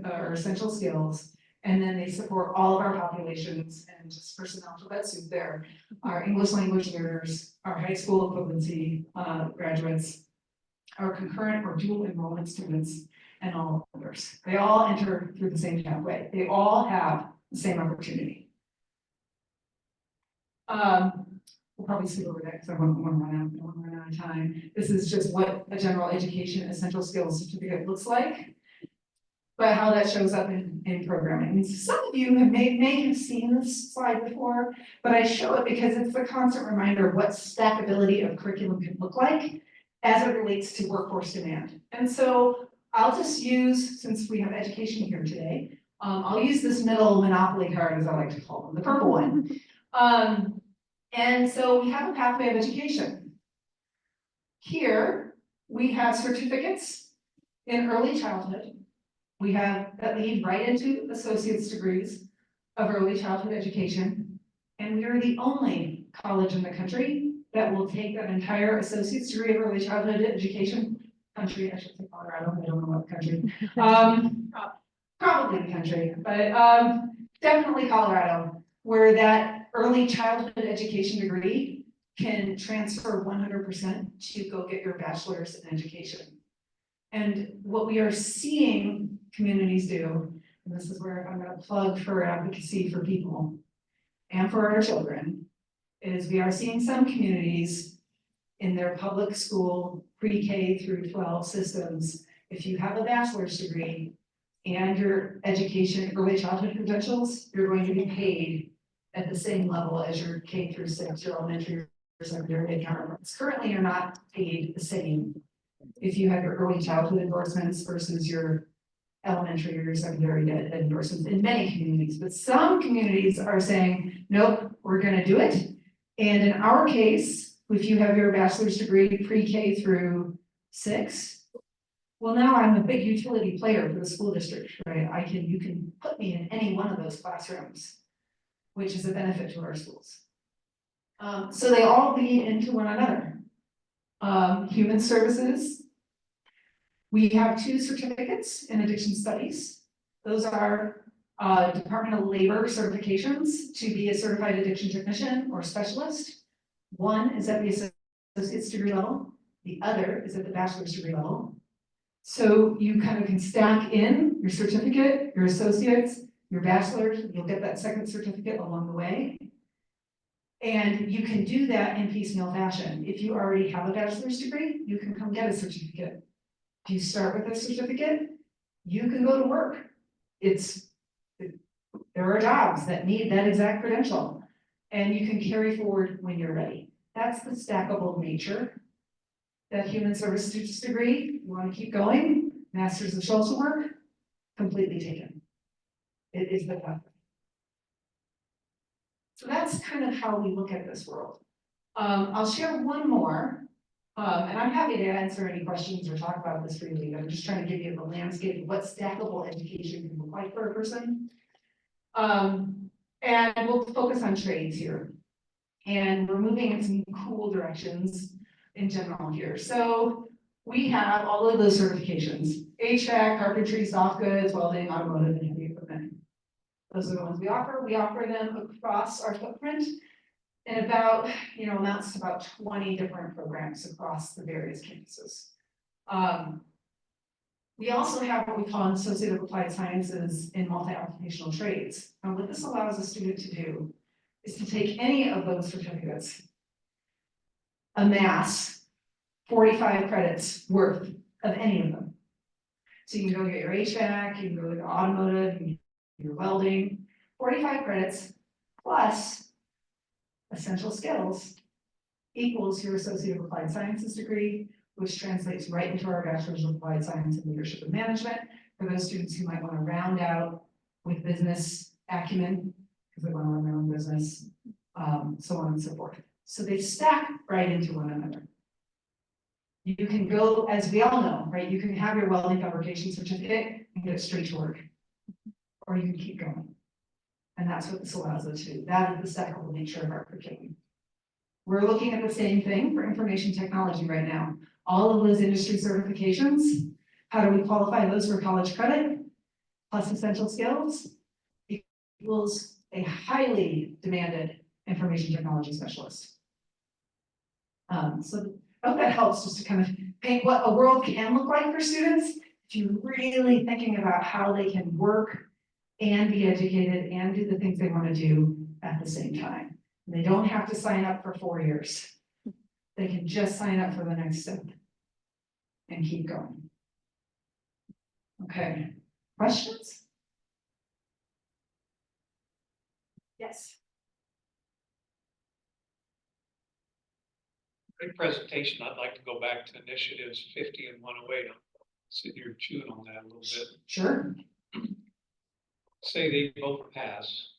our essential skills. And then they support all of our populations, and just for some alphabet soup there, our English language learners, our high school equivalency graduates, our concurrent or dual enrollment students, and all others. They all enter through the same pathway. They all have the same opportunity. We'll probably skip over that because I won't run out of time. This is just what a general education essential skills certificate looks like, but how that shows up in programming. And some of you may have seen this slide before, but I show it because it's the constant reminder of what stackability of curriculum can look like as it relates to workforce demand. And so I'll just use, since we have education here today, I'll use this middle monopoly card, as I like to call them, the purple one. And so we have a pathway of education. Here, we have certificates in early childhood. We have that lead right into associate's degrees of early childhood education. And we are the only college in the country that will take that entire associate's degree of early childhood education, country, I should say Colorado, I don't know what country. Probably the country, but, definitely Colorado, where that early childhood education degree can transfer 100% to go get your bachelor's in education. And what we are seeing communities do, and this is where I'm gonna plug for advocacy for people and for our children, is we are seeing some communities in their public school pre-K through 12 systems, if you have a bachelor's degree and your education, early childhood credentials, you're going to be paid at the same level as your K through 6, your elementary or secondary counterparts. Currently, you're not paid the same if you have your early childhood endorsements versus your elementary or your secondary endorsements in many communities. But some communities are saying, nope, we're gonna do it. And in our case, if you have your bachelor's degree pre-K through 6, well, now I'm a big utility player for the school district, right? You can put me in any one of those classrooms, which is a benefit to our schools. So they all lead into one another. Human services. We have 2 certificates in addiction studies. Those are Department of Labor certifications to be a certified addiction technician or specialist. One is at the associate's degree level, the other is at the bachelor's degree level. So you kind of can stack in your certificate, your associates, your bachelor's, you'll get that second certificate along the way. And you can do that in piecemeal fashion. If you already have a bachelor's degree, you can come get a certificate. If you start with a certificate, you can go to work. There are jobs that need that exact credential, and you can carry forward when you're ready. That's the stackable nature. That human services degree, you want to keep going, Masters of Social Work, completely taken. It is the pathway. So that's kind of how we look at this world. I'll share one more, and I'm happy to answer any questions or talk about this freely. I'm just trying to give you the landscape of what stackable education can look like for a person. And we'll focus on trades here. And we're moving in some cool directions in general here. So we have all of those certifications: HVAC, carpentry, soft goods, welding, automotive, and heavy equipment. Those are the ones we offer. We offer them across our footprint in about, amounts to about 20 different programs across the various campuses. We also have what we call associate of applied sciences in multi-occupational trades. And what this allows a student to do is to take any of those certificates, amass 45 credits worth of any of them. So you can go get your HVAC, you can go get automotive, you can get your welding, 45 credits plus essential skills equals your Associate of Applied Sciences degree, which translates right into our Bachelor's of Applied Science and Leadership and Management for those students who might want to round out with business acumen, because they want to run their own business, so on and so forth. So they stack right into one another. You can go, as we all know, right? You can have your welding fabrication certificate and get straight to work, or you can keep going. And that's what this allows us to do. That is the stackable nature of our curriculum. We're looking at the same thing for information technology right now. All of those industry certifications, how do we qualify those for college credit? Plus essential skills equals a highly demanded information technology specialist. So I hope that helps just to kind of paint what a world can look like for students. If you're really thinking about how they can work and be educated and do the things they want to do at the same time. They don't have to sign up for 4 years. They can just sign up for the next step and keep going. Okay, questions? Yes. Great presentation. I'd like to go back to initiatives 50 and 108. I'm sitting here chewing on that a little bit. Sure. Say they both pass.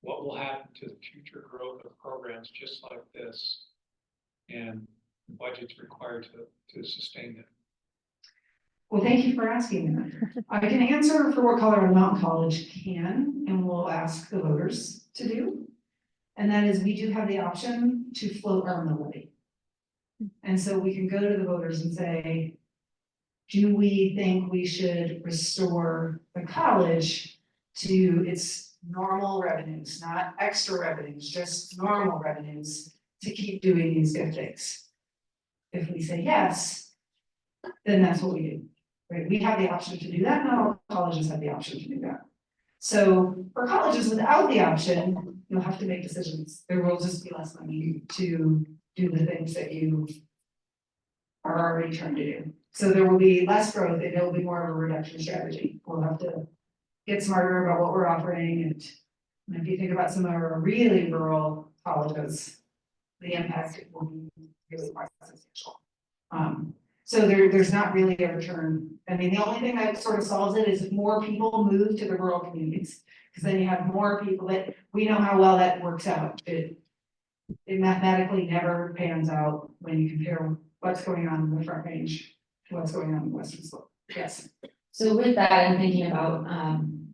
What will happen to the future growth of programs just like this? And the budgets required to sustain it? Well, thank you for asking that. I can answer for what Colorado Mountain College can and will ask the voters to do. And that is we do have the option to float our mill levy. And so we can go to the voters and say, do we think we should restore the college to its normal revenues, not extra revenues, just normal revenues to keep doing these good things? If we say yes, then that's what we do, right? We have the option to do that, not all colleges have the option to do that. So for colleges without the option, you'll have to make decisions. There will just be less money to do the things that you are already trying to do. So there will be less growth and there will be more of a reduction strategy. We'll have to get smarter about what we're offering, and if you think about some of our really rural colleges, the impact will be really quite substantial. So there's not really a return. I mean, the only thing that sort of solves it is if more people move to the rural communities, because then you have more people. That we know how well that works out. It mathematically never pans out when you compare what's going on in the Front Range to what's going on in the Western Slope. Yes. So with that, I'm thinking about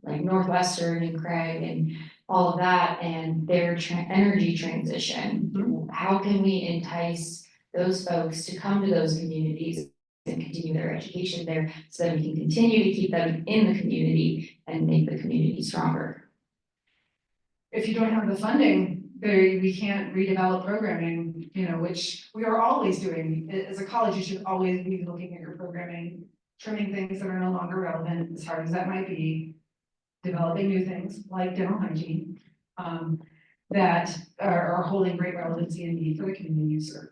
like Northwestern and Craig and all of that and their energy transition. How can we entice those folks to come to those communities and continue their education there so that we can continue to keep them in the community and make the community stronger? If you don't have the funding, we can't redevelop programming, which we are always doing. As a college, you should always be looking at your programming, trimming things that are no longer relevant, as hard as that might be, developing new things like dental hygiene, that are holding great relevancy and need for the community you serve.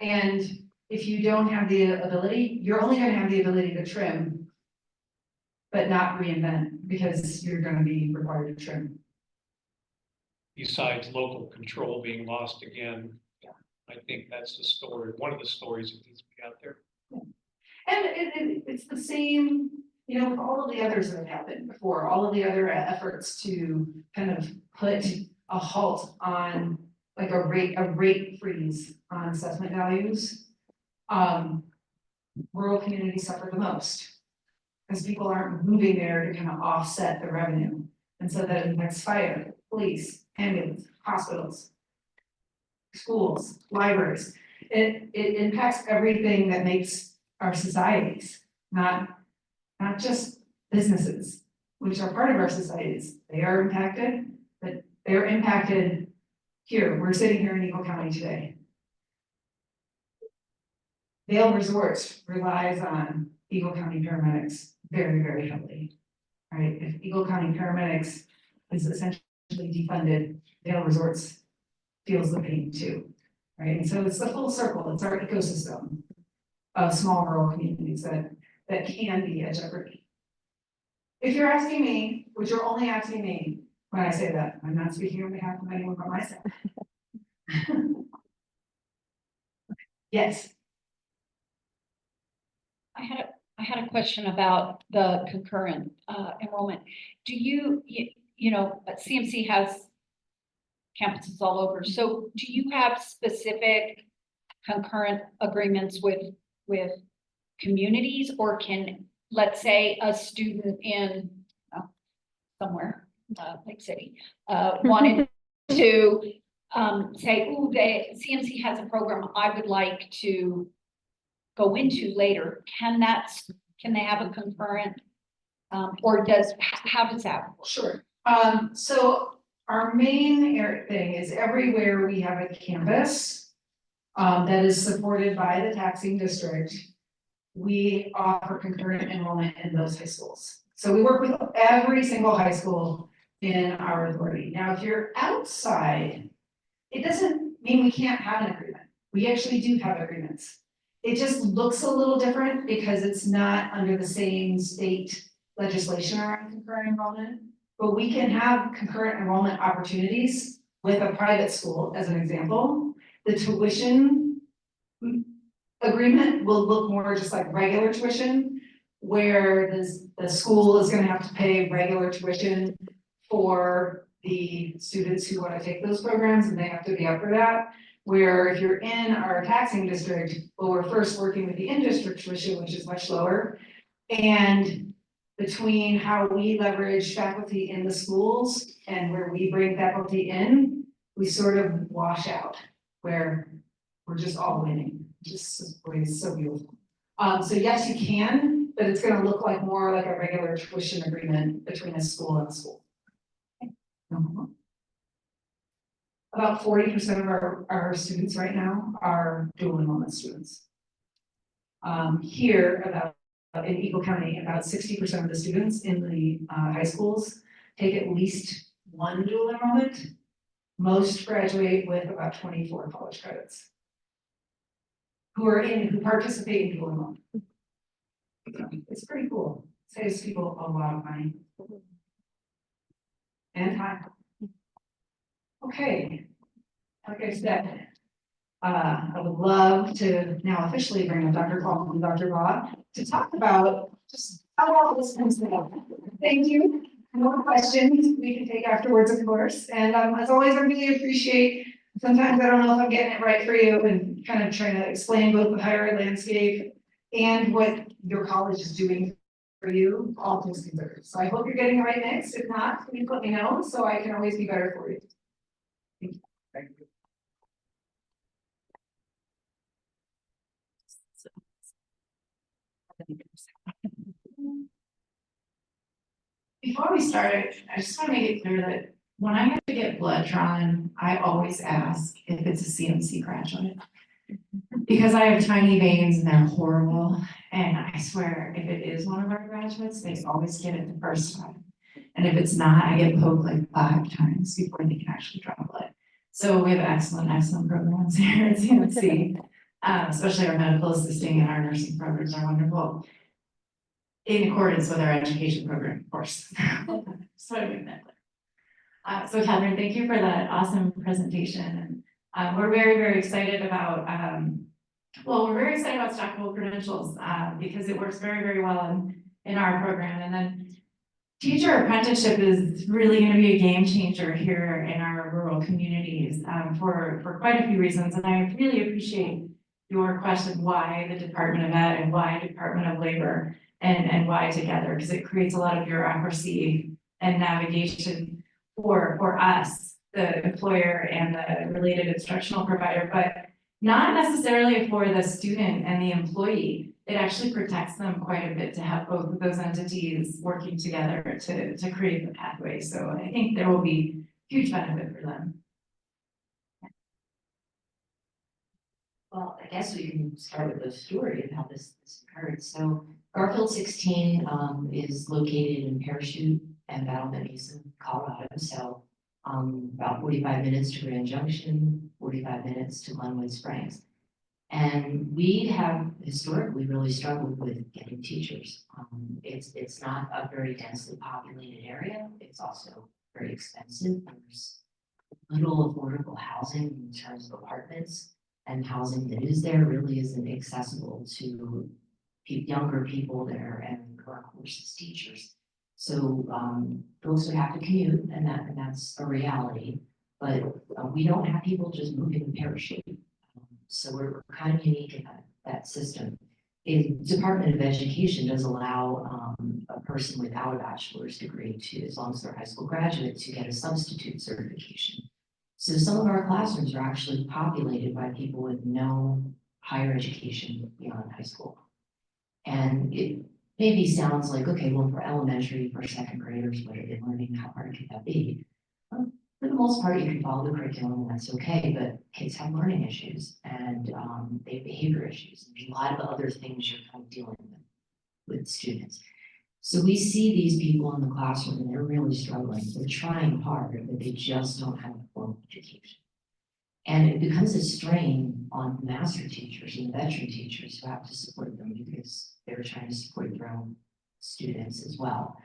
And if you don't have the ability, you're only going to have the ability to trim, but not reinvent, because you're going to be required to trim. Besides local control being lost again, I think that's the story, one of the stories that needs to be out there. And it's the same, for all of the others that have happened before, all of the other efforts to kind of put a halt on like a rate freeze on assessment values. Rural communities suffer the most because people aren't moving there to kind of offset the revenue. And so that impacts fire, police, ambulance, hospitals, schools, libraries. It impacts everything that makes our societies, not just businesses, which are part of our societies. They are impacted, but they're impacted here. We're sitting here in Eagle County today. Vail Resort relies on Eagle County paramedics very, very heavily. Right? If Eagle County paramedics is essentially defunded, Vail Resorts feels the pain too. Right? And so it's the full circle, it's our ecosystem of small rural communities that can be at jeopardy. If you're asking me, which you're only asking me when I say that, I'm not speaking on behalf of anyone but myself. Yes. I had a question about the concurrent enrollment. Do you CMC has campuses all over. So do you have specific concurrent agreements with communities, or can, let's say, a student in somewhere, Lake City, wanted to say, "Ooh, the CMC has a program I would like to go into later." Can they have a concurrent, or how does that work? Sure. So our main thing is everywhere we have a campus that is supported by the taxing district, we offer concurrent enrollment in those high schools. So we work with every single high school in our authority. Now, if you're outside, it doesn't mean we can't have an agreement. We actually do have agreements. It just looks a little different because it's not under the same state legislation around concurrent enrollment, but we can have concurrent enrollment opportunities with a private school, as an example. The tuition agreement will look more just like regular tuition, where the school is gonna have to pay regular tuition for the students who wanna take those programs, and they have to be up for that. Where if you're in our taxing district, well, we're first working with the in-district tuition, which is much lower. And between how we leverage faculty in the schools and where we bring faculty in, we sort of wash out, where we're just all winning, just always so beautiful. So yes, you can, but it's gonna look like more like a regular tuition agreement between a school and a school. About 40% of our students right now are dual enrollment students. Here, in Eagle County, about 60% of the students in the high schools take at least one dual enrollment. Most graduate with about 24 college credits. Who participate in dual enrollment. It's pretty cool. Saves people a lot of money. And time. Okay. Like I said, I would love to now officially bring up Dr. Paul and Dr. Bob to talk about just how all this comes together. Thank you. More questions we can take afterwards, of course. And as always, I really appreciate, sometimes I don't know if I'm getting it right for you and kind of trying to explain both the higher ed landscape and what your college is doing for you, all things considered. So I hope you're getting the right mix. If not, please let me know so I can always be better for you. Thank you. Thank you. Before we start, I just want to make it clear that when I have to get blood drawn, I always ask if it's a CMC graduate. Because I have tiny veins and they're horrible, and I swear, if it is one of our graduates, they always get it the first time. And if it's not, I get poked like 5 times before they can actually draw blood. So we have excellent programs here at CMC, especially our medical assisting and our nursing programs are wonderful. In accordance with our education program, of course. So I make that clear. So Catherine, thank you for that awesome presentation. And we're very excited about, we're very excited about stackable credentials because it works very well in our program. And then teacher apprenticeship is really going to be a game changer here in our rural communities for quite a few reasons. And I really appreciate your question, why the Department of Ed and why Department of Labor and why together, because it creates a lot of bureaucracy and navigation for us, the employer and the related instructional provider, but not necessarily for the student and the employee. It actually protects them quite a bit to have both of those entities working together to create the pathway. So I think there will be huge benefit for them. Well, I guess we can start with the story of how this occurred. So Garfield 16 is located in Parachute and Battle Mesa, Colorado. So about 45 minutes to Grand Junction, 45 minutes to Glenwood Springs. And we have historically really struggled with getting teachers. It's not a very densely populated area. It's also very expensive. There's little affordable housing in terms of apartments, and housing that is there really isn't accessible to younger people there and workforce as teachers. So folks would have to commute, and that's a reality. But we don't have people just moving in Parachute. So we're kind of unique in that system. The Department of Education does allow a person without a bachelor's degree to, as long as they're high school graduate, to get a substitute certification. So some of our classrooms are actually populated by people with no higher education beyond high school. And it maybe sounds like, okay, well, for elementary, for second graders, what are they learning? How hard can that be? For the most part, you can follow the curriculum and that's okay, but kids have learning issues and they have behavior issues. There's a lot of other things you're kind of dealing with students. So we see these people in the classroom and they're really struggling. They're trying hard, but they just don't have a formal education. And it becomes a strain on master teachers and veteran teachers who have to support them because they're trying to support their own students as well.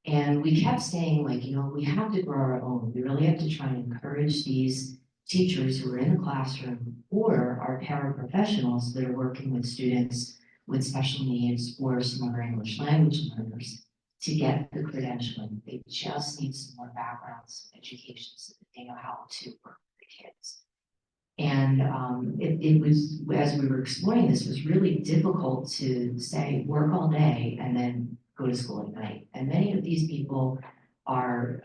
And we kept saying, like, we have to grow our own. We really have to try and encourage these teachers who are in the classroom or our paraprofessionals that are working with students with special needs or some of our English language learners to get the credentialing. They just need some more backgrounds, education, so that they know how to work with the kids. And it was, as we were exploring this, was really difficult to say, work all day and then go to school at night. And many of these people are,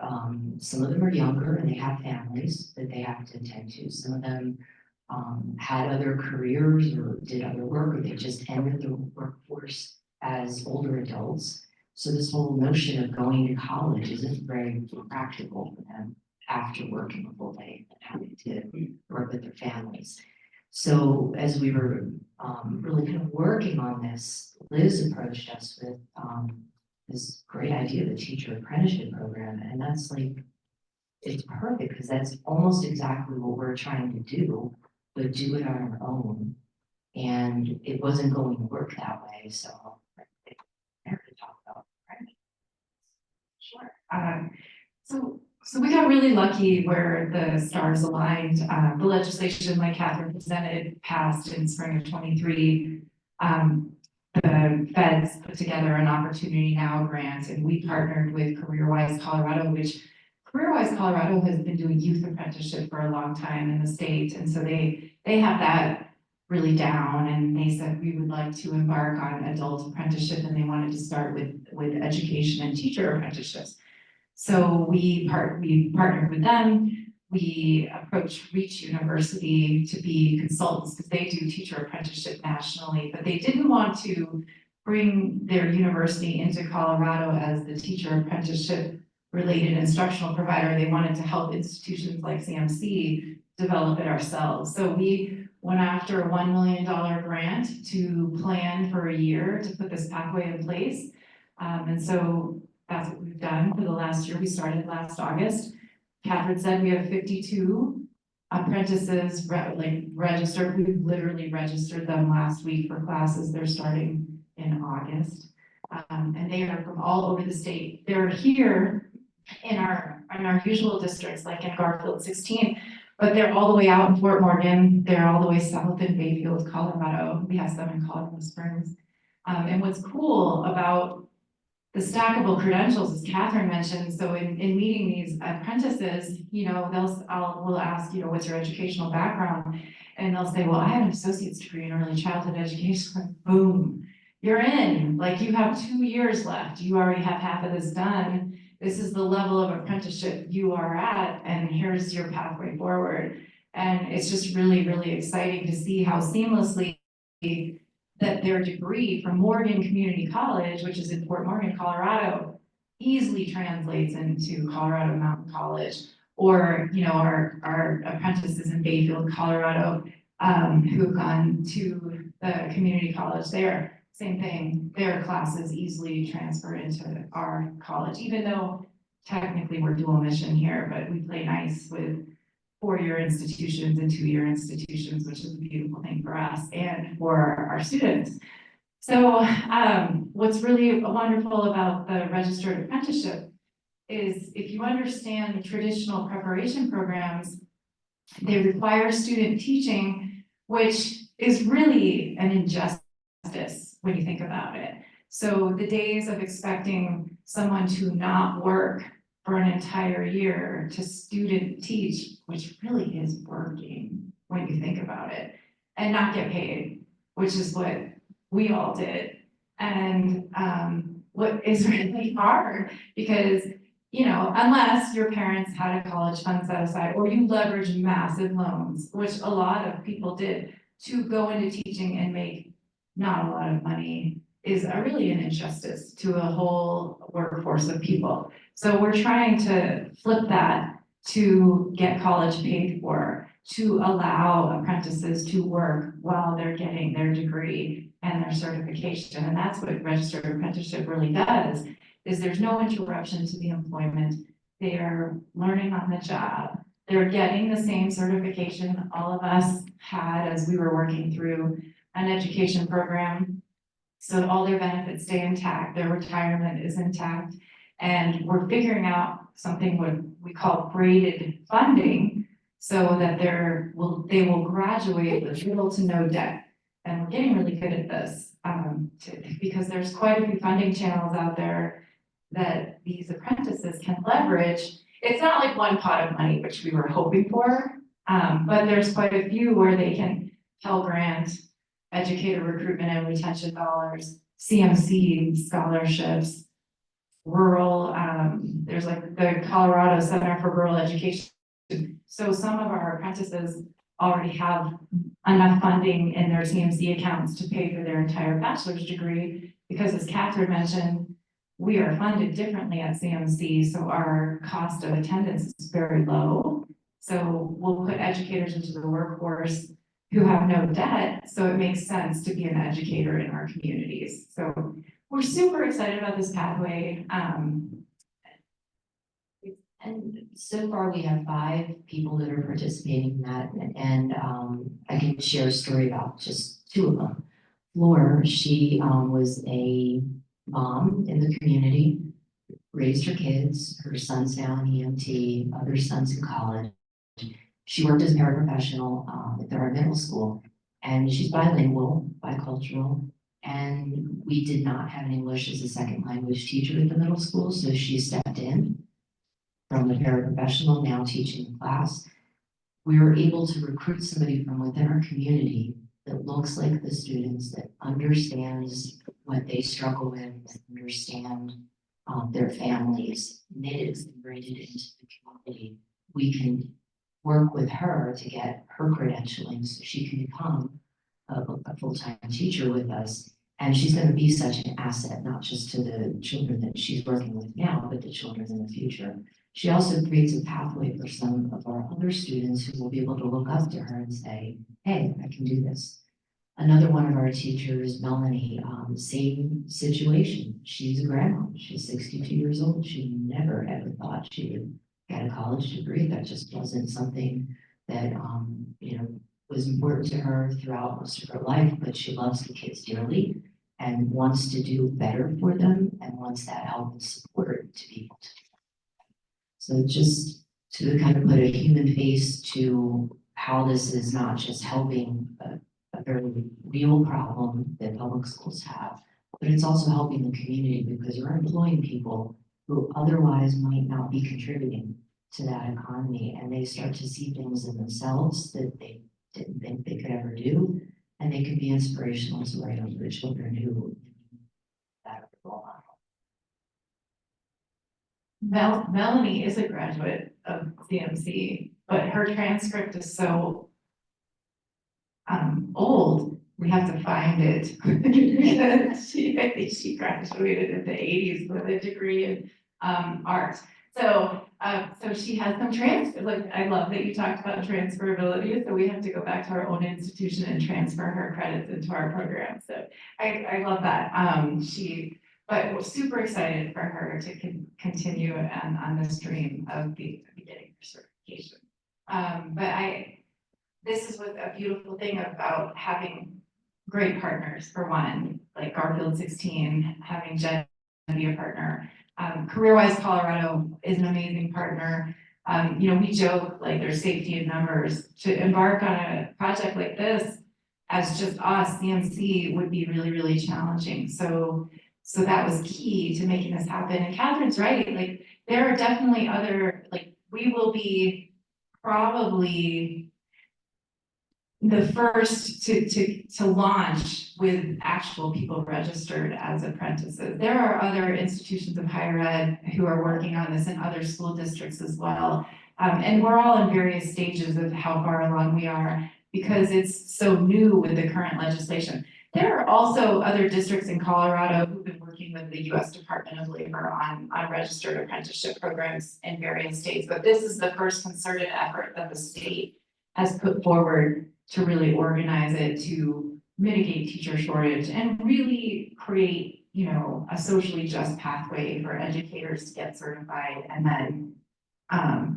some of them are younger and they have families that they have to attend to. Some of them had other careers or did other work, or they just entered the workforce as older adults. So this whole notion of going to college isn't very practical for them after working a full day and having to work with their families. So as we were really kind of working on this, Liz approached us with this great idea of the teacher apprenticeship program, and that's like, it's perfect because that's almost exactly what we're trying to do, but do it on our own. And it wasn't going to work that way, so I heard to talk about. Sure. So we got really lucky where the stars aligned. The legislation, like Catherine presented, passed in spring of '23. The feds put together an Opportunity Now grant, and we partnered with CareerWise Colorado, which CareerWise Colorado has been doing youth apprenticeship for a long time in the state, and so they have that really down, and they said we would like to embark on adult apprenticeship, and they wanted to start with education and teacher apprenticeships. So we partnered with them. We approached Reach University to be consultants because they do teacher apprenticeship nationally, but they didn't want to bring their university into Colorado as the teacher apprenticeship related instructional provider. They wanted to help institutions like CMC develop it ourselves. So we went after a $1 million grant to plan for a year to put this pathway in place. And so that's what we've done for the last year. We started last August. Catherine said we have 52 apprentices registered. We literally registered them last week for classes. They're starting in August. And they are from all over the state. They're here in our usual districts, like in Garfield 16, but they're all the way out in Fort Morgan. They're all the way south in Bayfield, Colorado. We have some in Colorado Springs. And what's cool about the stackable credentials, as Catherine mentioned, so in meeting these apprentices, you know, we'll ask, you know, what's your educational background? And they'll say, well, I have an associate's degree in early childhood education. Like, boom, you're in. Like, you have 2 years left. You already have half of this done. This is the level of apprenticeship you are at, and here's your pathway forward. And it's just really, really exciting to see how seamlessly that their degree from Morgan Community College, which is in Fort Morgan, Colorado, easily translates into Colorado Mountain College, or, you know, our apprentices in Bayfield, Colorado, who've gone to the community college there. Same thing, their classes easily transfer into our college, even though technically we're dual mission here, but we play nice with 4-year institutions and 2-year institutions, which is a beautiful thing for us and for our students. So what's really wonderful about the registered apprenticeship is if you understand the traditional preparation programs, they require student teaching, which is really an injustice when you think about it. So the days of expecting someone to not work for an entire year to student teach, which really is working when you think about it, and not get paid, which is what we all did. And what is really hard, because, you know, unless your parents had a college fund set aside, or you leverage massive loans, which a lot of people did, to go into teaching and make not a lot of money, is really an injustice to a whole workforce of people. So we're trying to flip that to get college paid for, to allow apprentices to work while they're getting their degree and their certification. And that's what registered apprenticeship really does, is there's no interruption to the employment. They're learning on the job. They're getting the same certification all of us had as we were working through an education program. So all their benefits stay intact, their retirement is intact, and we're figuring out something what we call graded funding, so that they will graduate with little to no debt. And we're getting really good at this, because there's quite a few funding channels out there that these apprentices can leverage. It's not like one pot of money, which we were hoping for, but there's quite a few where they can Pell Grant, educator recruitment and retention dollars, CMC scholarships, rural, there's like the Colorado Center for Rural Education. So some of our apprentices already have enough funding in their CMC accounts to pay for their entire bachelor's degree. Because as Catherine mentioned, we are funded differently at CMC, so our cost of attendance is very low. So we'll put educators into the workforce who have no debt, so it makes sense to be an educator in our communities. So we're super excited about this pathway. And so far, we have 5 people that are participating in that, and I can share a story about just 2 of them. Laura, she was a mom in the community, raised her kids, her son's now in EMT, other son's in college. She worked as a paraprofessional at our middle school, and she's bilingual, bicultural, and we did not have an English as a second language teacher at the middle school, so she stepped in from the paraprofessional, now teaching the class. We were able to recruit somebody from within our community that looks like the students, that understands what they struggle with, that understand their families, knitted and braided into the community. We can work with her to get her credentialing so she can become a full-time teacher with us. And she's going to be such an asset, not just to the children that she's working with now, but the children in the future. She also creates a pathway for some of our other students who will be able to look up to her and say, hey, I can do this. Another one of our teachers, Melanie, same situation. She's a grandma. She's 62 years old. She never ever thought she would get a college degree. That just wasn't something that, was important to her throughout most of her life, but she loves the kids dearly and wants to do better for them and wants that help and support to be able to do that. So just to kind of put a human face to how this is not just helping a very real problem that public schools have, but it's also helping the community because you're employing people who otherwise might not be contributing to that economy, and they start to see things in themselves that they didn't think they could ever do, and they can be inspirational to our younger children who that role model. Melanie is a graduate of CMC, but her transcript is so old, we have to find it. I think she graduated in the 80s with a degree in art. So she has some like, I love that you talked about transferability, so we have to go back to our own institution and transfer her credits into our program. So I love that. But we're super excited for her to continue on this dream of getting her certification. This is what a beautiful thing about having great partners, for one, like Garfield 16, having Jen be a partner. CareerWise Colorado is an amazing partner. We joke like there's safety in numbers. To embark on a project like this as just us, CMC, would be really, really challenging. So that was key to making this happen. And Catherine's right, like there are definitely other, like we will be probably the first to launch with actual people registered as apprentices. There are other institutions of higher ed who are working on this in other school districts as well. And we're all in various stages of how far along we are because it's so new with the current legislation. There are also other districts in Colorado who've been working with the US Department of Labor on registered apprenticeship programs in various states, but this is the first concerted effort that the state has put forward to really organize it to mitigate teacher shortage and really create, a socially just pathway for educators to get certified and then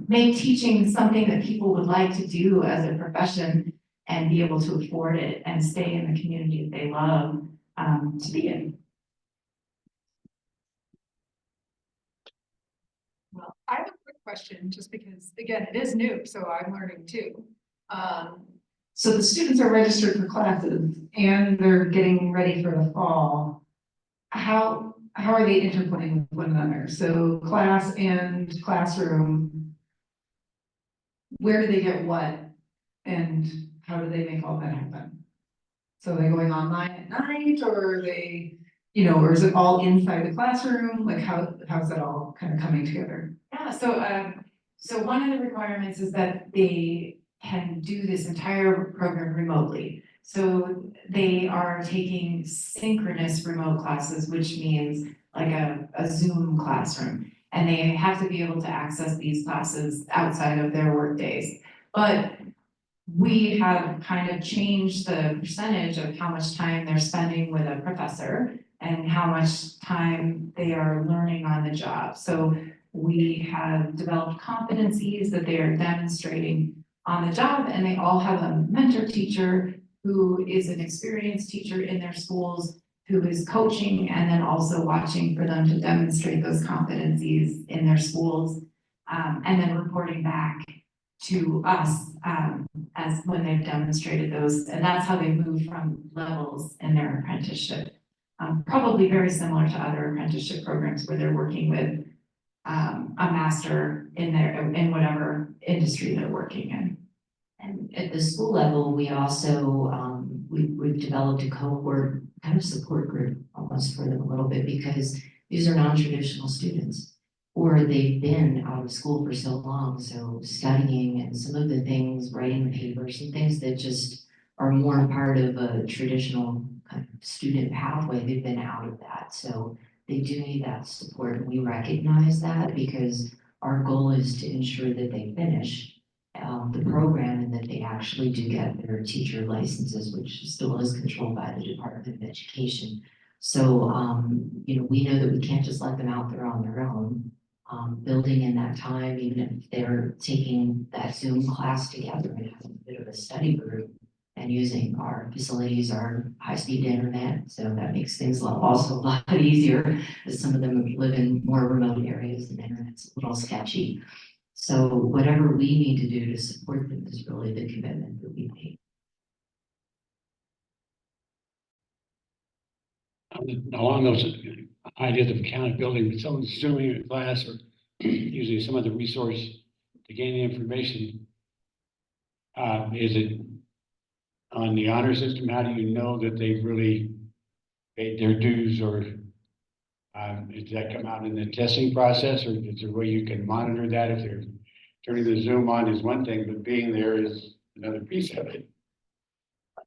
make teaching something that people would like to do as a profession and be able to afford it and stay in the community that they love to be in. Well, I have a quick question, just because, again, it is new, so I'm learning too. So the students are registered for classes and they're getting ready for the fall. How are they interplaying with one another? So class and classroom, where do they get what? And how do they make all that happen? So are they going online at night, or are they, or is it all inside the classroom? Like how's that all kind of coming together? Yeah, so one of the requirements is that they can do this entire program remotely. So they are taking synchronous remote classes, which means like a Zoom classroom. And they have to be able to access these classes outside of their work days. But we have kind of changed the percentage of how much time they're spending with a professor and how much time they are learning on the job. So we have developed competencies that they are demonstrating on the job, and they all have a mentor teacher who is an experienced teacher in their schools who is coaching and then also watching for them to demonstrate those competencies in their schools, and then reporting back to us as when they've demonstrated those, and that's how they move from levels in their apprenticeship. Probably very similar to other apprenticeship programs where they're working with a master in whatever industry they're working in. And at the school level, we also, we've developed a cohort kind of support group almost for them a little bit, because these are non-traditional students, or they've been out of school for so long, so studying and some of the things, writing papers and things that just are more part of a traditional kind of student pathway, they've been out of that. So they do need that support, and we recognize that because our goal is to ensure that they finish the program and that they actually do get their teacher licenses, which still is controlled by the Department of Education. So, we know that we can't just let them out there on their own. Building in that time, even if they're taking that Zoom class together and having a bit of a study group and using our facilities, our high-speed internet. So that makes things also a lot easier, as some of them live in more remote areas and internet's a little sketchy. So whatever we need to do to support them is really the commitment that we make. Along those ideas of accountability, when someone's zooming a class or using some other resource to gain the information, is it on the honor system? How do you know that they've really paid their dues, or does that come out in the testing process, or is there a way you can monitor that? If they're turning the Zoom on is one thing, but being there is another piece of it.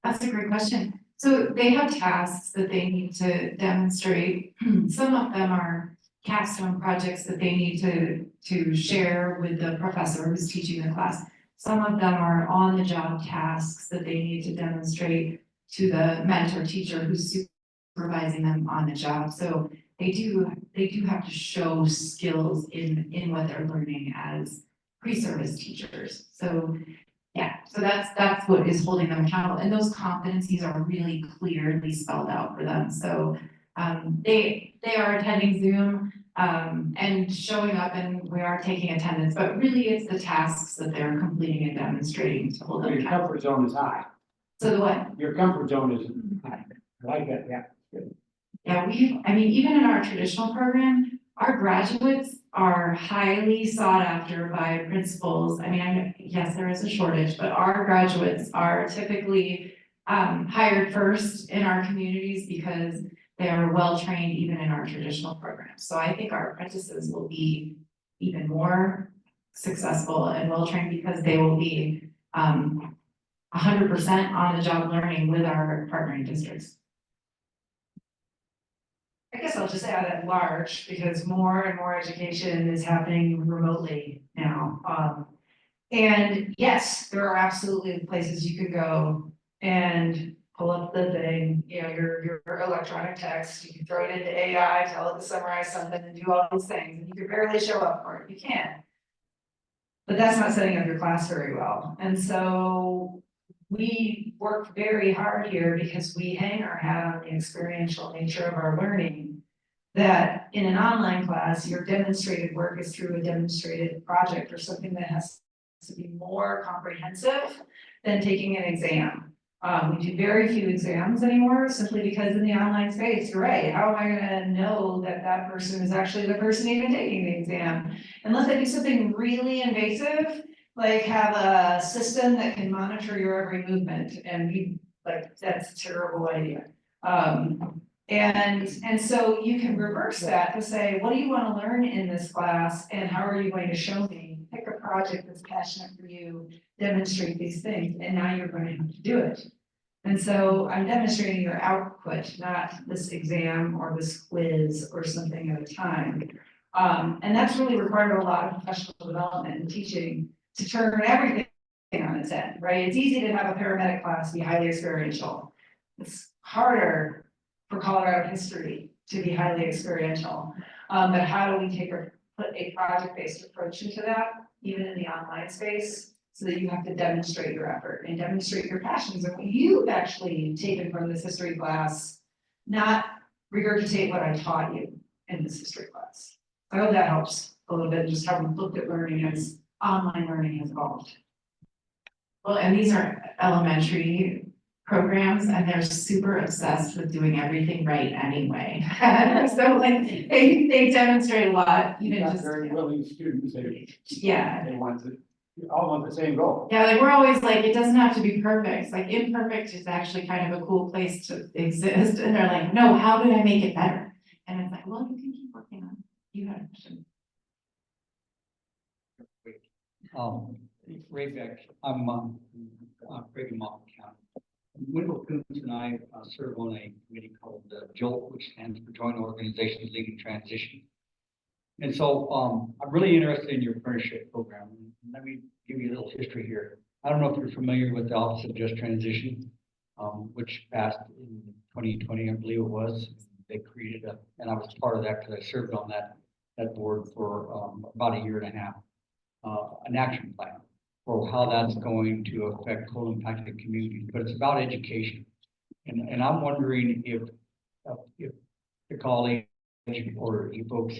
That's a great question. So they have tasks that they need to demonstrate. Some of them are capstone projects that they need to share with the professor who's teaching the class. Some of them are on-the-job tasks that they need to demonstrate to the mentor teacher who's supervising them on the job. So they do have to show skills in what they're learning as pre-service teachers. So yeah, so that's what is holding them accountable, and those competencies are really clearly spelled out for them. So they are attending Zoom and showing up, and we are taking attendance, but really it's the tasks that they're completing and demonstrating to hold them Your accountable. comfort zone is high. So the what? Your comfort zone is high. I like that, yeah. Good. Yeah, even in our traditional program, our graduates are highly sought after by principals. I know, yes, there is a shortage, but our graduates are typically hired first in our communities because they are well-trained even in our traditional programs. So I think our apprentices will be even more successful and well-trained because they will be 100% on the job learning with our partnering districts. I guess I'll just add at large, because more and more education is happening remotely now. And yes, there are absolutely places you can go and pull up the thing, your electronic text, you can throw it into AI, tell it to summarize something and do all these things, and you can barely show up for it, you can. But that's not setting up your class very well. And so we work very hard here because we hang our hat on the experiential nature of our learning. That in an online class, your demonstrated work is through a demonstrated project or something that has to be more comprehensive than taking an exam. We do very few exams anymore, simply because in the online space, you're right, how am I gonna know that that person is actually the person even taking the exam? Unless I do something really invasive, like have a system that can monitor your every movement, and that's a terrible idea. And so you can reverse that to say, what do you want to learn in this class, and how are you going to show me pick a project that's passionate for you, demonstrate these things, and now you're going to have to do it. And so I'm demonstrating your output, not this exam or this quiz or something at a time. And that's really required a lot of professional development and teaching to turn everything on its head, right? It's easy to have a paramedic class be highly experiential. It's harder for Colorado history to be highly experiential. But how do we put a project-based approach into that, even in the online space, so that you have to demonstrate your effort and demonstrate your passions and what you've actually taken from this history class, not regurgitate what I taught you in this history class. I hope that helps a little bit, just how we looked at learning as online learning has evolved. Well, and these are elementary programs and they're super obsessed with doing everything right anyway. So like they demonstrate a lot, you know, Got just. very willing students, Yeah. they want to, all want the same goal. Yeah, like we're always like, it doesn't have to be perfect. It's like imperfect is actually kind of a cool place to exist. And they're like, no, how did I make it better? And it's like, well, you can keep working on it. You had a question. Ray Beck, I'm Reagan Mountain County. Wendell Coombs and I serve on a committee called JOLT, which stands for Joint Organizations Leading Transition. And so I'm really interested in your apprenticeship program. Let me give you a little history here. I don't know if you're familiar with the Office of Just Transition, which passed in 2020, I believe it was. They created and I was part of that because I served on that board for about a year and a half, an action plan for how that's going to affect coal impacted communities, but it's about education. And I'm wondering if the college or you folks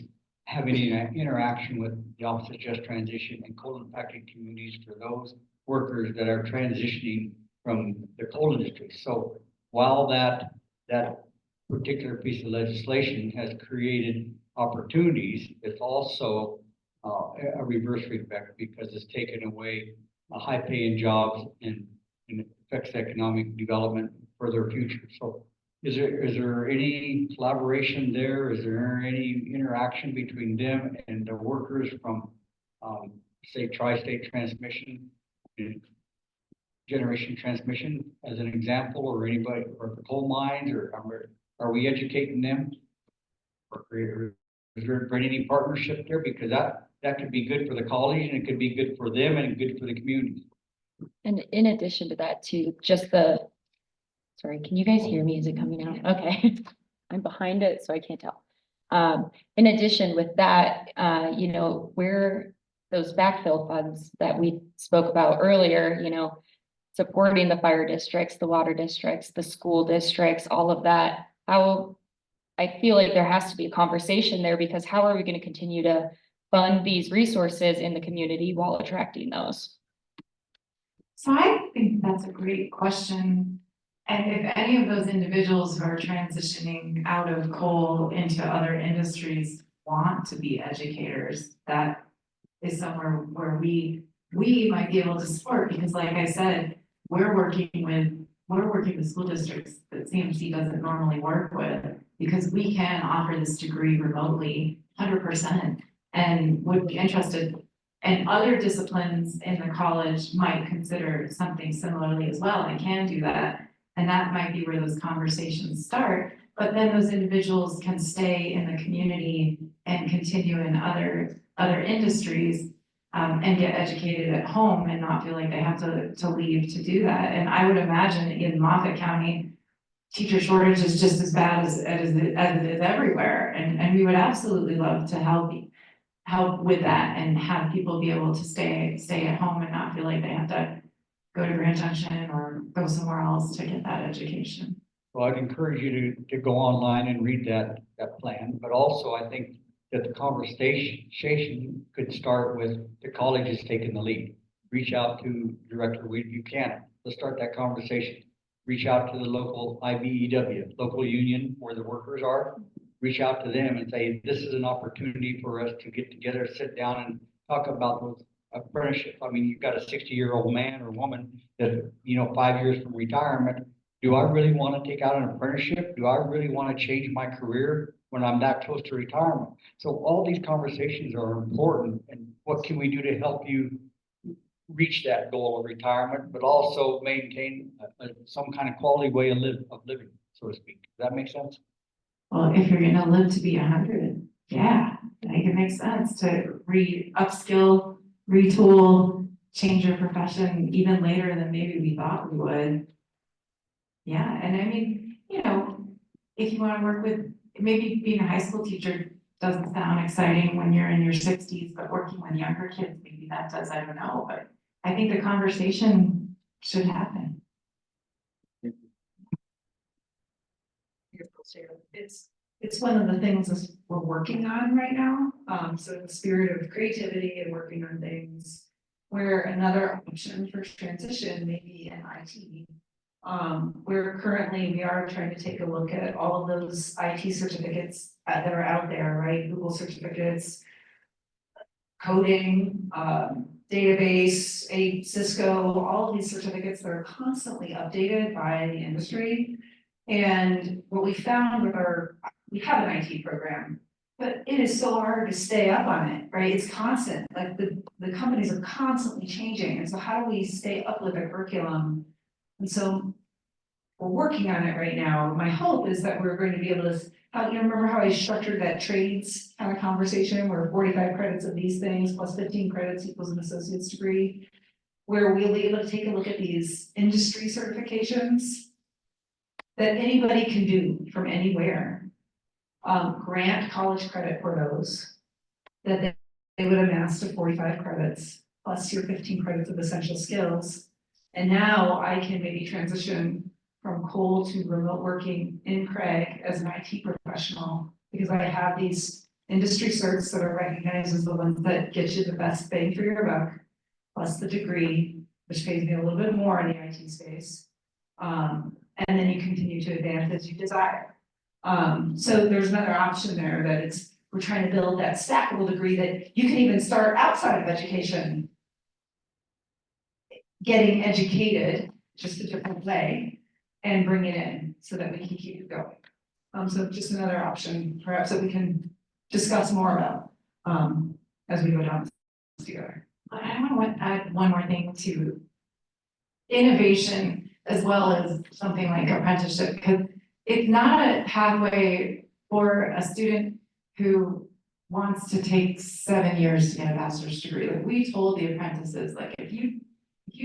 have any interaction with the Office of Just Transition and coal impacted communities for those workers that are transitioning from the coal industry. So while that particular piece of legislation has created opportunities, it's also a reverse effect because it's taken away high paying jobs and affects economic development for their future. So is there any collaboration there? Is there any interaction between them and the workers from say tri-state transmission, generation transmission as an example, or anybody, or the coal mines, or are we educating them? Or is there any partnership there? Because that could be good for the college and it could be good for them and good for the community. And in addition to that too, sorry, can you guys hear me? Is it coming out? Okay. I'm behind it, so I can't tell. In addition with that, you know, where those backfill funds that we spoke about earlier, you know, supporting the fire districts, the water districts, the school districts, all of that, I feel like there has to be a conversation there, because how are we going to continue to fund these resources in the community while attracting those? So I think that's a great question. And if any of those individuals who are transitioning out of coal into other industries want to be educators, that is somewhere where we might be able to support, because like I said, we're working with school districts that CMC doesn't normally work with, because we can offer this degree remotely 100% and would be interested. And other disciplines in the college might consider something similarly as well, and can do that. And that might be where those conversations start, but then those individuals can stay in the community and continue in other industries, and get educated at home and not feel like they have to leave to do that. And I would imagine in Moffett County, teacher shortage is just as bad as it is everywhere. And we would absolutely love to help with that and have people be able to stay at home and not feel like they have to go to Grand Junction or go somewhere else to get that education. Well, I'd encourage you to go online and read that plan, but also I think that the conversation could start with the colleges taking the lead. Reach out to Director Buchanan. Let's start that conversation. Reach out to the local IBEW, local union where the workers are. Reach out to them and say, this is an opportunity for us to get together, sit down and talk about those apprenticeship. I mean, you've got a 60-year-old man or woman that, you know, 5 years from retirement. Do I really want to take out an apprenticeship? Do I really want to change my career when I'm that close to retirement. So all these conversations are important, and what can we do to help you reach that goal of retirement, but also maintain some kind of quality way of living, so to speak. Does that make sense? Well, if you're gonna live to be 100, yeah, I think it makes sense to upskill, retool, change your profession even later than maybe we thought we would. Yeah, and I mean, you know, if you wanna work with, maybe being a high school teacher doesn't sound exciting when you're in your 60s, but working with younger kids, maybe that does, I don't know, but I think the conversation should happen. It's one of the things that we're working on right now. So in the spirit of creativity and working on things where another option for transition may be in IT. We are trying to take a look at all of those IT certificates that are out there, right? Google certificates, coding, database, Cisco, all of these certificates that are constantly updated by the industry. And what we found with we have an IT program, but it is so hard to stay up on it, right? It's constant, like the companies are constantly changing. And so how do we stay up with the curriculum? And so we're working on it right now. My hope is that we're going to be able to, you remember how I structured that trades kind of conversation where 45 credits of these things plus 15 credits equals an associate's degree, where we'll be able to take a look at these industry certifications that anybody can do from anywhere. Grant college credit for those, that they would amass to 45 credits plus your 15 credits of essential skills. And now I can maybe transition from Cole to remote working in Craig as an IT professional, because I have these industry certs that are recognized as the ones that get you the best bang for your buck, plus the degree, which pays me a little bit more in the IT space. And then you continue to advance as you desire. So there's another option there that we're trying to build that stackable degree that you can even start outside of education, getting educated, just a different way, and bring it in so that we can keep it going. So just another option, perhaps that we can discuss more about, as we go down this together. I want to add one more thing to innovation as well as something like apprenticeship, because it's not a pathway for a student who wants to take 7 years to get a bachelor's degree. Like we told the apprentices, like if you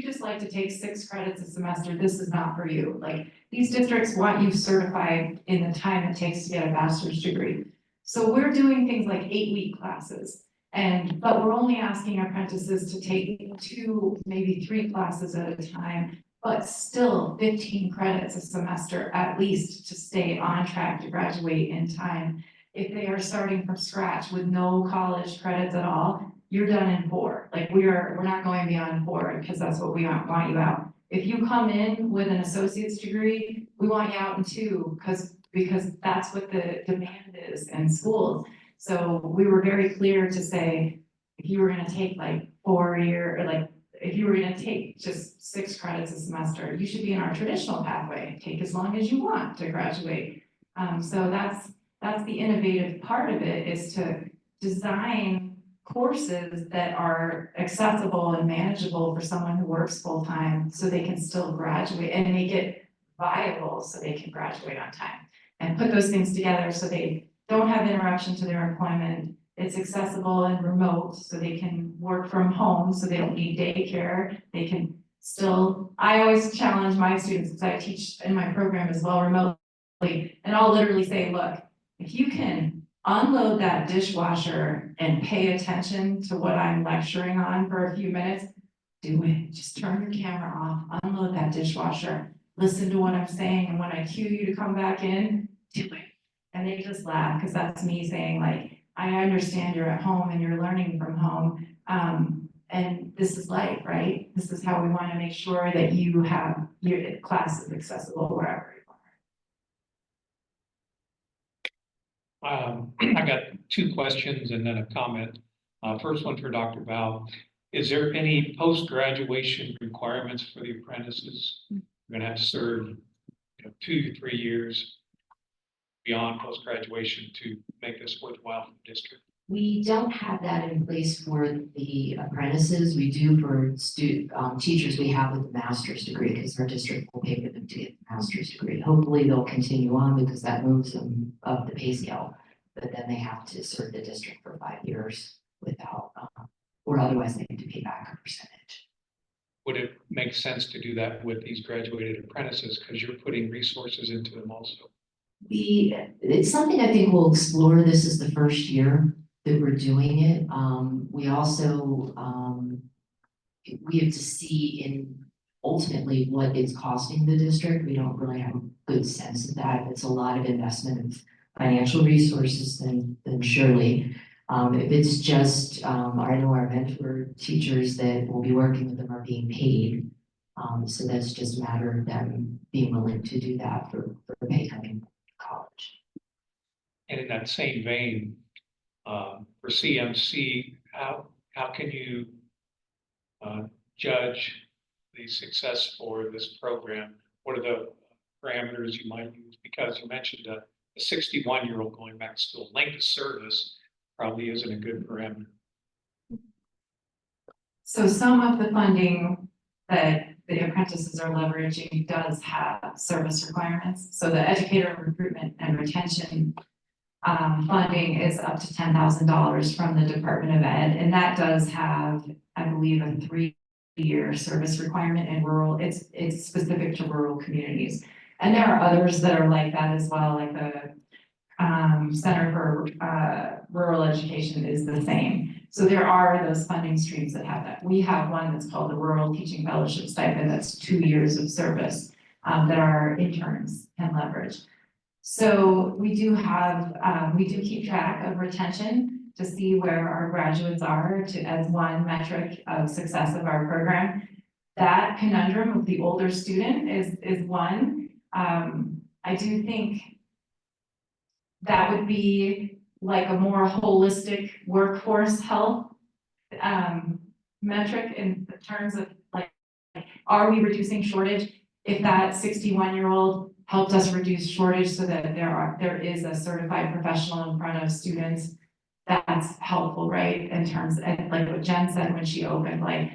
just like to take 6 credits a semester, this is not for you. Like these districts want you certified in the time it takes to get a bachelor's degree. So we're doing things like 8-week classes. But we're only asking apprentices to take 2, maybe 3 classes at a time, but still 15 credits a semester at least to stay on track to graduate in time. If they are starting from scratch with no college credits at all, you're done in 4. Like we're not going beyond 4 because that's what we want you out. If you come in with an associate's degree, we want you out in 2 because that's what the demand is in schools. So we were very clear to say, if you were gonna take like 4 year, or like, if you were gonna take just 6 credits a semester, you should be in our traditional pathway, take as long as you want to graduate. So that's the innovative part of it, is to design courses that are accessible and manageable for someone who works full-time so they can still graduate and make it viable so they can graduate on time. And put those things together so they don't have interruption to their employment. It's accessible and remote, so they can work from home, so they don't need daycare. They can still, I always challenge my students, because I teach in my program as well remotely, and I'll literally say, look, if you can unload that dishwasher and pay attention to what I'm lecturing on for a few minutes, do it. Just turn your camera off, unload that dishwasher, listen to what I'm saying, and when I cue you to come back in, do it. And they just laugh, because that's me saying, like, I understand you're at home and you're learning from home. And this is life, right? This is how we want to make sure that you have your classes accessible wherever you are. I got 2 questions and then a comment. First one for Dr. Val. Is there any post-graduation requirements for the apprentices? You're gonna have to serve 2 to 3 years beyond post-graduation to make this worthwhile for the district? We don't have that in place for the apprentices. We do for teachers we have with the master's degree, because our district will pay for them to get the master's degree. Hopefully they'll continue on because that moves them up the pay scale. But then they have to serve the district for 5 years without, or otherwise they need to pay back a percentage. Would it make sense to do that with these graduated apprentices, because you're putting resources into them also? It's something I think we'll explore. This is the first year that we're doing it. We also, we have to see in ultimately what it's costing the district. We don't really have a good sense of that. If it's a lot of investment of financial resources, then surely. If it's just, I know our mentor teachers that will be working with them are being paid. So that's just a matter of them being willing to do that for pay coming to college. And in that same vein, for CMC, how can you judge the success for this program? What are the parameters you might use? Because you mentioned a 61-year-old going back to school. Length of service probably isn't a good parameter. So some of the funding that the apprentices are leveraging does have service requirements. So the educator recruitment and retention funding is up to $10,000 from the Department of Ed, and that does have, I believe, a 3-year service requirement in rural. It's specific to rural communities, and there are others that are like that as well, like the Center for Rural Education is the same. So there are those funding streams that have that. We have one that's called the Rural Teaching Fellowship Stipend. That's 2 years of service that our interns can leverage. So we do keep track of retention to see where our graduates are as one metric of success of our program. That conundrum of the older student is one. I do think that would be like a more holistic workforce health metric in terms of like, are we reducing shortage? If that 61-year-old helped us reduce shortage so that there is a certified professional in front of students, that's helpful, right? In terms of like what Jen said when she opened, like,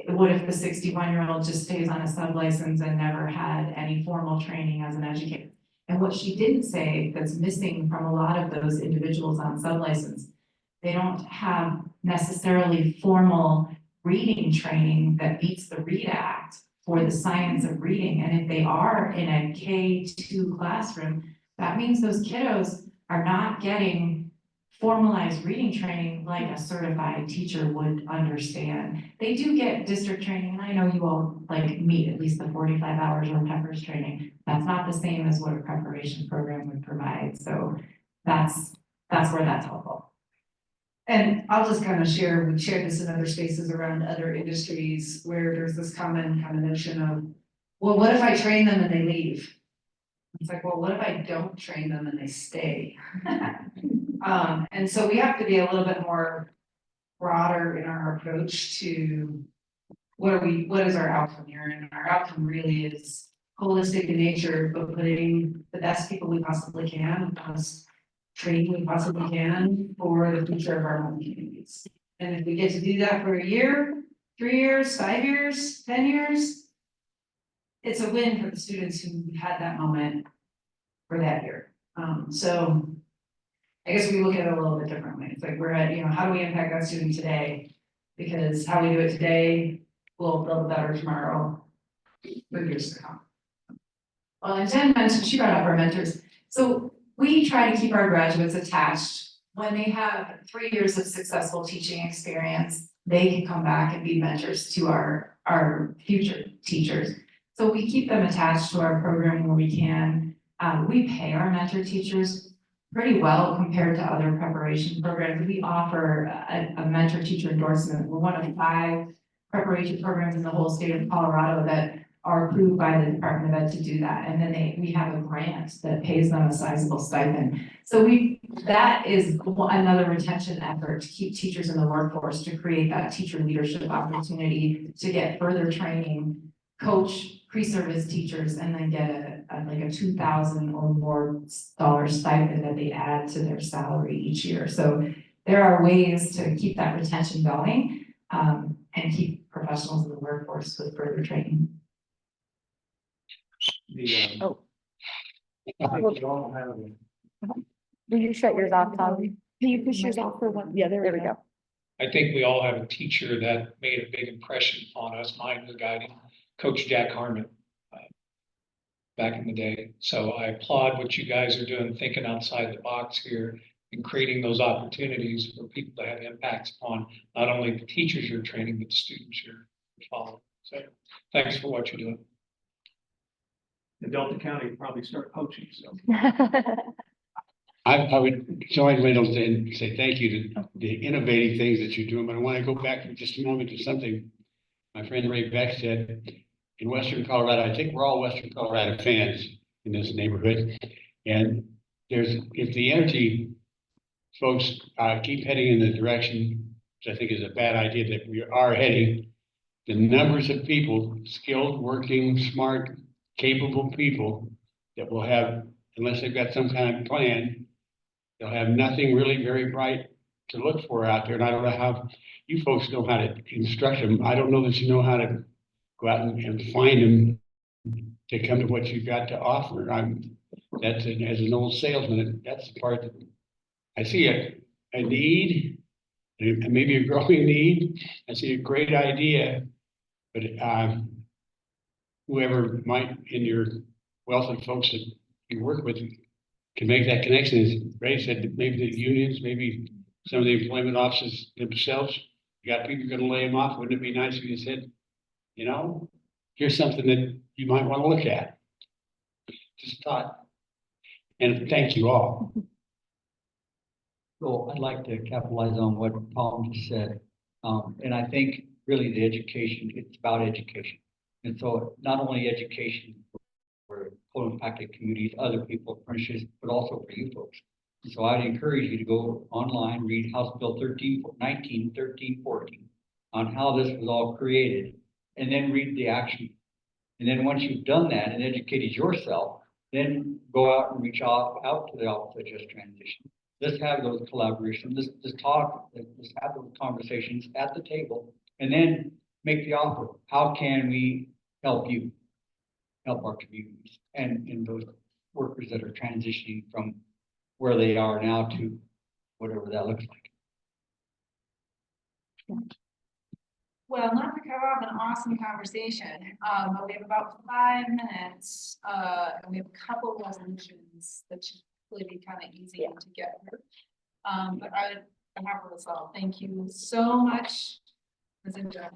what if the 61-year-old just stays on a sub-license and never had any formal training as an educator? And what she didn't say that's missing from a lot of those individuals on sub-license, they don't have necessarily formal reading training that beats the READ Act for the science of reading. And if they are in a K-2 classroom, that means those kiddos are not getting formalized reading training like a certified teacher would understand. They do get district training, and I know you all like meet at least the 45 hours or Peppers training. That's not the same as what a preparation program would provide. So that's where that's helpful. And I'll just kind of share, we shared this in other spaces around other industries where there's this common kind of notion of, well, what if I train them and they leave? It's like, well, what if I don't train them and they stay? And so we have to be a little bit more broader in our approach to what is our outcome here? And our outcome really is holistic in nature, but putting the best people we possibly can, the best training we possibly can for the future of our home communities. And if we get to do that for a year, 3 years, 5 years, 10 years, it's a win for the students who had that moment for that year. So I guess we look at it a little bit differently. It's like we're at, how do we impact that student today? Because how we do it today will build a better tomorrow for years to come. Well, and Jen mentioned, she brought up our mentors. So we try to keep our graduates attached. When they have 3 years of successful teaching experience, they can come back and be mentors to our future teachers. So we keep them attached to our program where we can. We pay our mentor teachers pretty well compared to other preparation programs. We offer a mentor teacher endorsement. We're one of 5 preparation programs in the whole state of Colorado that are approved by the Department of Ed to do that. And then we have a grant that pays them a sizable stipend. So that is another retention effort to keep teachers in the workforce, to create that teacher leadership opportunity, to get further training, coach pre-service teachers, and then get like a 2,000 or more dollar stipend that they add to their salary each year. So there are ways to keep that retention going, and keep professionals in the workforce with further training. Oh. I think we all have Will you shut yours off, Tom? Can you push yours off for one? Yeah, there we go. I think we all have a teacher that made a big impression on us. Mine was guiding Coach Jack Harmon back in the day. So I applaud what you guys are doing, thinking outside the box here and creating those opportunities for people to have impacts on not only the teachers you're training, but the students you're following. So thanks for what you're doing. in Delta County, probably start coaching, so. I would join Reynolds and say thank you to the innovative things that you're doing, but I want to go back for just a moment to something my friend Ray Beck said. In Western Colorado, I think we're all Western Colorado fans in this neighborhood. And if the energy folks keep heading in the direction, which I think is a bad idea that we are heading, the numbers of people, skilled, working, smart, capable people that will have, unless they've got some kind of plan, they'll have nothing really very bright to look for out there. And I don't know how you folks know how to instruct them. I don't know that you know how to go out and find them to come to what you've got to offer. As an old salesman, that's the part that I see a need, and maybe a growing need. I see a great idea, but whoever might in your wealth of folks that you work with can make that connection. As Ray said, maybe the unions, maybe some of the employment offices themselves, you got people going to lay them off. Wouldn't it be nice if you said, you know, here's something that you might want to look at? Just a thought. And thank you all. So I'd like to capitalize on what Tom just said. And I think really the education, it's about education. And so not only education for impacted communities, other people, apprentices, but also for you folks. And so I'd encourage you to go online, read House Bill 1314 on how this was all created, and then read the action. And then once you've done that and educated yourself, then go out and reach out to the Office of Just Transition. Let's have those collaborations, let's talk, let's have those conversations at the table, and then make the offer. How can we help you, help our communities and those workers that are transitioning from where they are now to whatever that looks like? Well, not to cut off an awesome conversation, but we have about 5 minutes, and we have a couple resolutions that should really be kind of easy to get through. But on behalf of us all, thank you so much, Ms. Indra,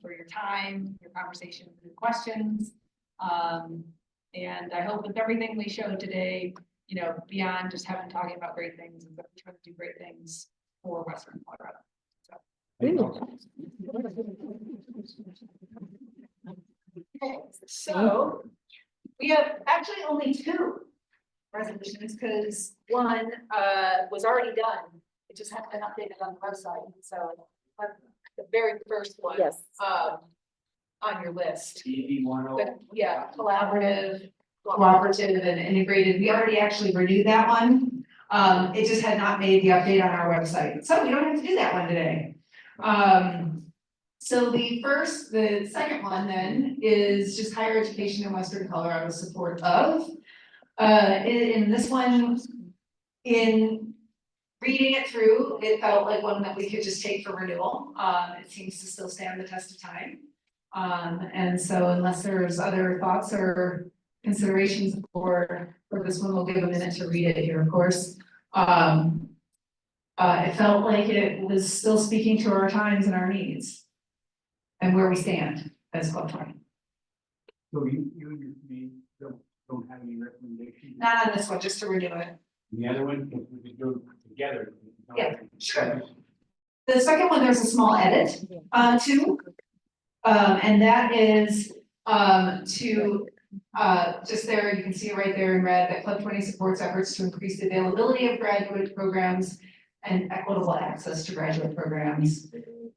for your time, your conversation, your questions. And I hope with everything we showed today, you know, beyond just talking about great things, is that we're trying to do great things for Western Colorado. Okay, so we have actually only 2 resolutions because one was already done. It just hadn't been updated on the website. So the very first one on your list. Yeah, cooperative and integrated. We already actually renewed that one. It just had not made the update on our website. So we don't have to do that one today. So the second one then is just higher education in Western Colorado support of. In this one, in reading it through, it felt like one that we could just take for renewal. It seems to still stand the test of time. And so unless there's other thoughts or considerations for this one, we'll give a minute to read it here, of course. It felt like it was still speaking to our times and our needs and where we stand as Club 20. So you and me don't have any recommendations? Not on this one, just to renew it. The other one, if we could do it together. Yeah, sure. The second one, there's a small edit to, and that is to just there, you can see right there in red that Club 20 supports efforts to increase the availability of graduate programs and equitable access to graduate programs.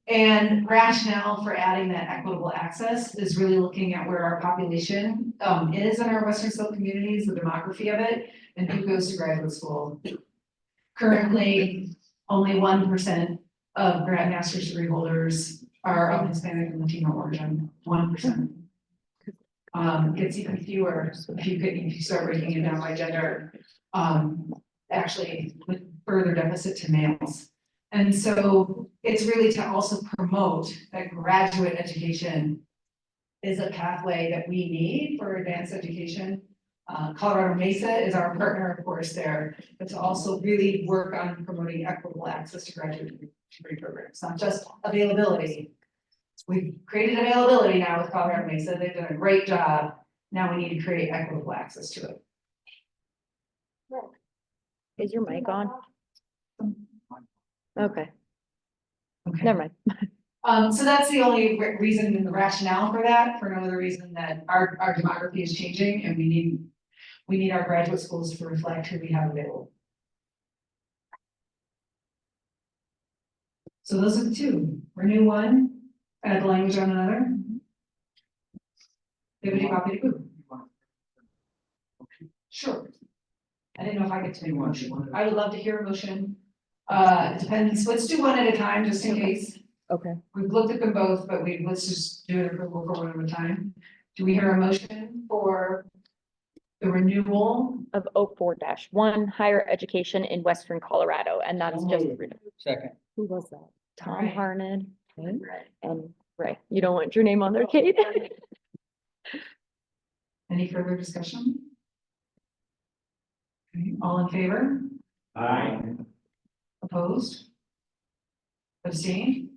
And rationale for adding that equitable access is really looking at where our population is in our Western Slope communities, the demography of it, and who goes to graduate school. Currently, only 1% of grad master's degree holders are of Hispanic and Latino origin, 1%. Gets even fewer if you start breaking it down by gender, actually with further deficit to males. And so it's really to also promote that graduate education is a pathway that we need for advanced education. Colorado Mesa is our partner, of course, there, but to also really work on promoting equitable access to graduate degree programs, not just availability. We've created availability now with Colorado Mesa. They've done a great job. Now we need to create equitable access to it. Is your mic on? Okay, Okay. never mind. So that's the only reason and the rationale for that, for no other reason that our demography is changing and we need our graduate schools to reflect who we have available. So those are the two. Renew one, add the language on another. Do you have any copy to go? Sure. I didn't know if I get to do one. I would love to hear a motion. It depends. Let's do one at a time, just in case. Okay. We've looked at them both, but let's just do an approval for one at a time. Do we hear a motion for the renewal Of 04-1, higher education in Western Colorado, and that's just. Second. Who was that? Tom Right. Harned and Ray. You don't want your name on there, Kate? Any further discussion? Okay, all in favor? Aye. Opposed? Abstained?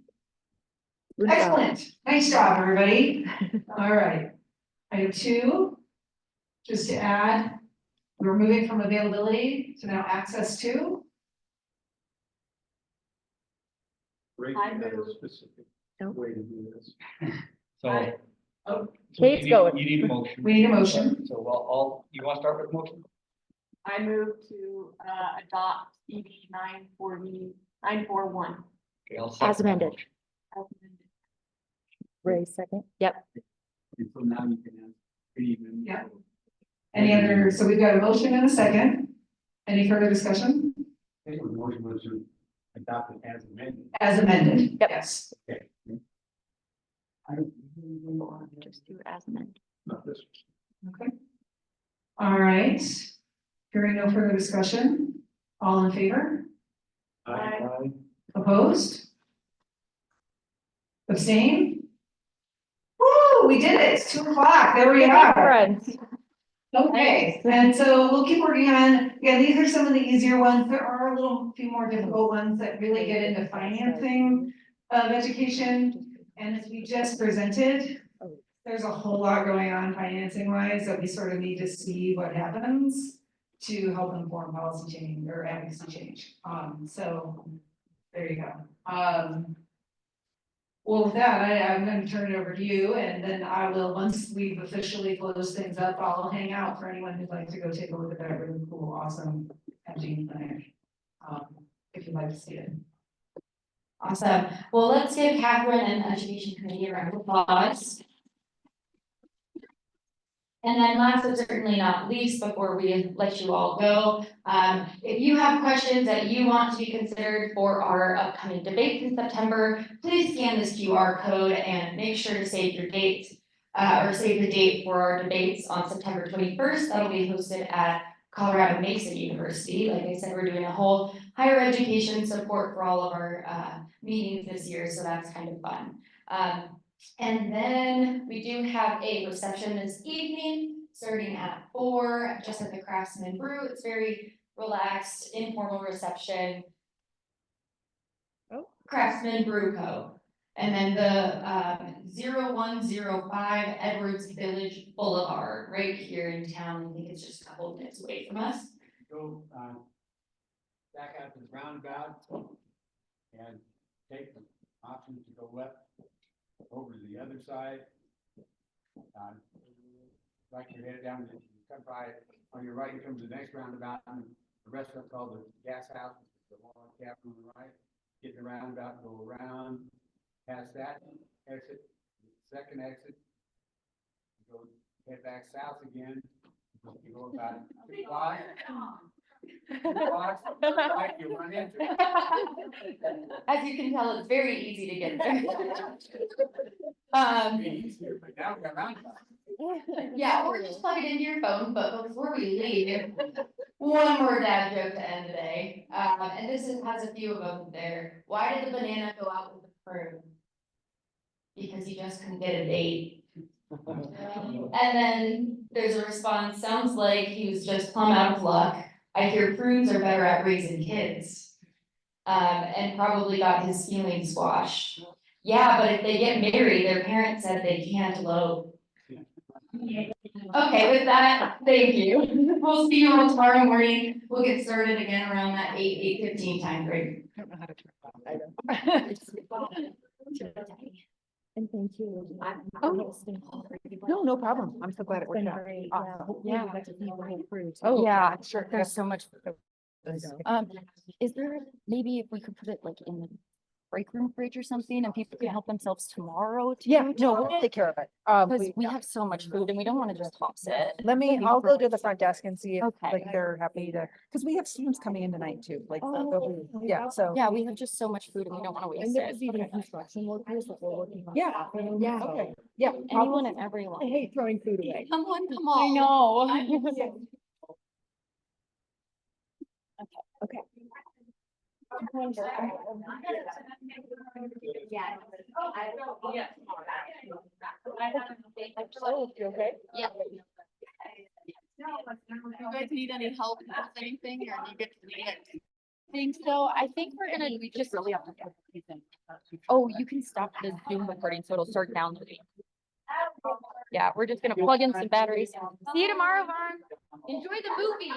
Good job. Excellent. Nice job, everybody. All right. Item 2, just to add, we're moving from availability to now access to. Great, I that move- is specific Nope. way to do this. So. Oh, Kate's you need- going. You need a motion. we need a motion. So you want to start with a motion? I move to adopt ED 941. Okay, I'll second As that amended. motion. Ray, second. Yep. And so now you can ask. Even. Yeah. Any other, so we've got a motion and a second. Any further discussion? I think the motion was to adopt it as amended. As amended, Yep. yes. Okay. Just do as amended. Not this. Okay. All right. Hearing no further discussion, all in favor? Aye. Opposed? Abstain? Woo, we did it, it's 2 o'clock, there we are. Friends. Okay, and so we'll keep working on, yeah, these are some of the easier ones, there are a few more difficult ones that really get into financing of education. And as we just presented, there's a whole lot going on financing wise that we sort of need to see what happens to help inform policy change or advocacy change. So there you go. Well, with that, I'm gonna turn it over to you, and then I will, once we've officially closed things up, I'll hang out for anyone who'd like to go take a look at that really cool, awesome empty clinic. If you'd like to see it. Awesome. Well, let's give Catherine and Education Committee a round of applause. And then last but certainly not least, before we let you all go, if you have questions that you want to be considered for our upcoming debates in September, please scan this QR code and make sure to save your dates, or save the date for our debates on September 21st. That'll be hosted at Colorado Mesa University. Like I said, we're doing a whole higher education support for all of our meetings this year, so that's kind of fun. And then we do have a reception this evening, starting at 4, just at the Craftsman Brew. It's very relaxed, informal reception. Oh. Craftsman Brew Co. And then the 0105 Edwards Village Boulevard, right here in town. I think it's just a couple minutes away from us. Go, back out to the roundabout and take the option to go left over to the other side. Like you're headed down, you come by, on your right comes the next roundabout, and the restaurant called the Gas House, the log cabin on the right, get in the roundabout, go around, past that exit, second exit. Go head back south again, you go about 2 blocks. 2 blocks, right, you run into it. As you can tell, it's very easy to get there. Easier, but now we're roundabout. Yeah, or just plug it into your phone, but before we leave, one more dad joke to end the day. And has a few of them there. Why did the banana go out with the prune? Because he just couldn't get a date. And then there's a response, sounds like he was just plumb out of luck. I hear prunes are better at raising kids. And probably got his feelings squashed. Yeah, but if they get married, their parents said they can't elope. Okay, with that, thank you. We'll see you all tomorrow morning. We'll get started again around that 8:15 time frame. I don't know how to turn it on. And thank you. No problem. I'm so glad it worked out. Awesome. Yeah. Oh, Yeah, sure. there's so much. Is there, maybe if we could put it like in the break room fridge or something and people can help themselves tomorrow? Yeah, no, we'll take care of it. Because we have so much food and we don't want to just toss it. I'll go to the front desk and see if Okay. like they're happy to, because we have students coming in tonight too, like, Oh. yeah, so. Yeah, we have just so much food and we don't want to waste And it. there's even construction workers that we're working on. Yeah, yeah, okay, yeah. Anyone and everyone. I hate throwing food away. Come on. I know. Okay. Yeah. Okay? Yeah. You guys need any help with anything or you get to leave it? Think so. I think we're gonna just really have to. Oh, you can stop the Zoom recording so it'll start downloading. Yeah, we're just gonna plug in some batteries. See you tomorrow, Vaughn. Enjoy the movie.